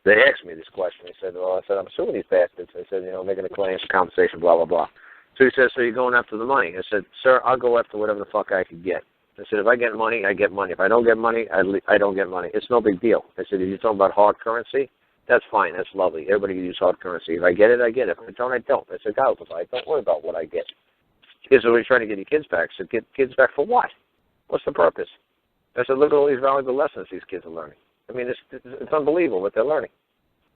They asked me this question. He said, well, I said, I'm suing these bastards. I said, making a claim for compensation, blah, blah, blah. So he said, so you're going after the money? I said, sir, I'll go after whatever the fuck I can get. I said, if I get money, I get money. If I don't get money, I don't get money. It's no big deal. I said, if you're talking about hard currency, that's fine. That's lovely. Everybody can use hard currency. If I get it, I get it. If I don't, I don't. I said, God, don't worry about what I get. He said, we're trying to get your kids back. I said, get kids back for what? What's the purpose? I said, look at all these valuable lessons these kids are learning. I mean, it's unbelievable what they're learning.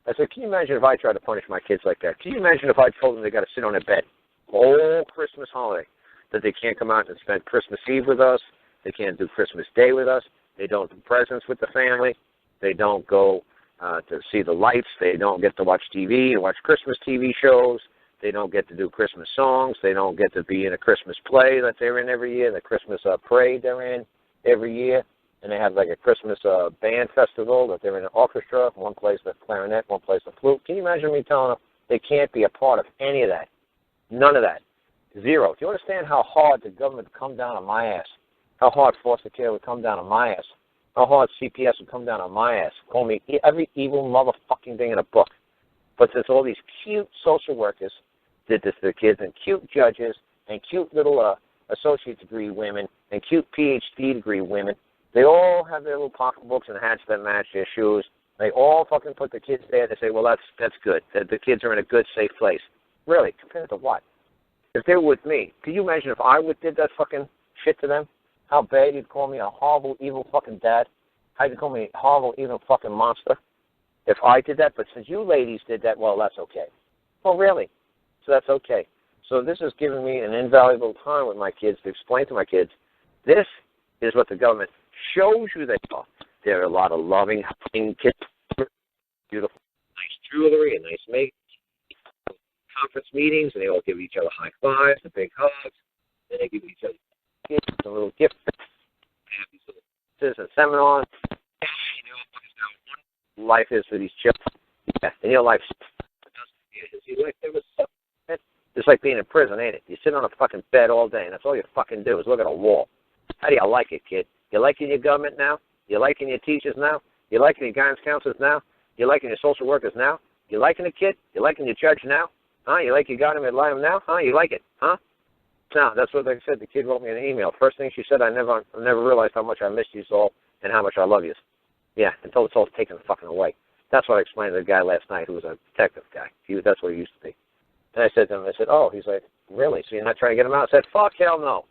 I said, can you imagine if I tried to punish my kids like that? Can you imagine if I told them they got to sit on their bed all Christmas holiday, that they can't come out and spend Christmas Eve with us, they can't do Christmas Day with us, they don't do presents with the family, they don't go to see the lights, they don't get to watch TV and watch Christmas TV shows, they don't get to do Christmas songs, they don't get to be in a Christmas play that they're in every year, the Christmas parade they're in every year. And they have like a Christmas band festival that they're in an orchestra. One plays the clarinet, one plays the flute. Can you imagine me telling them they can't be a part of any of that? None of that. Zero. Do you understand how hard the government would come down on my ass? How hard foster care would come down on my ass? How hard CPS would come down on my ass? Call me every evil motherfucking thing in a book. But since all these cute social workers did this to the kids, and cute judges, and cute little associate degree women, and cute PhD degree women, they all have their little pocketbooks and hats that match their shoes. They all fucking put the kids there. They say, well, that's good. The kids are in a good, safe place. Really? Compared to what? If they were with me, can you imagine if I did that fucking shit to them? How bad you'd call me a horrible, evil fucking dad? How you'd call me a horrible, evil fucking monster? If I did that, but since you ladies did that, well, that's okay. Well, really? So that's okay. So this has given me an invaluable time with my kids to explain to my kids, this is what the government shows you they are. There are a lot of loving, hugging kids, beautiful, nice jewelry, and nice makeup, conference meetings, and they all give each other high fives and big hugs, and they give each other gifts and little gifts. They have these little conferences and seminars. Life is for these children. Yeah, and your life it's like being in prison, ain't it? You sit on a fucking bed all day, and that's all you fucking do is look at a wall. How do you like it, kid? You liking your government now? You liking your teachers now? You liking your guidance counselors now? You liking your social workers now? You liking the kid? You liking your judge now? Huh? You like your guardian ad litem now? Huh? You like it? Huh? No, that's what they said. The kid wrote me an email. First thing she said, I never realized how much I missed you all and how much I love you. Yeah, until it's all taken fucking away. That's what I explained to the guy last night who was a detective guy. That's what he used to be. And I said to him, oh, he's like, really? So you're not trying to get him out? I said, fuck, hell no.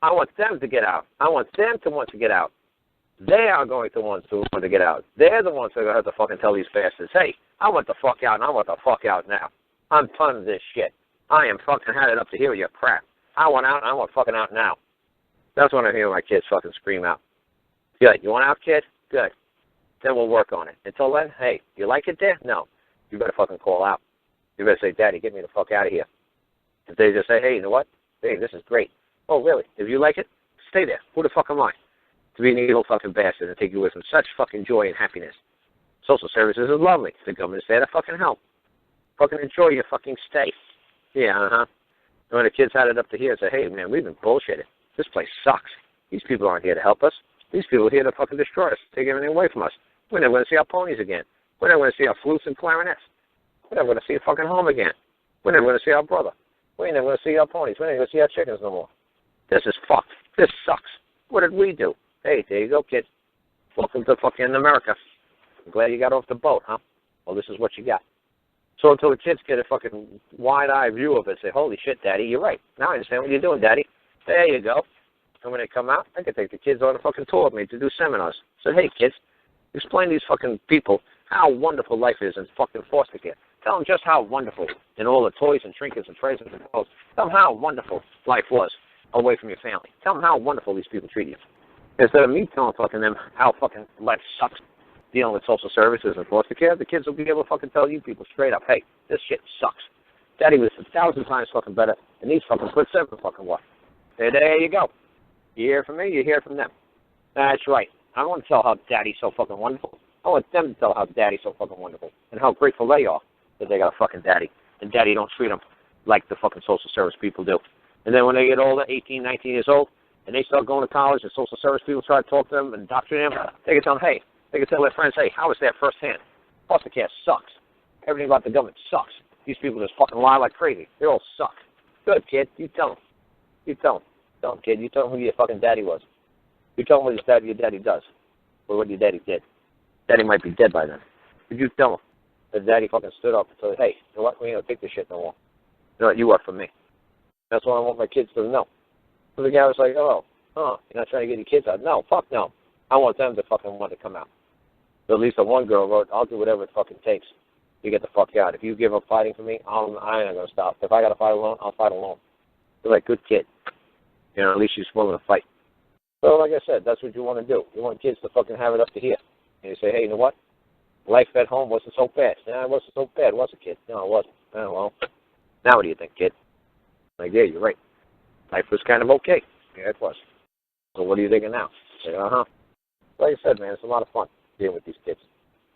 I want them to get out. I want them to want to get out. They are going to want to get out. They're the ones that are going to have to fucking tell these bastards, hey, I want the fuck out, and I want the fuck out now. I'm done with this shit. I am fucking had it up to here with your crap. I want out, and I want fucking out now. That's when I hear my kids fucking scream out. Good. You want out, kid? Good. Then we'll work on it. Until then, hey, you like it there? No. You better fucking call out. You better say, Daddy, get me the fuck out of here. If they just say, hey, you know what? Hey, this is great. Oh, really? If you like it, stay there. Who the fuck am I to be an evil fucking bastard and take you away from such fucking joy and happiness? Social services is lovely. The government's there to fucking help. Fucking enjoy your fucking stay. Yeah, uh-huh. And when the kids had it up to here and said, hey, man, we've been bullshitted. This place sucks. These people aren't here to help us. These people are here to fucking destroy us, take everything away from us. We're never going to see our ponies again. We're never going to see our flutes and clarinets. We're never going to see a fucking home again. We're never going to see our brother. We're never going to see our ponies. We're never going to see our chickens no more. This is fucked. This sucks. What did we do? Hey, there you go, kid. Welcome to fucking America. I'm glad you got off the boat, huh? Well, this is what you got. So until the kids get a fucking wide-eyed view of it, say, holy shit, Daddy, you're right. Now I understand what you're doing, Daddy. There you go. And when they come out, I can take the kids on a fucking tour with me to do seminars. I said, hey, kids, explain to these fucking people how wonderful life is in fucking foster care. Tell them just how wonderful in all the toys and trinkets and presents and clothes. Tell them how wonderful life was away from your family. Tell them how wonderful these people treat you. Instead of me telling fucking them how fucking life sucks dealing with social services and foster care, the kids will be able to fucking tell you people straight up, hey, this shit sucks. Daddy was 1,000 times fucking better, and these fucking quit 7 fucking what. There you go. You hear from me, you hear from them. That's right. I don't want to tell how Daddy's so fucking wonderful. I want them to tell how Daddy's so fucking wonderful and how grateful they are that they got a fucking daddy. And Daddy don't treat them like the fucking social service people do. And then when they get older, 18, 19 years old, and they start going to college and social service people try to talk to them and indoctrinate them, they can tell them, hey, they can tell their friends, hey, how was that firsthand? Foster care sucks. Everything about the government sucks. These people just fucking lie like crazy. They all suck. Good, kid. You tell them. You tell them. Tell them, kid. You tell them who your fucking daddy was. You tell them what your daddy does or what your daddy did. Daddy might be dead by then. Did you tell him that Daddy fucking stood up and said, hey, you know what? We ain't going to take this shit no more. You know what? You work for me. That's what I want my kids to know. So the guy was like, oh, you're not trying to get your kids out? No, fuck no. I want them to fucking want to come out. So at least the one girl wrote, I'll do whatever it fucking takes to get the fuck out. If you give up fighting for me, I ain't going to stop. If I got to fight alone, I'll fight alone. They're like, good kid. You know, at least she's willing to fight. So like I said, that's what you want to do. You want kids to fucking have it up to here. And you say, hey, you know what? Life at home wasn't so bad. No, it wasn't so bad, was it, kid? No, it wasn't. Oh, well. Now what do you think, kid? Like, yeah, you're right. Life was kind of okay. Yeah, it was. So what are you thinking now? Say, Like I said, man, it's a lot of fun dealing with these kids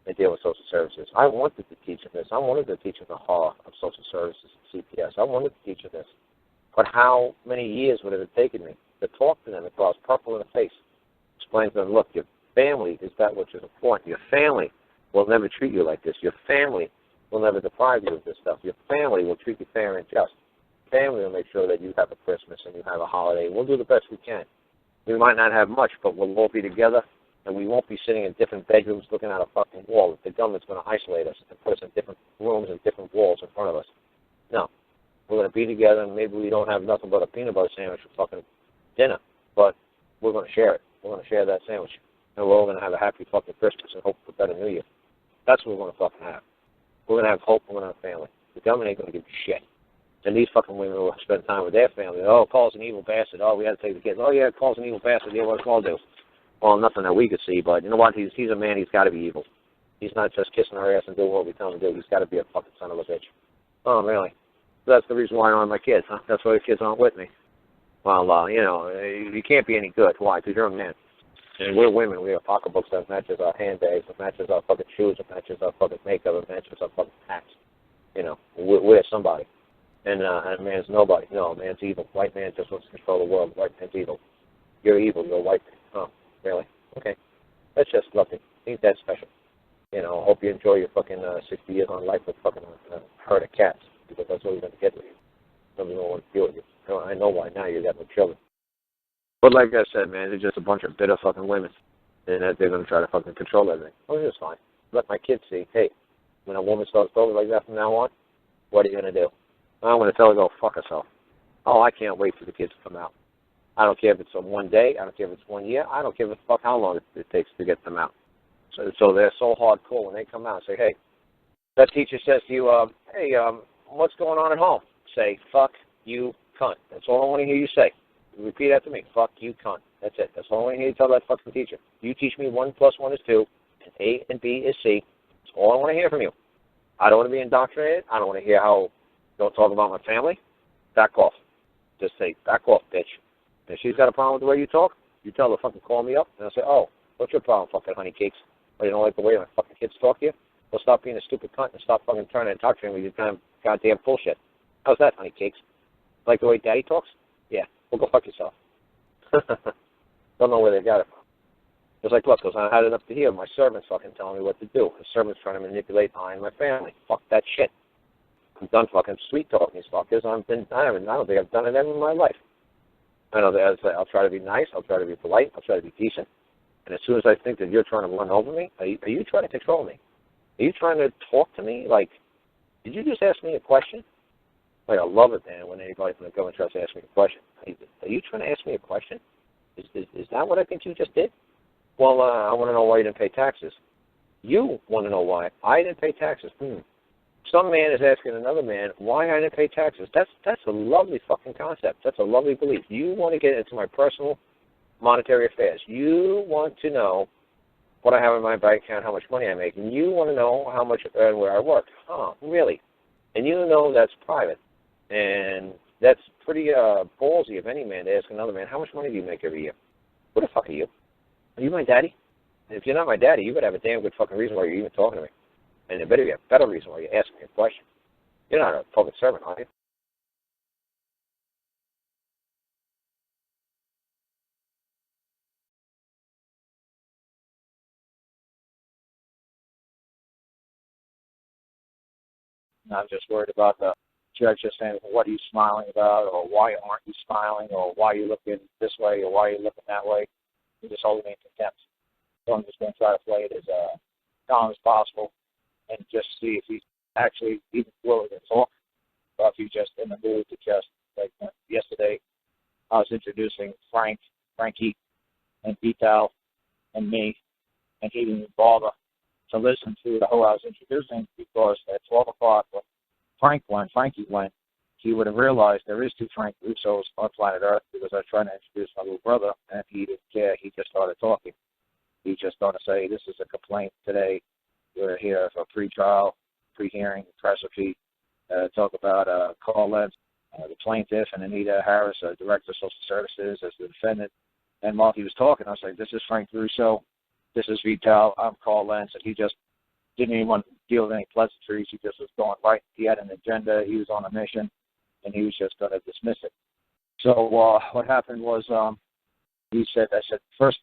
and dealing with social services. I wanted to teach them this. I wanted to teach them the horror of social services and CPS. I wanted to teach them this. But how many years would it have taken me to talk to them across purple in the face, explain to them, look, your family is that which is important. Your family will never treat you like this. Your family will never deprive you of this stuff. Your family will treat you fair and just. Family will make sure that you have a Christmas and you have a holiday. We'll do the best we can. We might not have much, but we'll all be together, and we won't be sitting in different bedrooms looking at a fucking wall. The government's going to isolate us and put us in different rooms and different walls in front of us. No. We're going to be together, and maybe we don't have nothing but a peanut butter sandwich for fucking dinner, but we're going to share it. We're going to share that sandwich, and we're all going to have a happy fucking Christmas and hope for a better New Year. That's what we're going to fucking have. We're going to have hope, we're going to have family. The government ain't going to give you shit. And these fucking women will spend time with their family. Oh, Paul's an evil bastard. Oh, we had to take the kids. Oh, yeah, Paul's an evil bastard. Yeah, what does Paul do? Well, nothing that we could see, but you know what? He's a man. He's got to be evil. He's not just kissing our ass and doing what we tell him to do. He's got to be a fucking son of a bitch. Oh, really? So that's the reason why I don't have my kids, huh? That's why the kids aren't with me. Well, you can't be any good. Why? Because you're a man. And we're women. We have pocketbooks that matches our handbags, that matches our fucking shoes, that matches our fucking makeup, that matches our fucking hats. You know, we're somebody. And a man's nobody. No, a man's evil. White man just wants to control the world. White man's evil. You're evil. You're white. Oh, really? Okay. That's just nothing. Ain't that special. You know, I hope you enjoy your fucking 60 years on life with fucking a herd of cats, because that's what you're going to get with you. Somebody don't want to deal with you. I know why now. You got no children. But like I said, man, they're just a bunch of bitter fucking women. And they're going to try to fucking control everything. Oh, it's fine. Let my kids see, hey, when a woman starts talking like that from now on, what are you going to do? I'm going to tell her to go fuck herself. Oh, I can't wait for the kids to come out. I don't care if it's 1 day. I don't care if it's 1 year. I don't give a fuck how long it takes to get them out. So they're so hardcore when they come out and say, hey, that teacher says to you, hey, what's going on at home? Say, fuck you, cunt. That's all I want to hear you say. Repeat after me. Fuck you, cunt. That's it. That's all I want to hear you tell that fucking teacher. You teach me 1 + 1 is 2, and A and B is C. That's all I want to hear from you. I don't want to be indoctrinated. I don't want to hear how don't talk about my family. Back off. Just say, back off, bitch. If she's got a problem with the way you talk, you tell her fucking call me up, and I'll say, oh, what's your problem, fucking honey cakes? Oh, you don't like the way my fucking kids talk to you? Well, stop being a stupid cunt and stop fucking trying to indoctrinate me with your kind of goddamn bullshit. How's that, honey cakes? Like the way Daddy talks? Yeah. Well, go fuck yourself. Don't know where they got it from. It's like, look, I had it up to here. My servant's fucking telling me what to do. The servant's trying to manipulate I and my family. Fuck that shit. I'm done fucking sweet talking these fuckers. I don't think I've done it ever in my life. I know that I'll try to be nice. I'll try to be polite. I'll try to be decent. And as soon as I think that you're trying to run over me, are you trying to control me? Are you trying to talk to me? Like, did you just ask me a question? Like, I love it, man, when anybody's going to go and try to ask me a question. Are you trying to ask me a question? Is that what I think you just did? Well, I want to know why you didn't pay taxes. You want to know why I didn't pay taxes. Some man is asking another man why I didn't pay taxes. That's a lovely fucking concept. That's a lovely belief. You want to get into my personal monetary affairs. You want to know what I have in my bank account, how much money I make, and you want to know how much and where I work. Huh, really? And you know that's private. And that's pretty ballsy of any man to ask another man, how much money do you make every year? Who the fuck are you? Are you my daddy? And if you're not my daddy, you better have a damn good fucking reason why you're even talking to me. And there better be a better reason why you're asking me a question. You're not a public servant, are you? I'm just worried about the judge just saying, what are you smiling about, or why aren't you smiling, or why are you looking this way, or why are you looking that way. You're just holding me in contempt. So I'm just going to try to play it as calm as possible and just see if he's actually even willing to talk, or if he's just in the mood to just, like yesterday, I was introducing Frankie, and Vital, and me, and he didn't bother to listen to who I was introducing, because at 12 o'clock when Frankie went, he would have realized there is two Frank Russos on planet Earth, because I was trying to introduce my little brother, and he didn't care. He just started talking. He just started to say, this is a complaint today. We're here for pre-trial, pre-hearing, press repeat, talk about Karl Lentz, the plaintiff, and Anita Harris, Director of Social Services, as the defendant. And while he was talking, I was like, this is Frank Russo. This is Vital. I'm Karl Lentz. And he just didn't even want to deal with any pleasantries. He just was going right. He had an agenda. He was on a mission, and he was just going to dismiss it. So what happened was I said, first,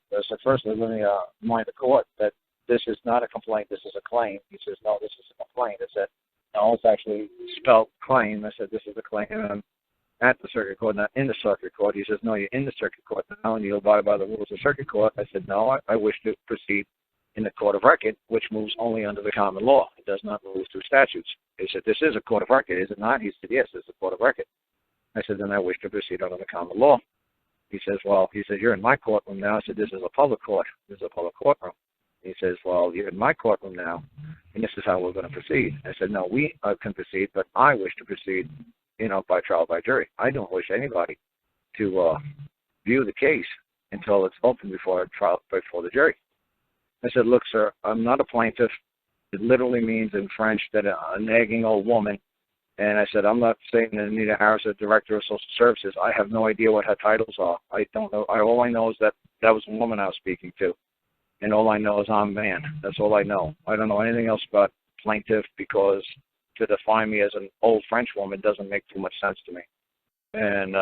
let me remind the court that this is not a complaint. This is a claim. He says, no, this is a complaint. I said, no, it's actually spelled claim. I said, this is a claim. And I'm at the circuit court, not in the circuit court. He says, no, you're in the circuit court now, and you abide by the rules of the circuit court. I said, no, I wish to proceed in the court of record, which moves only under the common law. It does not move through statutes. He said, this is a court of record, is it not? He said, yes, it's a court of record. I said, then I wish to proceed under the common law. He says, you're in my courtroom now. I said, this is a public court. This is a public courtroom. He says, well, you're in my courtroom now, and this is how we're going to proceed. I said, no, we can proceed, but I wish to proceed, by trial by jury. I don't wish anybody to view the case until it's open before trial, before the jury. I said, look, sir, I'm not a plaintiff. It literally means in French that a nagging old woman. And I said, I'm not saying that Anita Harris is Director of Social Services. I have no idea what her titles are. I don't know. All I know is that was a woman I was speaking to. And all I know is I'm a man. That's all I know. I don't know anything else about plaintiff, because to define me as an old French woman doesn't make too much sense to me. And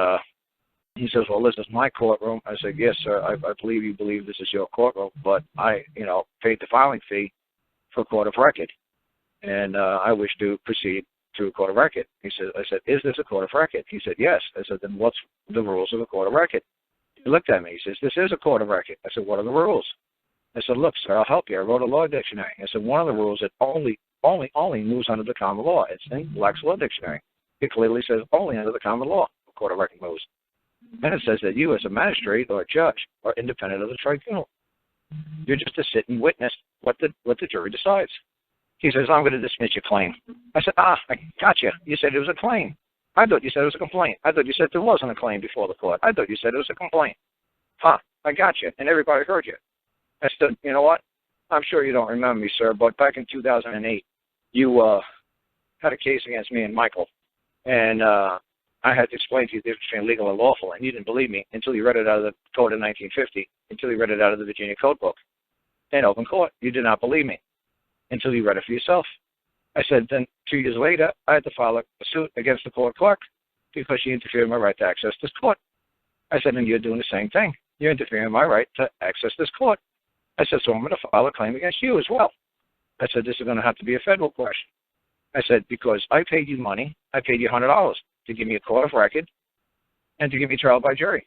he says, well, this is my courtroom. I said, yes, sir, I believe you believe this is your courtroom, but I, paid the filing fee for court of record. And I wish to proceed through court of record. I said, is this a court of record? He said, yes. I said, then what's the rules of a court of record? He looked at me. He says, this is a court of record. I said, what are the rules? I said, look, sir, I'll help you. I wrote a law dictionary. I said, one of the rules that only moves under the common law. It's in Black's Law Dictionary. It clearly says only under the common law a court of record moves. And it says that you, as a magistrate or a judge, are independent of the tribunal. You're just to sit and witness what the jury decides. He says, I'm going to dismiss your claim. I said, I got you. You said it was a claim. I thought you said it was a complaint. I thought you said there wasn't a claim before the court. I thought you said it was a complaint. I got you. And everybody heard you. I said, you know what? I'm sure you don't remember me, sir, but back in 2008, you had a case against me and Michael. And I had to explain to you the difference between legal and lawful, and you didn't believe me until you read it out of the Code of 1950, until you read it out of the Virginia Code book. In open court, you did not believe me until you read it for yourself. I said, then 2 years later, I had to file a suit against the court clerk because she interfered in my right to access this court. I said, and you're doing the same thing. You're interfering in my right to access this court. I said, so I'm going to file a claim against you as well. I said, this is going to have to be a federal question. I said, because I paid you money, I paid you $100 to give me a court of record and to give me trial by jury.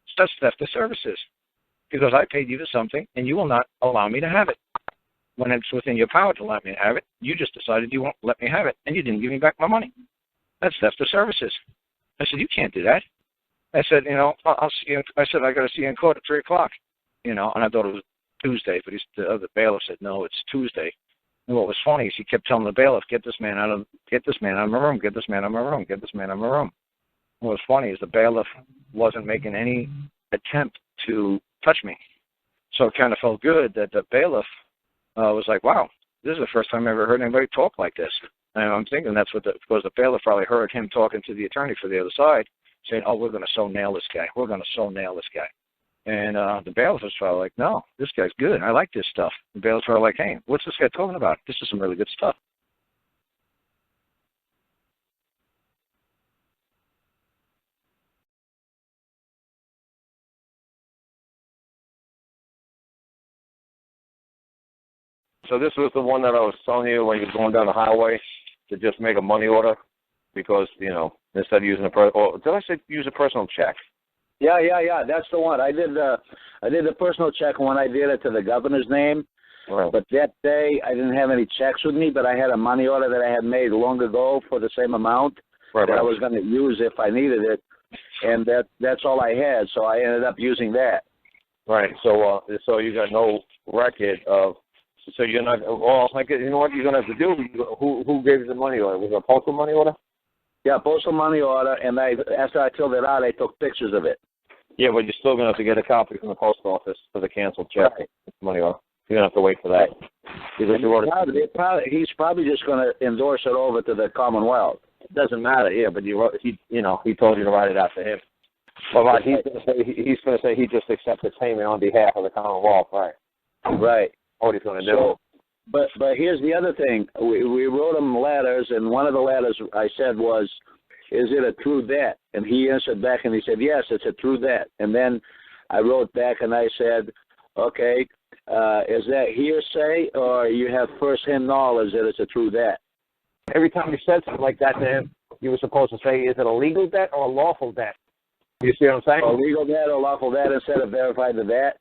So that's theft of services, because I paid you for something and you will not allow me to have it. When it's within your power to let me have it, you just decided you won't let me have it, and you didn't give me back my money. That's theft of services. I said, you can't do that. I said, I'll see you. I said, I got to see you in court at 3 o'clock, and I thought it was Tuesday, but the other bailiff said, no, it's Tuesday. And what was funny is he kept telling the bailiff, get this man out of my room, get this man out of my room, get this man out of my room. And what was funny is the bailiff wasn't making any attempt to touch me. So it kind of felt good that the bailiff was like, wow, this is the first time I ever heard anybody talk like this. And I'm thinking that's what because the bailiff probably heard him talking to the attorney for the other side, saying, oh, we're going to so nail this guy. We're going to so nail this guy. And the bailiff was probably like, no, this guy's good. I like this stuff. The bailiff's probably like, hey, what's this guy talking about? This is some really good stuff. So this was the one that I was telling you when you're going down the highway to just make a money order because, instead of using did I say use a personal check? Yeah. That's the one. I did the personal check when I did it to the governor's name. Right. But that day I didn't have any checks with me, but I had a money order that I had made long ago for the same amount that I was going to use if I needed it, and that's all I had. So I ended up using that. Right. So you got no record of. So you're not. Well, you know what you're going to have to do? Who gave you the money order? Was it a postal money order? Yeah, postal money order, and after I filled it out, I took pictures of it. Yeah, but you're still going to have to get a copy from the post office for the canceled check. Right. Money order. You're going to have to wait for that. He's probably just going to endorse it over to the Commonwealth. It doesn't matter. Yeah, but he told you to write it out to him. Well, he's going to say he just accepted payment on behalf of the Commonwealth, right? Right. What he's going to do. But here's the other thing. We wrote him letters, and one of the letters I said was, is it a true debt? And he answered back, and he said, yes, it's a true debt. And then I wrote back, and I said, okay, is that hearsay, or you have first-hand knowledge that it's a true debt? Every time you said something like that to him, you were supposed to say, is it a legal debt or a lawful debt? You see what I'm saying? A legal debt or lawful debt instead of verifying the debt?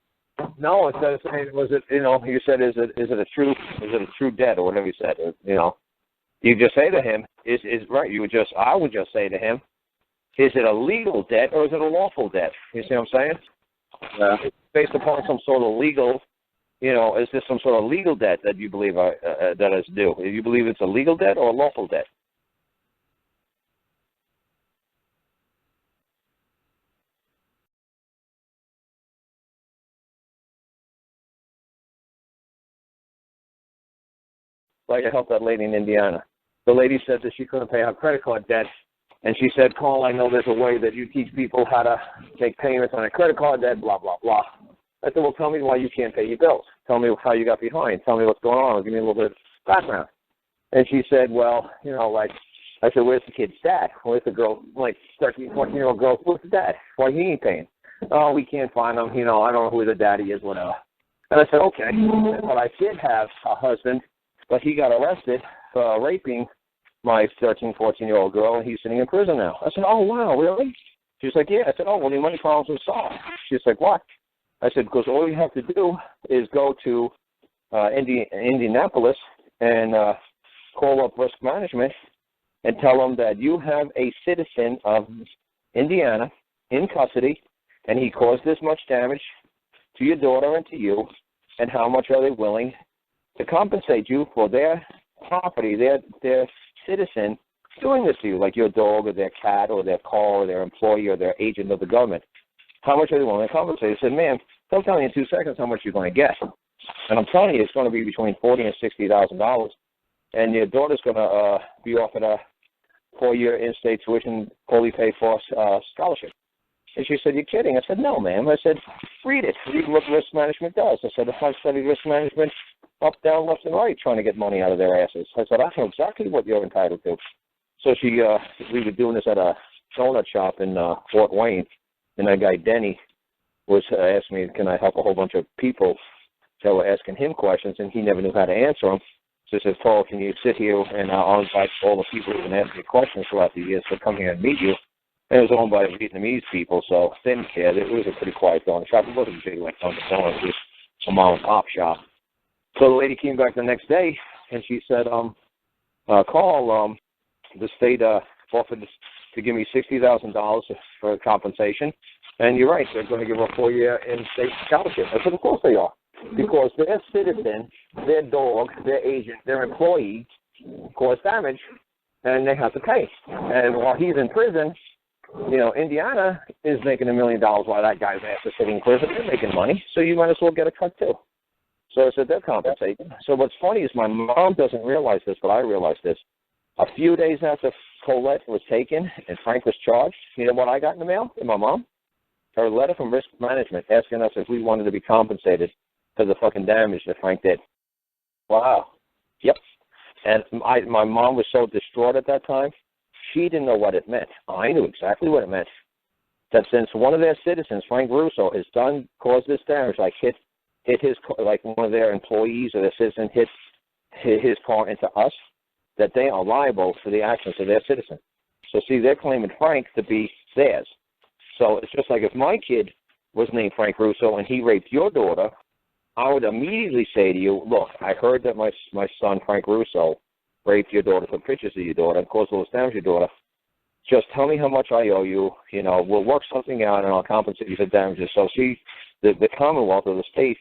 No, instead of saying, was it, you said, is it a true debt or whatever you said, You just say to him, right, I would just say to him, is it a legal debt or is it a lawful debt? You see what I'm saying? It's based upon some sort of legal, is this some sort of legal debt that you believe that is due? Do you believe it's a legal debt or a lawful debt? Like I helped that lady in Indiana. The lady said that she couldn't pay her credit card debt, and she said, Carl, I know there's a way that you teach people how to make payments on a credit card debt, blah, blah, blah. I said, well, tell me why you can't pay your bills. Tell me how you got behind. Tell me what's going on. Give me a little bit of background. And she said, well, I said, where's the kid's dad? Where's the girl, 13, 14-year-old girl? Where's the dad? Why he ain't paying? Oh, we can't find him. I don't know who the daddy is, whatever. And I said, okay. But I did have a husband, but he got arrested for raping my 13, 14-year-old girl, and he's sitting in prison now. I said, oh, wow, really? She's like, yeah. I said, oh, well, the money problems are solved. She's like, what? I said, because all you have to do is go to Indianapolis and call up risk management and tell them that you have a citizen of Indiana in custody, and he caused this much damage to your daughter and to you, and how much are they willing to compensate you for their property, their citizen doing this to you, like your dog or their cat or their car or their employee or their agent of the government. How much are they willing to compensate? I said, ma'am, they'll tell you in 2 seconds how much you're going to get. And I'm telling you, it's going to be between $40,000 and $60,000. And your daughter's going to be offered a 4-year in-state tuition, fully paid for scholarship. And she said, you're kidding. I said, no, ma'am. I said, read it. Read what risk management does. I said, if I studied risk management up, down, left, and right trying to get money out of their asses. I said, I know exactly what you're entitled to. So we were doing this at a donut shop in Fort Wayne, and that guy Denny was asking me, can I help a whole bunch of people that were asking him questions, and he never knew how to answer them. So he says, Paul, can you sit here, and I'll invite all the people who've been asking me questions throughout the years to come here and meet you. And it was owned by Vietnamese people, so they didn't care. It was a pretty quiet donut shop. It wasn't big like Dunkin' Donuts. It was a mom-and-pop shop. So the lady came back the next day, and she said, Carl, the state offered to give me $60,000 for compensation, and you're right, they're going to give her a 4-year in-state scholarship. I said, of course they are. because their citizen, their dog, their agent, their employee caused damage, and they have to pay. And while he's in prison, Indiana is making $1 million while that guy's ass is sitting in prison. They're making money, so you might as well get a cut too. So I said they're compensating. So what's funny is my mom doesn't realize this, but I realize this. A few days after Colette was taken and Frank was charged, you know what I got in the mail from my mom? Her letter from Risk Management asking us if we wanted to be compensated for the fucking damage that Frank did. Wow. Yep. And my mom was so distraught at that time, she didn't know what it meant. I knew exactly what it meant. That since one of their citizens, Frank Russo, has caused this damage, like hit his, like one of their employees or their citizen hit his car into us, that they are liable for the actions of their citizen. So see, they're claiming Frank to be theirs. So it's just like if my kid was named Frank Russo and he raped your daughter, I would immediately say to you, look, I heard that my son, Frank Russo, raped your daughter, took pictures of your daughter, and caused all this damage to your daughter. Just tell me how much I owe you. We'll work something out, and I'll compensate you for damages. So see, the Commonwealth or the state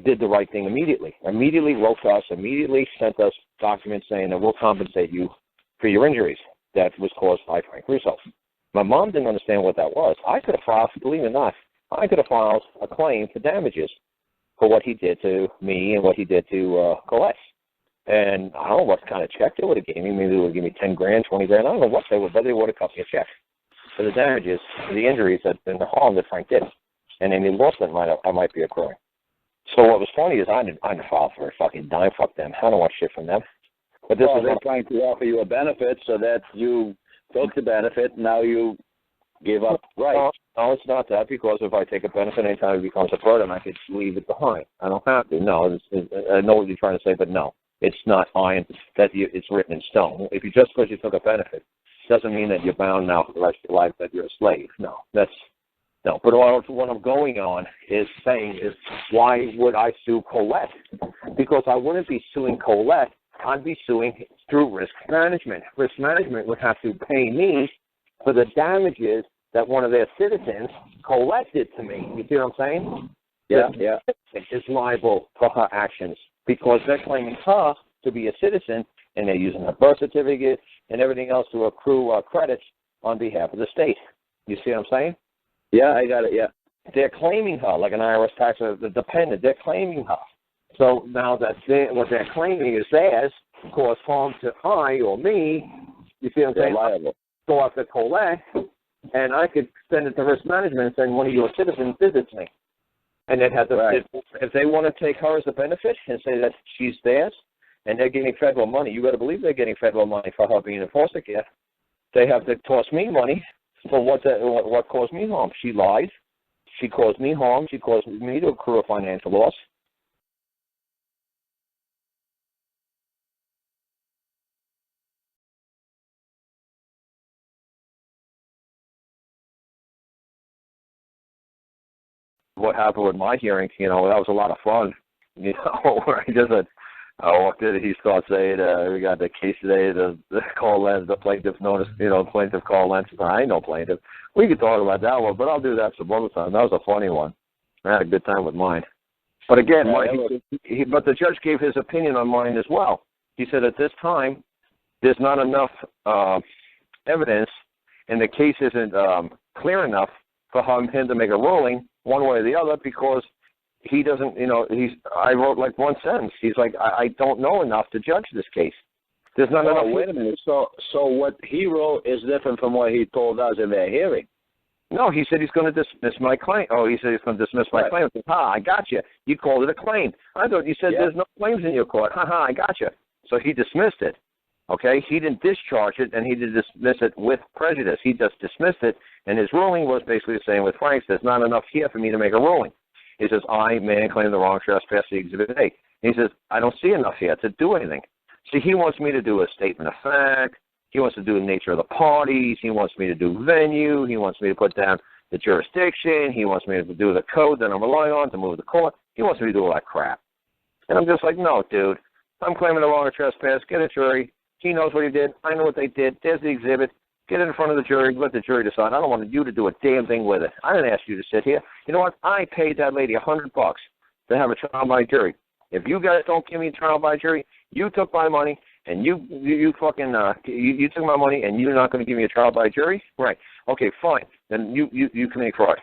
did the right thing immediately. Immediately wrote to us, immediately sent us documents saying that we'll compensate you for your injuries that was caused by Frank Russo. My mom didn't understand what that was. I could have filed, believe it or not, I could have filed a claim for damages for what he did to me and what he did to Colette. And I don't know what kind of check they would have given me. Maybe they would give me $10,000, $20,000. I don't know what they would, but they would have cut me a check for the damages, for the injuries and the harm that Frank did, and any loss that I might be accruing. So what was funny is I didn't file for a fucking dime. Fuck them. I don't want shit from them. But this is they're trying to offer you a benefit so that you took the benefit. Now you give up rights. No, it's not that, because if I take a benefit anytime it becomes a burden, I could leave it behind. I don't have to. No, I know what you're trying to say, but no. It's not iron that it's written in stone. If you just because you took a benefit, doesn't mean that you're bound now for the rest of your life that you're a slave. No. But what I'm going on is saying is, why would I sue Colette? Because I wouldn't be suing Colette. I'd be suing through Risk Management. Risk Management would have to pay me for the damages that one of their citizens, Colette, did to me. You see what I'm saying? Yeah. The citizen is liable for her actions because they're claiming her to be a citizen, and they're using her birth certificate and everything else to accrue credits on behalf of the state. You see what I'm saying? Yeah, I got it, yeah. They're claiming her, like an IRS tax dependent. They're claiming her. So now that what they're claiming is theirs, cause harm to I or me, you see what I'm saying? Liable. Go after Colette, and I could send it to Risk Management and say one of your citizens visits me. And they'd have to, right. if they want to take her as a benefit and say that she's theirs, and they're getting federal money, you got to believe they're getting federal money for her being in foster care. They have to toss me money for what caused me harm. She lied. She caused me harm. She caused me to accrue a financial loss. What happened with my hearing, that was a lot of fun. Where I just I walked in and he starts saying, we got the case today, the Karl Lentz, the plaintiff notice, plaintiff Karl Lentz. I ain't no plaintiff. We could talk about that one, but I'll do that some other time. That was a funny one. I had a good time with mine. But again, but the judge gave his opinion on mine as well. He said at this time, there's not enough evidence, and the case isn't clear enough for him to make a ruling one way or the other, because he doesn't, I wrote like one sentence. He's like, I don't know enough to judge this case. There's not enough. Wait a minute. So what he wrote is different from what he told us in their hearing. No, he said he's going to dismiss my claim. Oh, he said he's going to dismiss my claim. I said, I got you. You called it a claim. I thought you said there's no claims in your court. I got you. So he dismissed it. Okay, he didn't discharge it, and he did dismiss it with prejudice. He just dismissed it, and his ruling was basically the same with Frank's. There's not enough here for me to make a ruling. He says, I, man, claim the wrong trespass, the Exhibit A. He says, I don't see enough here to do anything. See, he wants me to do a statement of fact. He wants to do the nature of the parties. He wants me to do venue. He wants me to put down the jurisdiction. He wants me to do the code that I'm relying on to move the court. He wants me to do all that crap. And I'm just like, no, dude. I'm claiming the wrong trespass. Get a jury. He knows what he did. I know what they did. There's the exhibit. Get it in front of the jury. Let the jury decide. I don't want you to do a damn thing with it. I didn't ask you to sit here. You know what? I paid that lady $100 to have a trial by jury. If you guys don't give me a trial by jury, you took my money, and you took my money, and you're not going to give me a trial by jury? Right. Okay, fine. Then you commit fraud.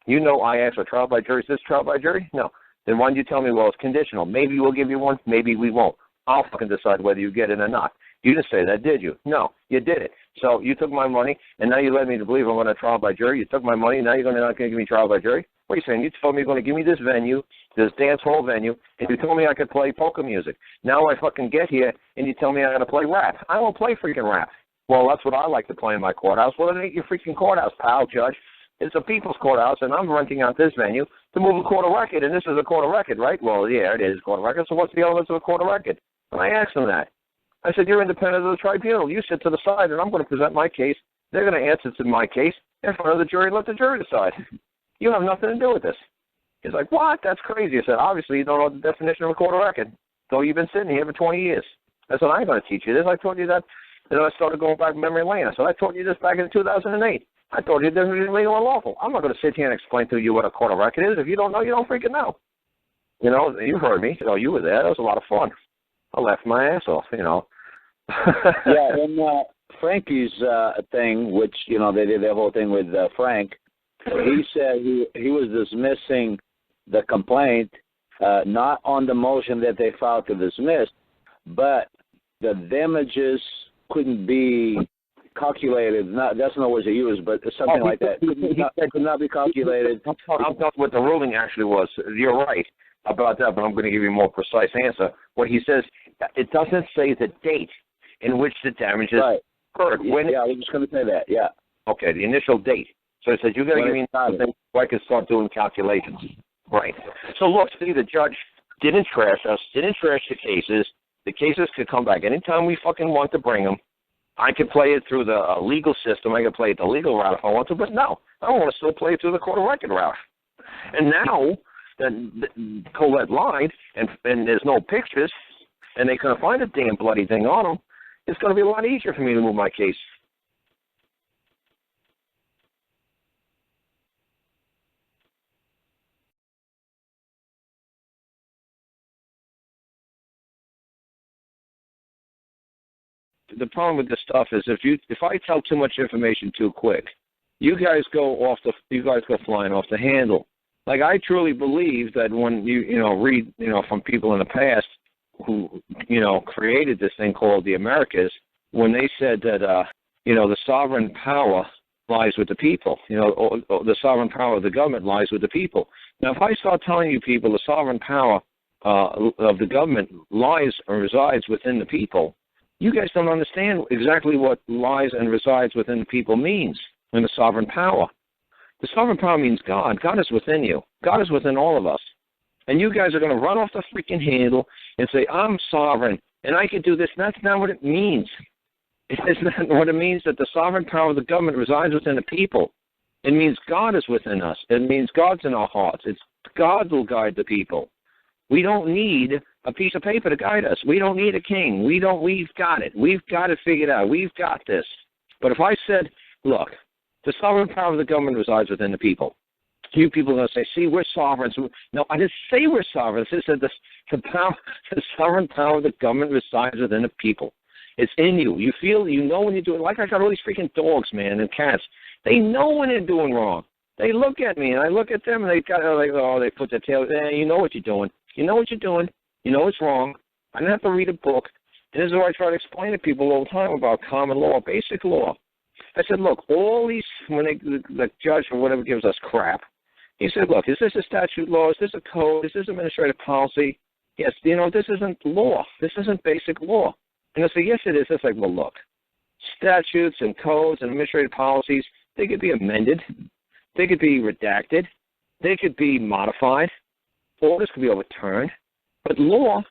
You know I asked for a trial by jury. Is this trial by jury? No. Then why don't you tell me, well, it's conditional. Maybe we'll give you one, maybe we won't. I'll fucking decide whether you get it or not. You didn't say that, did you? No, you did it. So you took my money, and now you led me to believe I'm going to trial by jury. You took my money, and now you're not going to give me trial by jury? What are you saying? You told me you're going to give me this venue, this dance hall venue, and you told me I could play polka music. Now I fucking get here, and you tell me I got to play rap. I don't play freaking rap. Well, that's what I like to play in my courthouse. Well, it ain't your freaking courthouse, pal, judge. It's a people's courthouse, and I'm renting out this venue to move a court of record, and this is a court of record, right? Well, yeah, it is a court of record, so what's the elements of a court of record? And I asked them that. I said, you're independent of the tribunal. You sit to the side, and I'm going to present my case. They're going to answer to my case in front of the jury. Let the jury decide. You have nothing to do with this. He's like, what? That's crazy. I said, obviously, you don't know the definition of a court of record. So you've been sitting here for 20 years. I said, I ain't going to teach you this. I told you that. And then I started going back memory lane. I said, I told you this back in 2008. I told you this was illegal and lawful. I'm not going to sit here and explain to you what a court of record is. If you don't know, you don't freaking know. You know, you heard me. So you were there. That was a lot of fun. I laughed my ass off, you know. Yeah, and Frankie's thing, which, you know, they did their whole thing with Frank, he said he was dismissing the complaint, not on the motion that they filed to dismiss, but the damages couldn't be calculated. That's not what they used, but something like that. Could not be calculated. I'll tell you what the ruling actually was. You're right about that, but I'm going to give you a more precise answer. What he says, it doesn't say the date in which the damages occurred. Yeah, I was just going to say that, yeah. Okay, the initial date. So it says, you got to give me something so I can start doing calculations. Right. So look, see, the judge didn't trash us, didn't trash the cases. The cases could come back anytime we fucking want to bring them. I could play it through the legal system. I could play it the legal route if I want to, but no, I want to still play it through the court of record route. And now that Colette lied and there's no pictures and they couldn't find a damn bloody thing on them, it's going to be a lot easier for me to move my case. The problem with this stuff is if I tell too much information too quick, you guys go flying off the handle. Like, I truly believe that when you read from people in the past who created this thing called the Americas, when they said that the sovereign power lies with the people, the sovereign power of the government lies with the people. Now, if I start telling you people the sovereign power of the government lies or resides within the people, you guys don't understand exactly what lies and resides within the people means in the sovereign power. The sovereign power means God. God is within you. God is within all of us. And you guys are going to run off the freaking handle and say, I'm sovereign, and I can do this. That's not what it means. It's not what it means that the sovereign power of the government resides within the people. It means God is within us. It means God's in our hearts. It's God will guide the people. We don't need a piece of paper to guide us. We don't need a king. We've got it. We've got it figured out. We've got this. But if I said, look, the sovereign power of the government resides within the people, you people are going to say, see, we're sovereigns. No, I didn't say we're sovereigns. I said the sovereign power of the government resides within the people. It's in you. You feel, when you're doing, like I got all these freaking dogs, man, and cats. They know when they're doing wrong. They look at me, and I look at them, and they put their tail, you know what you're doing. You know what you're doing. You know it's wrong. I didn't have to read a book. And this is what I try to explain to people all the time about common law, basic law. I said, look, all these, when the judge or whatever gives us crap, he said, look, is this a statute law? Is this a code? Is this administrative policy? Yes, this isn't law. This isn't basic law. And I said, yes, it is. It's like, well, look, statutes and codes and administrative policies, they could be amended. They could be redacted. They could be modified. Orders could be overturned. But law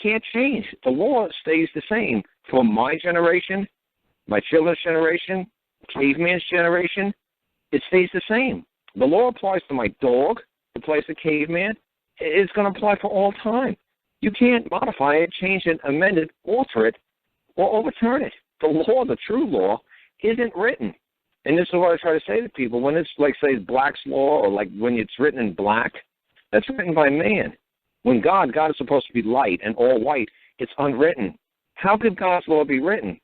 can't change. The law stays the same for my generation, my children's generation, caveman's generation. It stays the same. The law applies to my dog, it applies to caveman. It's going to apply for all time. You can't modify it, change it, amend it, alter it, or overturn it. The law, the true law, isn't written. And this is what I try to say to people. When it's like, say, Black's law, or like when it's written in black, that's written by man. When God is supposed to be light and all white. It's unwritten. How could God's law be written?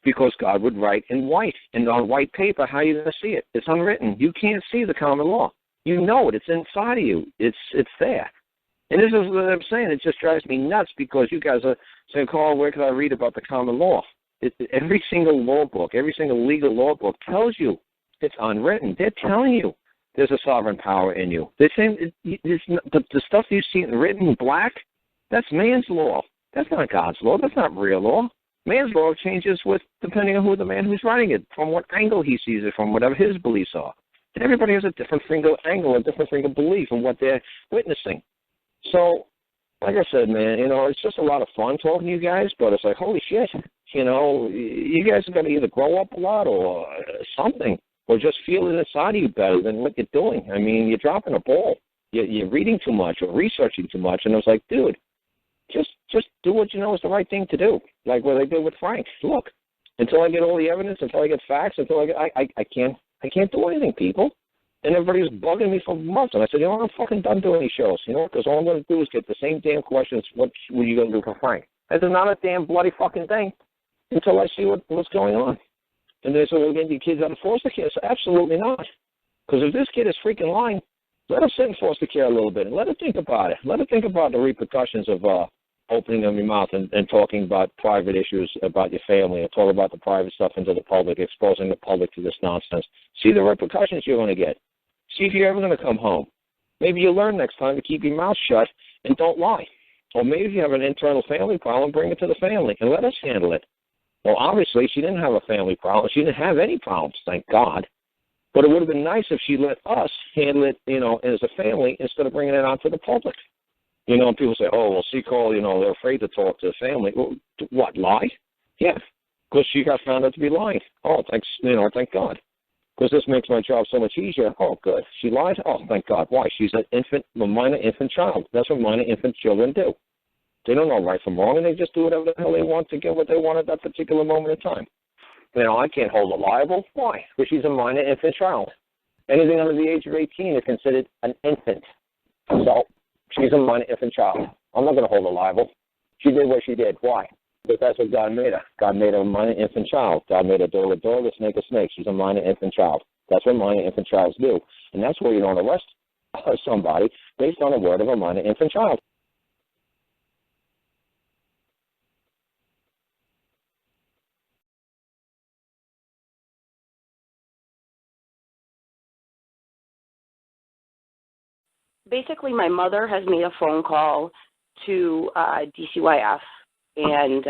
Because God would write in white, and on white paper. How are you going to see it? It's unwritten. You can't see the common law. You know it. It's inside of you. It's there. And this is what I'm saying. It just drives me nuts because you guys are saying, Carl, where can I read about the common law? Every single law book, every single legal law book tells you it's unwritten. They're telling you there's a sovereign power in you. They're saying the stuff you see written in black, that's man's law. That's not God's law. That's not real law. Man's law changes depending on who the man who's writing it, from what angle he sees it from, whatever his beliefs are. And everybody has a different angle, a different belief in what they're witnessing. So, like I said, man, it's just a lot of fun talking to you guys, but it's like, holy shit, you guys have got to either grow up a lot or something, or just feel it inside of you better than what you're doing. I mean, you're dropping a ball. You're reading too much or researching too much, and I was like, dude, just do what you know is the right thing to do, like what I did with Frank. Look, until I get all the evidence, until I get facts, until I can't do anything, people. And everybody was bugging me for months, and I said, I'm fucking done doing these shows, because all I'm going to do is get the same damn questions. What were you going to do for Frank? That's not a damn bloody fucking thing until I see what's going on. And they said, we're going to get kids out of foster care. So absolutely not. Because if this kid is freaking lying, let her sit in foster care a little bit and let her think about it. Let her think about the repercussions of opening of your mouth and talking about private issues about your family, or talk about the private stuff into the public, exposing the public to this nonsense. See the repercussions you're going to get. See if you're ever going to come home. Maybe you'll learn next time to keep your mouth shut and don't lie. Or maybe if you have an internal family problem, bring it to the family and let us handle it. Well, obviously, she didn't have a family problem. She didn't have any problems, thank God. But it would have been nice if she let us handle it, as a family instead of bringing it out to the public. And people say, oh, well, see, Carl, they're afraid to talk to the family. Well, what, lie? Yeah, because she got found out to be lying. Oh, thanks, thank God. Because this makes my job so much easier. Oh, good. She lied? Oh, thank God. Why? She's a minor infant child. That's what minor infant children do. They don't know right from wrong, and they just do whatever the hell they want to get what they want at that particular moment in time. I can't hold her liable. Why? Because she's a minor infant child. Anything under the age of 18 is considered an infant. So she's a minor infant child. I'm not going to hold her liable. She did what she did. Why? Because that's what God made her. God made her a minor infant child. God made a dog, a snake, a snake. She's a minor infant child. That's what minor infant childs do. And that's where you don't arrest somebody based on a word of a minor infant child. Basically, my mother has made a phone call to DCYF, and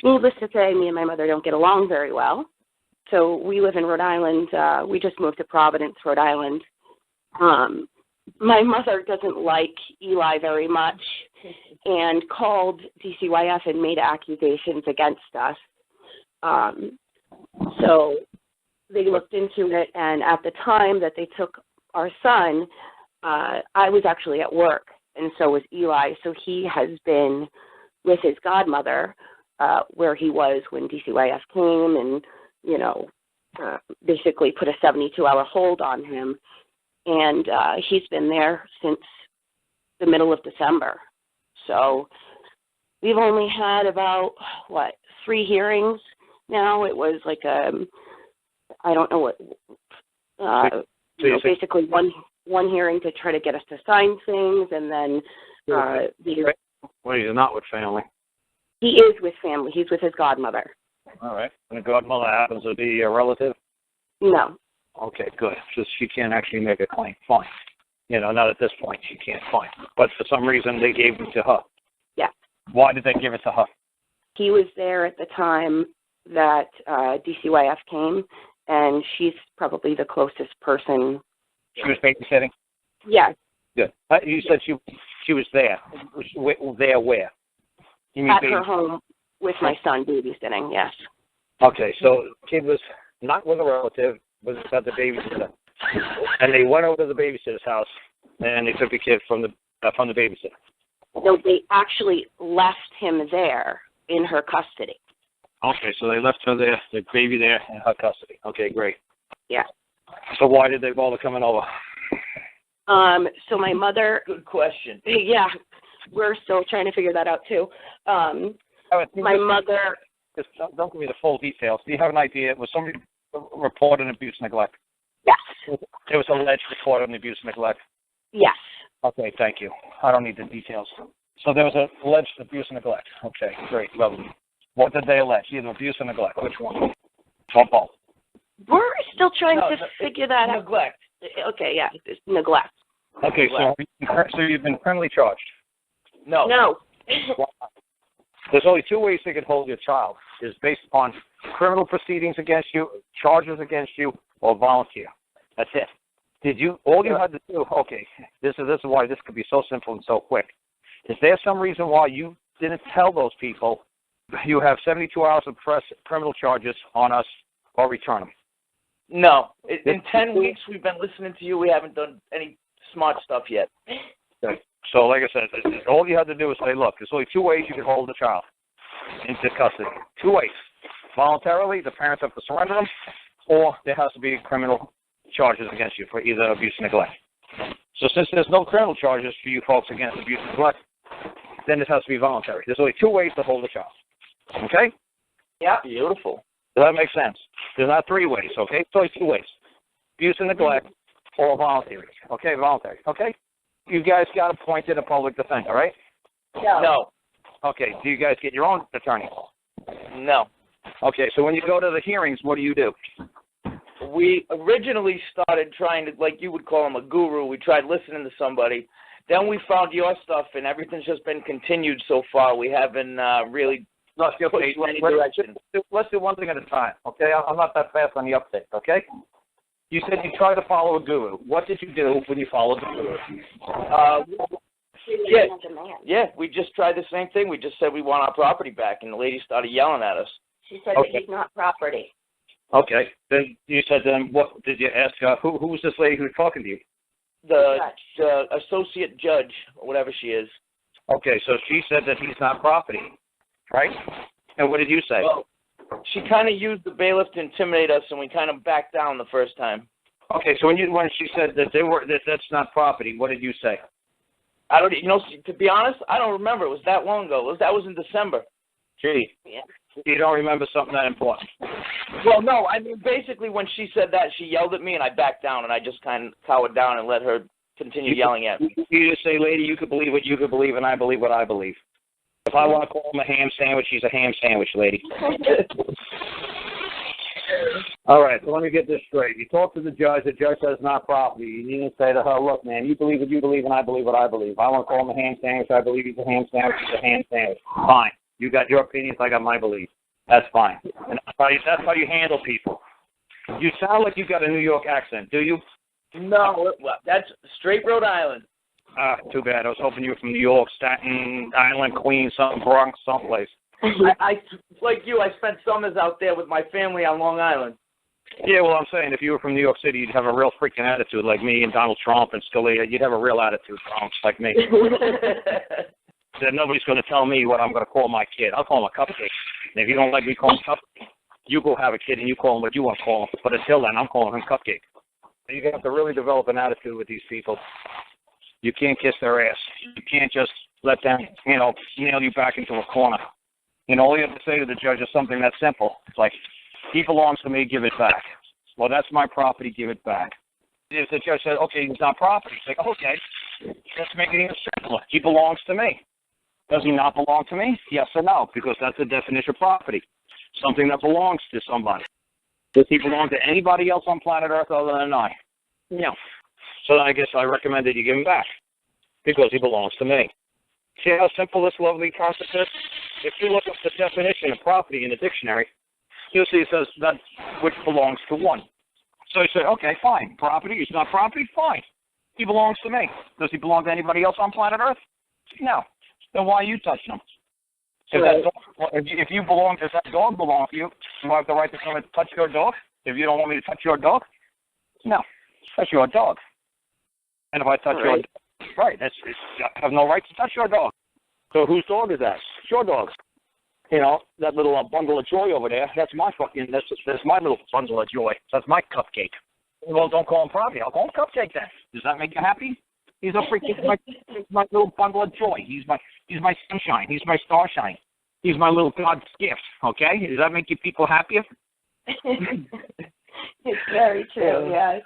needless to say, me and my mother don't get along very well. So we live in Rhode Island. We just moved to Providence, Rhode Island. My mother doesn't like Eli very much and called DCYF and made accusations against us. So they looked into it, and at the time that they took our son, I was actually at work, and so was Eli. So he has been with his godmother, where he was when DCYF came, and, basically put a 72-hour hold on him. And he's been there since the middle of December. So we've only had about, 3 hearings now. It was like I don't know what, basically one hearing to try to get us to sign things, and then Well, he's not with family. He is with family. He's with his godmother. All right. And the godmother happens to be a relative? No. Okay, good. So she can't actually make a claim. Fine. Not at this point. She can't. Fine. But for some reason, they gave it to her. Yeah. Why did they give it to her? He was there at the time that DCYF came, and she's probably the closest person. She was babysitting? Yeah. Good. You said she was there. There where? You mean at her home with my son babysitting, yes. Okay, so kid was not with a relative, was at the babysitter. And they went over to the babysitter's house, and they took the kid from the babysitter. No, they actually left him there in her custody. Okay, so they left her there, the baby there in her custody. Okay, great. Yeah. So why did they bother coming over? So my mother... Good question. Yeah. we're still trying to figure that out too. My mother. Just don't give me the full details. Do you have an idea? Was somebody reported abuse and neglect? Yes. It was alleged reported abuse and neglect? Yes. Okay, thank you. I don't need the details. So there was an alleged abuse and neglect. Okay, great, lovely. What did they allege? Either abuse or neglect? Which one? Or both? We're still trying to figure that out. Neglect. Okay, yeah, it's neglect. Okay, so you've been criminally charged? No. No. There's only two ways they could hold your child. Is based upon criminal proceedings against you, charges against you, or volunteer. That's it. All you had to do, okay, this is why this could be so simple and so quick. Is there some reason why you didn't tell those people you have 72 hours of criminal charges on us or return them? No. In 10 weeks, we've been listening to you. We haven't done any smart stuff yet. Okay. So, like I said, all you had to do is say, look, there's only two ways you can hold the child into custody. Two ways. Voluntarily, the parents have to surrender them, or there has to be criminal charges against you for either abuse or neglect. So since there's no criminal charges for you folks against abuse and neglect, then it has to be voluntary. There's only two ways to hold the child. Okay? Yeah. Beautiful. Does that make sense? There's not three ways, okay? It's only two ways. Abuse and neglect or voluntary. Okay, voluntary. Okay? You guys got appointed a public defender, right? No. Okay, do you guys get your own attorney? No. Okay, so when you go to the hearings, what do? We originally started trying to, like you would call him a guru, we tried listening to somebody. Then we found your stuff, and everything's just been continued so far. We haven't really pushed in any direction. Let's do one thing at a time, okay? I'm not that fast on the update, okay? You said you tried to follow a guru. What did you do when you followed the guru? Yeah, we just tried the same thing. We just said we want our property back, and the lady started yelling at us. She said that he's not property. Okay. Then you said, what did you ask? Who's this lady who's talking to you? The associate judge, or whatever she is. Okay, so she said that he's not property, right? And what did you say? Well, she kind of used the bailiff to intimidate us, and we kind of backed down the first time. Okay, so when she said that that's not property, what did you say? I don't, to be honest, I don't remember. It was that long ago. That was in December. Gee, yeah. You don't remember something that important? Well, no. I mean, basically, when she said that, she yelled at me, and I backed down, and I just kind of cowered down and let her continue yelling at me. You just say, lady, you could believe what you could believe, and I believe what I believe. If I want to call him a ham sandwich, he's a ham sandwich, lady. All right, so let me get this straight. You talk to the judge says not property. You need to say to her, look, man, you believe what you believe, and I believe what I believe. I want to call him a ham sandwich. I believe he's a ham sandwich. He's a ham sandwich. Fine. You got your opinions. I got my beliefs. That's fine. And that's how you handle people. You sound like you got a New York accent, do you? No, that's straight Rhode Island. Too bad. I was hoping you were from New York, Staten Island, Queens, something, Bronx, someplace. I like you, I spent summers out there with my family on Long Island. Yeah, well, I'm saying if you were from New York City, you'd have a real freaking attitude like me and Donald Trump and Scalia. You'd have a real attitude, like me. That nobody's going to tell me what I'm going to call my kid. I'll call him a cupcake. And if you don't like me calling him cupcake, you go have a kid and you call him what you want to call him. But until then, I'm calling him cupcake. You have to really develop an attitude with these people. You can't kiss their ass. You can't just let them, nail you back into a corner. All you have to say to the judge is something that's simple. It's like, he belongs to me, give it back. Well, that's my property, give it back. If the judge says, okay, he's not property, it's like, okay, let's make it even simpler. He belongs to me. Does he not belong to me? Yes or no, because that's the definition of property. Something that belongs to somebody. Does he belong to anybody else on planet Earth other than I? No. So I guess I recommend that you give him back, because he belongs to me. See how simple this lovely concept is? If you look up the definition of property in the dictionary, you'll see it says that which belongs to one. So you say, okay, fine. Property, he's not property, fine. He belongs to me. Does he belong to anybody else on planet Earth? No. Then why are you touching him? If that dog belongs to you, do I have the right to come and touch your dog? If you don't want me to touch your dog? No. Touch your dog. And if I touch your dog, right, I have no right to touch your dog. So whose dog is that? It's your dog. That little bundle of joy over there, that's my that's my little bundle of joy. That's my cupcake. Well, don't call him property. I'll call him cupcake then. Does that make you happy? He's a freaking he's my little bundle of joy. He's my sunshine. He's my starshine. He's my little God's gift. Okay, does that make you people happier? It's very true. Yes.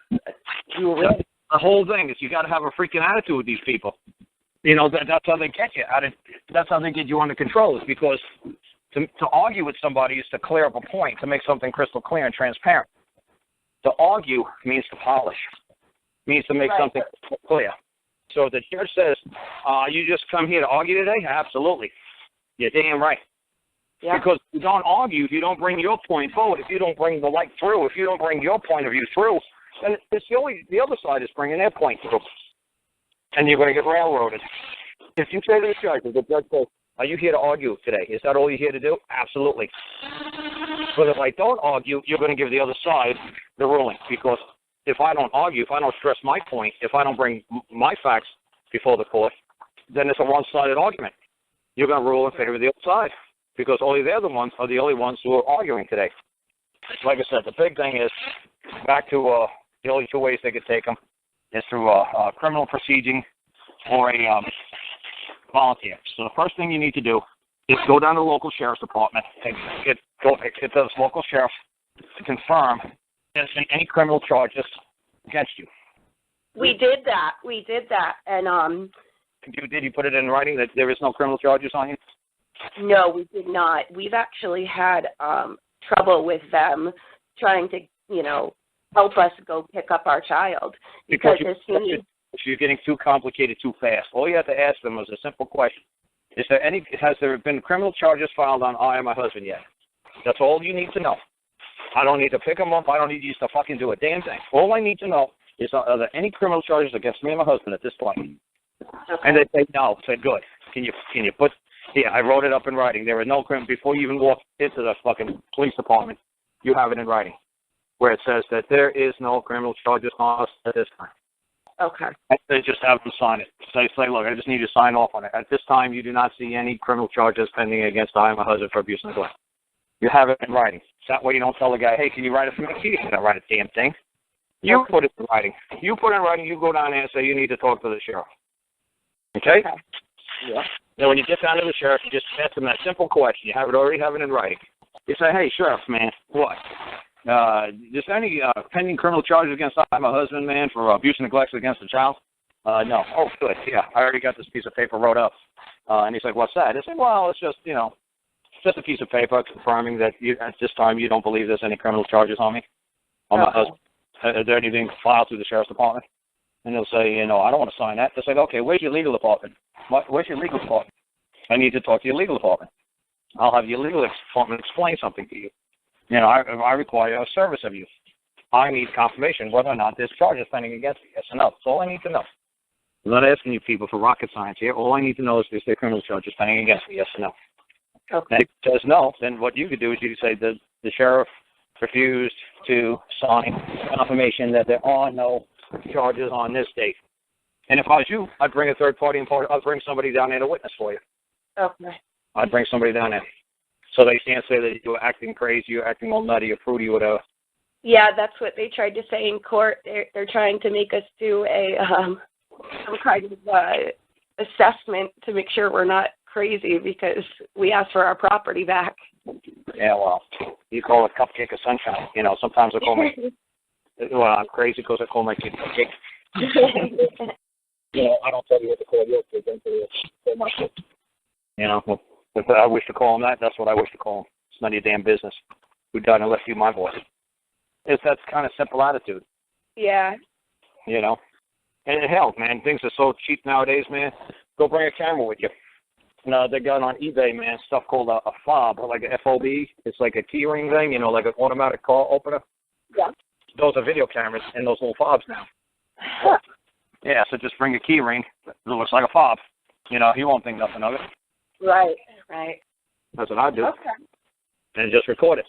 The whole thing is you got to have a freaking attitude with these people. You know that's how they get you. That's how they get you under control. Is because to argue with somebody is to clear up a point, to make something crystal clear and transparent. To argue means to polish. Means to make something clear. So the judge says, you just come here to argue today? Absolutely. You're damn right. Yeah. Because if you don't argue, if you don't bring your point forward, if you don't bring the light through, if you don't bring your point of view through, then it's the other side is bringing their point through. And you're going to get railroaded. If you say to the judge, the judge says, are you here to argue today? Is that all you're here to do? Absolutely. But if I don't argue, you're going to give the other side the ruling. Because if I don't argue, if I don't stress my point, if I don't bring my facts before the court, then it's a one-sided argument. You're going to rule in favor of the other side because only they're the ones are the only ones who are arguing today. Like I said, the big thing is back to the only two ways they could take them is through a criminal proceeding or a volunteer. So the first thing you need to do is go down to the local sheriff's department and get the local sheriff to confirm there's been any criminal charges against you. We did that. And did you put it in writing that there is no criminal charges on you? No, we did not. We've actually had trouble with them trying to, help us go pick up our child because you're getting too complicated too fast. All you have to ask them is a simple question: has there been criminal charges filed on I or my husband yet? That's all you need to know. I don't need to pick them up. I don't need you to fucking do a damn thing. All I need to know is are there any criminal charges against me and my husband at this point? Okay. And they say no. I said, good. Can you put? Yeah, I wrote it up in writing. There are no criminal before you even walk into the fucking police department. You have it in writing, where it says that there is no criminal charges on us at this time. Okay. And they just have them sign it. Say, look, I just need you to sign off on it. At this time, you do not see any criminal charges pending against I and my husband for abuse and neglect. You have it in writing. That way you don't tell the guy, hey, can you write it for me? He can't write a damn thing. You put it in writing. You put it in writing, you go down there and say you need to talk to the sheriff. Okay? Yeah. Then when you get down to the sheriff, you just ask him that simple question. You already have it in writing. You say, hey, sheriff, man, what? Is there any pending criminal charges against my husband, man, for abuse and neglect against the child? No. Oh, good. Yeah, I already got this piece of paper wrote up. And he's like, what's that? I said, well, it's just, just a piece of paper confirming that at this time you don't believe there's any criminal charges on me, on my husband. Is there anything filed through the sheriff's department? And they'll say, I don't want to sign that. They'll say, okay, where's your legal department? Where's your legal department? I need to talk to your legal department. I'll have your legal department explain something to you. I require a service of you. I need confirmation whether or not there's charges pending against me. Yes or no. That's all I need to know. I'm not asking you people for rocket science here. All I need to know is there criminal charges pending against me. Yes or no. Okay. And if it says no, then what you could do is you could say the sheriff refused to sign confirmation that there are no charges on this date. And if I was you, I'd bring a third party and I'd bring somebody down there to witness for you. Okay. I'd bring somebody down there. So they can't say that you're acting crazy, you're acting all nutty or fruity or whatever. Yeah, that's what they tried to say in court. They're trying to make us do a some kind of assessment to make sure we're not crazy because we asked for our property back. Yeah, well, you call it cupcake or sunshine. Sometimes I call my well, I'm crazy because I call my kid cupcake. I don't tell you what to call your kid. I call my kid. If I wish to call him that, that's what I wish to call him. It's none of your damn business. Who done and left you my voice? It's that kind of simple attitude. Yeah. And hell, man, things are so cheap nowadays, man. Go bring a camera with you. They got on eBay, man, stuff called a fob, like a FOB. It's like a key ring thing, like an automatic car opener. Yeah. Those are video cameras in those little fobs now. Yeah, so just bring a key ring that looks like a fob. He won't think nothing of it. Right. That's what I do. Okay. And just record it.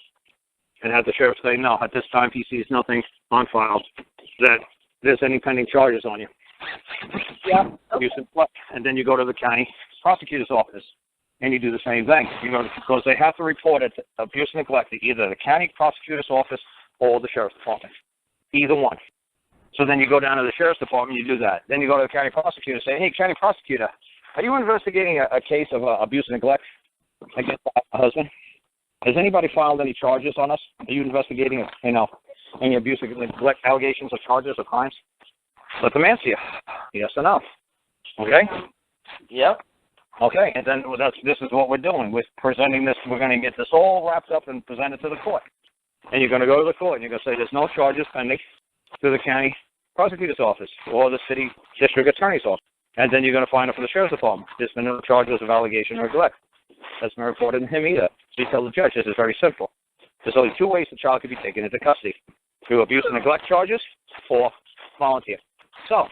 And have the sheriff say, no, at this time he sees nothing on file that there's any pending charges on you. Yeah. Okay. And then you go to the county prosecutor's office and you do the same thing. Because they have to report it to abuse and neglect to either the county prosecutor's office or the sheriff's department. Either one. So then you go down to the sheriff's department, you do that. Then you go to the county prosecutor and say, hey, county prosecutor, are you investigating a case of abuse and neglect against my husband? Has anybody filed any charges on us? Are you investigating, any abuse and neglect allegations or charges or crimes? Let them answer you. Yes or no. Okay? Yep. Okay, and then this is what we're doing. We're presenting this. We're going to get this all wrapped up and present it to the court. And you're going to go to the court and you're going to say there's no charges pending to the county prosecutor's office or the city district attorney's office. And then you're going to find it for the sheriff's department. There's been no charges of allegation or neglect. That's been reported to him either. So you tell the judge this is very simple. There's only two ways the child could be taken into custody: through abuse and neglect charges or volunteer. So,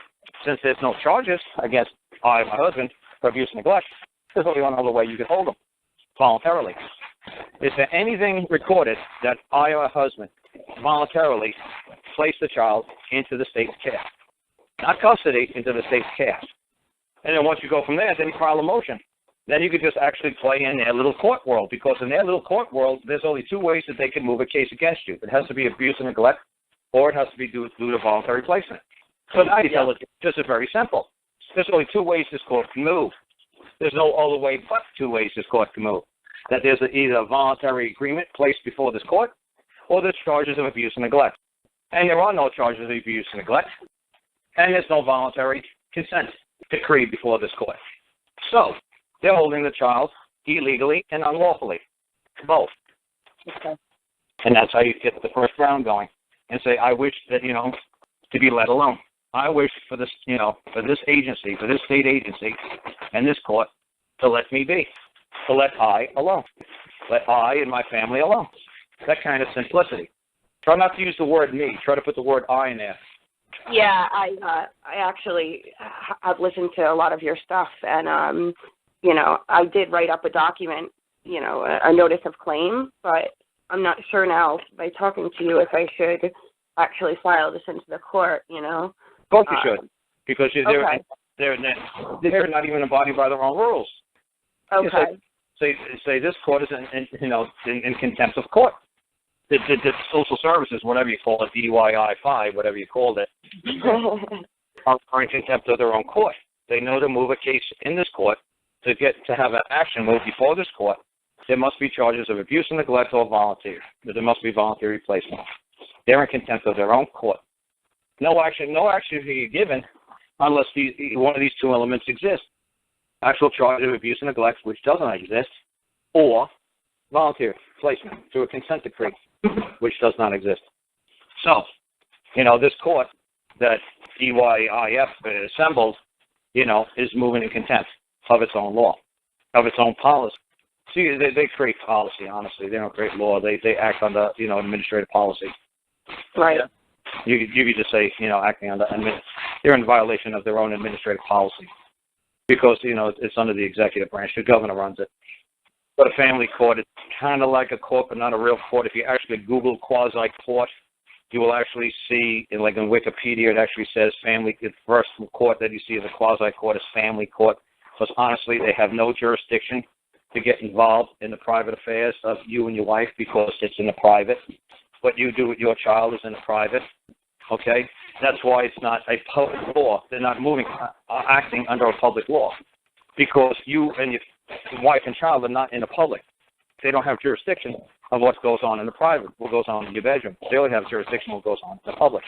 since there's no charges against my husband for abuse and neglect, there's only one other way you can hold him: voluntarily. Is there anything recorded that I or my husband voluntarily placed the child into the state's care? Not custody, into the state's care. And then once you go from there, then you file a motion. Then you could just actually play in their little court world, because in their little court world, there's only two ways that they can move a case against you. It has to be abuse and neglect, or it has to be due to voluntary placement. So now you tell it, this is very simple. There's only two ways this court can move. There's no other way but two ways this court can move. That there's either a voluntary agreement placed before this court, or there's charges of abuse and neglect. And there are no charges of abuse and neglect, and there's no voluntary consent decree before this court. So they're holding the child illegally and unlawfully, both. Okay. And that's how you get the first round going and say, I wish that, to be let alone. I wish for this, for this agency, for this state agency and this court to let me be, to let I alone, let I and my family alone. That kind of simplicity. Try not to use the word me. Try to put the word I in there. Yeah, I actually have listened to a lot of your stuff, and I did write up a document, a notice of claim, but I'm not sure now by talking to you if I should actually file this into the court. Both you should, because they're not even abiding by their own rules. Okay. Say this court is in contempt of court. The social services, whatever you call it, DYI-5, whatever you called it, are in contempt of their own court. They know to move a case in this court to have an action moved before this court. There must be charges of abuse and neglect or volunteer. There must be voluntary placement. They're in contempt of their own court. No action will be given unless one of these two elements exists: actual charge of abuse and neglect, which doesn't exist, or volunteer placement through a consent decree, which does not exist. So, this court that DYIF assembled, is moving in contempt of its own law, of its own policy. See, they create policy, honestly. They don't create law. They act under, administrative policy. Right. You could just say, acting under, they're in violation of their own administrative policy because, it's under the executive branch. The governor runs it. But a family court, it's kind of like a court, but not a real court. If you actually Google quasi-court, you will actually see, in Wikipedia, it actually says family. The first court that you see as a quasi-court is family court. Because honestly, they have no jurisdiction to get involved in the private affairs of you and your wife because it's in the private. What you do with your child is in the private. Okay? That's why it's not a public law. They're not acting under a public law because you and your wife and child are not in the public. They don't have jurisdiction of what goes on in the private, what goes on in your bedroom. They only have jurisdiction of what goes on in the public.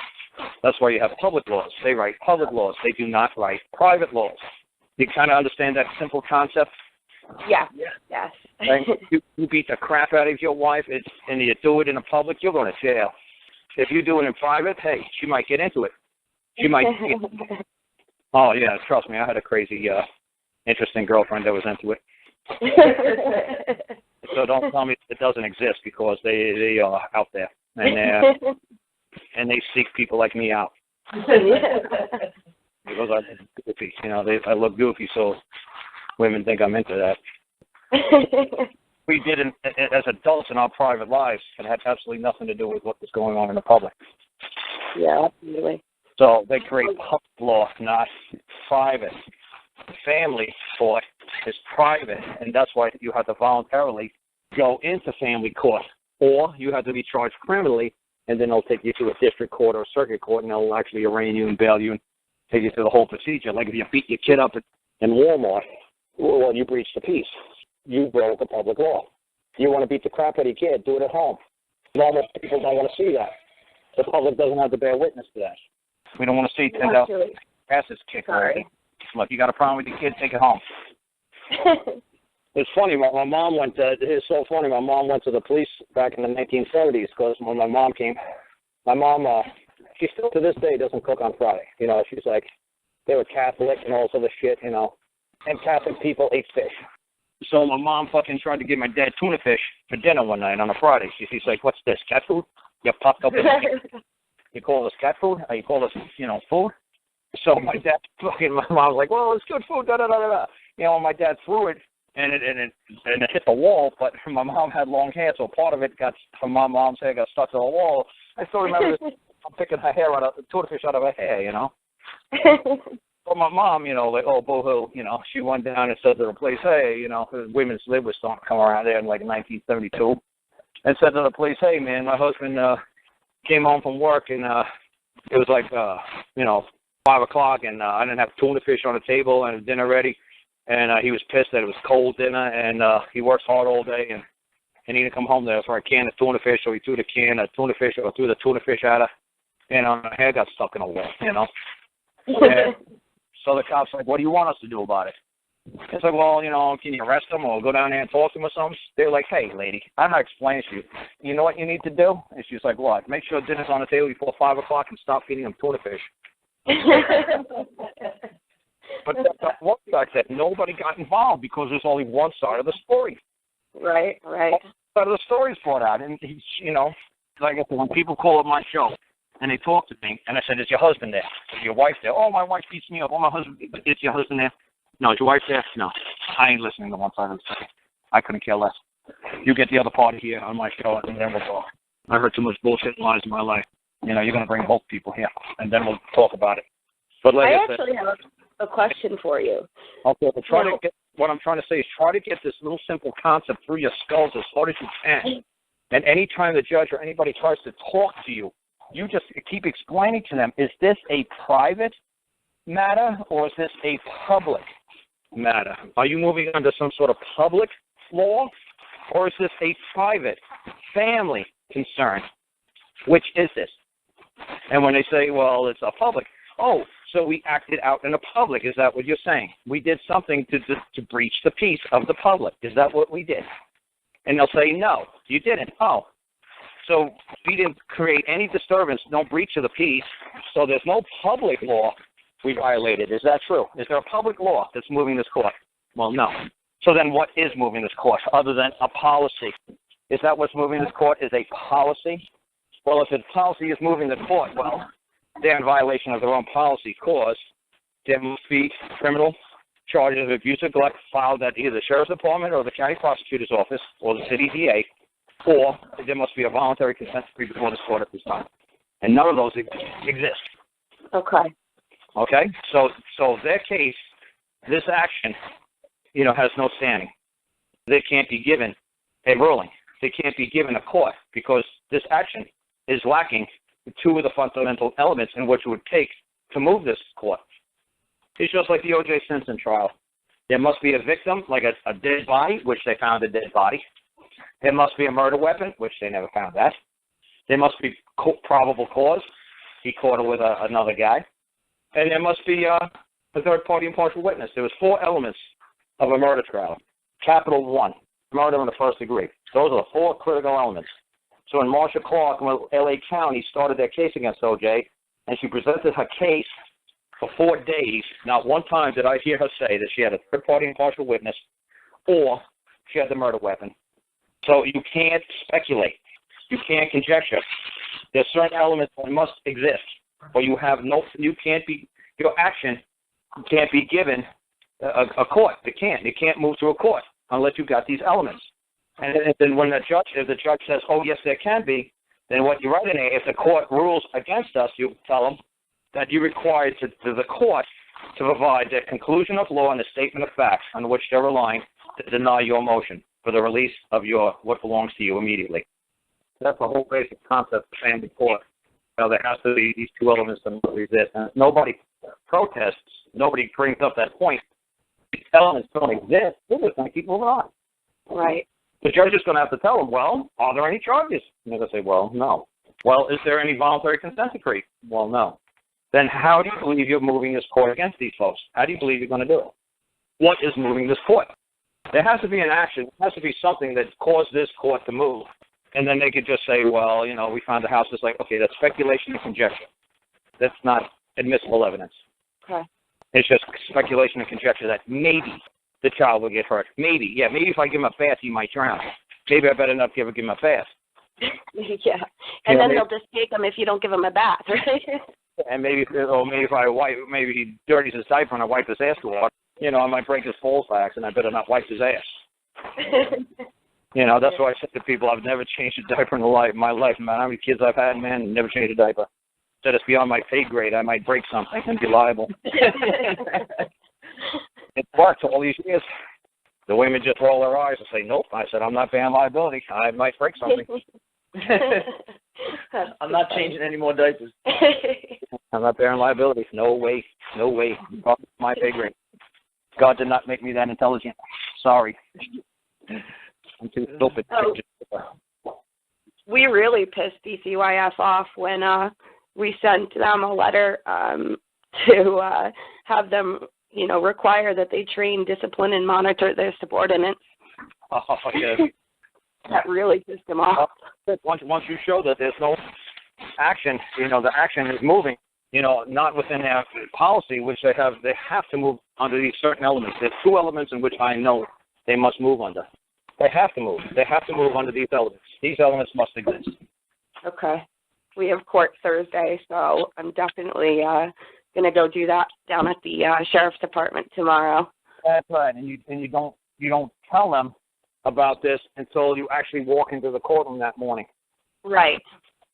That's why you have public laws. They write public laws. They do not write private laws. You kind of understand that simple concept? Yeah. Yes. Right? You beat the crap out of your wife, and you do it in the public, you're going to jail. If you do it in private, hey, she might get into it. She might. Oh yeah, trust me, I had a crazy, interesting girlfriend that was into it. So don't tell me it doesn't exist because they are out there and they seek people like me out. Because I'm goofy, I look goofy, so women think I'm into that. We did as adults in our private lives, it had absolutely nothing to do with what was going on in the public. Yeah, absolutely. So they create public law, not private. Family court is private, and that's why you have to voluntarily go into family court, or you have to be charged criminally and then they'll take you to a district court or a circuit court, and they'll actually arraign you and bail you and take you through the whole procedure. Like if you beat your kid up in Walmart, well, you breached the peace. You broke a public law. You want to beat the crap out of your kid, do it at home. Normal people don't want to see that. The public doesn't have to bear witness to that. We don't want to see 10,000 asses kicked. Look, you got a problem with your kid, take it home. It's funny, my mom went to, it's so funny, my mom went to the police back in the 1970s because when my mom came, she still to this day doesn't cook on Friday. You know, she's like, they were Catholic and all this other shit, you know, and Catholic people ate fish. So my mom fucking tried to give my dad tuna fish for dinner one night on a Friday. She's like, what's this, cat food? You popped up with you call this cat food? You call this, you know, food? So my dad fucking, my mom was like, well, it's good food, da-da-da-da-da. You know, my dad threw it, and it hit the wall, but my mom had long hair, so part of it got, from my mom's hair, got stuck to the wall. I still remember this, I'm picking her hair out of, tuna fish out of her hair, you know. But my mom, you know, like, oh, boo-hoo, you know, she went down and said to the police, hey, you know, women's lib was starting to come around there in like 1972, and said to the police, hey, man, my husband came home from work, and it was like, you know, 5 o'clock, and I didn't have tuna fish on the table and dinner ready, and he was pissed that it was cold dinner, and he works hard all day, and he didn't come home there for a can of tuna fish, so he threw the can of tuna fish, or threw the tuna fish at her, and her hair got stuck in the wall, you know. And so the cop's like, what do you want us to do about it? It's like, well, you know, can you arrest them or go down there and talk to them or something? They're like, hey, lady, I'm not explaining to you. You know what you need to do? And she's like, what? Make sure dinner's on the table before 5 o'clock and stop feeding them tuna fish. But the one fact that nobody got involved because there's only one side of the story. Right. One side of the story is brought out. And, you know, like I said, when people call up my show, and they talk to me, and I said, is your husband there? Is your wife there? Oh, my wife beats me up. Oh, my husband, is your husband there? No, is your wife there? No. I ain't listening to one side of the story. I couldn't care less. You get the other party here on my show, and then we'll talk. I heard too much bullshit and lies in my life. You know, you're going to bring both people here, and then we'll talk about it. But like I actually have a question for you. Okay, what I'm trying to say is try to get this little simple concept through your skulls as hard as you can. And any time the judge or anybody tries to talk to you, you just keep explaining to them, is this a private matter or is this a public matter? Are you moving under some sort of public law or is this a private family concern? Which is this? And when they say, well, it's a public, oh, so we acted out in the public. Is that what you're saying? We did something to breach the peace of the public. Is that what we did? And they'll say, no, you didn't. Oh. So we didn't create any disturbance, no breach of the peace, so there's no public law we violated. Is that true? Is there a public law that's moving this court? Well, no. So then what is moving this court other than a policy? Is that what's moving this court is a policy? Well, if the policy is moving the court, well, they're in violation of their own policy cause there must be criminal charges of abuse or neglect filed at either the Sheriff's Department or the County Prosecutor's Office or the City DA, or there must be a voluntary consent decree before this court at this time. And none of those exist. Okay. Okay? So their case, this action, you know, has no standing. They can't be given a ruling. They can't be given a court because this action is lacking two of the fundamental elements in which it would take to move this court. It's just like the O.J. Simpson trial. There must be a victim, like a dead body, which they found a dead body. There must be a murder weapon, which they never found that. There must be probable cause. He caught it with another guy. And there must be a third-party impartial witness. There was 4 elements of a murder trial. Capital 1, murder in the first degree. Those are the 4 critical elements. So when Marsha Clark and L.A. County started their case against O.J., and she presented her case for 4 days, not one time did I hear her say that she had a third-party impartial witness or she had the murder weapon. So you can't speculate. You can't conjecture. There's certain elements that must exist, or you have you can't be, your action can't be given a court. It can't move to a court unless you've got these elements. And then when if the judge says, oh, yes, there can be, then what you write in there, if the court rules against us, you tell them that you're required to the court to provide the conclusion of law and the statement of facts on which they're relying to deny your motion for the release of what belongs to you immediately. That's the whole basic concept of family court. There has to be these two elements that exist. And nobody protests. Nobody brings up that point. These elements don't exist. They're just going to keep moving on. Right. The judge is going to have to tell them, well, are there any charges? And they're going to say, well, no. Well, is there any voluntary consent decree? Well, no. Then how do you believe you're moving this court against these folks? How do you believe you're going to do it? What is moving this court? There has to be an action. There has to be something that caused this court to move. And then they could just say, well, we found a house. It's like, okay, that's speculation and conjecture. That's not admissible evidence. Okay. It's just speculation and conjecture that maybe the child will get hurt. Maybe. Yeah, maybe if I give him a bath, he might drown. Maybe I better not give him a bath. Yeah. And then they'll just take him if you don't give him a bath, right? And maybe maybe he dirties his diaper and I wipe his ass with water. I might break his balls by accident. I better not wipe his ass. That's why I said to people, I've never changed a diaper in my life. No matter how many kids I've had, man, never changed a diaper. Said it's beyond my pay grade. I might break something and be liable. It worked all these years. The women just roll their eyes and say, nope. I said, I'm not bearing liability. I might break something. I'm not changing any more diapers. I'm not bearing liability. No way. No way. My pay grade. God did not make me that intelligent. Sorry. I'm too stupid. We really pissed DCYF off when we sent them a letter to have them, require that they train, discipline, and monitor their subordinates. Oh, yeah. That really pissed them off. Once you show that there's no action, the action is moving, not within their policy, which they have to move under these certain elements. There's two elements in which I know they must move under. They have to move. They have to move under these elements. These elements must exist. Okay. We have court Thursday, so I'm definitely going to go do that down at the sheriff's department tomorrow. That's right, and you don't tell them about this until you actually walk into the courtroom that morning. Right.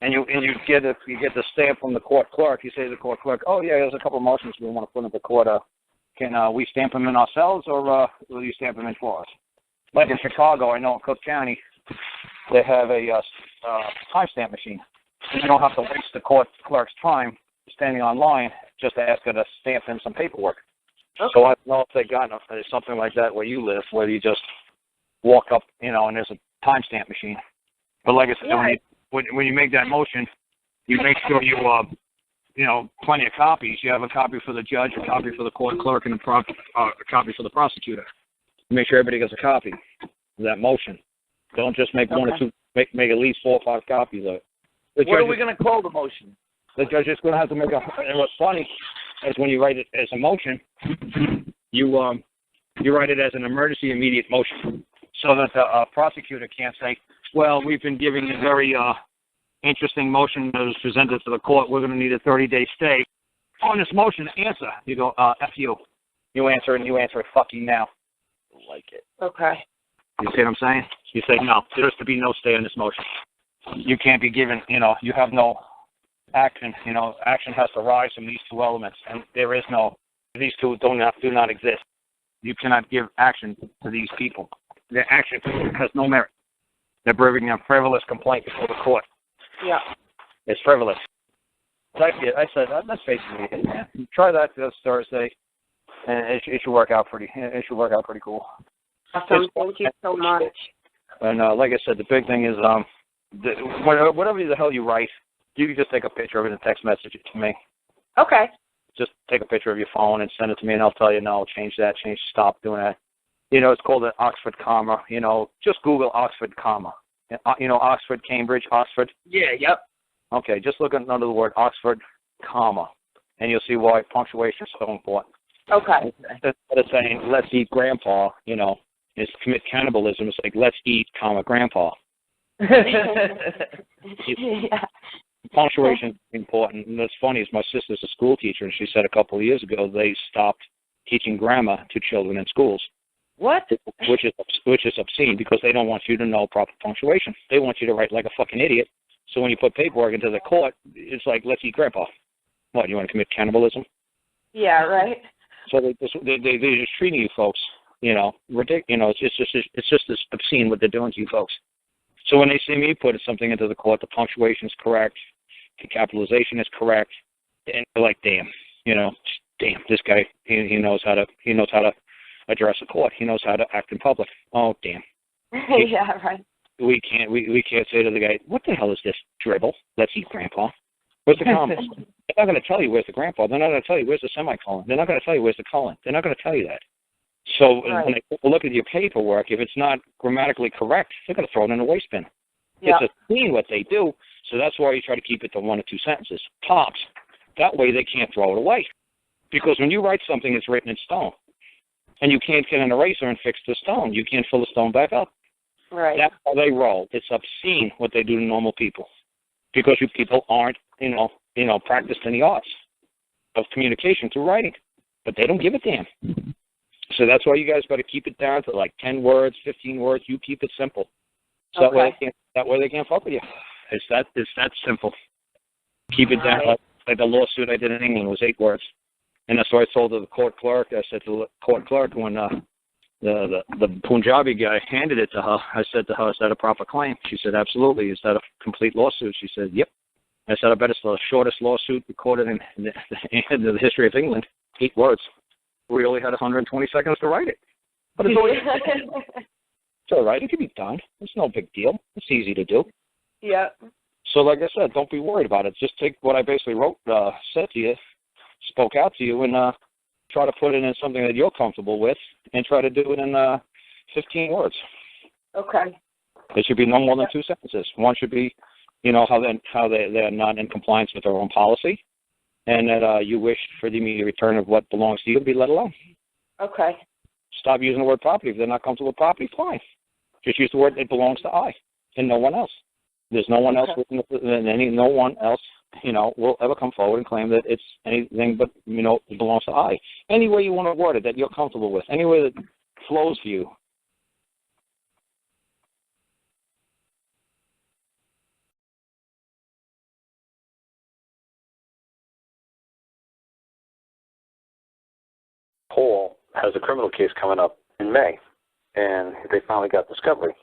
And you get the stamp from the court clerk. You say to the court clerk, oh yeah, there's a couple of motions we want to put in the court. Can we stamp them in ourselves, or will you stamp them in for us? Like in Chicago, I know in Cook County, they have a timestamp machine. You don't have to waste the court clerk's time standing online just to ask her to stamp in some paperwork. Okay. So I don't know if they got something like that where you live, where you just walk up, and there's a timestamp machine. But like I said, yeah. when you make that motion, you make sure you plenty of copies. You have a copy for the judge, a copy for the court clerk, and a copy for the prosecutor. Make sure everybody gets a copy of that motion. Don't just make one or two. Make at least 4 or 5 copies of it. What are we going to call the motion? The judge is going to have to make and what's funny is when you write it as a motion, you write it as an emergency immediate motion, so that the prosecutor can't say, well, we've been giving a very interesting motion that was presented to the court. We're going to need a 30-day stay. On this motion, answer. You go, F you. You answer, and you answer it fucking now. Like it. Okay. You see what I'm saying? You say, no, there's to be no stay on this motion. You can't be given, you have no action. Action has to rise from these two elements, and there is no, these two do not exist. You cannot give action to these people. Their action has no merit. They're bringing a frivolous complaint before the court. Yeah. It's frivolous. I said, let's face it, man. Try that this Thursday, and it should work out pretty. It should work out pretty cool. Awesome. Thank you so much. And like I said, the big thing is, whatever the hell you write, you can just take a picture of it and text message it to me. Okay. Just take a picture of your phone and send it to me, and I'll tell you, no, change that, stop doing that. It's called an Oxford comma. Just Google Oxford comma. Oxford, Cambridge, Oxford. Yeah, yep. Okay, just look under the word Oxford comma, and you'll see why punctuation is so important. Okay. Instead of saying, let's eat grandpa, it's commit cannibalism. It's like, let's eat, grandpa. Yeah. Punctuation is important. And what's funny is my sister's a school teacher, and she said a couple of years ago they stopped teaching grammar to children in schools. What? Which is obscene, because they don't want you to know proper punctuation. They want you to write like a fucking idiot. So when you put paperwork into the court, it's like, let's eat grandpa. What, you want to commit cannibalism? Yeah, right. So they're just treating you folks, ridiculous. It's just as obscene what they're doing to you folks. So when they see me put something into the court, the punctuation is correct, the capitalization is correct, and they're like, damn, this guy, he knows how to address a court. He knows how to act in public. Oh, damn. Yeah, right. We can't say to the guy, what the hell is this dribble? Let's eat, Grandpa. Where's the comma? They're not going to tell you where's the grandpa. They're not going to tell you where's the semicolon. They're not going to tell you where's the colon. They're not going to tell you that. So when they look at your paperwork, if it's not grammatically correct, they're going to throw it in the waste bin. It's a scene what they do, so that's why you try to keep it to 1 or 2 sentences, tops. That way they can't throw it away. Because when you write something, it's written in stone. And you can't get an eraser and fix the stone. You can't fill the stone back up. Right. That's how they roll. It's obscene what they do to normal people. Because you people aren't, practiced in the arts of communication through writing. But they don't give a damn. So that's why you guys got to keep it down to like 10 words, 15 words. You keep it simple. So that way they can't fuck with you. It's that simple. Keep it down like the lawsuit I did in England was 8 words. And that's what I told the court clerk. I said to the court clerk when the Punjabi guy handed it to her, I said to her, is that a proper claim? She said, absolutely. Is that a complete lawsuit? She said, yep. I said, I bet it's the shortest lawsuit recorded in the history of England. 8 words. We only had 120 seconds to write it. But it's all right. It can be done. It's no big deal. It's easy to do. Yeah. So like I said, don't be worried about it. Just take what I basically wrote, said to you, spoke out to you, and try to put it in something that you're comfortable with, and try to do it in 15 words. Okay. It should be no more than 2 sentences. One should be, how they're not in compliance with their own policy, and that you wish for the immediate return of what belongs to you to be let alone. Okay. Stop using the word property. If they're not comfortable with property, fine. Just use the word it belongs to I and no one else. There's no one else no one else, will ever come forward and claim that it's anything but, it belongs to I. Any way you want to word it that you're comfortable with, any way that flows for you. Paul has a criminal case coming up in May, and they finally got discovery.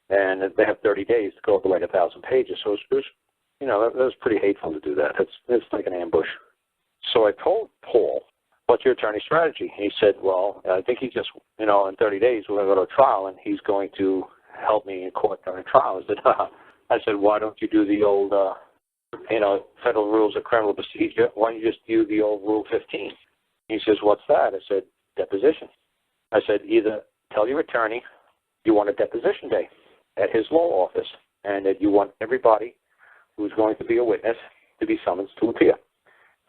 And they have 30 days to go up to like 1,000 pages. So it was pretty hateful to do that. It's like an ambush. So I told Paul, what's your attorney's strategy? He said, well, I think he just, in 30 days we're going to go to trial, and he's going to help me in court during trial. I said, why don't you do the old, federal rules of criminal procedure? Why don't you just do the old Rule 15? He says, what's that? I said, deposition. I said, either tell your attorney you want a deposition day at his law office, and that you want everybody who's going to be a witness to be summoned to appear.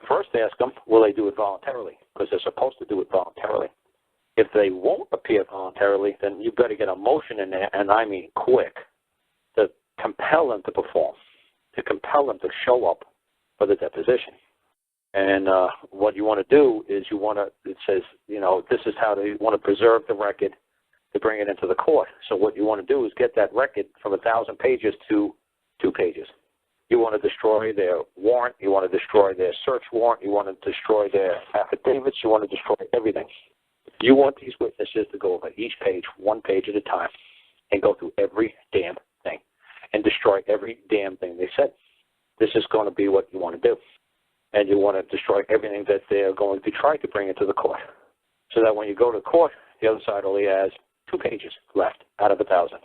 First ask them, will they do it voluntarily? Because they're supposed to do it voluntarily. If they won't appear voluntarily, then you've got to get a motion in there, and I mean quick, to compel them to perform, to compel them to show up for the deposition. And what you want to do is it says, this is how they want to preserve the record to bring it into the court. So what you want to do is get that record from 1,000 pages to 2 pages. You want to destroy their warrant. You want to destroy their search warrant. You want to destroy their affidavits. You want to destroy everything. You want these witnesses to go over each page, 1 page at a time, and go through every damn thing and destroy every damn thing they said. This is going to be what you want to do. And you want to destroy everything that they're going to try to bring into the court. So that when you go to court, the other side only has 2 pages left out of 1,000.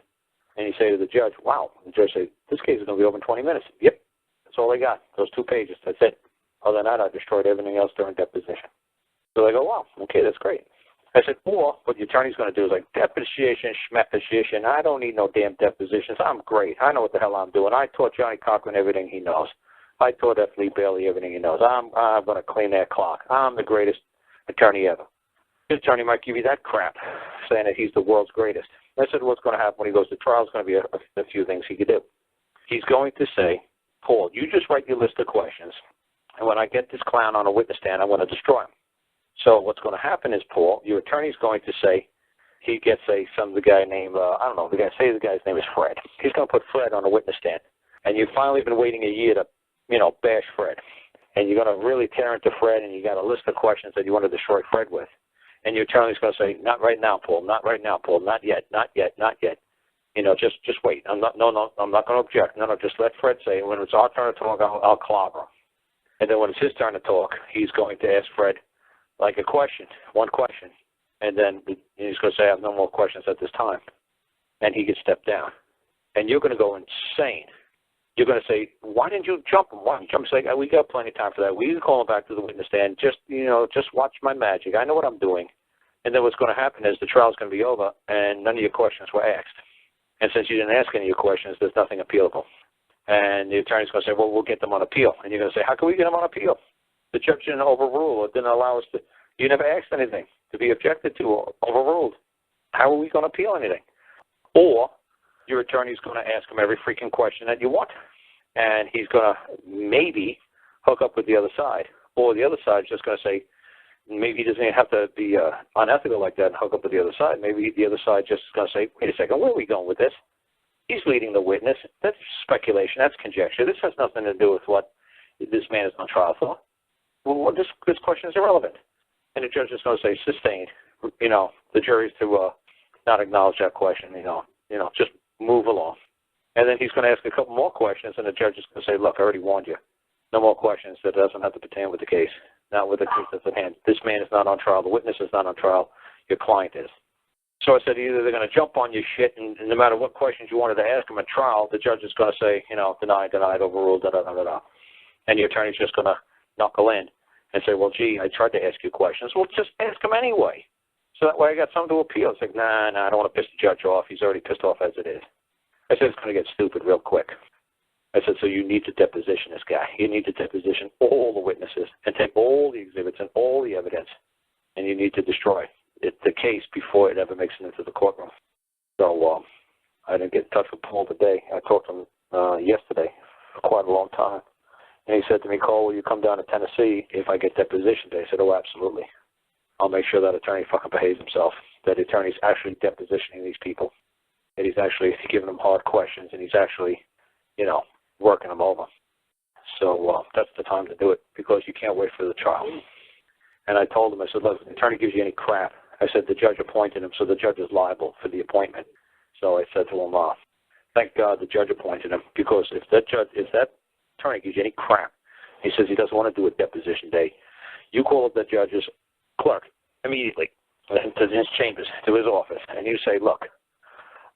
And you say to the judge, wow. The judge says, this case is going to be over in 20 minutes. Yep, that's all they got, those 2 pages. That's it. Other than that, I destroyed everything else during deposition. So they go, wow, okay, that's great. I said, or what the attorney's going to do is like, deposition, schmeposition. I don't need no damn depositions. I'm great. I know what the hell I'm doing. I taught Johnny Cochran everything he knows. I taught F. Lee Bailey everything he knows. I'm going to clean that clock. I'm the greatest attorney ever. His attorney might give you that crap, saying that he's the world's greatest. I said what's going to happen when he goes to trial is going to be a few things he could do. He's going to say, Paul, you just write your list of questions, and when I get this clown on a witness stand, I'm going to destroy him. So what's going to happen is, Paul, your attorney's going to say, he gets the guy named, say the guy's name is Fred. He's going to put Fred on a witness stand, and you've finally been waiting a year to, bash Fred. And you're going to really tear into Fred, and you got a list of questions that you want to destroy Fred with. And your attorney's going to say, not right now, Paul, not right now, Paul, not yet, not yet, not yet. Just wait. I'm not going to object. No, just let Fred say it. When it's our turn to talk, I'll clobber him. And then when it's his turn to talk, he's going to ask Fred, like a question, one question. And then he's going to say, I have no more questions at this time. And he gets stepped down. And you're going to go insane. You're going to say, why didn't you jump him? Why didn't you jump him? Say, we got plenty of time for that. We can call him back to the witness stand. Just watch my magic. I know what I'm doing. And then what's going to happen is the trial's going to be over, and none of your questions were asked. And since you didn't ask any of your questions, there's nothing appealable. And the attorney's going to say, well, we'll get them on appeal. And you're going to say, how can we get them on appeal? The judge didn't overrule or didn't allow us to. You never asked anything to be objected to or overruled. How are we going to appeal anything? Or your attorney's going to ask him every freaking question that you want. And he's going to maybe hook up with the other side. Or the other side's just going to say, maybe he doesn't even have to be unethical like that and hook up with the other side. Maybe the other side just is going to say, wait a second, where are we going with this? He's leading the witness. That's speculation. That's conjecture. This has nothing to do with what this man is on trial for. Well, this question is irrelevant. And the judge is going to say, sustained. The jury's to not acknowledge that question. Just move along. And then he's going to ask a couple more questions, and the judge is going to say, look, I already warned you. No more questions. That doesn't have to pertain with the case. Not with the case that's at hand. This man is not on trial. The witness is not on trial. Your client is. So I said, either they're going to jump on your shit, and no matter what questions you wanted to ask him at trial, the judge is going to say, denied, overruled, da-da-da-da-da. And the attorney's just going to knuckle in and say, well, gee, I tried to ask you questions. Well, just ask him anyway. So that way I got something to appeal. It's like, nah, I don't want to piss the judge off. He's already pissed off as it is. I said, it's going to get stupid real quick. I said, so you need to deposition this guy. You need to deposition all the witnesses and take all the exhibits and all the evidence, and you need to destroy the case before it ever makes it into the courtroom. So I didn't get in touch with Paul today. I talked to him yesterday for quite a long time. And he said to me, Carl, will you come down to Tennessee if I get deposition day? I said, oh, absolutely. I'll make sure that attorney fucking behaves himself, that the attorney's actually depositioning these people, that he's actually giving them hard questions, and he's actually, working them over. So that's the time to do it, because you can't wait for the trial. And I told him, I said, look, if the attorney gives you any crap, I said, the judge appointed him, so the judge is liable for the appointment. So I said to him, thank God the judge appointed him, because if that attorney gives you any crap, he says he doesn't want to do a deposition day, you call up the judge's clerk immediately to his chambers, to his office, and you say, look,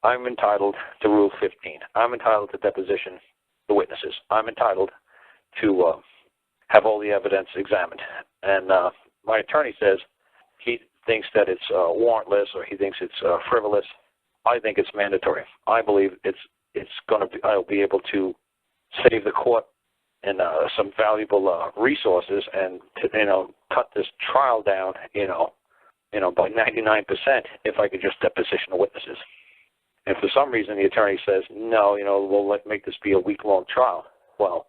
I'm entitled to Rule 15. I'm entitled to deposition the witnesses. I'm entitled to have all the evidence examined. And my attorney says he thinks that it's warrantless, or he thinks it's frivolous. I think it's mandatory. I believe it's going to be. I'll be able to save the court and some valuable resources, and cut this trial down, by 99% if I could just deposition the witnesses. And for some reason the attorney says, no, we'll make this be a week-long trial. Well,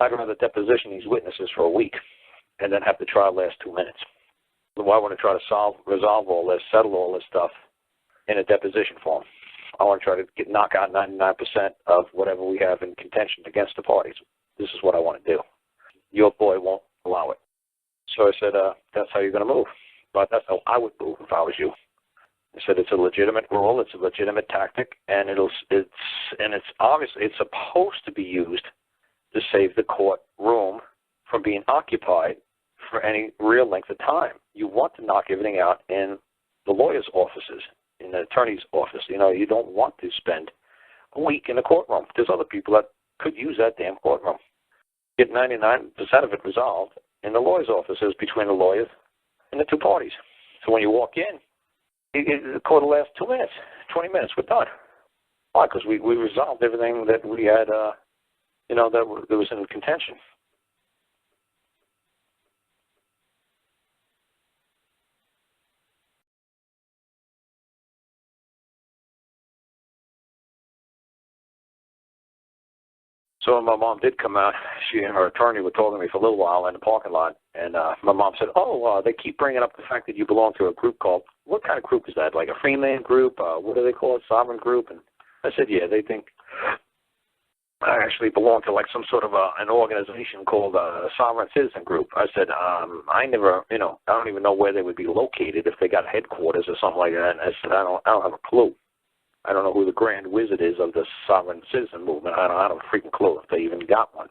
I'd rather deposition these witnesses for a week and then have the trial last 2 minutes. Why want to try to resolve all this, settle all this stuff in a deposition form? I want to try to knock out 99% of whatever we have in contention against the parties. This is what I want to do. Your boy won't allow it. So I said, that's how you're going to move. But that's how I would move if I was you. I said it's a legitimate role, it's a legitimate tactic, and it's obviously it's supposed to be used to save the courtroom from being occupied for any real length of time. You want to knock everything out in the lawyer's offices, in the attorney's office. You don't want to spend a week in the courtroom. There's other people that could use that damn courtroom. Get 99% of it resolved in the lawyer's offices between the lawyers and the two parties. So when you walk in, the court will last 2 minutes, 20 minutes. We're done. Why? Because we resolved everything that we had, that was in contention. So when my mom did come out, she and her attorney were talking to me for a little while in the parking lot, and my mom said, they keep bringing up the fact that you belong to a group called, what kind of group is that, like a Freeman group? What do they call it, sovereign group? And I said, yeah, they think I actually belong to like some sort of an organization called a Sovereign Citizen Group. I said, I never, I don't even know where they would be located if they got headquarters or something like that. And I said, I don't have a clue. I don't know who the grand wizard is of the sovereign citizen movement. I don't have a freaking clue if they even got one.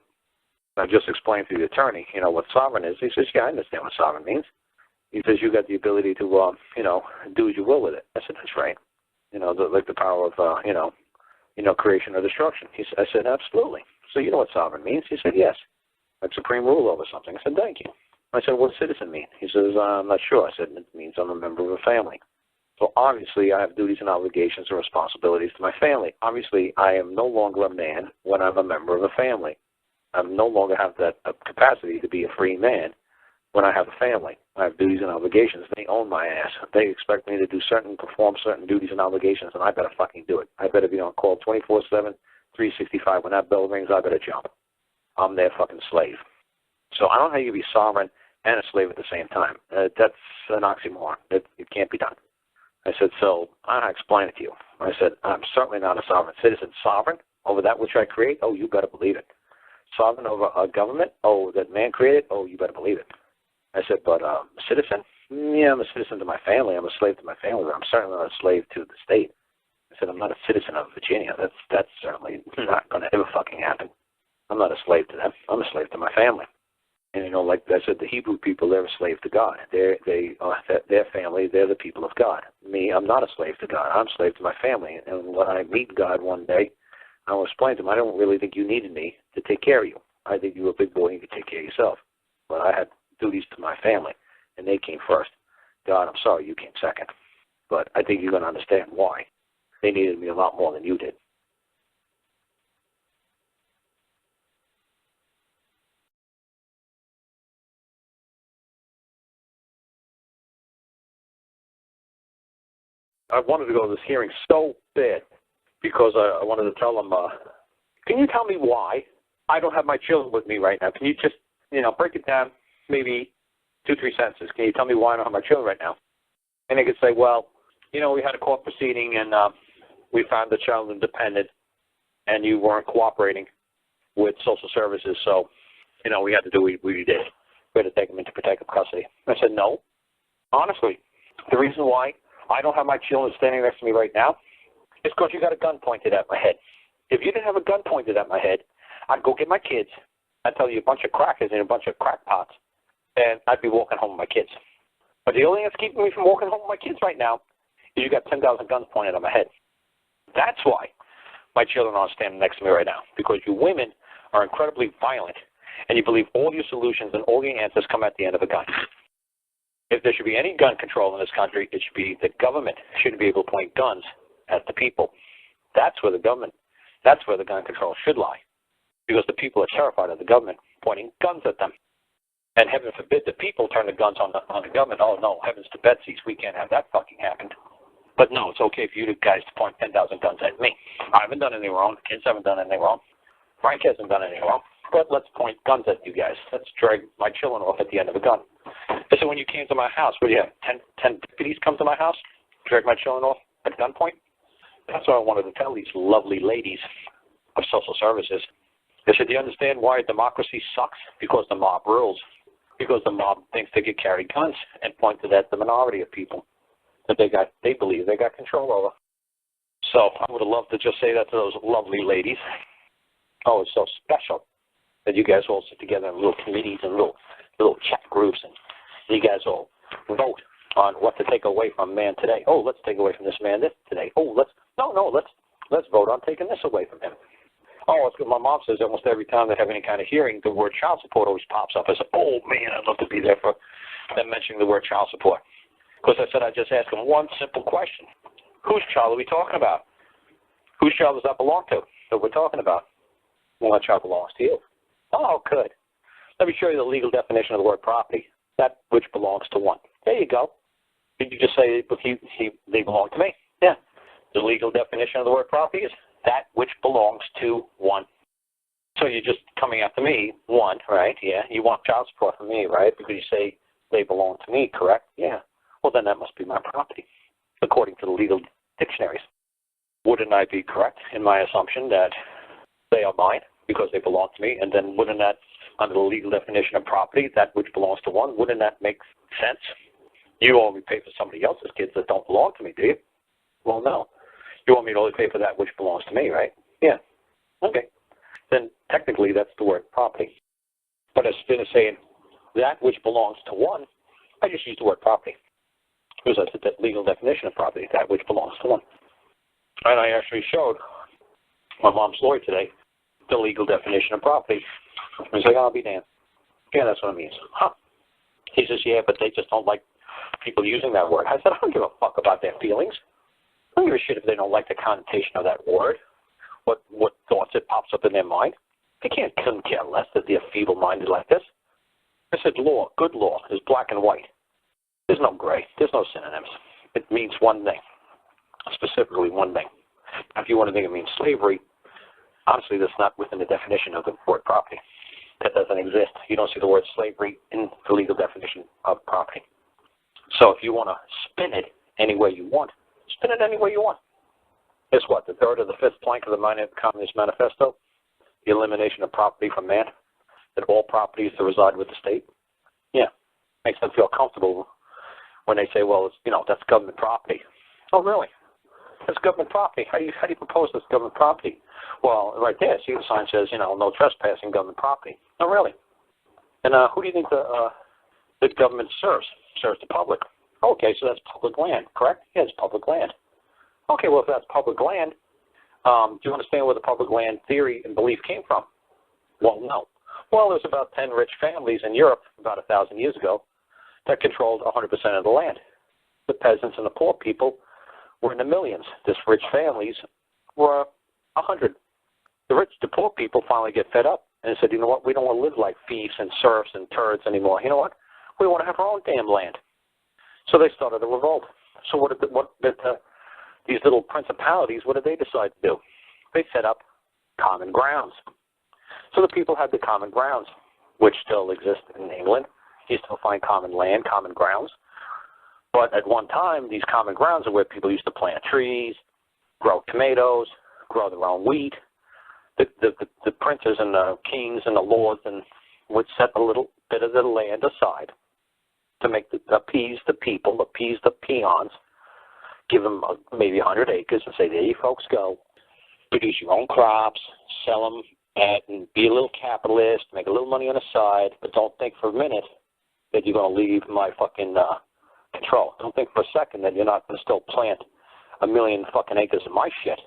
I just explained to the attorney, what sovereign is. He says, yeah, I understand what sovereign means. He says, you got the ability to, do as you will with it. I said, that's right. Like the power of, creation or destruction. I said, absolutely. So you know what sovereign means? He said, yes. Like supreme rule over something. I said, thank you. I said, what does citizen mean? He says, I'm not sure. I said, it means I'm a member of a family. So obviously I have duties and obligations and responsibilities to my family. Obviously I am no longer a man when I'm a member of a family. I no longer have that capacity to be a free man when I have a family. I have duties and obligations. They own my ass. They expect me to perform certain duties and obligations, and I better fucking do it. I better be on call 24/7, 365. When that bell rings, I better jump. I'm their fucking slave. So I don't know how you can be sovereign and a slave at the same time. That's an oxymoron. It can't be done. I said, so I explain it to you. I said, I'm certainly not a sovereign citizen. Sovereign over that which I create? Oh, you better believe it. Sovereign over a government? Oh, that man created? Oh, you better believe it. I said, but a citizen? Yeah, I'm a citizen to my family. I'm a slave to my family, but I'm certainly not a slave to the state. I said, I'm not a citizen of Virginia. That's certainly not going to ever fucking happen. I'm not a slave to them. I'm a slave to my family. And, like I said, the Hebrew people, they're a slave to God. Their family, they're the people of God. Me, I'm not a slave to God. I'm a slave to my family. And when I meet God one day, I will explain to him, I don't really think you needed me to take care of you. I think you were a big boy and you could take care of yourself. But I had duties to my family, and they came first. God, I'm sorry, you came second. But I think you're going to understand why. They needed me a lot more than you did. I wanted to go to this hearing so bad because I wanted to tell them, can you tell me why I don't have my children with me right now? Can you just, break it down maybe 2-3 sentences? Can you tell me why I don't have my children right now? And they could say, well, we had a court proceeding and we found the child independent and you weren't cooperating with social services, so, we had to do what we did. We had to take them into protective custody. I said, no. Honestly, the reason why I don't have my children standing next to me right now is because you got a gun pointed at my head. If you didn't have a gun pointed at my head, I'd go get my kids. I'd tell you a bunch of crackers and a bunch of crackpots, and I'd be walking home with my kids. But the only thing that's keeping me from walking home with my kids right now is you got 10,000 guns pointed at my head. That's why my children aren't standing next to me right now, because you women are incredibly violent, and you believe all your solutions and all your answers come at the end of a gun. If there should be any gun control in this country, it should be the government shouldn't be able to point guns at the people. That's where the gun control should lie, because the people are terrified of the government pointing guns at them. And heaven forbid the people turn the guns on the government. Oh, no, heavens to Betsy's, we can't have that fucking happen. But no, it's okay for you guys to point 10,000 guns at me. I haven't done anything wrong. The kids haven't done anything wrong. Frank hasn't done anything wrong. But let's point guns at you guys. Let's drag my children off at the end of a gun. So when you came to my house, what do you have, 10 deputies come to my house, drag my children off at gunpoint? That's what I wanted to tell these lovely ladies of social services. They said, do you understand why democracy sucks? Because the mob rules. Because the mob thinks they could carry guns and pointed at the minority of people that they believe they got control over. So I would have loved to just say that to those lovely ladies. Oh, it's so special that you guys all sit together in little committees and little chat groups, and you guys all vote on what to take away from man today. Oh, let's take away from this man this today. Oh, let's vote on taking this away from him. Oh, it's what my mom says almost every time they have any kind of hearing, the word child support always pops up. I said, oh, man, I'd love to be there for them mentioning the word child support. Because I said I'd just ask them one simple question. Whose child are we talking about? Whose child does that belong to that we're talking about? Well, that child belongs to you. Oh, good. Let me show you the legal definition of the word property. That which belongs to one. There you go. Did you just say they belong to me? Yeah. The legal definition of the word property is that which belongs to one. So you're just coming after me, one, right? Yeah. You want child support from me, right? Because you say they belong to me, correct? Yeah. Well, then that must be my property, according to the legal dictionaries. Wouldn't I be correct in my assumption that they are mine because they belong to me? And then wouldn't that, under the legal definition of property, that which belongs to one, wouldn't that make sense? You only pay for somebody else's kids that don't belong to me, do you? Well, no. You want me to only pay for that which belongs to me, right? Yeah. Okay. Then technically that's the word property. But instead of saying that which belongs to one, I just use the word property. Because that's the legal definition of property, that which belongs to one. And I actually showed my mom's lawyer today the legal definition of property. He's like, I'll be damned. Yeah, that's what it means. Huh. He says, yeah, but they just don't like people using that word. I said, I don't give a fuck about their feelings. I don't give a shit if they don't like the connotation of that word, what thoughts it pops up in their mind. They couldn't care less that they're feeble-minded like this. I said law, good law, is black and white. There's no gray. There's no synonyms. It means one thing, specifically one thing. If you want to think it means slavery, honestly, that's not within the definition of the word property. That doesn't exist. You don't see the word slavery in the legal definition of property. So if you want to spin it any way you want, spin it any way you want. Guess what? The third or the fifth plank of the Communist Manifesto, the elimination of property from man, that all property is to reside with the state. Yeah, makes them feel comfortable when they say, well, that's government property. Oh, really? That's government property. How do you propose that's government property? Well, right there, see the sign says, no trespassing government property. Oh, really? And who do you think the government serves? Serves the public. Okay, so that's public land, correct? Yeah, it's public land. Okay, well, if that's public land, do you understand where the public land theory and belief came from? Well, no. Well, there's about 10 rich families in Europe about 1,000 years ago that controlled 100% of the land. The peasants and the poor people were in the millions. These rich families were 100. The poor people finally get fed up and said, you know what, we don't want to live like thieves and serfs and turds anymore. You know what? We want to have our own damn land. So they started a revolt. So what did these little principalities, what did they decide to do? They set up common grounds. So the people had the common grounds, which still exist in England. You still find common land, common grounds. But at one time, these common grounds are where people used to plant trees, grow tomatoes, grow their own wheat. The princes and the kings and the lords would set a little bit of the land aside to appease the people, appease the peons, give them maybe 100 acres and say, there you folks go. Produce your own crops, sell them, and be a little capitalist, make a little money on the side, but don't think for a minute that you're going to leave my fucking control. Don't think for a second that you're not going to still plant 1 million fucking acres of my shit.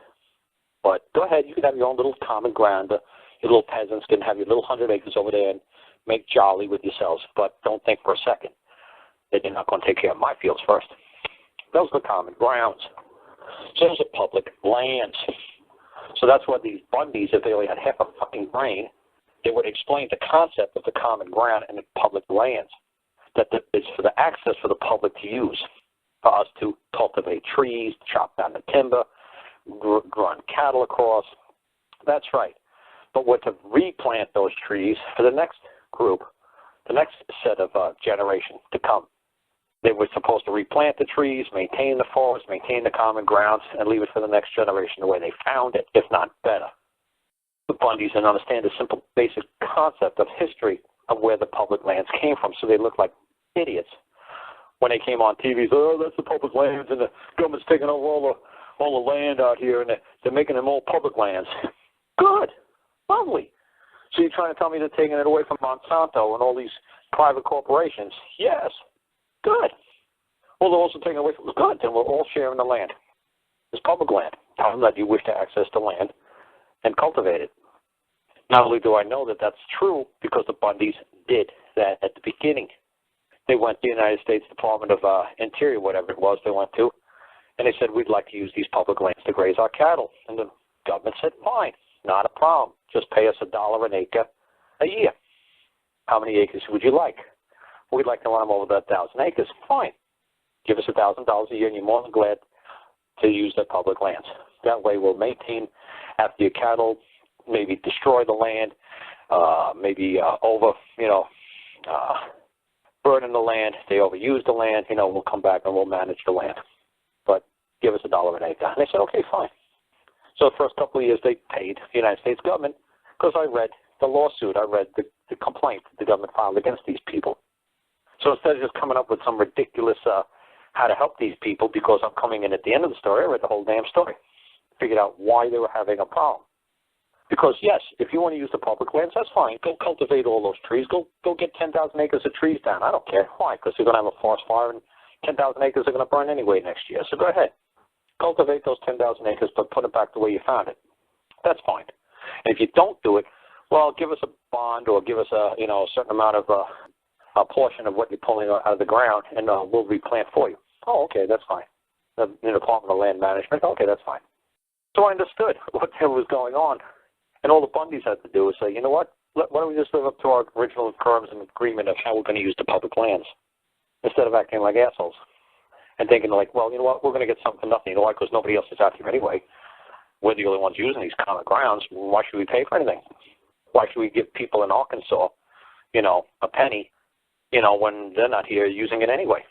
But go ahead, you can have your own little common ground. Your little peasants can have your little 100 acres over there and make jolly with yourselves. But don't think for a second that you're not going to take care of my fields first. Those are the common grounds. So those are public lands. So that's what these Bundys, if they only had half a fucking brain, they would explain the concept of the common ground and the public lands. That it's for the access for the public to use, for us to cultivate trees, chop down the timber, run cattle across. That's right. But we're to replant those trees for the next group, the next set of generation to come. They were supposed to replant the trees, maintain the forest, maintain the common grounds, and leave it for the next generation the way they found it, if not better. The Bundys didn't understand the simple, basic concept of history of where the public lands came from, so they looked like idiots when they came on TV. Oh, that's the public lands, and the government's taking over all the land out here, and they're making them all public lands. Good. Lovely. So you're trying to tell me they're taking it away from Monsanto and all these private corporations? Yes. Good. Well, they're also taking it away from good. Then we're all sharing the land. It's public land. Tell them that you wish to access the land and cultivate it. Not only do I know that that's true because the Bundys did that at the beginning. They went to the United States Department of Interior, whatever it was they went to, and they said, we'd like to use these public lands to graze our cattle. And the government said, fine, not a problem. Just pay us $1 an acre a year. How many acres would you like? We'd like to run them over that 1,000 acres. Fine. Give us $1,000 a year, and you're more than glad to use their public lands. That way we'll maintain after your cattle, maybe destroy the land, burning the land. They overuse the land. We'll come back and we'll manage the land. But give us $1 an acre. And they said, okay, fine. So the first couple of years they paid the United States government because I read the lawsuit. I read the complaint that the government filed against these people. So instead of just coming up with some ridiculous how to help these people, because I'm coming in at the end of the story, I read the whole damn story. figured out why they were having a problem. Because, yes, if you want to use the public lands, that's fine. Go cultivate all those trees. Go get 10,000 acres of trees down. I don't care. Why? Because you're going to have a forest fire and 10,000 acres are going to burn anyway next year. So go ahead. Cultivate those 10,000 acres, but put it back the way you found it. That's fine. And if you don't do it, well, give us a bond or give us a certain amount of a portion of what you're pulling out of the ground, and we'll replant for you. Oh, okay, that's fine. The Department of Land Management, okay, that's fine. So I understood what was going on. And all the Bundys had to do was say, you know what, why don't we just live up to our original terms and agreement of how we're going to use the public lands instead of acting like assholes and thinking like, well, you know what, we're going to get something for nothing. You know why? Because nobody else is out here anyway. We're the only ones using these common grounds. Why should we pay for anything? Why should we give people in Arkansas, a penny, when they're not here using it anyway?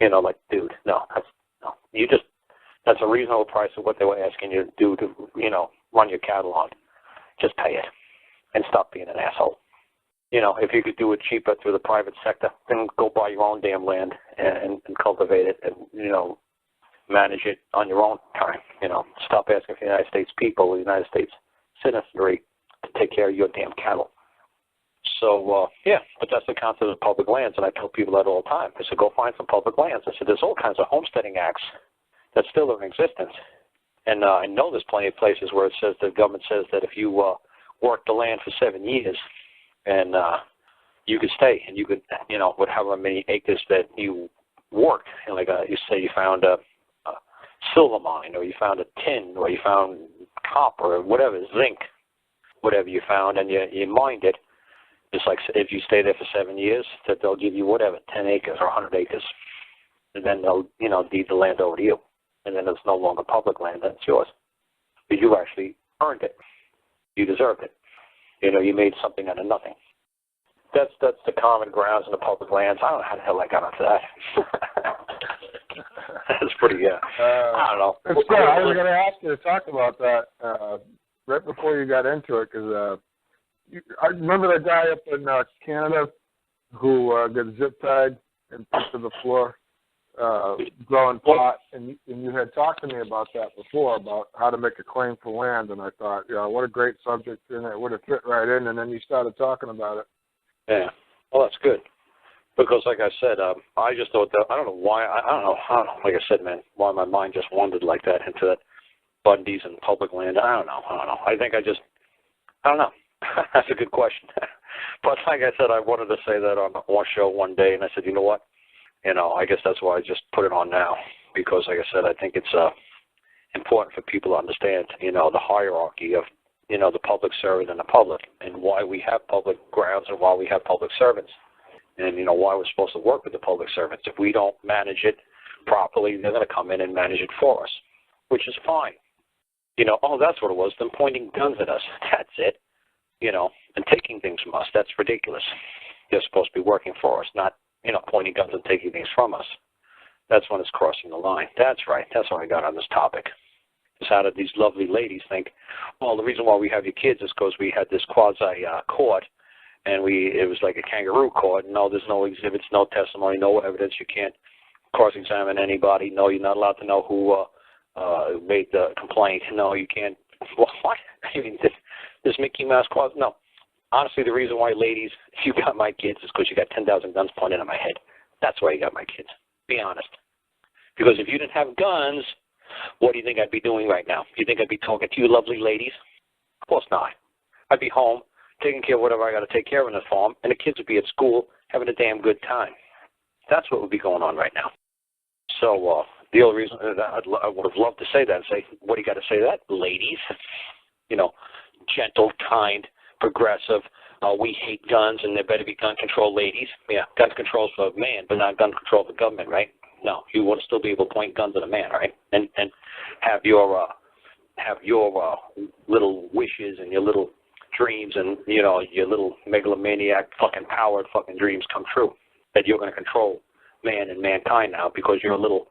Like, dude, no. That's a reasonable price of what they were asking you to do to, run your cattle on. Just pay it and stop being an asshole. If you could do it cheaper through the private sector, then go buy your own damn land and cultivate it and, manage it on your own time. Stop asking for the United States people or the United States citizenry to take care of your damn cattle. So, but that's the concept of public lands, and I tell people that all the time. I said, go find some public lands. I said, there's all kinds of homesteading acts that still are in existence. And I know there's plenty of places where it says the government says that if you work the land for 7 years and you could stay and you could, with however many acres that you worked, like you say you found a silver mine or you found a tin or you found copper or whatever, zinc, whatever you found, and you mined it, it's like if you stay there for 7 years, that they'll give you whatever, 10 acres or 100 acres. And then they'll, deed the land over to you. And then it's no longer public land, then it's yours. But you actually earned it. You deserved it. You made something out of nothing. That's the common grounds and the public lands. I don't know how the hell I got onto that. That's pretty, I don't know. I was going to ask you to talk about that right before you got into it, because I remember that guy up in Canada who got zip-tied and put to the floor growing pot, and you had talked to me about that before, about how to make a claim for land, and I thought, what a great subject, and it would have fit right in, and then you started talking about it. Yeah, well, that's good, because like I said, I just thought that, I don't know why, I don't know, like I said, man, why my mind just wandered like that into that Bundy's and public land. I don't know. I don't know. That's a good question. But like I said, I wanted to say that on one show one day, and I said, you know what? I guess that's why I just put it on now, because like I said, I think it's important for people to understand, the hierarchy of, the public servant and the public, and why we have public grounds and why we have public servants, and, why we're supposed to work with the public servants. If we don't manage it properly, they're going to come in and manage it for us, which is fine. Oh, that's what it was, them pointing guns at us. That's it. And taking things from us. That's ridiculous. They're supposed to be working for us, not, pointing guns and taking things from us. That's when it's crossing the line. That's right. That's how I got on this topic. Is how did these lovely ladies think, well, the reason why we have your kids is because we had this quasi-court, and it was like a kangaroo court. No, there's no exhibits, no testimony, no evidence. You can't cross-examine anybody. No, you're not allowed to know who made the complaint. No, you can't. What? I mean, this Mickey Mouse clause? No. Honestly, the reason why, ladies, you got my kids is because you got 10,000 guns pointed at my head. That's why you got my kids. Be honest. Because if you didn't have guns, what do you think I'd be doing right now? You think I'd be talking to you lovely ladies? Of course not. I'd be home, taking care of whatever I got to take care of in the farm, and the kids would be at school having a damn good time. That's what would be going on right now. So the only reason I would have loved to say that and say, what do you got to say to that, ladies? Gentle, kind, progressive, we hate guns and there better be gun control ladies. Yeah, gun control for man, but not gun control for government, right? No, you want to still be able to point guns at a man, right? And have your little wishes and your little dreams and, your little megalomaniac fucking powered fucking dreams come true. That you're going to control man and mankind now because you're a little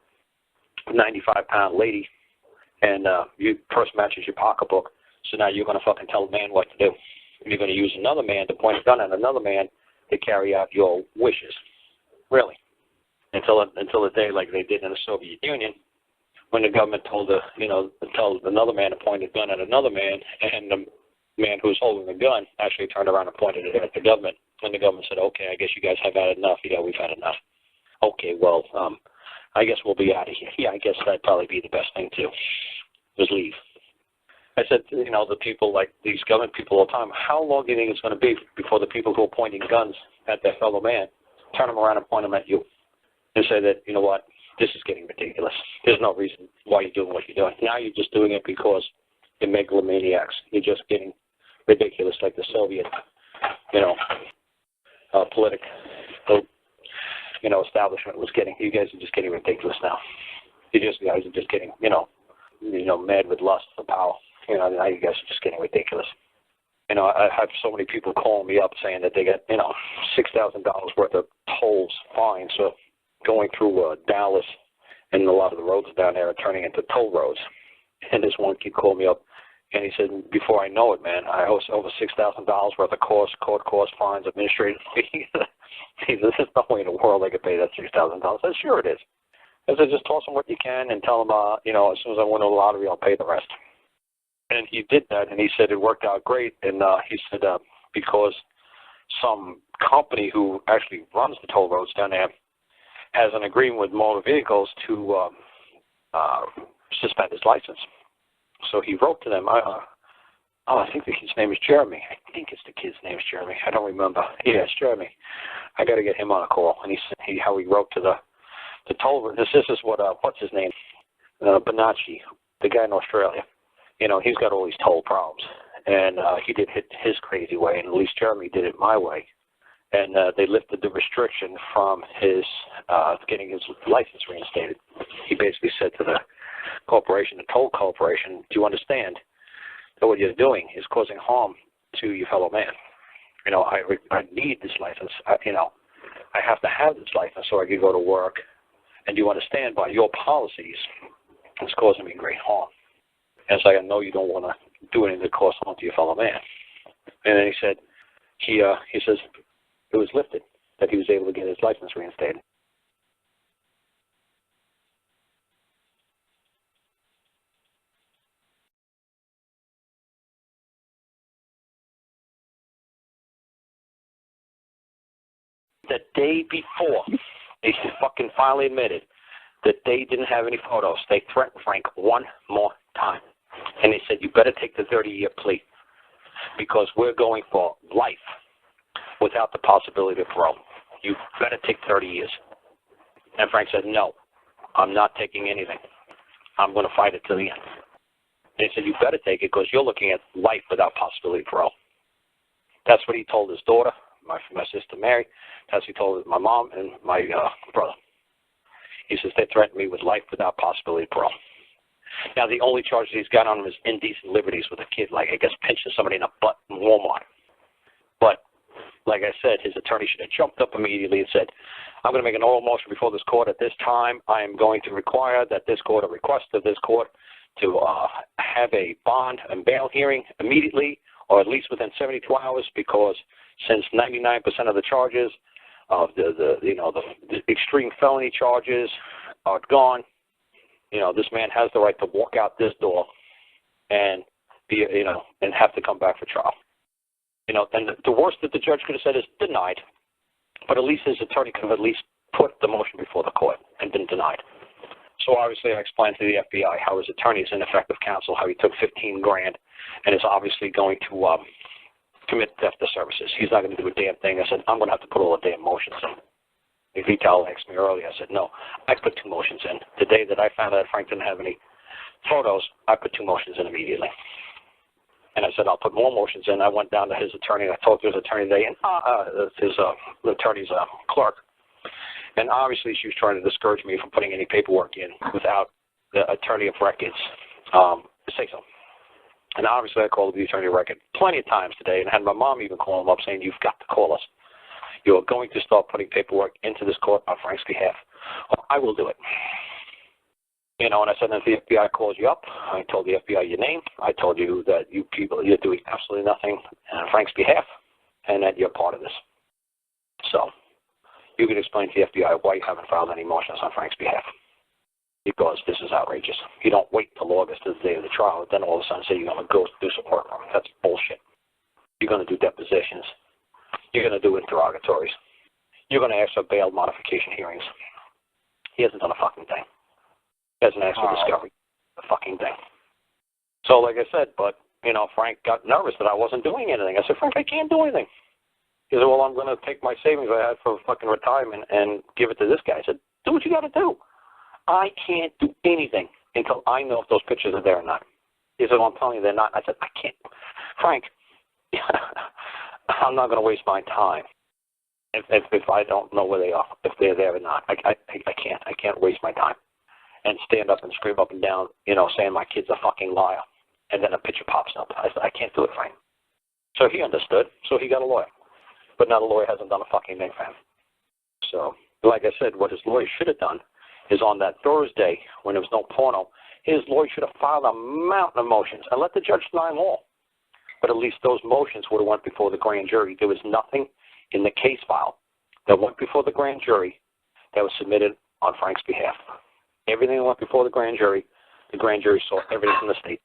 95-pound lady and your purse matches your pocketbook. So now you're going to fucking tell a man what to do. You're going to use another man to point a gun at another man to carry out your wishes. Really. Until a day like they did in the Soviet Union, when the government told another man to point a gun at another man, and the man who was holding the gun actually turned around and pointed it at the government. And the government said, okay, I guess you guys have had enough. Yeah, we've had enough. Okay, well, I guess we'll be out of here. Yeah, I guess that'd probably be the best thing to do, just leave. I said, the people like these government people all the time, how long do you think it's going to be before the people who are pointing guns at their fellow man turn them around and point them at you and say that, you know what, this is getting ridiculous. There's no reason why you're doing what you're doing. Now you're just doing it because you're megalomaniacs. You're just getting ridiculous like the Soviet, political, establishment was getting. You guys are just getting ridiculous now. You guys are just getting, mad with lust for power. Now you guys are just getting ridiculous. I have so many people calling me up saying that they get, $6,000 worth of tolls, fines for going through Dallas, and a lot of the roads down there are turning into toll roads. And this one kid called me up, and he said, before I know it, man, I owe over $6,000 worth of court cost, fines, administrative fees. He said, there's no way in the world I could pay that $6,000. I said, sure it is. I said, just toss them what you can and tell them, as soon as I win the lottery, I'll pay the rest. And he did that, and he said it worked out great. And he said because some company who actually runs the toll roads down there has an agreement with motor vehicles to suspend his license. So he wrote to them. I think the kid's name is Jeremy. I think it's the kid's name is Jeremy. I don't remember. Yeah, it's Jeremy. I got to get him on a call. And he said how he wrote to the toll. This is what what's his name? Bonacci, the guy in Australia. He's got all these toll problems, and he did it his crazy way, and at least Jeremy did it my way. And they lifted the restriction from his getting his license reinstated. He basically said to the corporation, the toll corporation, do you understand that what you're doing is causing harm to your fellow man? I need this license. I have to have this license so I can go to work. And do you understand by your policies, it's causing me great harm. And it's like, I know you don't want to do anything that causes harm to your fellow man. And then he said, he says it was lifted, that he was able to get his license reinstated. The day before, they fucking finally admitted that they didn't have any photos. They threatened Frank one more time. And they said, you better take the 30-year plea because we're going for life without the possibility of parole. You better take 30 years. And Frank said, no, I'm not taking anything. I'm going to fight it to the end. And he said, you better take it because you're looking at life without possibility of parole. That's what he told his daughter, my sister Mary. That's what he told my mom and my brother. He says, they threatened me with life without possibility of parole. Now, the only charges he's got on him is indecent liberties with a kid, like, I guess, pinching somebody in the butt in Walmart. But, like I said, his attorney should have jumped up immediately and said, I'm going to make an oral motion before this court at this time. I am going to require that this court, a request of this court, to have a bond and bail hearing immediately, or at least within 72 hours, because since 99% of the charges of the extreme felony charges are gone, this man has the right to walk out this door and be, and have to come back for trial. And the worst that the judge could have said is denied, but at least his attorney could have at least put the motion before the court and been denied. So obviously I explained to the FBI how his attorney is ineffective counsel, how he took $15,000 and is obviously going to commit theft of services. He's not going to do a damn thing. I said, I'm going to have to put all the damn motions in. If Vital asked me earlier, I said, no, I put 2 motions in. The day that I found out Frank didn't have any photos, I put 2 motions in immediately. And I said, I'll put more motions in. I went down to his attorney, and I talked to his attorney today, and his attorney's clerk. And obviously she was trying to discourage me from putting any paperwork in without the attorney of records say so. And obviously I called the attorney of record plenty of times today, and had my mom even call him up saying, you've got to call us. You're going to start putting paperwork into this court on Frank's behalf. Well, I will do it. And I said, if the FBI calls you up, I told the FBI your name. I told you that you people, you're doing absolutely nothing on Frank's behalf, and that you're part of this. So you can explain to the FBI why you haven't filed any motions on Frank's behalf. because this is outrageous. You don't wait till August, the day of the trial, then all of a sudden say you're going to go do some work on it. That's bullshit. You're going to do depositions. You're going to do interrogatories. You're going to ask for bail modification hearings. He hasn't done a fucking thing. He hasn't asked for discovery. A fucking thing. So, like I said, but, Frank got nervous that I wasn't doing anything. I said, Frank, I can't do anything. He said, well, I'm going to take my savings I had for fucking retirement and give it to this guy. I said, do what you got to do. I can't do anything until I know if those pictures are there or not. He said, well, I'm telling you they're not. I said, I can't. Frank, I'm not going to waste my time if I don't know where they are, if they're there or not. I can't. I can't waste my time and stand up and scream up and down, saying my kid's a fucking liar, and then a picture pops up. I said, I can't do it, Frank. So he understood, so he got a lawyer. But now the lawyer hasn't done a fucking thing for him. So, like I said, what his lawyer should have done is on that Thursday, when there was no porno, his lawyer should have filed a mountain of motions and let the judge deny them all. But at least those motions would have went before the grand jury. There was nothing in the case file that went before the grand jury that was submitted on Frank's behalf. Everything that went before the grand jury saw everything from the state.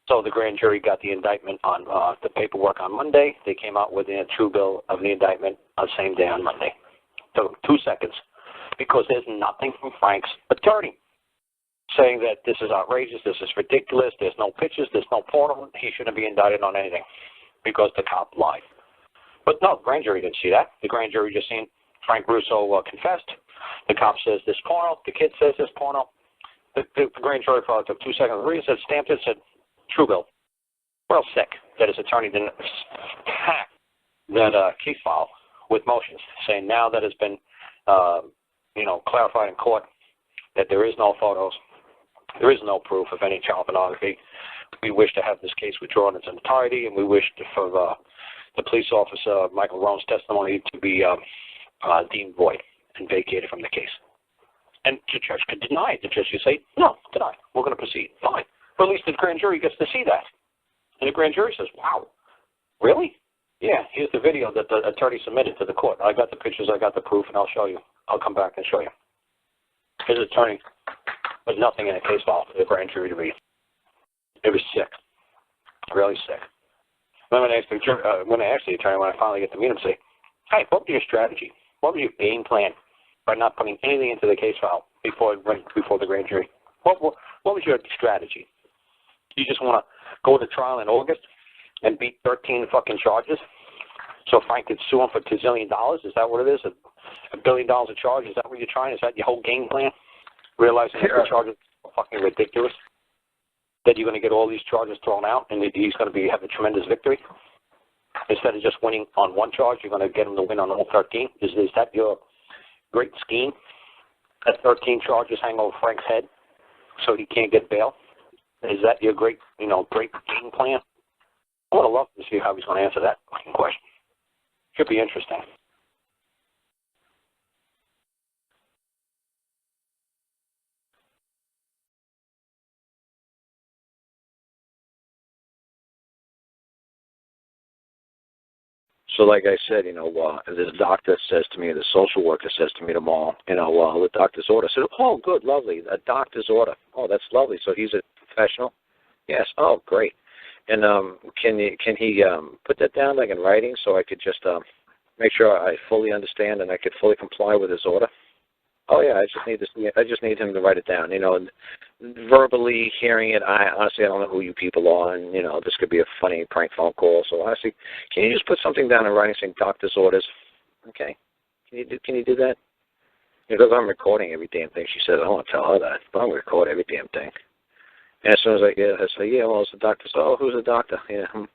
So the grand jury got the indictment on the paperwork on Monday. They came out with a true bill of the indictment on the same day on Monday. Took 2 seconds because there's nothing from Frank's attorney saying that this is outrageous, this is ridiculous, there's no pictures, there's no porno, he shouldn't be indicted on anything because the cop lied. But no, the grand jury didn't see that. The grand jury just seen Frank Russo confessed. The cop says this porno, the kid says this porno. The grand jury probably took 2 seconds to read it, said, stamped it, said, true bill. Well, sick that his attorney didn't hack that case file with motions, saying now that it's been, clarified in court that there is no photos, there is no proof of any child pornography. We wish to have this case withdrawn in its entirety, and we wish for the police officer, Michael Roan's testimony to be deemed void and vacated from the case. And the judge could deny it. The judge could say, no, deny. We're going to proceed. Fine. But at least the grand jury gets to see that. And the grand jury says, wow, really? Yeah, here's the video that the attorney submitted to the court. I got the pictures, I got the proof, and I'll show you. I'll come back and show you. His attorney put nothing in a case file for the grand jury to read. It was sick. Really sick. When I asked the attorney, when I finally get to meet him, say, hey, what was your strategy? What was your game plan by not putting anything into the case file before the grand jury? What was your strategy? You just want to go to trial in August and beat 13 fucking charges so Frank could sue him for $2 zillion? Is that what it is? $1 billion of charges? Is that what you're trying? Is that your whole game plan? Realizing that the charges are fucking ridiculous? That you're going to get all these charges thrown out and he's going to have a tremendous victory? Instead of just winning on one charge, you're going to get him to win on all 13? Is that your great scheme? That 13 charges hang over Frank's head so he can't get bail? Is that your great game plan? I would have loved to see how he's going to answer that fucking question. Should be interesting. So like I said, this doctor says to me, the social worker says to me tomorrow, the doctor's order. I said, oh, good, lovely, a doctor's order. Oh, that's lovely. So he's a professional? Yes. Oh, great. And can he put that down like in writing so I could just make sure I fully understand and I could fully comply with his order? Oh yeah, I just need him to write it down. Verbally hearing it, I don't know who you people are, and this could be a funny prank phone call. So honestly, can you just put something down in writing saying doctor's orders? Okay, can you do that? Because I'm recording every damn thing she says. I don't want to tell her that, but I'm going to record every damn thing. And as soon as I say, yeah, well, it's the doctor. So, oh, who's the doctor? Yeah, I'm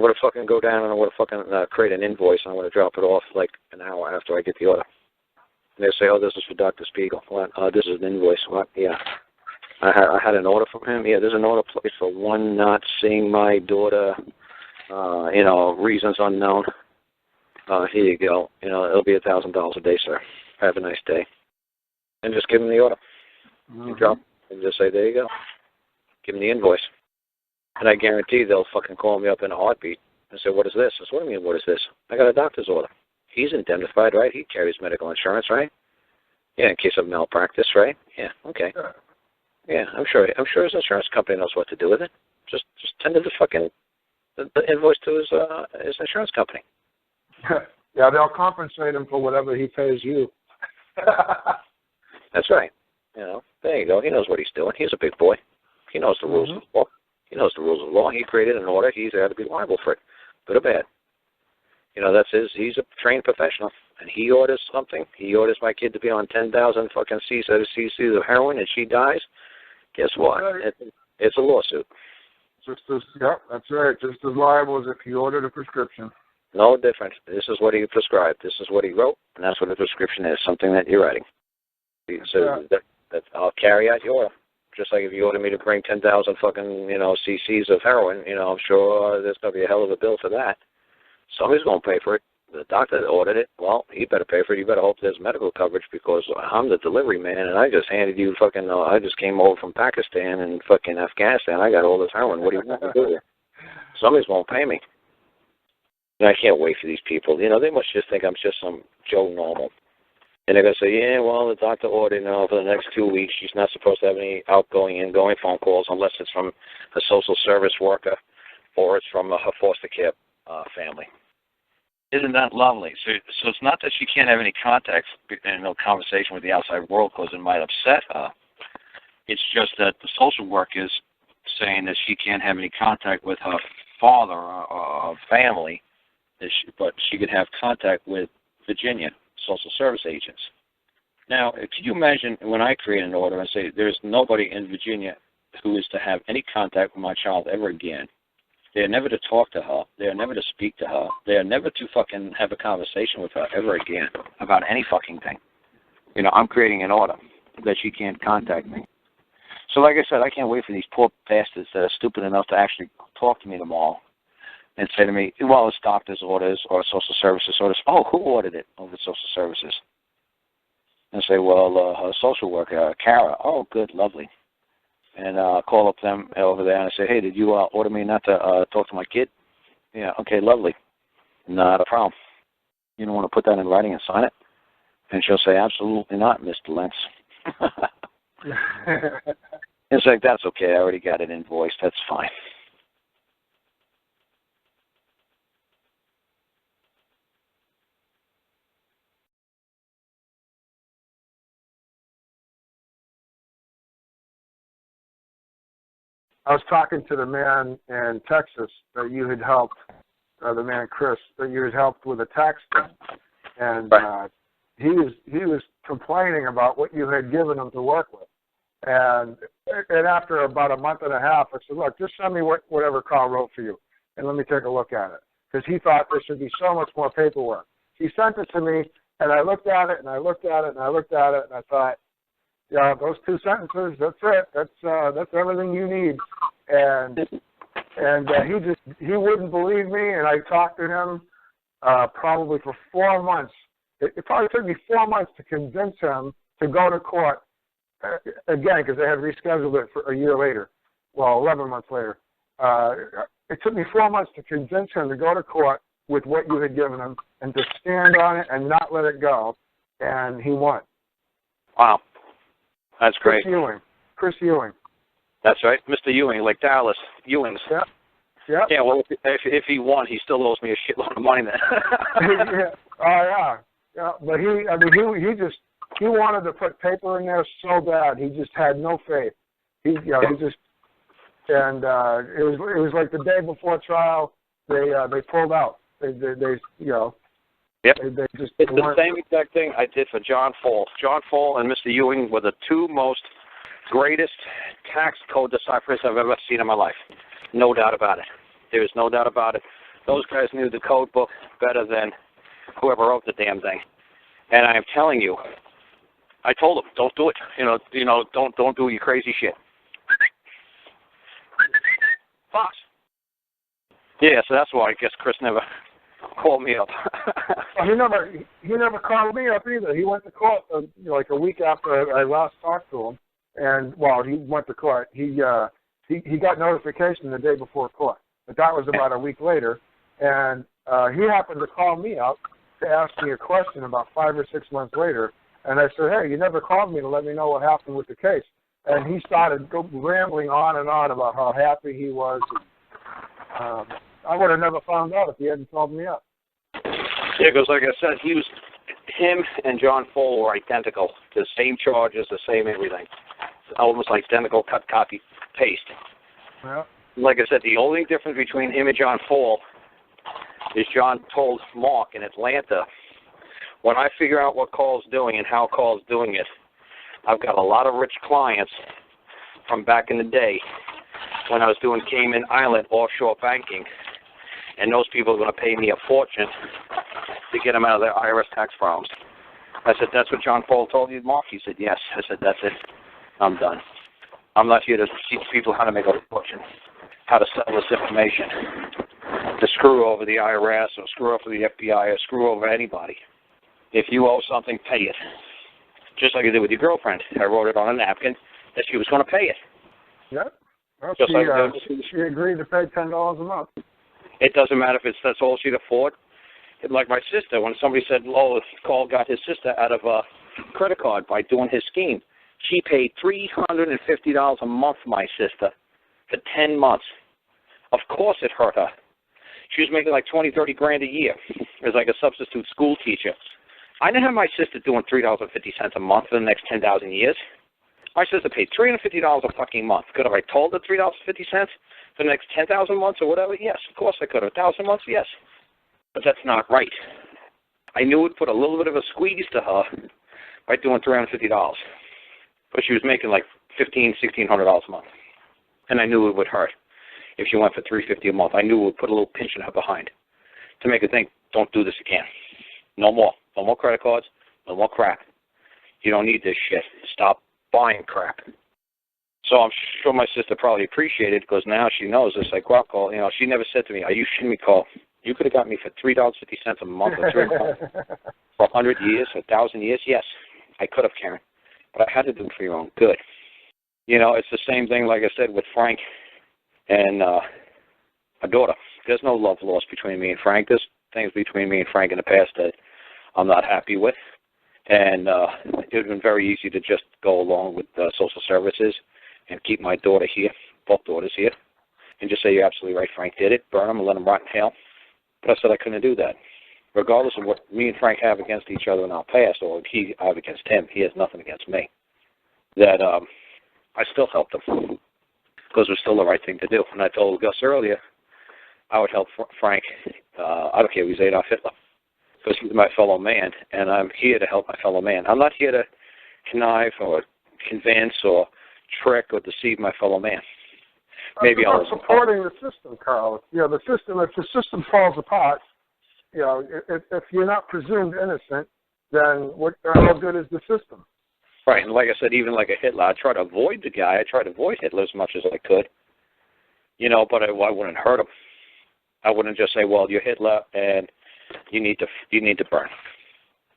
going to fucking go down and I'm going to fucking create an invoice and I'm going to drop it off like an hour after I get the order. And they say, oh, this is for Dr. Spiegel. What? This is an invoice. What? Yeah. I had an order from him. Yeah, there's an order placed for one not seeing my daughter, reasons unknown. Here you go. It'll be $1,000 a day, sir. Have a nice day. And just give him the order. You drop and just say, there you go. Give him the invoice. And I guarantee they'll fucking call me up in a heartbeat and say, what is this? I said, what do you mean, what is this? I got a doctor's order. He's indemnified, right? He carries medical insurance, right? Yeah, in case of malpractice, right? Yeah, okay. Yeah, I'm sure his insurance company knows what to do with it. Just tender the invoice to his insurance company. Yeah, they'll compensate him for whatever he pays you. That's right. There you go. He knows what he's doing. He's a big boy. He knows the rules of law. He knows the rules of law. He created an order. He's there to be liable for it, good or bad. He's a trained professional, and he orders something. He orders my kid to be on 10,000 fucking cc's of heroin, and she dies. Guess what? It's a lawsuit. That's right. Just as liable as if he ordered a prescription. No different. This is what he prescribed. This is what he wrote, and that's what a prescription is, something that you're writing. So that I'll carry out your order. Just like if you order me to bring 10,000 fucking, cc's of heroin, I'm sure there's going to be a hell of a bill for that. Somebody's going to pay for it. The doctor that ordered it, well, he better pay for it. You better hope there's medical coverage because I'm the delivery man, and I just handed you fucking, I just came over from Pakistan and fucking Afghanistan. I got all this heroin. What do you want to do here? Somebody's going to pay me. And I can't wait for these people. They must just think I'm just some Joe Normal. And they're going to say, yeah, well, the doctor ordered, for the next 2 weeks, she's not supposed to have any outgoing, ingoing phone calls unless it's from a social service worker or it's from her foster care family. Isn't that lovely? So it's not that she can't have any contact and no conversation with the outside world because it might upset her. It's just that the social work is saying that she can't have any contact with her father or family, but she could have contact with Virginia social service agents. Now, can you imagine when I create an order and say there's nobody in Virginia who is to have any contact with my child ever again? They are never to talk to her. They are never to speak to her. They are never to fucking have a conversation with her ever again about any fucking thing. I'm creating an order that she can't contact me. So like I said, I can't wait for these poor bastards that are stupid enough to actually talk to me tomorrow and say to me, well, it's doctor's orders or social services orders. Oh, who ordered it? Oh, the social services. And say, well, her social worker, Kara. Oh, good, lovely. And call up them over there and say, hey, did you order me not to talk to my kid? Yeah, okay, lovely. Not a problem. You don't want to put that in writing and sign it? And she'll say, absolutely not, Mr. Lentz. It's like, that's okay. I already got it invoiced. That's fine. I was talking to the man in Texas that you had helped, the man Chris, that you had helped with a tax thing, and he was complaining about what you had given him to work with, and after about a month and a half, I said, look, just send me whatever Karl wrote for you, and let me take a look at it, because he thought there should be so much more paperwork. He sent it to me, and I looked at it, and I looked at it, and I looked at it, and I thought, yeah, those 2 sentences, that's it. That's everything you need. And he wouldn't believe me, and I talked to him probably for 4 months. It probably took me 4 months to convince him to go to court again, because they had rescheduled it for a year later. Well, 11 months later. It took me 4 months to convince him to go to court with what you had given him and to stand on it and not let it go, and he won. Wow. That's great. Chris Ewing. That's right. Mr. Ewing, like Dallas Ewings. Yeah. Yeah, well, if he won, he still owes me a shitload of money then. Yeah. Oh, yeah. But he wanted to put paper in there so bad. He just had no faith. It was like the day before trial, they pulled out. They Yep. They just it's the same exact thing I did for John Fall. John Fall and Mr. Ewing were the two most greatest tax code deciphers I've ever seen in my life. No doubt about it. There is no doubt about it. Those guys knew the code book better than whoever wrote the damn thing. And I am telling you, I told them, don't do it. Don't do your crazy shit. Fox. Yeah, so that's why I guess Chris never called me up. He never called me up either. He went to court like a week after I last talked to him, and he went to court. He got notification the day before court, but that was about a week later, and he happened to call me up to ask me a question about 5 or 6 months later, and I said, hey, you never called me to let me know what happened with the case. and he started rambling on and on about how happy he was. I would have never found out if he hadn't called me up. Yeah, because like I said, him and John Fall were identical. The same charges, the same everything. Almost identical, cut, copy, paste. Yeah. Like I said, the only difference between him and John Fall is John told Mark in Atlanta, when I figure out what Carl's doing and how Carl's doing it, I've got a lot of rich clients from back in the day when I was doing Cayman Island offshore banking, and those people are going to pay me a fortune to get them out of their IRS tax problems. I said, that's what John Fall told you, Mark? He said, yes. I said, that's it. I'm done. I'm not here to teach people how to make a fortune, how to sell this information, to screw over the IRS or screw over the FBI or screw over anybody. If you owe something, pay it. Just like you did with your girlfriend. I wrote it on a napkin that she was going to pay it. Yep. Well, Just she agreed to pay $10 a month. It doesn't matter if that's all she'd afford. Like my sister, when somebody said, oh, Carl got his sister out of a credit card by doing his scheme, she paid $350 a month, my sister, for 10 months. Of course it hurt her. She was making like $20, $30 a year as like a substitute school teacher. I didn't have my sister doing $3.50 a month for the next 10,000 years. My sister paid $350 a fucking month. Could have I told her $3.50 for the next 10,000 months or whatever? Yes, of course I could have. 1,000 months? Yes. But that's not right. I knew it would put a little bit of a squeeze to her by doing $350. But she was making like $1,500, $1,600 a month. And I knew it would hurt if she went for $350 a month. I knew it would put a little pinch in her behind to make her think, don't do this again. No more. No more credit cards. No more crap. You don't need this shit. Stop buying crap. So I'm sure my sister probably appreciated it because now she knows it's like, well, Carl, you know, she never said to me, are you shitting me, Carl? You could have got me for $3.50 a month or $3 for 100 years, 1,000 years. Yes, I could have, Karen. But I had to do it for your own good. You know, it's the same thing, like I said, with Frank and my daughter. There's no love lost between me and Frank. There's things between me and Frank in the past that I'm not happy with. And it would have been very easy to just go along with social services and keep my daughter here, both daughters here, and just say, you're absolutely right, Frank did it, burn him and let him rot in hell. But I said I couldn't do that. Regardless of what me and Frank have against each other in our past, or he have against him, he has nothing against me. That I still helped him because it was still the right thing to do. And I told Gus earlier, I would help Frank. I don't care if he's Adolf Hitler, because he's my fellow man, and I'm here to help my fellow man. I'm not here to connive or convince or trick or deceive my fellow man. Maybe I'm supporting the system, Carl. You know, the system. If the system falls apart, you know, if you're not presumed innocent, then how good is the system? Right, and like I said, even like a Hitler, I try to avoid the guy. I try to avoid Hitler as much as I could. You know, but I wouldn't hurt him. I wouldn't just say, well, you're Hitler and you need to burn.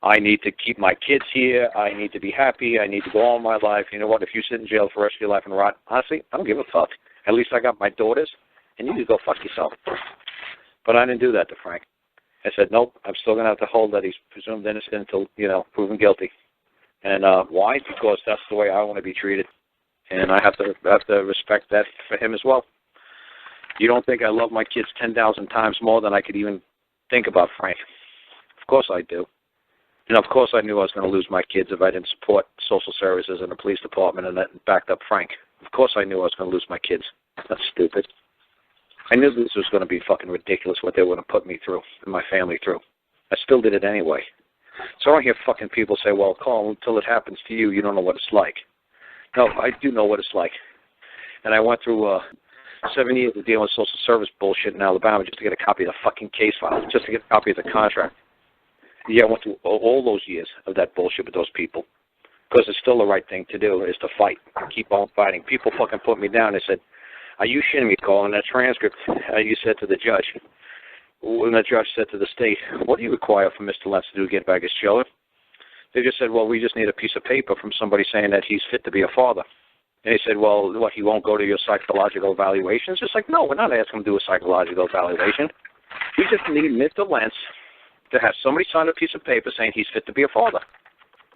I need to keep my kids here. I need to be happy. I need to go on my life. You know what? If you sit in jail for the rest of your life and rot, honestly, I don't give a fuck. At least I got my daughters, and you can go fuck yourself. But I didn't do that to Frank. I said, nope, I'm still going to have to hold that he's presumed innocent until, you know, proven guilty. And why? Because that's the way I want to be treated. And I have to respect that for him as well. You don't think I love my kids 10,000 times more than I could even think about Frank? Of course I do. And of course I knew I was going to lose my kids if I didn't support social services and the police department and that backed up Frank. Of course I knew I was going to lose my kids. That's stupid. I knew this was going to be fucking ridiculous what they were going to put me through and my family through. I still did it anyway. So I don't hear fucking people say, well, Carl, until it happens to you, you don't know what it's like. No, I do know what it's like. And I went through 7 years of dealing with social service bullshit in Alabama just to get a copy of the fucking case file, just to get a copy of the contract. Yeah, I went through all those years of that bullshit with those people because it's still the right thing to do is to fight, keep on fighting. People fucking put me down. They said, are you shitting me, Carl? In that transcript, you said to the judge, when the judge said to the state, what do you require for Mr. Lentz to do to get back his children? They just said, well, we just need a piece of paper from somebody saying that he's fit to be a father. And he said, well, what, he won't go to your psychological evaluation? It's just like, no, we're not asking him to do a psychological evaluation. We just need Mr. Lentz to have somebody sign a piece of paper saying he's fit to be a father.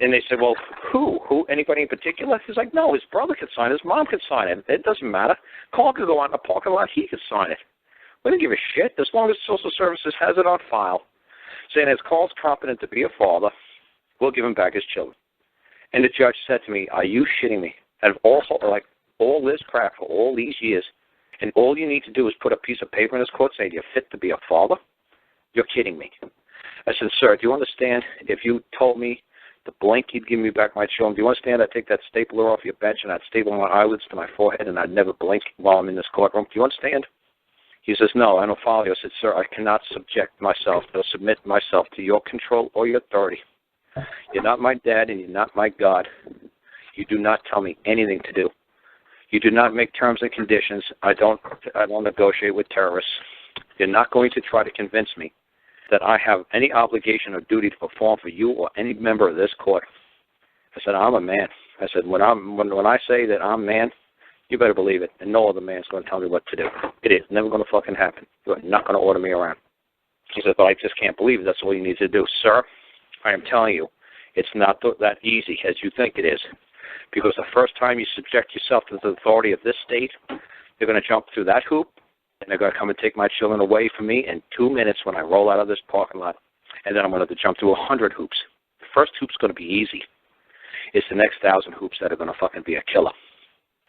And they said, well, who? Anybody in particular? He's like, no, his brother could sign it. His mom could sign it. It doesn't matter. Carl could go out in the parking lot. He could sign it. We don't give a shit. As long as Social Services has it on file, saying as Carl's competent to be a father, we'll give him back his children. And the judge said to me, are you shitting me? Out of all this crap for all these years, and all you need to do is put a piece of paper in this court saying you're fit to be a father? You're kidding me. I said, sir, do you understand if you told me the blink you'd give me back my children, do you understand I'd take that stapler off your bench and I'd staple my eyelids to my forehead and I'd never blink while I'm in this courtroom? Do you understand? He says, no, I don't follow you. I said, sir, I cannot subject myself or submit myself to your control or your authority. You're not my dad and you're not my God. You do not tell me anything to do. You do not make terms and conditions. I don't negotiate with terrorists. You're not going to try to convince me that I have any obligation or duty to perform for you or any member of this court. I said, I'm a man. I said, when I say that I'm man, you better believe it, and no other man's going to tell me what to do. It is never going to fucking happen. You're not going to order me around. He said, but I just can't believe it. That's all you need to do. Sir, I am telling you, it's not that easy as you think it is. Because the first time you subject yourself to the authority of this state, you're going to jump through that hoop, and they're going to come and take my children away from me in 2 minutes when I roll out of this parking lot. And then I'm going to have to jump through 100 hoops. The first hoop's going to be easy. It's the next 1,000 hoops that are going to fucking be a killer.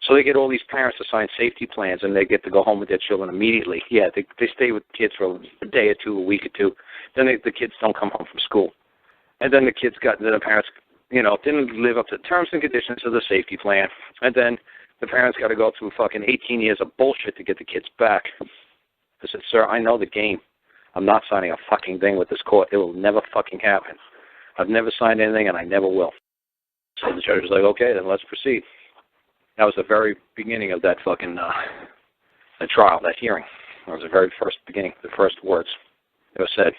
So they get all these parents to sign safety plans, and they get to go home with their children immediately. Yeah, they stay with kids for a day or two, a week or two. Then the kids don't come home from school. And then the parents, didn't live up to the terms and conditions of the safety plan. And then the parents got to go through fucking 18 years of bullshit to get the kids back. I said, sir, I know the game. I'm not signing a fucking thing with this court. It will never fucking happen. I've never signed anything, and I never will. So the judge was like, okay, then let's proceed. That was the very beginning of that fucking the trial, that hearing. That was the very first beginning, the first words that were said.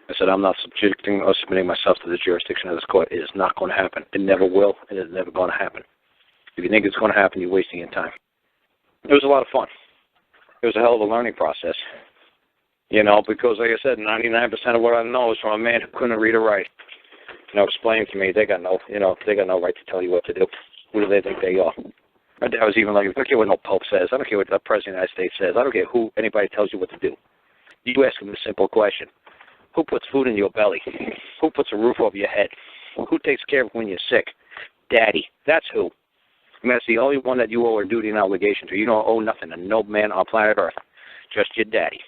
I said, I'm not subjecting or submitting myself to the jurisdiction of this court. It is not going to happen. It never will, and it is never going to happen. If you think it's going to happen, you're wasting your time. It was a lot of fun. It was a hell of a learning process. Because like I said, 99% of what I know is from a man who couldn't read or write. Explaining to me, they got no right to tell you what to do. Who do they think they are? My dad was even like, I don't care what no Pope says. I don't care what the President of the United States says. I don't care who anybody tells you what to do. You ask them a simple question. Who puts food in your belly? Who puts a roof over your head? Who takes care of when you're sick? Daddy. That's who. That's the only one that you owe a duty and obligation to. You don't owe nothing to no man on planet Earth. Just your daddy.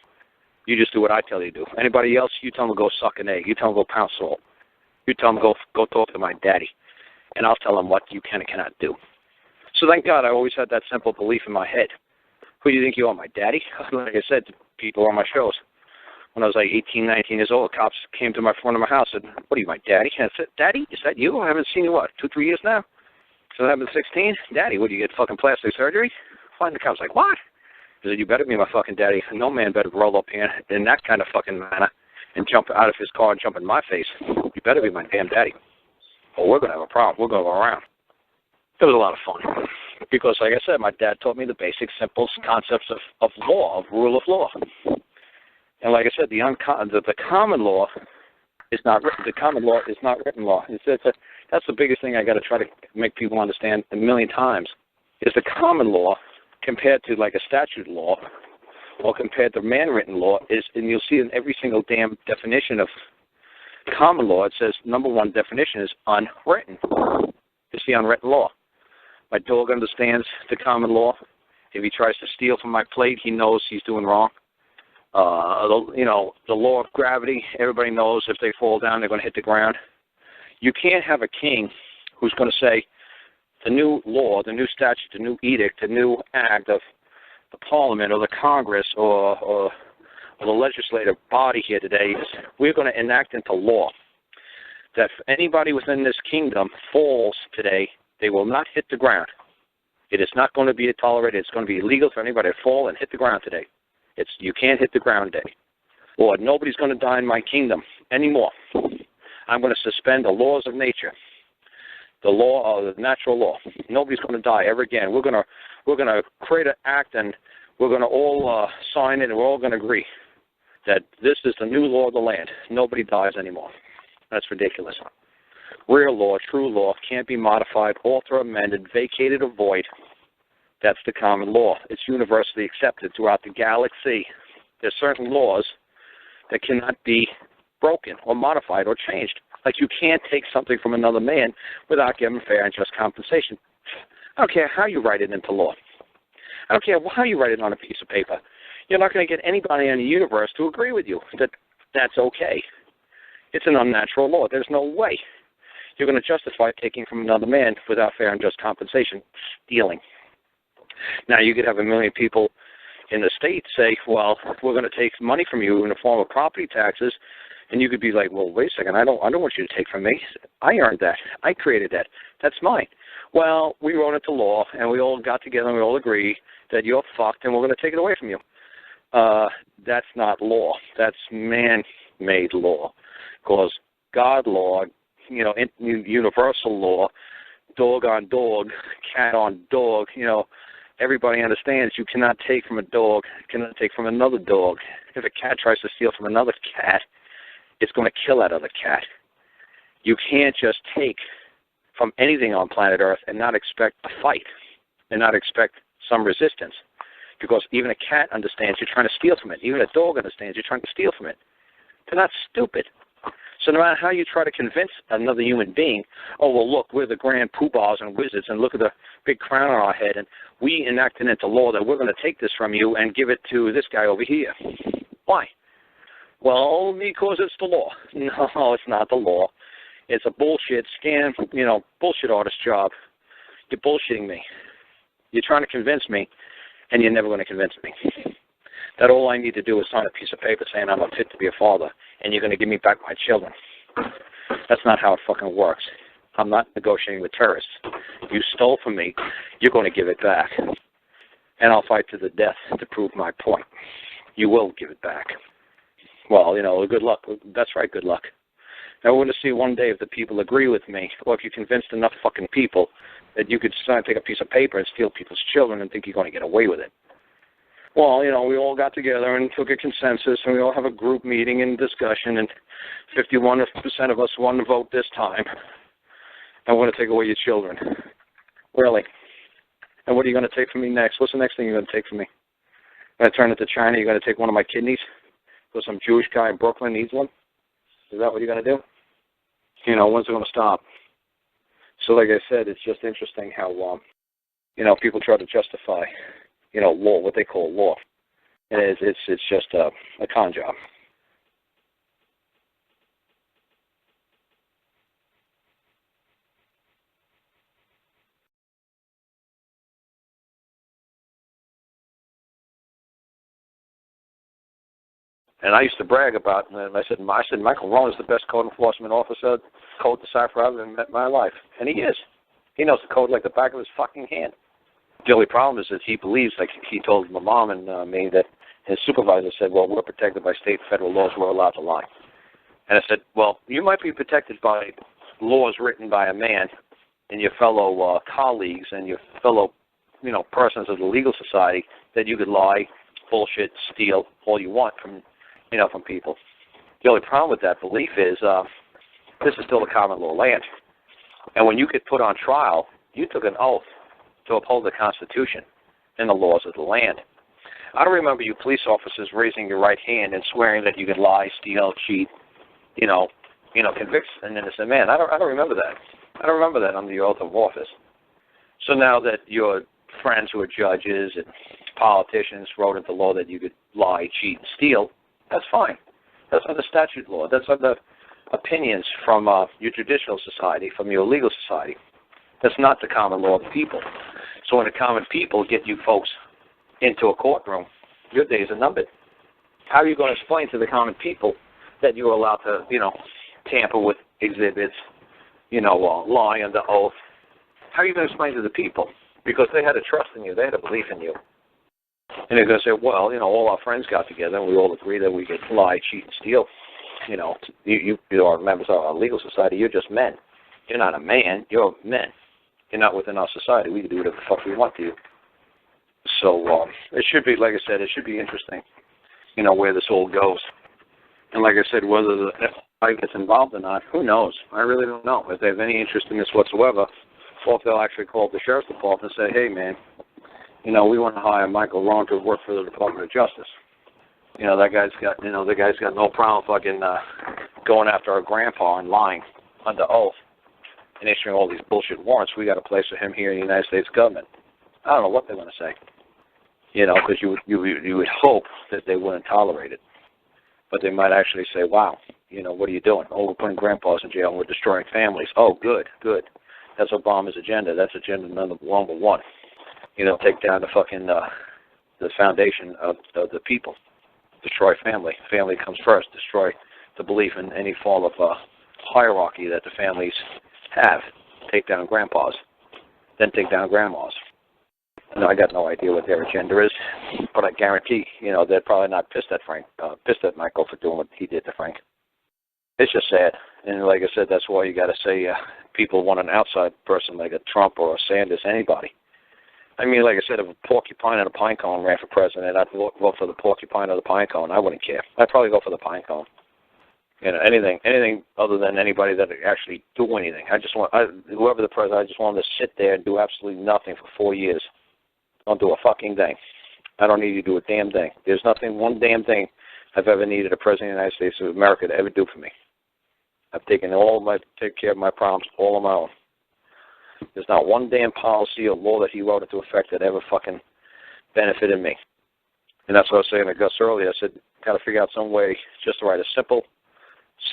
You just do what I tell you to do. Anybody else, you tell them to go suck an egg. You tell them to go pound salt. You tell them go talk to my daddy. And I'll tell them what you can and cannot do. So thank God I always had that simple belief in my head. Who do you think you are, my daddy? Like I said to people on my shows, when I was like 18, 19 years old, cops came to my front of my house and said, what are you, my daddy? And I said, Daddy, is that you? I haven't seen you, 2, 3 years now? So I've been 16. Daddy, what, do you get fucking plastic surgery? Finally, the cop's like, what? I said, you better be my fucking daddy. No man better roll up here in that kind of fucking manner and jump out of his car and jump in my face. You better be my damn daddy. Or we're going to have a problem. We're going to go around. It was a lot of fun. Because, like I said, my dad taught me the basic, simple concepts of law, of rule of law. And like I said, the common law is not written. The common law is not written law. That's the biggest thing I got to try to make people understand a million times. Is the common law compared to like a statute law, or compared to man-written law, and you'll see in every single damn definition of common law, it says number one definition is unwritten. It's the unwritten law. My dog understands the common law. If he tries to steal from my plate, he knows he's doing wrong. The law of gravity, everybody knows if they fall down, they're going to hit the ground. You can't have a king who's going to say the new law, the new statute, the new edict, the new act of the Parliament or the Congress or the legislative body here today is we're going to enact into law that if anybody within this kingdom falls today, they will not hit the ground. It is not going to be tolerated. It's going to be illegal for anybody to fall and hit the ground today. You can't hit the ground today. Or nobody's going to die in my kingdom anymore. I'm going to suspend the laws of nature, the law of the natural law. Nobody's going to die ever again. We're going to create an act, and we're going to all sign it, and we're all going to agree that this is the new law of the land. Nobody dies anymore. That's ridiculous. Real law, true law, can't be modified, altered, amended, vacated, or void. That's the common law. It's universally accepted throughout the galaxy. There's certain laws that cannot be broken or modified or changed. Like you can't take something from another man without giving fair and just compensation. I don't care how you write it into law. I don't care how you write it on a piece of paper. You're not going to get anybody in the universe to agree with you that that's okay. It's an unnatural law. There's no way you're going to justify taking from another man without fair and just compensation, stealing. Now, you could have 1 million people in the state say, well, we're going to take money from you in the form of property taxes, and you could be like, well, wait a second, I don't want you to take from me. I earned that. I created that. That's mine. Well, we wrote it to law, and we all got together and we all agree that you're fucked and we're going to take it away from you. That's not law. That's man-made law. Because God law, universal law, dog on dog, cat on dog, everybody understands you cannot take from a dog, cannot take from another dog. If a cat tries to steal from another cat, it's going to kill that other cat. You can't just take from anything on planet Earth and not expect a fight and not expect some resistance. Because even a cat understands you're trying to steal from it. Even a dog understands you're trying to steal from it. They're not stupid. So no matter how you try to convince another human being, oh, well, look, we're the grand poobahs and wizards, and look at the big crown on our head, and we enacted into law that we're going to take this from you and give it to this guy over here. Why? Well, because it's the law. No, it's not the law. It's a bullshit scam, bullshit artist job. You're bullshitting me. You're trying to convince me, and you're never going to convince me. That all I need to do is sign a piece of paper saying I'm unfit to be a father, and you're going to give me back my children. That's not how it fucking works. I'm not negotiating with terrorists. You stole from me, you're going to give it back. And I'll fight to the death to prove my point. You will give it back. Well, good luck. That's right, good luck. I want to see one day if the people agree with me, or if you convinced enough fucking people that you could take a piece of paper and steal people's children and think you're going to get away with it. Well, we all got together and took a consensus, and we all have a group meeting and discussion, and 51% of us want to vote this time. I want to take away your children. Really? And what are you going to take from me next? What's the next thing you're going to take from me? You're going to turn it to China? You're going to take one of my kidneys? Because some Jewish guy in Brooklyn needs one? Is that what you're going to do? When's it going to stop? So like I said, it's just interesting how, people try to justify law, what they call law. And it's just a con job. And I used to brag about, and I said, Michael Rowan is the best code enforcement officer, code decipherer I've ever met in my life. And he is. He knows the code like the back of his fucking hand. The only problem is that he believes, like he told my mom and me, that his supervisor said, well, we're protected by state and federal laws, we're allowed to lie. And I said, well, you might be protected by laws written by a man and your fellow colleagues and your fellow, persons of the legal society, that you could lie, bullshit, steal all you want from people. The only problem with that belief is this is still a common law land. And when you get put on trial, you took an oath to uphold the Constitution and the laws of the land. I don't remember you police officers raising your right hand and swearing that you could lie, steal, cheat, convict an innocent man. I don't remember that. I don't remember that under your oath of office. So now that your friends who are judges and politicians wrote into law that you could lie, cheat, and steal, that's fine. That's under statute law. That's under opinions from your judicial society, from your legal society. That's not the common law of the people. So when the common people get you folks into a courtroom, your days are numbered. How are you going to explain to the common people that you're allowed to, tamper with exhibits, lie under oath? How are you going to explain to the people? Because they had a trust in you. They had a belief in you. And they're going to say, well, all our friends got together and we all agree that we could lie, cheat, and steal. You are members of our legal society. You're just men. You're not a man. You're men. You're not within our society. We can do whatever the fuck we want to you. So it should be, like I said, it should be interesting, where this all goes. And like I said, whether If gets involved or not, who knows? I really don't know if they have any interest in this whatsoever, or if they'll actually call the sheriff's department and say, hey, man, we want to hire Michael Rohn to work for the Department of Justice. That guy's got, the guy's got no problem fucking going after our grandpa and lying under oath and issuing all these bullshit warrants. We got a place for him here in the United States government. I don't know what they're going to say, because you would hope that they wouldn't tolerate it. But they might actually say, wow, what are you doing? Oh, we're putting grandpas in jail and we're destroying families. Oh, good. That's Obama's agenda. That's agenda number one. Take down the fucking, the foundation of the people. Destroy family. Family comes first. Destroy the belief in any form of hierarchy that the families have. Take down grandpas. Then take down grandmas. I got no idea what their agenda is, but I guarantee, they're probably not pissed at Michael for doing what he did to Frank. It's just sad, and like I said, that's why you got to say people want an outside person like a Trump or a Sanders, anybody. I mean, like I said, if a porcupine and a pine cone ran for president, I'd vote for the porcupine or the pine cone. I wouldn't care. I'd probably go for the pine cone. Anything other than anybody that actually do anything. Whoever the president, I just want them to sit there and do absolutely nothing for 4 years. Don't do a fucking thing. I don't need you to do a damn thing. There's one damn thing I've ever needed a president of the United States of America to ever do for me. I've take care of my problems all on my own. There's not one damn policy or law that he wrote into effect that ever fucking benefited me. And that's what I was saying to Gus earlier. I said, got to figure out some way just to write a simple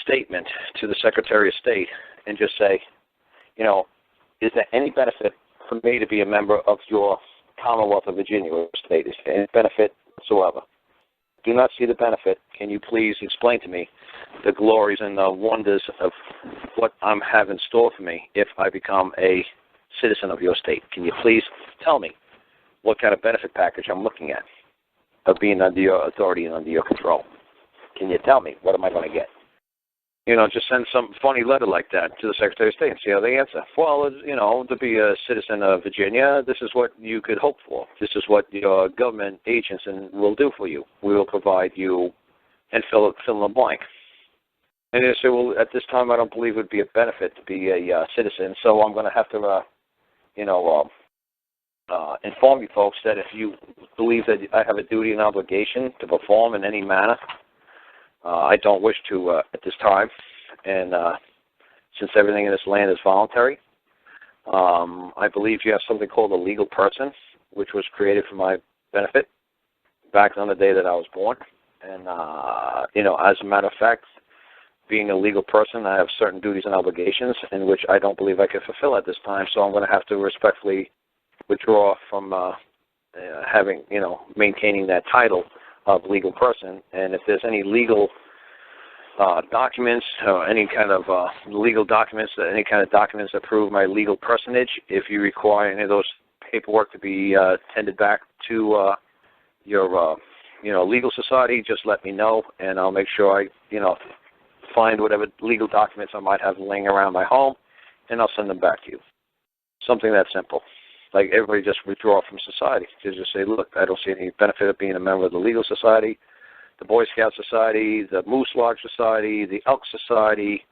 statement to the Secretary of State and just say, is there any benefit for me to be a member of your Commonwealth of Virginia or state? Is there any benefit whatsoever? Do not see the benefit. Can you please explain to me the glories and the wonders of what I'm have in store for me if I become a citizen of your state? Can you please tell me what kind of benefit package I'm looking at of being under your authority and under your control? Can you tell me? What am I going to get? Just send some funny letter like that to the Secretary of State and see how they answer. Well, to be a citizen of Virginia, this is what you could hope for. This is what your government agents will do for you. We will provide you, and fill in the blank. And they say, well, at this time, I don't believe it would be a benefit to be a citizen, so I'm going to have to, inform you folks that if you believe that I have a duty and obligation to perform in any manner, I don't wish to at this time, and since everything in this land is voluntary, I believe you have something called a legal person, which was created for my benefit back on the day that I was born. And, as a matter of fact, being a legal person, I have certain duties and obligations in which I don't believe I can fulfill at this time, so I'm going to have to respectfully withdraw from maintaining that title of legal person. And if there's any legal documents or any kind of legal documents, any kind of documents that prove my legal personage, if you require any of those paperwork to be tended back to your legal society, just let me know, and I'll make sure I find whatever legal documents I might have laying around my home, and I'll send them back to you. Something that simple. Like everybody just withdraw from society. Just say, look, I don't see any benefit of being a member of the Legal Society, the Boy Scout Society, the Moose Lodge Society, the Elk Society.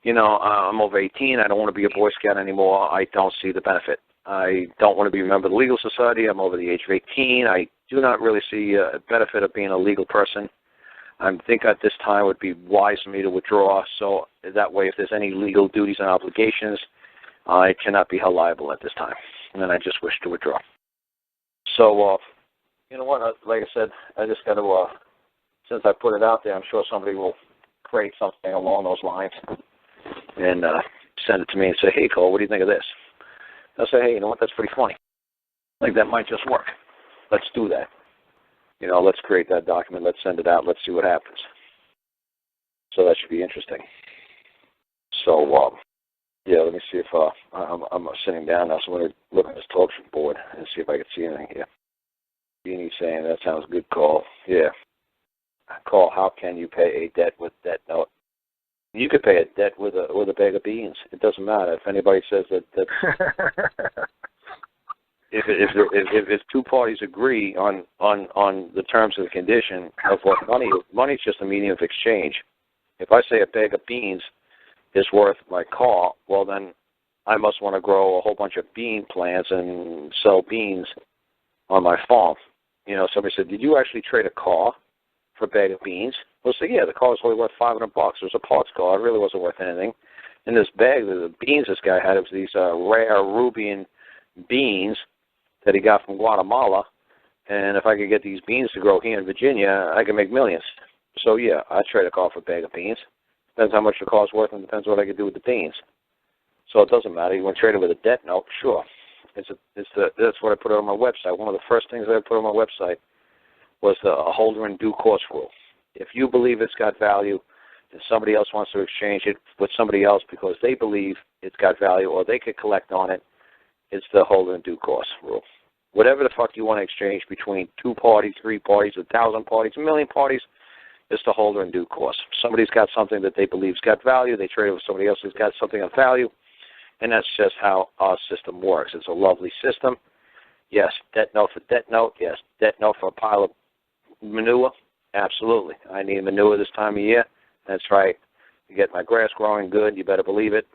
I'm over 18. I don't want to be a Boy Scout anymore. I don't see the benefit. I don't want to be a member of the Legal Society. I'm over the age of 18. I do not really see a benefit of being a legal person. I think at this time it would be wise for me to withdraw, so that way if there's any legal duties and obligations, I cannot be held liable at this time. And then I just wish to withdraw. So, you know what, like I said, I just got to, since I put it out there, I'm sure somebody will create something along those lines and send it to me and say, hey, Cole, what do you think of this? I'll say, hey, you know what, that's pretty funny. Like, that might just work. Let's do that. Let's create that document. Let's send it out. Let's see what happens. So that should be interesting. So, let me see if I'm sitting down now, so I'm going to look at this Talkshoe board and see if I can see anything here. Beanie saying, that sounds good, Call. Yeah. Call, how can you pay a debt with debt note? You could pay a debt with a bag of beans. It doesn't matter. If anybody says that if two parties agree on the terms of the condition of what money is just a medium of exchange. If I say a bag of beans is worth my car, well then I must want to grow a whole bunch of bean plants and sell beans on my farm. Somebody said, did you actually trade a car for a bag of beans? Well, I said, yeah, the car was only worth $500. It was a parts car. It really wasn't worth anything. In this bag, the beans this guy had, it was these rare Rubian beans that he got from Guatemala. And if I could get these beans to grow here in Virginia, I could make millions. So, yeah, I'd trade a car for a bag of beans. Depends how much the car's worth and depends what I could do with the beans. So it doesn't matter. You want to trade it with a debt note? Sure. That's what I put on my website. One of the first things I put on my website was the holder in due course rule. If you believe it's got value and somebody else wants to exchange it with somebody else because they believe it's got value or they could collect on it, it's the holder in due course rule. Whatever the fuck you want to exchange between 2 parties, 3 parties, 1,000 parties, 1,000,000 parties, it's the holder in due course. Somebody's got something that they believe's got value, they trade it with somebody else who's got something of value, and that's just how our system works. It's a lovely system. Yes, debt note for debt note. Yes, debt note for a pile of manure. Absolutely. I need manure this time of year. That's right. To get my grass growing good, you better believe it.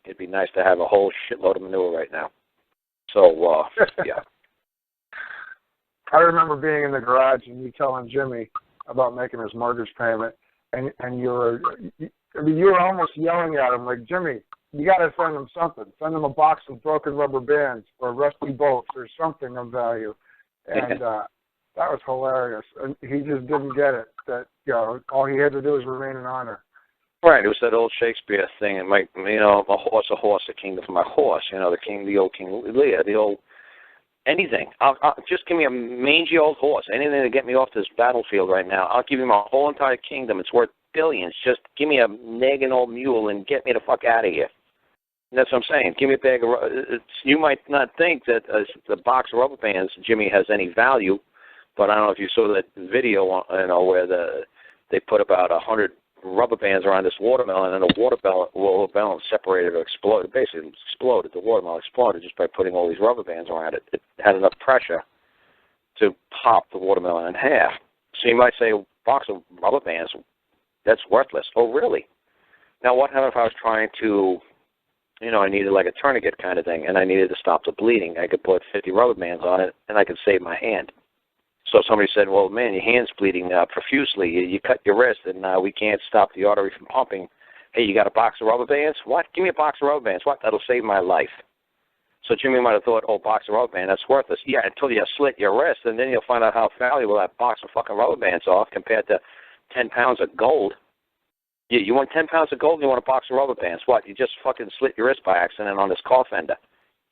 It'd be nice to have a whole shitload of manure right now. So, yeah. I remember being in the garage and you telling Jimmy about making his mortgage payment, and you were almost yelling at him like, Jimmy, you got to send him something. Send him a box of broken rubber bands or rusty bolts or something of value. And that was hilarious. And he just didn't get it. That all he had to do was remain an honor. Right. It was that old Shakespeare thing. It might, a horse, a kingdom for my horse. The old King Lear, the old anything. I'll just give me a mangy old horse. Anything to get me off this battlefield right now. I'll give you my whole entire kingdom. It's worth billions. Just give me a nagging old mule and get me the fuck out of here. And that's what I'm saying. Give me a bag of. You might not think that the box of rubber bands, Jimmy, has any value, but I don't know if you saw that video, where they put about 100 rubber bands around this watermelon, and the watermelon separated or exploded. Basically, exploded. The watermelon exploded just by putting all these rubber bands around it. It had enough pressure to pop the watermelon in half. So you might say, a box of rubber bands, that's worthless. Oh, really? Now, what happened if I was trying to, I needed like a tourniquet kind of thing, and I needed to stop the bleeding? I could put 50 rubber bands on it, and I could save my hand. So somebody said, well, man, your hand's bleeding profusely. You cut your wrist, and we can't stop the artery from pumping. Hey, you got a box of rubber bands? What? Give me a box of rubber bands. What? That'll save my life. So Jimmy might have thought, box of rubber bands, that's worthless. Yeah, until you slit your wrist, and then you'll find out how valuable that box of fucking rubber bands are compared to 10 pounds of gold. You want 10 pounds of gold and you want a box of rubber bands. What? You just fucking slit your wrist by accident on this car fender.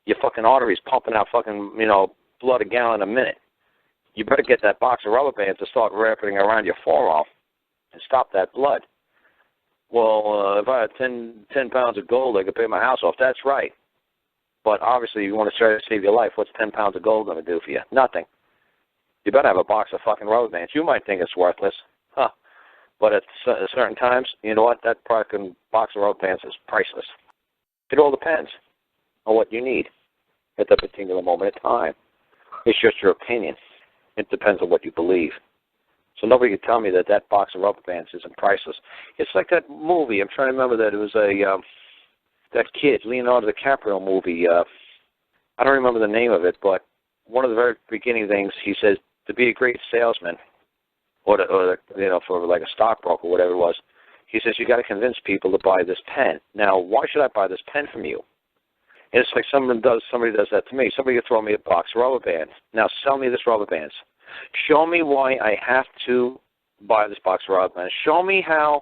Your fucking artery's pumping out fucking, blood a gallon a minute. You better get that box of rubber bands to start wrapping around your forearm and stop that blood. Well, if I had 10 pounds of gold, I could pay my house off. That's right. But obviously, you want to try to save your life. What's 10 pounds of gold going to do for you? Nothing. You better have a box of fucking rubber bands. You might think it's worthless. But at certain times, you know what? That fucking box of rubber bands is priceless. It all depends on what you need at that particular moment in time. It's just your opinion. It depends on what you believe. So nobody can tell me that box of rubber bands isn't priceless. It's like that movie. I'm trying to remember that it was that kid, Leonardo DiCaprio movie. I don't remember the name of it, but one of the very beginning things he says, to be a great salesman, or for like a stockbroker, whatever it was, he says you got to convince people to buy this pen. Now, why should I buy this pen from you? And it's like somebody does that to me. Somebody will throw me a box of rubber bands. Now, sell me this rubber bands. Show me why I have to buy this box of rubber bands. Show me how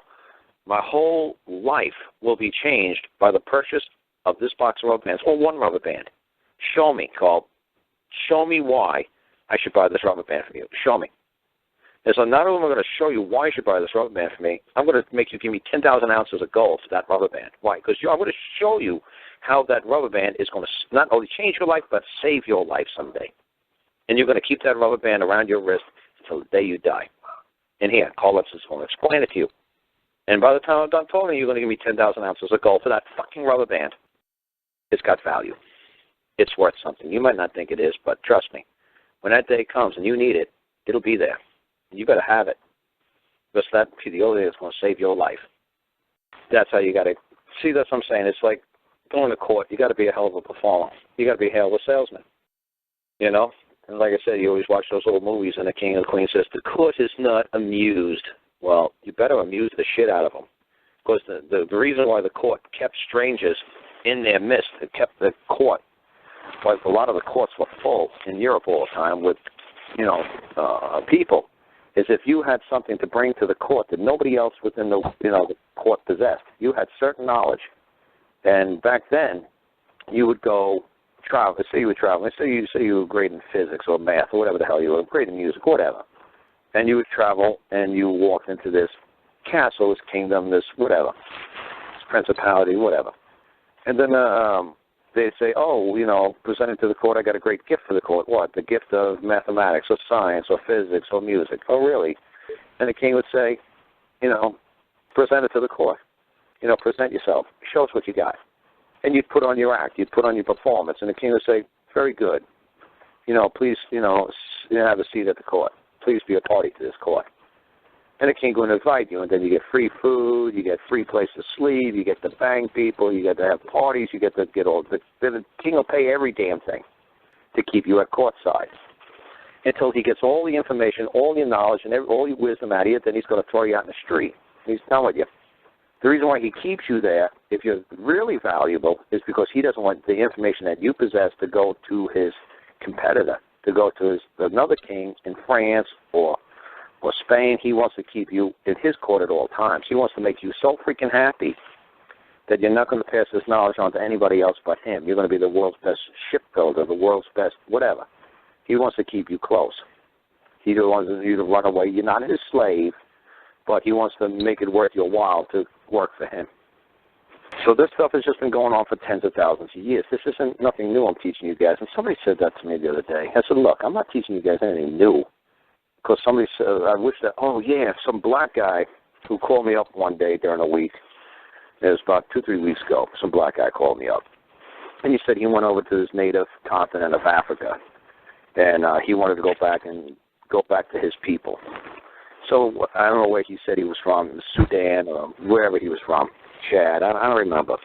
my whole life will be changed by the purchase of this box of rubber bands, or one rubber band. Show me, Carl. Show me why I should buy this rubber band from you. Show me. And so not only am I going to show you why you should buy this rubber band from me, I'm going to make you give me 10,000 ounces of gold for that rubber band. Why? Because I'm going to show you how that rubber band is going to not only change your life, but save your life someday. And you're going to keep that rubber band around your wrist until the day you die. And here, Karl Lentz is going to explain it to you. And by the time I'm done talking, you're going to give me 10,000 ounces of gold for that fucking rubber band. It's got value. It's worth something. You might not think it is, but trust me, when that day comes and you need it, it'll be there. You better have it. Because that's the only thing that's going to save your life. That's how you got to see. That's what I'm saying. It's like going to court. You got to be a hell of a performer. You got to be a hell of a salesman. You know. And like I said, you always watch those old movies, and the king and the queen says, "The court is not amused." Well, you better amuse the shit out of them, because the reason why the court kept strangers in their midst, it kept the court. Like a lot of the courts were full in Europe all the time with, people. Is if you had something to bring to the court that nobody else within the the court possessed. You had certain knowledge, and back then, you would go travel. Say you were traveling. Say you were great in physics or math or whatever the hell you were, great in music, whatever. And you would travel, and you walked into this castle, this kingdom, this whatever, this principality, whatever. And then they'd say, oh, presented to the court, I got a great gift for the court. What? The gift of mathematics or science or physics or music. Oh, really? And the king would say, present it to the court. Present yourself. Show us what you got. And you'd put on your act. You'd put on your performance. And the king would say, very good. Please, have a seat at the court. Please be a party to this court. And the king would invite you, and then you get free food, you get free place to sleep, you get to bang people, you get to have parties, you get to get all. The king will pay every damn thing to keep you at courtside until he gets all the information, all your knowledge, and all your wisdom out of you. Then he's going to throw you out in the street. He's done with you. The reason why he keeps you there, if you're really valuable, is because he doesn't want the information that you possess to go to his competitor, to go to another king in France or Spain. He wants to keep you in his court at all times. He wants to make you so freaking happy that you're not going to pass this knowledge on to anybody else but him. You're going to be the world's best shipbuilder, the world's best whatever. He wants to keep you close. He don't want you to run away. You're not his slave, but he wants to make it worth your while to work for him. So this stuff has just been going on for tens of thousands of years. This isn't nothing new I'm teaching you guys. And somebody said that to me the other day. I said, look, I'm not teaching you guys anything new. Because somebody said, I wish that, some black guy who called me up one day during a week, it was about 2-3 weeks ago, some black guy called me up. And he said he went over to his native continent of Africa, and he wanted to go back to his people. So I don't know where he said he was from, Sudan or wherever he was from, Chad, I don't remember.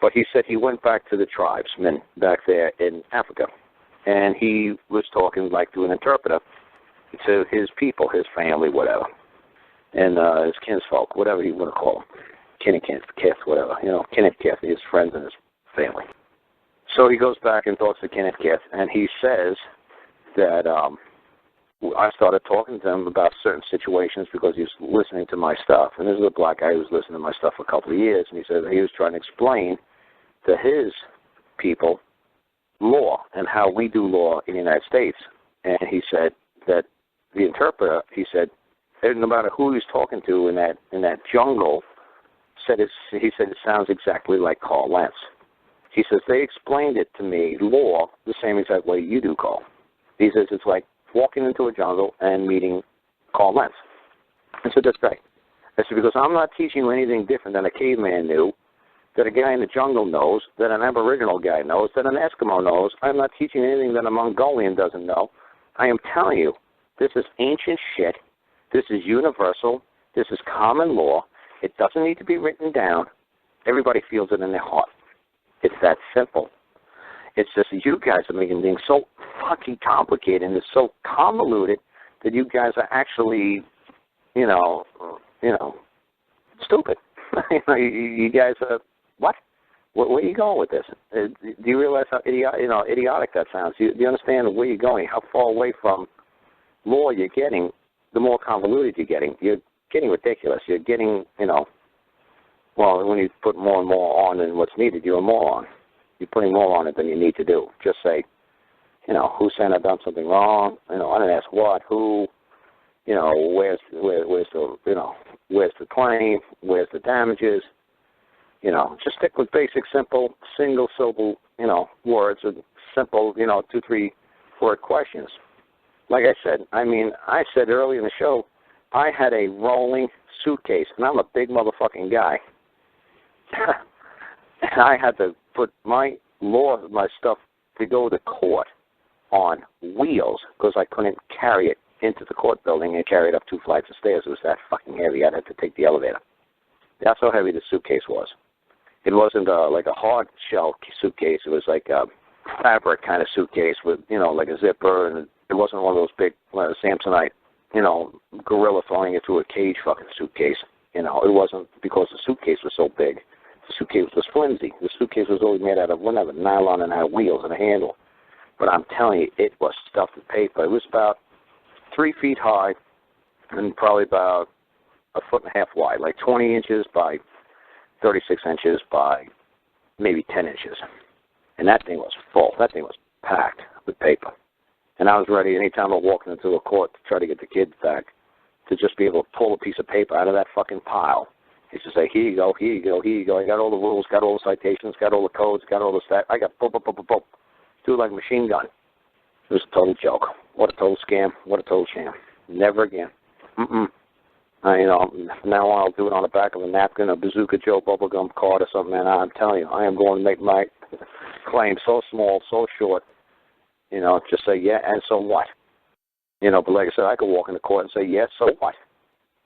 But he said he went back to the tribesmen back there in Africa, and he was talking like to an interpreter to his people, his family, whatever, and his kinsfolk, whatever you want to call them, kin and kith, whatever, kin and kith, his friends and his family. So he goes back and talks to kin and kith, and he says that I started talking to him about certain situations because he was listening to my stuff, and this is a black guy who was listening to my stuff for a couple of years, and he said that he was trying to explain to his people law and how we do law in the United States, and he said that the interpreter, he said, no matter who he's talking to in that jungle, he said it sounds exactly like Karl Lentz. He says they explained it to me, law, the same exact way you do, Karl. He says it's like walking into a jungle and meeting Karl Lentz. I said, that's great. I said, because I'm not teaching you anything different than a caveman knew, that a guy in the jungle knows, that an Aboriginal guy knows, that an Eskimo knows. I'm not teaching anything that a Mongolian doesn't know. I am telling you, this is ancient shit. This is universal. This is common law. It doesn't need to be written down. Everybody feels it in their heart. It's that simple. It's just that you guys are making things so fucking complicated and it's so convoluted that you guys are actually, stupid. You guys are, what? Where are you going with this? Do you realize how idiotic that sounds? Do you understand where you're going, how far away from law you're getting, the more convoluted you're getting? You're getting ridiculous. You're getting, when you put more and more on than what's needed, you're a moron. You're putting more on it than you need to do. Just say, who's saying I've done something wrong? I didn't ask what, who, where's the claim, where's the damages? Just stick with basic, simple, single syllable, words with simple, 2-3 word questions. Like I said, I said earlier in the show, I had a rolling suitcase, and I'm a big motherfucking guy. And I had to put my stuff to go to court on wheels because I couldn't carry it into the court building and carry it up 2 flights of stairs. It was that fucking heavy. I'd have to take the elevator. That's how heavy the suitcase was. It wasn't like a hard shell suitcase. It was like a fabric kind of suitcase with, like a zipper, and it wasn't one of those big Samsonite, gorilla throwing it through a cage fucking suitcase. It wasn't because the suitcase was so big. The suitcase was flimsy. The suitcase was only made out of whatever, nylon, and had wheels and a handle. But I'm telling you, it was stuffed with paper. It was about 3 feet high and probably about 1.5 feet wide, like 20 inches by 36 inches by maybe 10 inches. And that thing was full. That thing was packed with paper. And I was ready anytime I walked into a court to try to get the kids back to just be able to pull a piece of paper out of that fucking pile. He used to say, here you go, here you go, here you go. I got all the rules, got all the citations, got all the codes, got all the stats. I got boom, boom, boom, boom, boom. Do it like a machine gun. It was a total joke. What a total scam. What a total sham. Never again. From now on I'll do it on the back of a napkin, a Bazooka Joe bubblegum card or something, and I'm telling you, I am going to make my claim so small, so short, just say, yeah, and so what? But like I said, I could walk into court and say, yes, so what?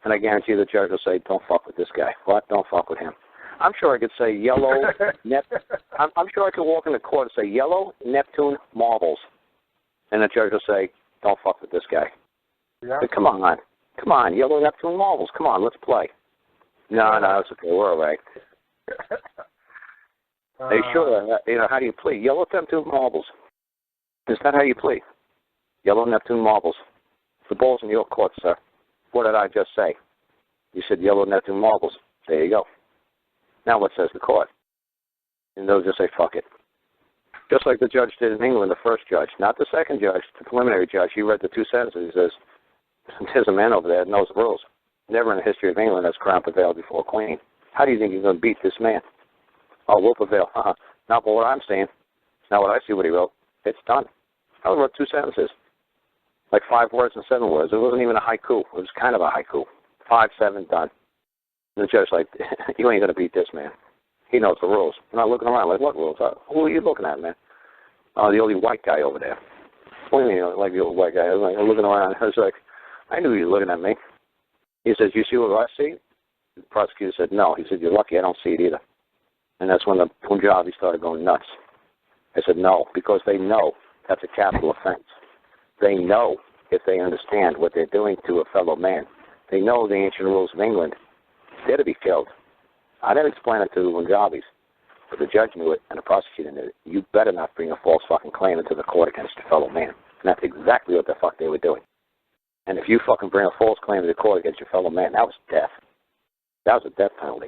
And I guarantee the judge will say, don't fuck with this guy. What? Don't fuck with him. I'm sure I could say yellow, I'm sure I could walk into court and say yellow Neptune marbles. And the judge will say, don't fuck with this guy. Yeah. But come on, yellow Neptune marbles. Come on, let's play. No, it's okay. We're all right. Hey, sure, how do you plead? Yellow Neptune marbles. Is that how you plead? Yellow Neptune marbles. The ball's in your court, sir. What did I just say? You said yellow Neptune marbles. There you go. Now what says the court? And they'll just say, fuck it. Just like the judge did in England, the first judge, not the second judge, the preliminary judge. He read the 2 sentences. He says, there's a man over there that knows the rules. Never in the history of England has crown prevailed before a queen. How do you think you're going to beat this man? Oh, we'll prevail. Not what I'm saying. Not what I see what he wrote. It's done. I wrote 2 sentences. Like 5 words and 7 words. It wasn't even a haiku. It was kind of a haiku. 5, 7, done. And the judge like, you ain't going to beat this man. He knows the rules. I'm not looking around like, what rules? Who are you looking at, man? Oh, the only white guy over there. What do you mean, like the old white guy? I was like, I'm looking around. I was like, I knew you were looking at me. He says, you see what I see? The prosecutor said, no. He said, you're lucky I don't see it either. And that's when the Punjabi started going nuts. I said, no, because they know that's a capital offense. They know if they understand what they're doing to a fellow man. They know the ancient rules of England. They're to be killed. I didn't explain it to the Punjabis, but the judge knew it and the prosecutor knew it. You better not bring a false fucking claim into the court against your fellow man. And that's exactly what the fuck they were doing. And if you fucking bring a false claim to the court against your fellow man, that was death. That was a death penalty.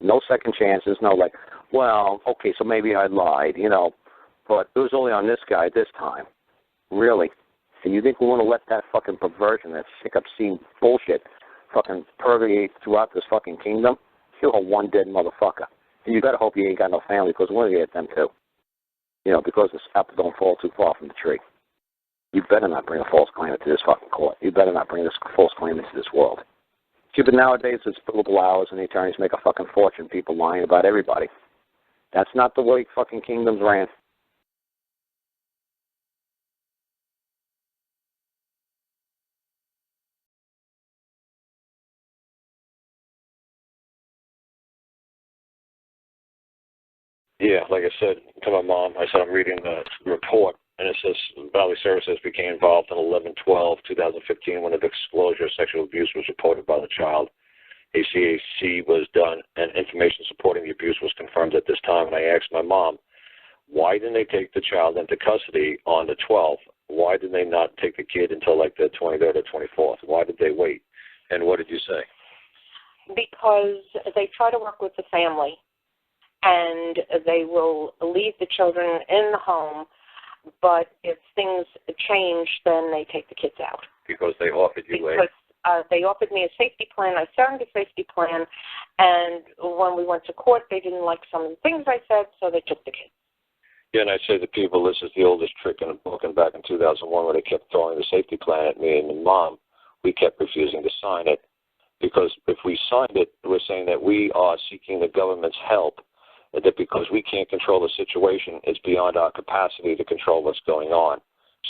No second chances, no like, well, okay, so maybe I lied, but it was only on this guy this time. Really? And you think we want to let that fucking perversion, that sick, obscene bullshit fucking permeate throughout this fucking kingdom? You're a one dead motherfucker. And you better hope you ain't got no family, because we're going to get them too. Because the apple don't fall too far from the tree. You better not bring a false claim into this fucking court. You better not bring this false claim into this world. But nowadays it's billable hours and the attorneys make a fucking fortune, people lying about everybody. That's not the way fucking kingdoms ran. Yeah, like I said to my mom, I said I'm reading the report, and it says Valley Services became involved on 11/12/2015 when the disclosure of sexual abuse was reported by the child. A CAC was done, and information supporting the abuse was confirmed at this time. And I asked my mom, why didn't they take the child into custody on the 12th? Why did they not take the kid until like the 23rd or 24th? Why did they wait? And what did you say? Because they try to work with the family, and they will leave the children in the home, but if things change, then they take the kids out. Because they offered you they offered me a safety plan. I signed a safety plan, and when we went to court, they didn't like some of the things I said, so they took the kids. Yeah, and I say to people, this is the oldest trick in the book, and back in 2001 where they kept throwing the safety plan at me and my mom, we kept refusing to sign it, because if we signed it, we're saying that we are seeking the government's help, and that because we can't control the situation, it's beyond our capacity to control what's going on.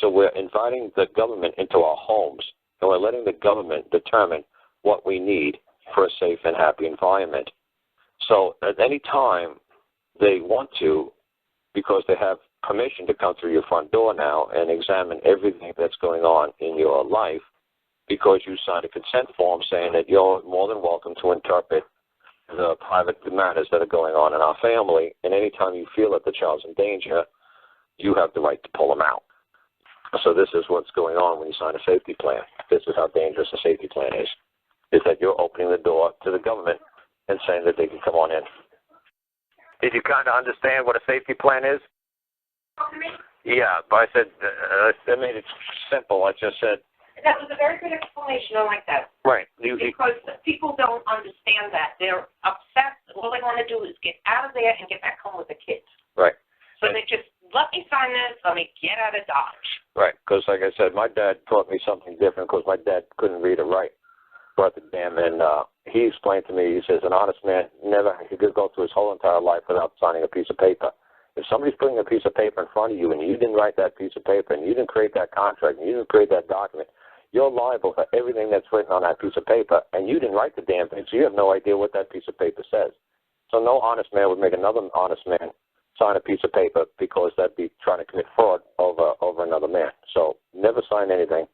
So we're inviting the government into our homes, and we're letting the government determine what we need for a safe and happy environment. So at any time they want to, because they have permission to come through your front door now and examine everything that's going on in your life, because you signed a consent form saying that you're more than welcome to interpret the private matters that are going on in our family, and anytime you feel that the child's in danger, you have the right to pull them out. So this is what's going on when you sign a safety plan. This is how dangerous a safety plan is that you're opening the door to the government and saying that they can come on in. Did you kind of understand what a safety plan is? Yeah, but I said, I made it simple. I just said... That was a very good explanation. I like that. Right. Because people don't understand that. They're upset. All they want to do is get out of there and get back home with the kids. Right. So they just, let me sign this, let me get out of Dodge. Right, because like I said, my dad taught me something different because my dad couldn't read or write worth a damn, and he explained to me, he says, an honest man never, he could go through his whole entire life without signing a piece of paper. If somebody's putting a piece of paper in front of you and you didn't write that piece of paper and you didn't create that contract and you didn't create that document, you're liable for everything that's written on that piece of paper, and you didn't write the damn thing, so you have no idea what that piece of paper says. So no honest man would make another honest man sign a piece of paper, because that'd be trying to commit fraud over another man. So never sign anything,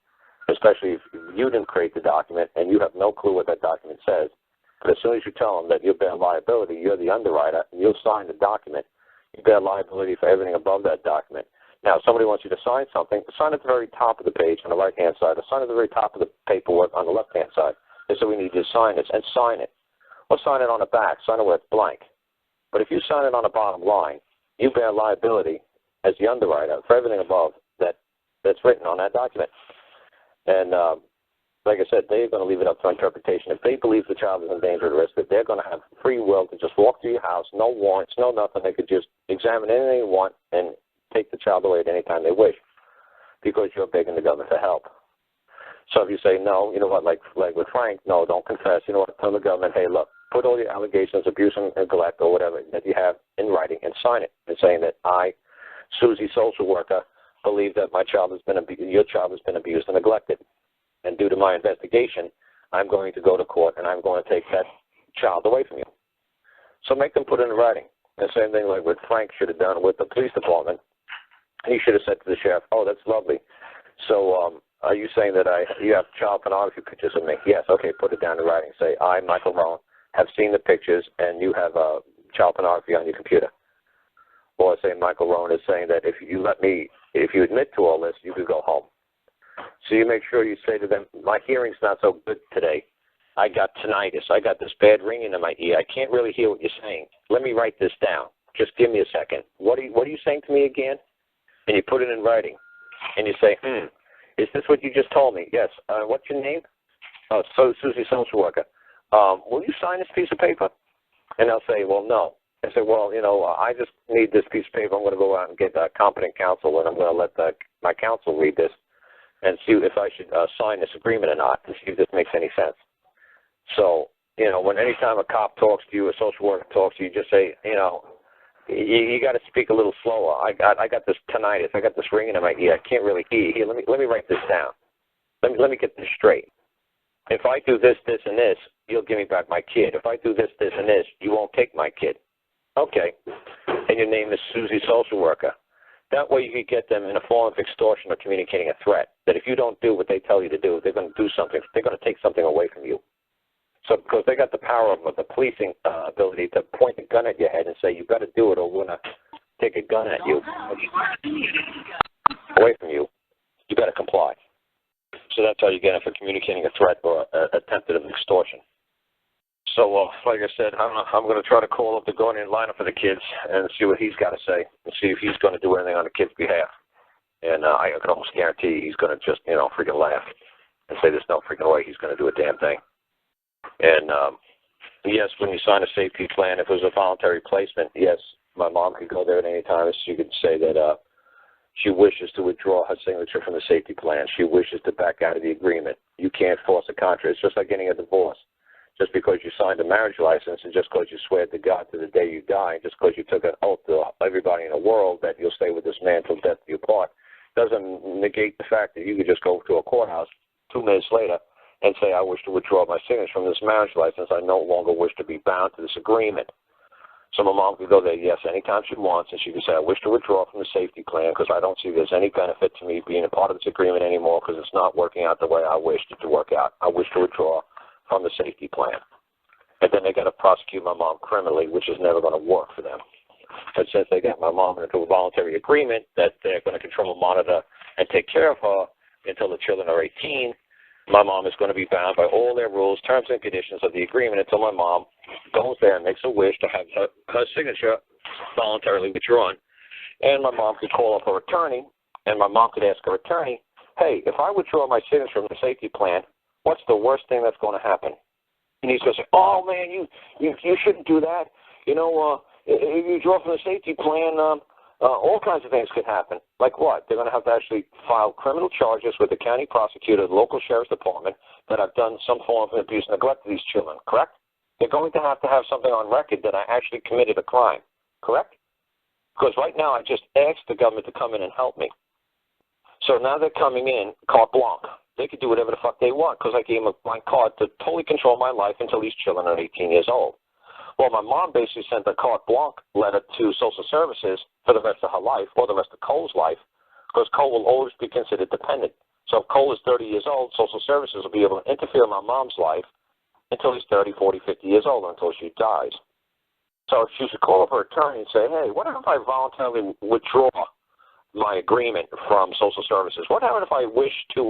especially if you didn't create the document and you have no clue what that document says. But as soon as you tell them that you bear liability, you're the underwriter, and you'll sign the document, you bear liability for everything above that document. Now, if somebody wants you to sign something, sign at the very top of the page on the right-hand side, or sign at the very top of the paperwork on the left-hand side. They say, we need you to sign this, and sign it. Or sign it on the back, sign it where it's blank. But if you sign it on the bottom line, you bear liability as the underwriter for everything above that's written on that document. And like I said, they're going to leave it up to interpretation. If they believe the child is in danger or risk, that they're going to have free will to just walk through your house, no warrants, no nothing. They could just examine anything they want and take the child away at any time they wish, because you're begging the government for help. So if you say, no, you know what, like with Frank, no, don't confess. You know what, tell the government, hey, look, put all your allegations, abuse and neglect or whatever that you have in writing and sign it, and saying that I, Susie, social worker, believe that your child has been abused and neglected. And due to my investigation, I'm going to go to court and I'm going to take that child away from you. So make them put it in writing. The same thing like what Frank should have done with the police department. He should have said to the sheriff, oh, that's lovely. So are you saying that you have child pornography pictures of me? Yes, okay, put it down in writing. Say, I, Michael Rowan, have seen the pictures and you have child pornography on your computer. Or say Michael Rowan is saying that if you admit to all this, you could go home. So you make sure you say to them, my hearing's not so good today. I got tinnitus. I got this bad ringing in my ear. I can't really hear what you're saying. Let me write this down. Just give me a second. What are you saying to me again? And you put it in writing. And you say, is this what you just told me? Yes. What's your name? Oh, Susie, social worker. Will you sign this piece of paper? And they'll say, well, no. I say, well, I just need this piece of paper. I'm going to go out and get competent counsel, and I'm going to let my counsel read this and see if I should sign this agreement or not, and see if this makes any sense. So, when anytime a cop talks to you, a social worker talks to you, just say, you got to speak a little slower. I got this tinnitus. I got this ringing in my ear. I can't really hear. Here, let me write this down. Let me get this straight. If I do this, this, and this, you'll give me back my kid. If I do this, this, and this, you won't take my kid. Okay. And your name is Susie, social worker. That way you can get them in a form of extortion or communicating a threat, that if you don't do what they tell you to do, they're going to do something. They're going to take something away from you. So because they got the power of the policing ability to point a gun at your head and say, you've got to do it or we're going to take a gun at you, away from you, you got to comply. So that's how you get it for communicating a threat or attempted extortion. So, like I said, I'm going to try to call up the guardian lineup for the kids and see what he's got to say and see if he's going to do anything on the kids' behalf. And I can almost guarantee he's going to just, freaking laugh and say there's no freaking way he's going to do a damn thing. And, yes, when you sign a safety plan, if it was a voluntary placement, yes, my mom could go there at any time. She could say that she wishes to withdraw her signature from the safety plan. She wishes to back out of the agreement. You can't force a contract. It's just like getting a divorce. Just because you signed a marriage license and just because you swear to God to the day you die, just because you took an oath to everybody in the world that you'll stay with this man till death do you part, doesn't negate the fact that you could just go to a courthouse 2 minutes later and say, I wish to withdraw my signature from this marriage license. I no longer wish to be bound to this agreement. So my mom could go there, yes, anytime she wants, and she could say, I wish to withdraw from the safety plan because I don't see there's any benefit to me being a part of this agreement anymore because it's not working out the way I wished it to work out. I wish to withdraw from the safety plan. And then they got to prosecute my mom criminally, which is never going to work for them. But since they got my mom into a voluntary agreement that they're going to control and monitor and take care of her until the children are 18, my mom is going to be bound by all their rules, terms, and conditions of the agreement until my mom goes there and makes a wish to have her signature voluntarily withdrawn. And my mom could call up her attorney, and my mom could ask her attorney, hey, if I withdraw my signature from the safety plan, what's the worst thing that's going to happen? And he's going to say, oh, man, you shouldn't do that. You know, if you withdraw from the safety plan, all kinds of things could happen. Like what? They're going to have to actually file criminal charges with the county prosecutor, the local sheriff's department, that I've done some form of abuse and neglect to these children, correct? They're going to have something on record that I actually committed a crime, correct? Because right now I just asked the government to come in and help me. So now they're coming in carte blanche. They could do whatever the fuck they want because I gave them a blank card to totally control my life until these children are 18 years old. Well, my mom basically sent a carte blanche letter to social services for the rest of her life or the rest of Cole's life because Cole will always be considered dependent. So if Cole is 30 years old, social services will be able to interfere in my mom's life until he's 30, 40, 50 years old, until she dies. So she should call up her attorney and say, hey, what if I voluntarily withdraw my agreement from social services? What happens if I wish to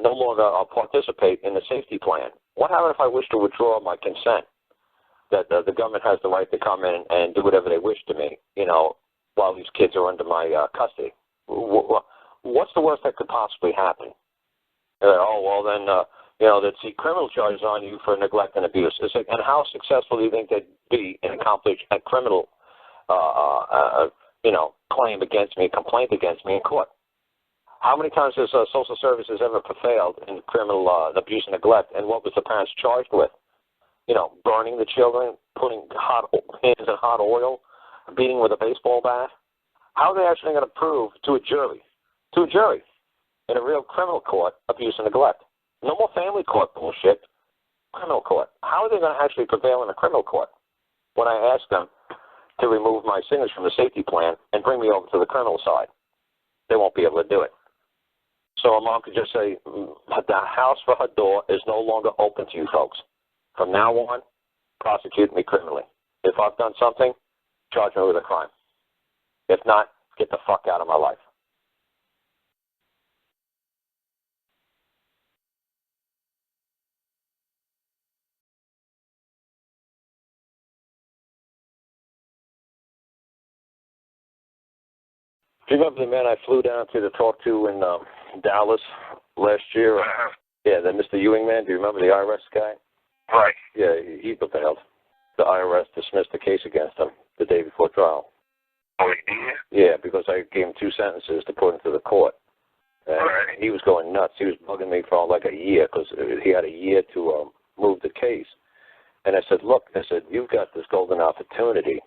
no longer participate in the safety plan? What happens if I wish to withdraw my consent? That the government has the right to come in and do whatever they wish to me, you know, while these kids are under my custody. What's the worst that could possibly happen? Oh, well, then, you know, they'd see criminal charges on you for neglect and abuse. And how successful do you think they'd be in accomplishing a criminal, you know, claim against me, complaint against me in court? How many times has social services ever prevailed in criminal abuse and neglect, and what was the parents charged with? You know, burning the children, putting hands in hot oil, beating with a baseball bat. How are they actually going to prove to a jury, in a real criminal court, abuse and neglect? No more family court bullshit, criminal court. How are they going to actually prevail in a criminal court when I ask them to remove my signature from the safety plan and bring me over to the criminal side? They won't be able to do it. So a mom could just say, the house for her door is no longer open to you folks. From now on, prosecute me criminally. If I've done something, charge me with a crime. If not, get the fuck out of my life. Do you remember the man I flew down to talk to in Dallas last year? Yeah, the Mr. Ewing man. Do you remember the IRS guy? Right. Yeah, he prevailed. The IRS dismissed the case against him the day before trial. Oh, he did? Yeah, because I gave him 2 sentences to put into the court. And right. He was going nuts. He was bugging me for like a year because he had a year to move the case. And I said, look, you've got this golden opportunity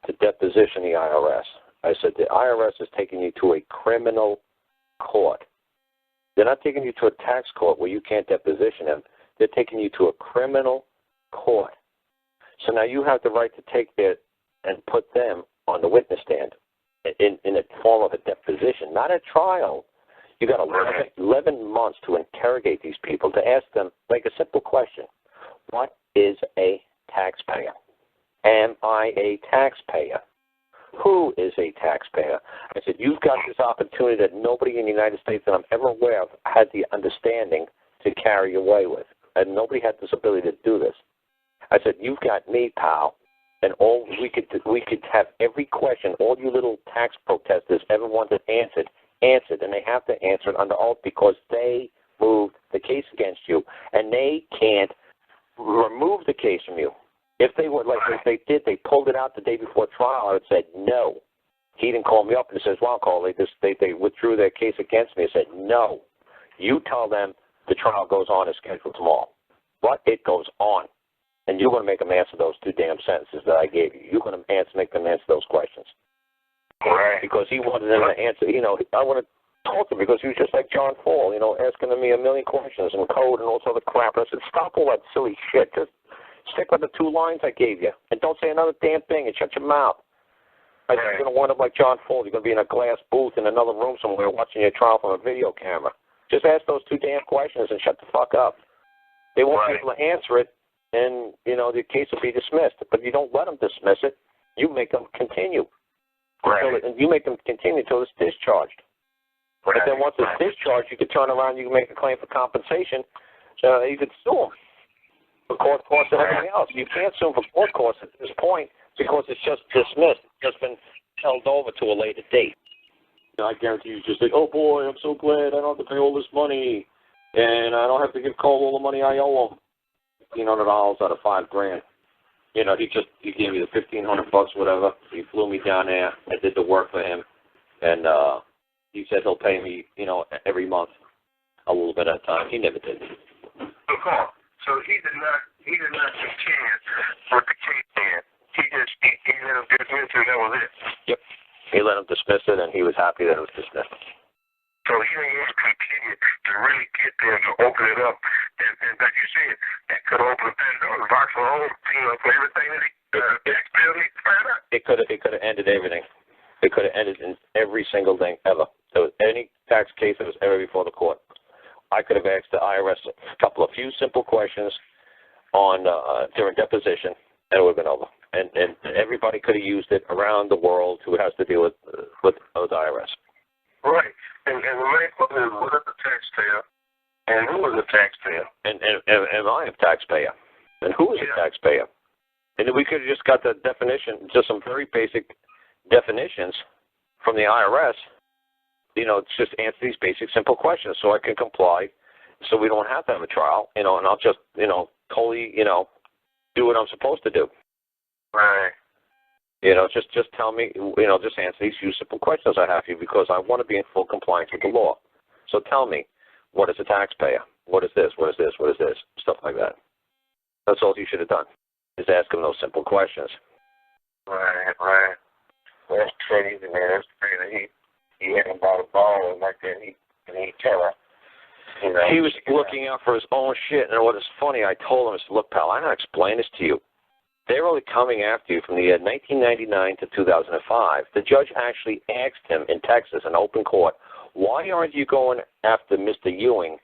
to deposition the IRS. I said, the IRS is taking you to a criminal court. They're not taking you to a tax court where you can't deposition them. They're taking you to a criminal court. So now you have the right to take that and put them on the witness stand in a form of a deposition, not a trial. You got 11 months to interrogate these people, to ask them like a simple question. What is a taxpayer? Am I a taxpayer? Who is a taxpayer? I said, you've got this opportunity that nobody in the United States that I'm ever aware of had the understanding to carry away with. And nobody had this ability to do this. I said, you've got me, pal, and all we could have every question all you little tax protesters ever wanted answered, and they have to answer it under oath because they moved the case against you, and they can't remove the case from you. If they were if they did, they pulled it out the day before trial. I would have said no. He didn't call me up and says, "Well, Carl, they withdrew their case against me." I said, "No, you tell them the trial goes on as scheduled tomorrow." But it goes on, and you're going to make them answer those 2 damn sentences that I gave you. You're going to make them answer those questions. Right. Because he wanted them to answer. You know, I wanted insulted because he was just like John Paul, asking me a million questions and code and all this other crap. And I said, stop all that silly shit. Just stick with the 2 lines I gave you. And don't say another damn thing and shut your mouth. I said, you're going to wind up like John Paul. You're going to be in a glass booth in another room somewhere watching your trial from a video camera. Just ask those 2 damn questions and shut the fuck up. They won't be able to answer it, and, the case will be dismissed. But you don't let them dismiss it. You make them continue. You make them continue until it's discharged. But then once it's discharged, you can turn around, you can make a claim for compensation. So you could sue them for court costs and everything else. You can't sue them for court costs at this point because it's just dismissed. It's just been held over to a later date. I guarantee you just think, oh boy, I'm so glad I don't have to pay all this money, and I don't have to give Cole all the money I owe him. $1,500 out of $5,000. He gave me the $1,500, whatever. He flew me down there. I did the work for him, and he said he'll pay me, every month, a little bit at a time. He never did. So he did not contend with the case then. He let him dismiss it, and that was it. Yep. He let him dismiss it, and he was happy that it was dismissed. So he didn't even continue to really get there to open it up. And like you said, that could open the Pandora's box for all, for everything that the taxpayer needs to find out. It could have ended everything. It could have ended in every single thing ever. There was any tax case that was ever before the court. I could have asked the IRS a few simple questions on during deposition, and it would have been over. And everybody could have used it around the world who has to deal with the IRS. Right. And the main question is, what is the taxpayer? And who is the taxpayer? And am I a taxpayer? And who is a taxpayer? And we could have just got the definition, just some very basic definitions from the IRS, just answer these basic, simple questions so I can comply, so we don't have to have a trial, and I'll just, totally, do what I'm supposed to do. Right. Just tell me, just answer these few simple questions I have for you because I want to be in full compliance with the law. So tell me, what is a taxpayer? What is this? What is this? What is this? Stuff like that. That's all you should have done, is ask him those simple questions. Right. Well, that's crazy, man. That's crazy. He hadn't bought a ball and like that. He tell her. He was looking out for his own shit, and what is funny, I told him, I said, look, pal, I'm going to explain this to you. They're only coming after you from the year 1999 to 2005. The judge actually asked him in Texas, in open court, why aren't you going after Mr. Ewing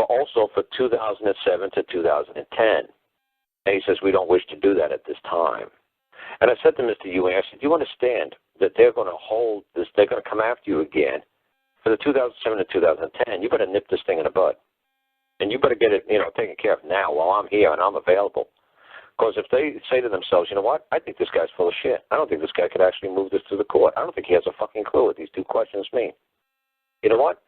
also for 2007 to 2010? And he says, we don't wish to do that at this time. And I said to Mr. Ewing, I said, do you understand that they're going to hold this, they're going to come after you again for the 2007 to 2010. You better nip this thing in the bud. And you better get it, taken care of now while I'm here and I'm available. Because if they say to themselves, you know what, I think this guy's full of shit. I don't think this guy could actually move this to the court. I don't think he has a fucking clue what these 2 questions mean. You know what?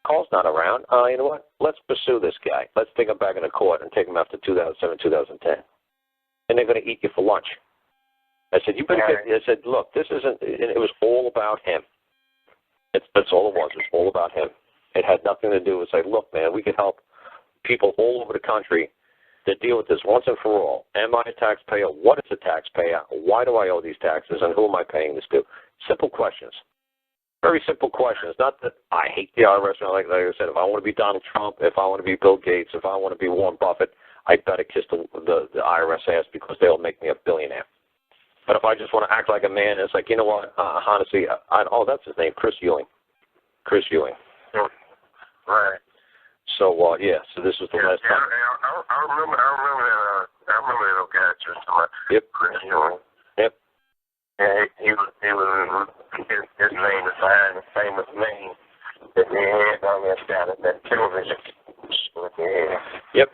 Carl's not around. You know what? Let's pursue this guy. Let's take him back in the court and take him after 2007, 2010. And they're going to eat you for lunch. I said, you better get, I said, look, this isn't, it was all about him. That's all it was. It was all about him. It had nothing to do with say, look, man, we could help people all over the country that deal with this once and for all. Am I a taxpayer? What is a taxpayer? Why do I owe these taxes? And who am I paying this to? Simple questions. Very simple questions. Not that I hate the IRS. Like I said, if I want to be Donald Trump, if I want to be Bill Gates, if I want to be Warren Buffett, I better kiss the IRS ass because they'll make me a billionaire. But if I just want to act like a man, it's like, you know what, honestly, that's his name, Chris Ewing. Chris Ewing. Right. So, so this was the last time. I remember that old guy just Yep. Chris Ewing. Yep. And he was his name is behind the famous name that they had on that television. Yep.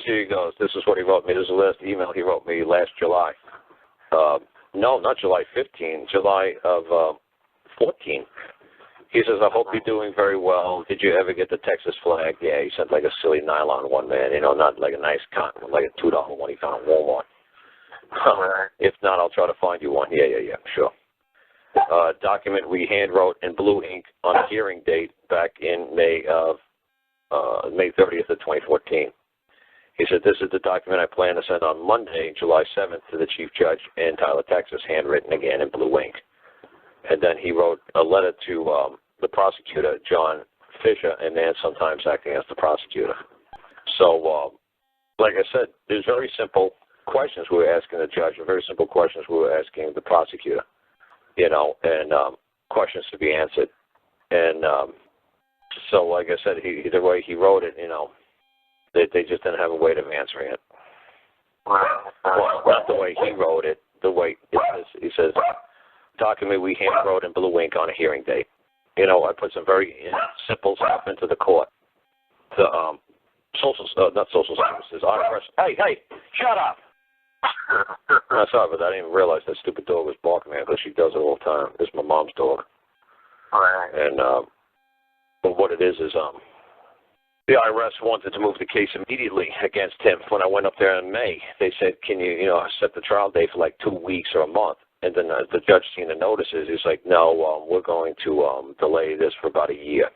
Here he goes. This is what he wrote me. This is the last email he wrote me last July. No, not July 15, July of 14. He says, I hope you're doing very well. Did you ever get the Texas flag? Yeah, he sent like a silly nylon one, man. Not like a nice cotton one, like a $2 one he found at Walmart. If not, I'll try to find you one. Yeah, sure. Document we hand wrote in blue ink on a hearing date back in May 30th of 2014. He said, this is the document I plan to send on Monday, July 7th, to the Chief Judge in Tyler, Texas, handwritten again in blue ink. And then he wrote a letter to the prosecutor, John Fisher, a man sometimes acting as the prosecutor. So, like I said, there's very simple questions we were asking the judge, and very simple questions we were asking the prosecutor, and questions to be answered. And so, like I said, the way he wrote it, they just didn't have a way of answering it. Well, not the way he wrote it, the way he says, document we hand wrote in blue ink on a hearing date. I put some very simple stuff into the court. The not social services, IRS. Hey, shut up! I'm sorry, but I didn't even realize that stupid dog was barking at me because she does it all the time. It's my mom's dog. And but what it is the IRS wanted to move the case immediately against him. When I went up there in May, they said, can you, set the trial date for like 2 weeks or a month? And then the judge seen the notices. He's like, no, we're going to delay this for about a year.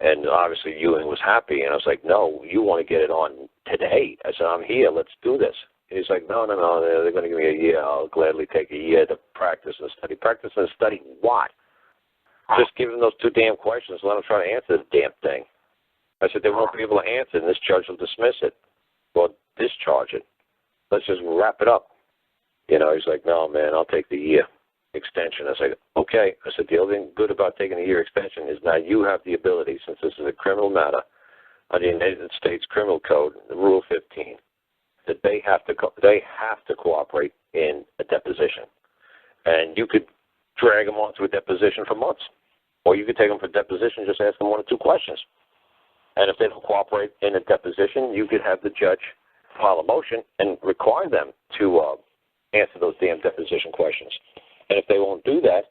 And obviously Ewing was happy, and I was like, no, you want to get it on today. I said, I'm here, let's do this. He's like, no, they're going to give me a year. I'll gladly take a year to practice and study. Practice and study what? Just give them those 2 damn questions, let them try to answer the damn thing. I said, they won't be able to answer, and this judge will dismiss it or discharge it. Let's just wrap it up. He's like, no, man, I'll take the year extension. I said, okay. I said, the only thing good about taking a year extension is now you have the ability, since this is a criminal matter, under the United States Criminal Code, Rule 15, that they have to cooperate in a deposition. And you could drag them on to a deposition for months. Or you could take them for deposition, just ask them 1 or 2 questions. And if they don't cooperate in a deposition, you could have the judge file a motion and require them to answer those damn deposition questions. And if they won't do that,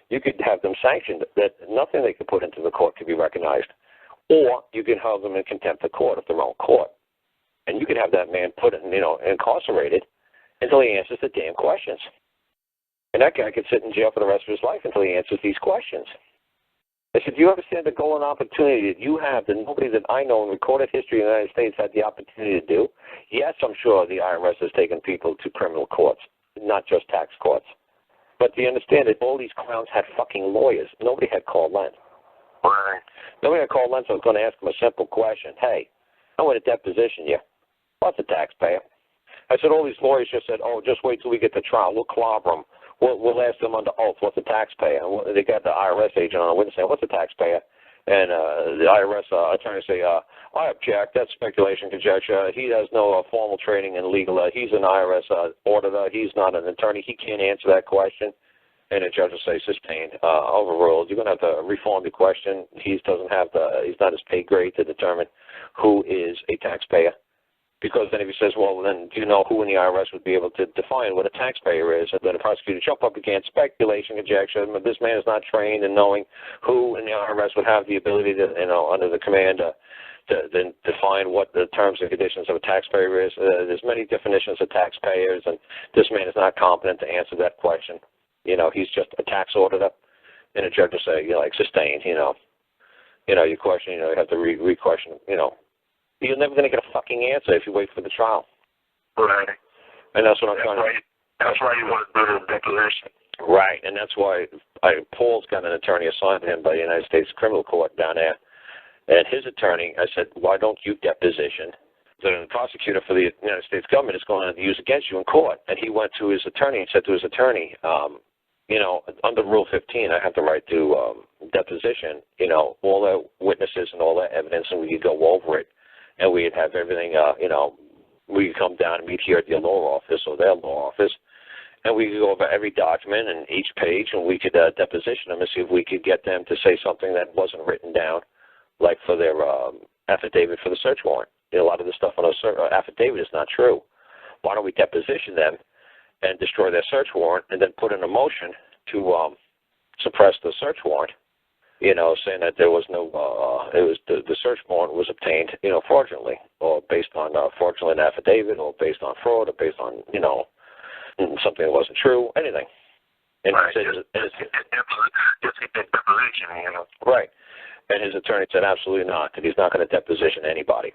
you could have them sanctioned, that nothing they could put into the court could be recognized. Or you can hold them in contempt of court of their own court. And you could have that man put incarcerated until he answers the damn questions. And that guy could sit in jail for the rest of his life until he answers these questions. I said, do you understand the golden opportunity that you have that nobody that I know in recorded history in the United States had the opportunity to do? Yes, I'm sure the IRS has taken people to criminal courts, not just tax courts. But do you understand that all these clowns had fucking lawyers? Nobody had Karl Lentz. Nobody had Karl Lentz. I was going to ask him a simple question. Hey, I want to deposition you. What's a taxpayer? I said, all these lawyers just said, oh, just wait till we get to trial. We'll clobber them. We'll ask them under oath, what's a taxpayer? And they got the IRS agent on the witness saying, what's a taxpayer? And the IRS attorney say, I object. That's speculation, conjecture. He has no formal training in legal. He's an IRS auditor. He's not an attorney. He can't answer that question. And the judge will say, sustained, overruled. You're going to have to reform the question. He's not his pay grade to determine who is a taxpayer. Because then if he says, well, then do you know who in the IRS would be able to define what a taxpayer is? And then the prosecutor jump up against speculation, conjecture. This man is not trained in knowing who in the IRS would have the ability to, under the command to then define what the terms and conditions of a taxpayer is. There's many definitions of taxpayers, and this man is not competent to answer that question. He's just a tax auditor. And the judge will say, like, sustained, your question, you have to re-question, You're never going to get a fucking answer if you wait for the trial. Right. And that's what I'm trying to do. That's why you want to do the declaration. Right. And that's why Paul's got an attorney assigned to him by the United States Criminal Court down there. And his attorney, I said, why don't you deposition? The prosecutor for the United States government is going to use against you in court. And he went to his attorney and said to his attorney, under Rule 15, I have the right to deposition, all the witnesses and all that evidence, and we could go over it. And we'd have everything, we could come down and meet here at your law office or their law office, and we could go over every document and each page, and we could deposition them and see if we could get them to say something that wasn't written down, like for their affidavit for the search warrant. A lot of the stuff on a affidavit is not true. Why don't we deposition them and destroy their search warrant and then put in a motion to suppress the search warrant? Saying that there was no, the search warrant was obtained, fraudulently, or based on fraudulent affidavit, or based on fraud, or based on, something that wasn't true, anything. And right. Right. And his attorney said, absolutely not, that he's not going to deposition anybody.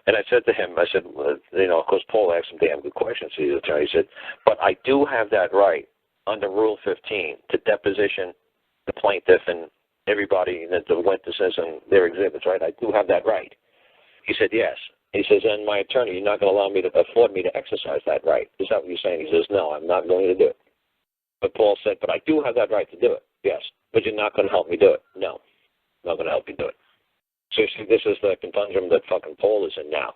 And I said to him, of course, Paul asked some damn good questions to his attorney. He said, but I do have that right under Rule 15 to deposition the plaintiff and everybody that the witnesses and their exhibits, right? I do have that right. He said, yes. He says, and my attorney, you're not going to allow me to afford me to exercise that right. Is that what you're saying? He says, no, I'm not going to do it. But Paul said, but I do have that right to do it. Yes. But you're not going to help me do it. No. I'm not going to help you do it. So you see, this is the conundrum that fucking Paul is in now.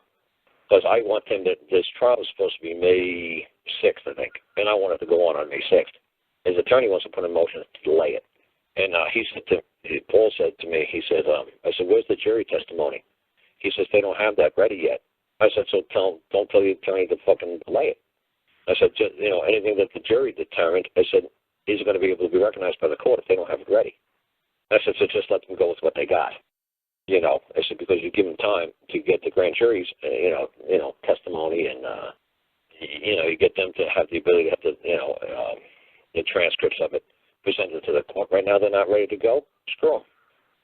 Because I want him to, this trial is supposed to be May 6th, I think. And I want it to go on May 6th. His attorney wants to put a motion to delay it. And Paul said to me, he said, I said, where's the jury testimony? He says, they don't have that ready yet. I said, so don't tell the attorney to fucking delay it. I said, anything that the jury determined, I said, is going to be able to be recognized by the court if they don't have it ready. I said, so just let them go with what they got. I said, because you give them time to get the grand jury's, testimony and, you get them to have the ability to have the transcripts of it presented to the court. Right now, they're not ready to go. Screw them.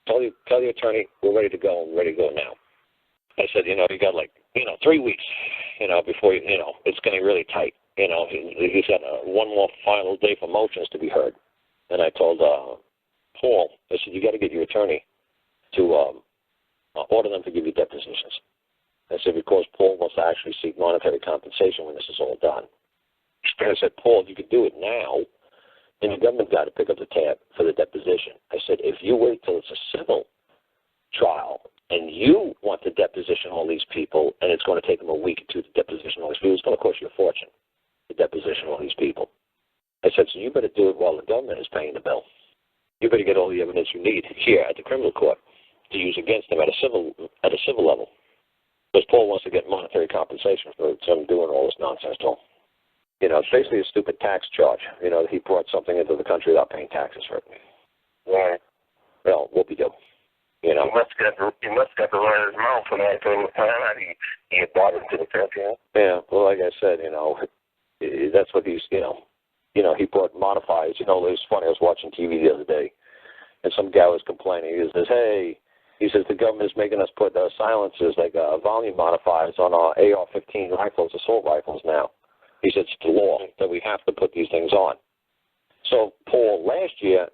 Tell the attorney, we're ready to go, and we're ready to go now. I said, you got 3 weeks, before, it's getting really tight. He's got one more final day for motions to be heard. And I told Paul, I said, you got to get your attorney to order them to give you depositions. I said, because Paul wants to actually seek monetary compensation when this is all done. And I said, Paul, you could do it now, and the government got to pick up the tab for the deposition. I said, if you wait till it's a civil trial and you want to deposition all these people, and it's going to take them a week or two to deposition all these people, it's going to cost you a fortune to deposition all these people. I said, so you better do it while the government is paying the bill. You better get all the evidence you need here at the criminal court to use against them at a civil level. Because Paul wants to get monetary compensation for them doing all this nonsense to him. It's basically a stupid tax charge. He brought something into the country without paying taxes for it. Right. Well, whoop-de-doo. He must got the lawyer's mouth for that thing. He brought it to the country. Yeah, well, like I said, that's what he's, he brought modifiers. It was funny, I was watching TV the other day, and some guy was complaining. He says, hey, the government's making us put silencers, like volume modifiers on our AR-15 rifles, assault rifles now. He said, it's the law that we have to put these things on. So Paul, last year,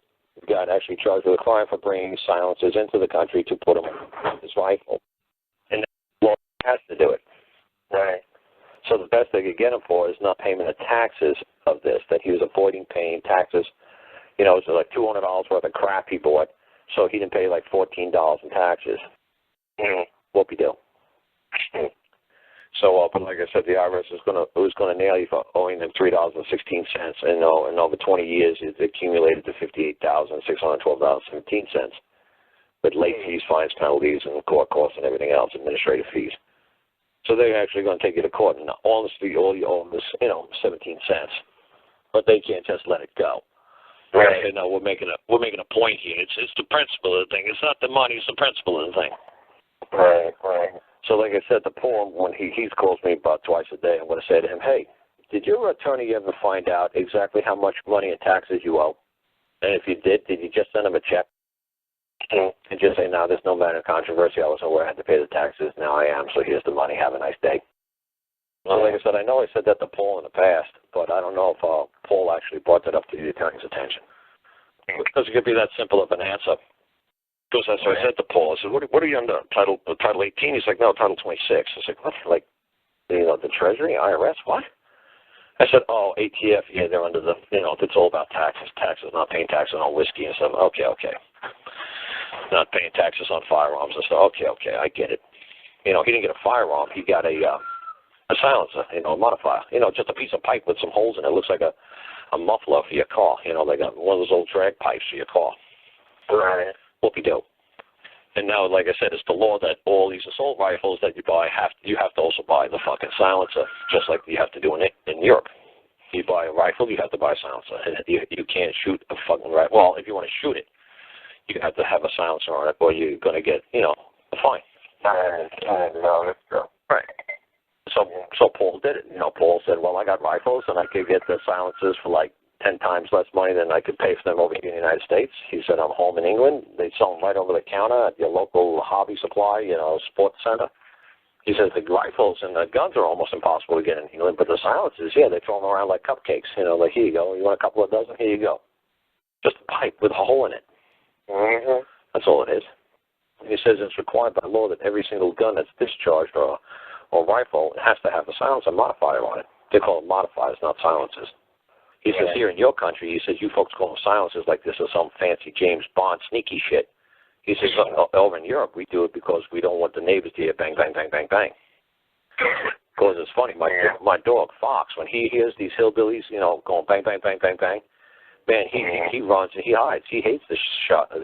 got actually charged with a crime for bringing silencers into the country to put them on his rifle. And the law has to do it. Right. So the best they could get him for is not payment of taxes of this, that he was avoiding paying taxes. It was like $200 worth of crap he bought, so he didn't pay like $14 in taxes. Whoopie-doo. So, but like I said, the IRS was going to nail you for owing them $3.16, and over 20 years it accumulated to $58,612.17, with late fees, fines, penalties, and court costs and everything else, administrative fees. So they're actually going to take you to court, and honestly, all you owe them is 17 cents, but they can't just let it go. Right. We're making a point here. It's the principle of the thing. It's not the money. It's the principle of the thing. Right. Right. So like I said to Paul, when he calls me about twice a day, I'm going to say to him, hey, did your attorney ever find out exactly how much money in taxes you owe? And if you did you just send him a check? And just say, no, there's no matter of controversy. I wasn't aware I had to pay the taxes. Now I am, so here's the money. Have a nice day. Well, like I said, I know I said that to Paul in the past, but I don't know if Paul actually brought that up to the attorney's attention. Because it could be that simple of an answer. Because that's what I said to Paul. I said, what are you under? Title 18? He's like, no, Title 26. I was like, what? Like, the Treasury, IRS, what? I said, oh, ATF, yeah, they're under the, it's all about taxes, not paying taxes on whiskey and stuff. Okay. Not paying taxes on firearms and stuff. Okay, I get it. He didn't get a firearm. He got a silencer, a modifier. Just a piece of pipe with some holes in it. It looks like a muffler for your car. Like one of those old drag pipes for your car. Right. Whoopie-doo. And now, like I said, it's the law that all these assault rifles that you buy, you have to also buy the fucking silencer, just like you have to do in Europe. You buy a rifle, you have to buy a silencer. And you can't shoot a fucking rifle. Well, if you want to shoot it, you have to have a silencer on it, or you're going to get, a fine. No, that's true. Right. So Paul did it. Paul said, well, I got rifles, and I could get the silencers for like 10 times less money than I could pay for them over here in the United States. He said, I'm home in England. They sell them right over the counter at your local hobby supply, sports center. He says the rifles and the guns are almost impossible to get in England, but the silencers, yeah, they throw them around like cupcakes. Like, here you go. You want a couple of dozen? Here you go. Just a pipe with a hole in it. Mm-hmm. That's all it is. He says it's required by law that every single gun that's discharged or rifle has to have a silencer modifier on it. They call them modifiers, not silencers. He says here in your country, he says you folks call them silencers like this is some fancy James Bond sneaky shit. He says over in Europe we do it because we don't want the neighbors to hear bang, bang, bang, bang, bang. Because it's funny, my dog Fox, when he hears these hillbillies, going bang, bang, bang, bang, bang, man, he runs and he hides. He hates the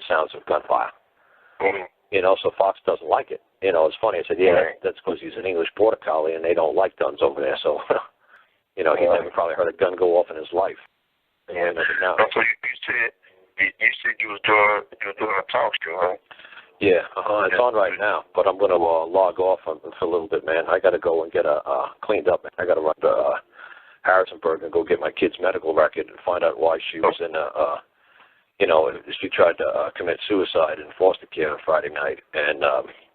sounds of gunfire. So Fox doesn't like it. It's funny. I said, that's because he's an English border collie and they don't like guns over there. So, he never probably heard a gun go off in his life. Yeah. So you said you was doing a talk show, right? Yeah, it's on right now, but I'm going to log off for a little bit, man. I got to go and get cleaned up. I got to run to Harrisonburg and go get my kid's medical record and find out why she was in she tried to commit suicide in foster care on Friday night, and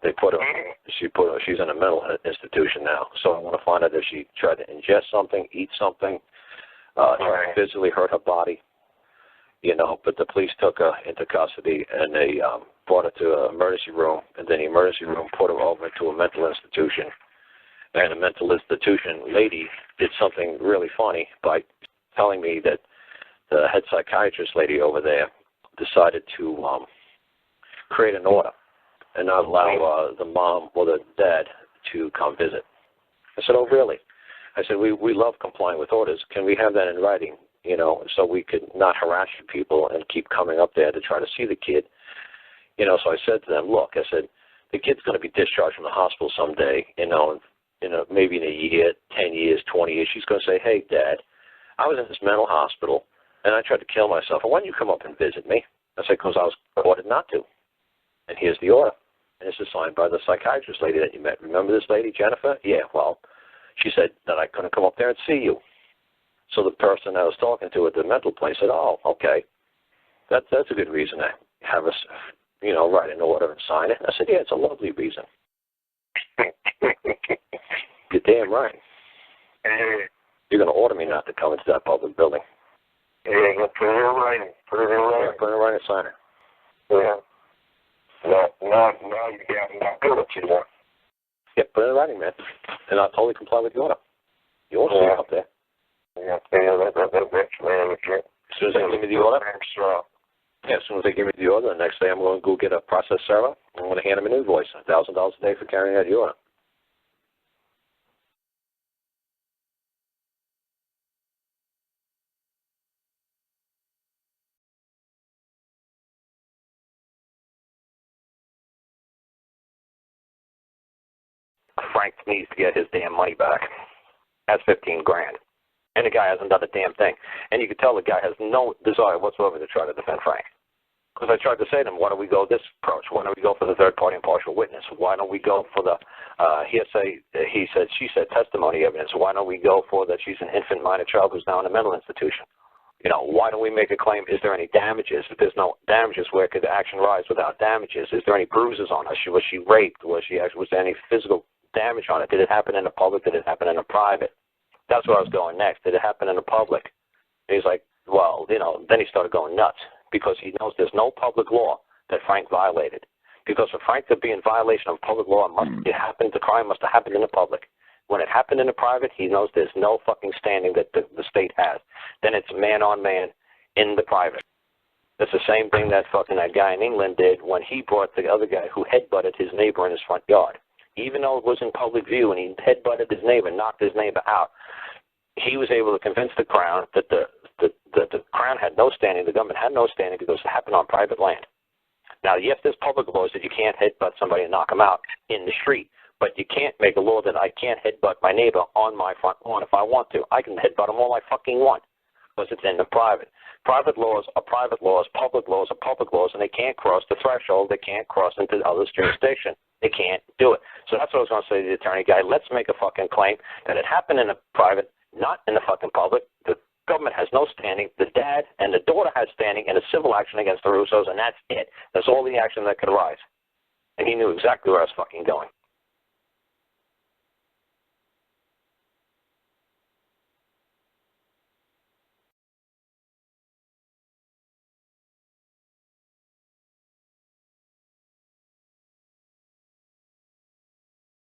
they put her. She's in a mental institution now. So I want to find out if she tried to ingest something, eat something, tried to physically hurt her body. But the police took her into custody and they brought her to an emergency room, and then the emergency room put her over to a mental institution. And the mental institution lady did something really funny by telling me that the head psychiatrist lady over there decided to create an order and not allow the mom or the dad to come visit. I said, oh, really? I said, we love complying with orders. Can we have that in writing, so we could not harass you people and keep coming up there to try to see the kid? So I said to them, look, I said, the kid's going to be discharged from the hospital someday, maybe in a year, 10 years, 20 years. She's going to say, hey, Dad, I was in this mental hospital, and I tried to kill myself. And why don't you come up and visit me? I said, because I was ordered not to. And here's the order. And this is signed by the psychiatrist lady that you met. Remember this lady, Jennifer? Yeah, well, she said that I couldn't come up there and see you. So the person I was talking to at the mental place said, oh, okay. That's a good reason to have us, write an order and sign it. I said, yeah, it's a lovely reason. You're damn right. You're going to order me not to come into that public building. Yeah, put it in writing. Put it in writing. Put it in writing, sign it. Yeah. Now you got to not do what you want. Yeah, put it in writing, man. And I'll totally comply with the order. You won't see it up there. Yeah, man. As soon as they give me the order, as soon as they give me the order, the next day I'm going to go get a process server. I'm going to hand them an invoice, $1,000 a day for carrying out the order. Frank needs to get his damn money back. That's $15,000. And the guy hasn't done a damn thing. And you can tell the guy has no desire whatsoever to try to defend Frank. Because I tried to say to him, why don't we go this approach? Why don't we go for the third-party impartial witness? Why don't we go for the hearsay, he said, she said, testimony evidence? Why don't we go for that she's an infant minor child who's now in a mental institution? Why don't we make a claim? Is there any damages? If there's no damages, where could the action rise without damages? Is there any bruises on her? Was she raped? Was there any physical damage on it? Did it happen in the public? Did it happen in the private? That's where I was going next. Did it happen in the public? And he's like, well, then he started going nuts because he knows there's no public law that Frank violated. Because for Frank to be in violation of public law, the crime must have happened in the public. When it happened in the private, he knows there's no fucking standing that the state has. Then it's man on man in the private. That's the same thing that guy in England did when he brought the other guy who headbutted his neighbor in his front yard. Even though it was in public view and he headbutted his neighbor, knocked his neighbor out, he was able to convince the Crown that the Crown had no standing, the government had no standing because it happened on private land. Now, yes, there's public laws that you can't headbutt somebody and knock them out in the street, but you can't make a law that I can't headbutt my neighbor on my front lawn if I want to. I can headbutt them all I fucking want because it's in the private. Private laws are private laws, public laws are public laws, and they can't cross the threshold. They can't cross into others' jurisdiction. They can't do it. So that's what I was going to say to the attorney guy. Let's make a fucking claim that it happened in the private, not in the fucking public. The government has no standing. The dad and the daughter has standing in a civil action against the Russos, and that's it. That's all the action that could arise. And he knew exactly where I was fucking going.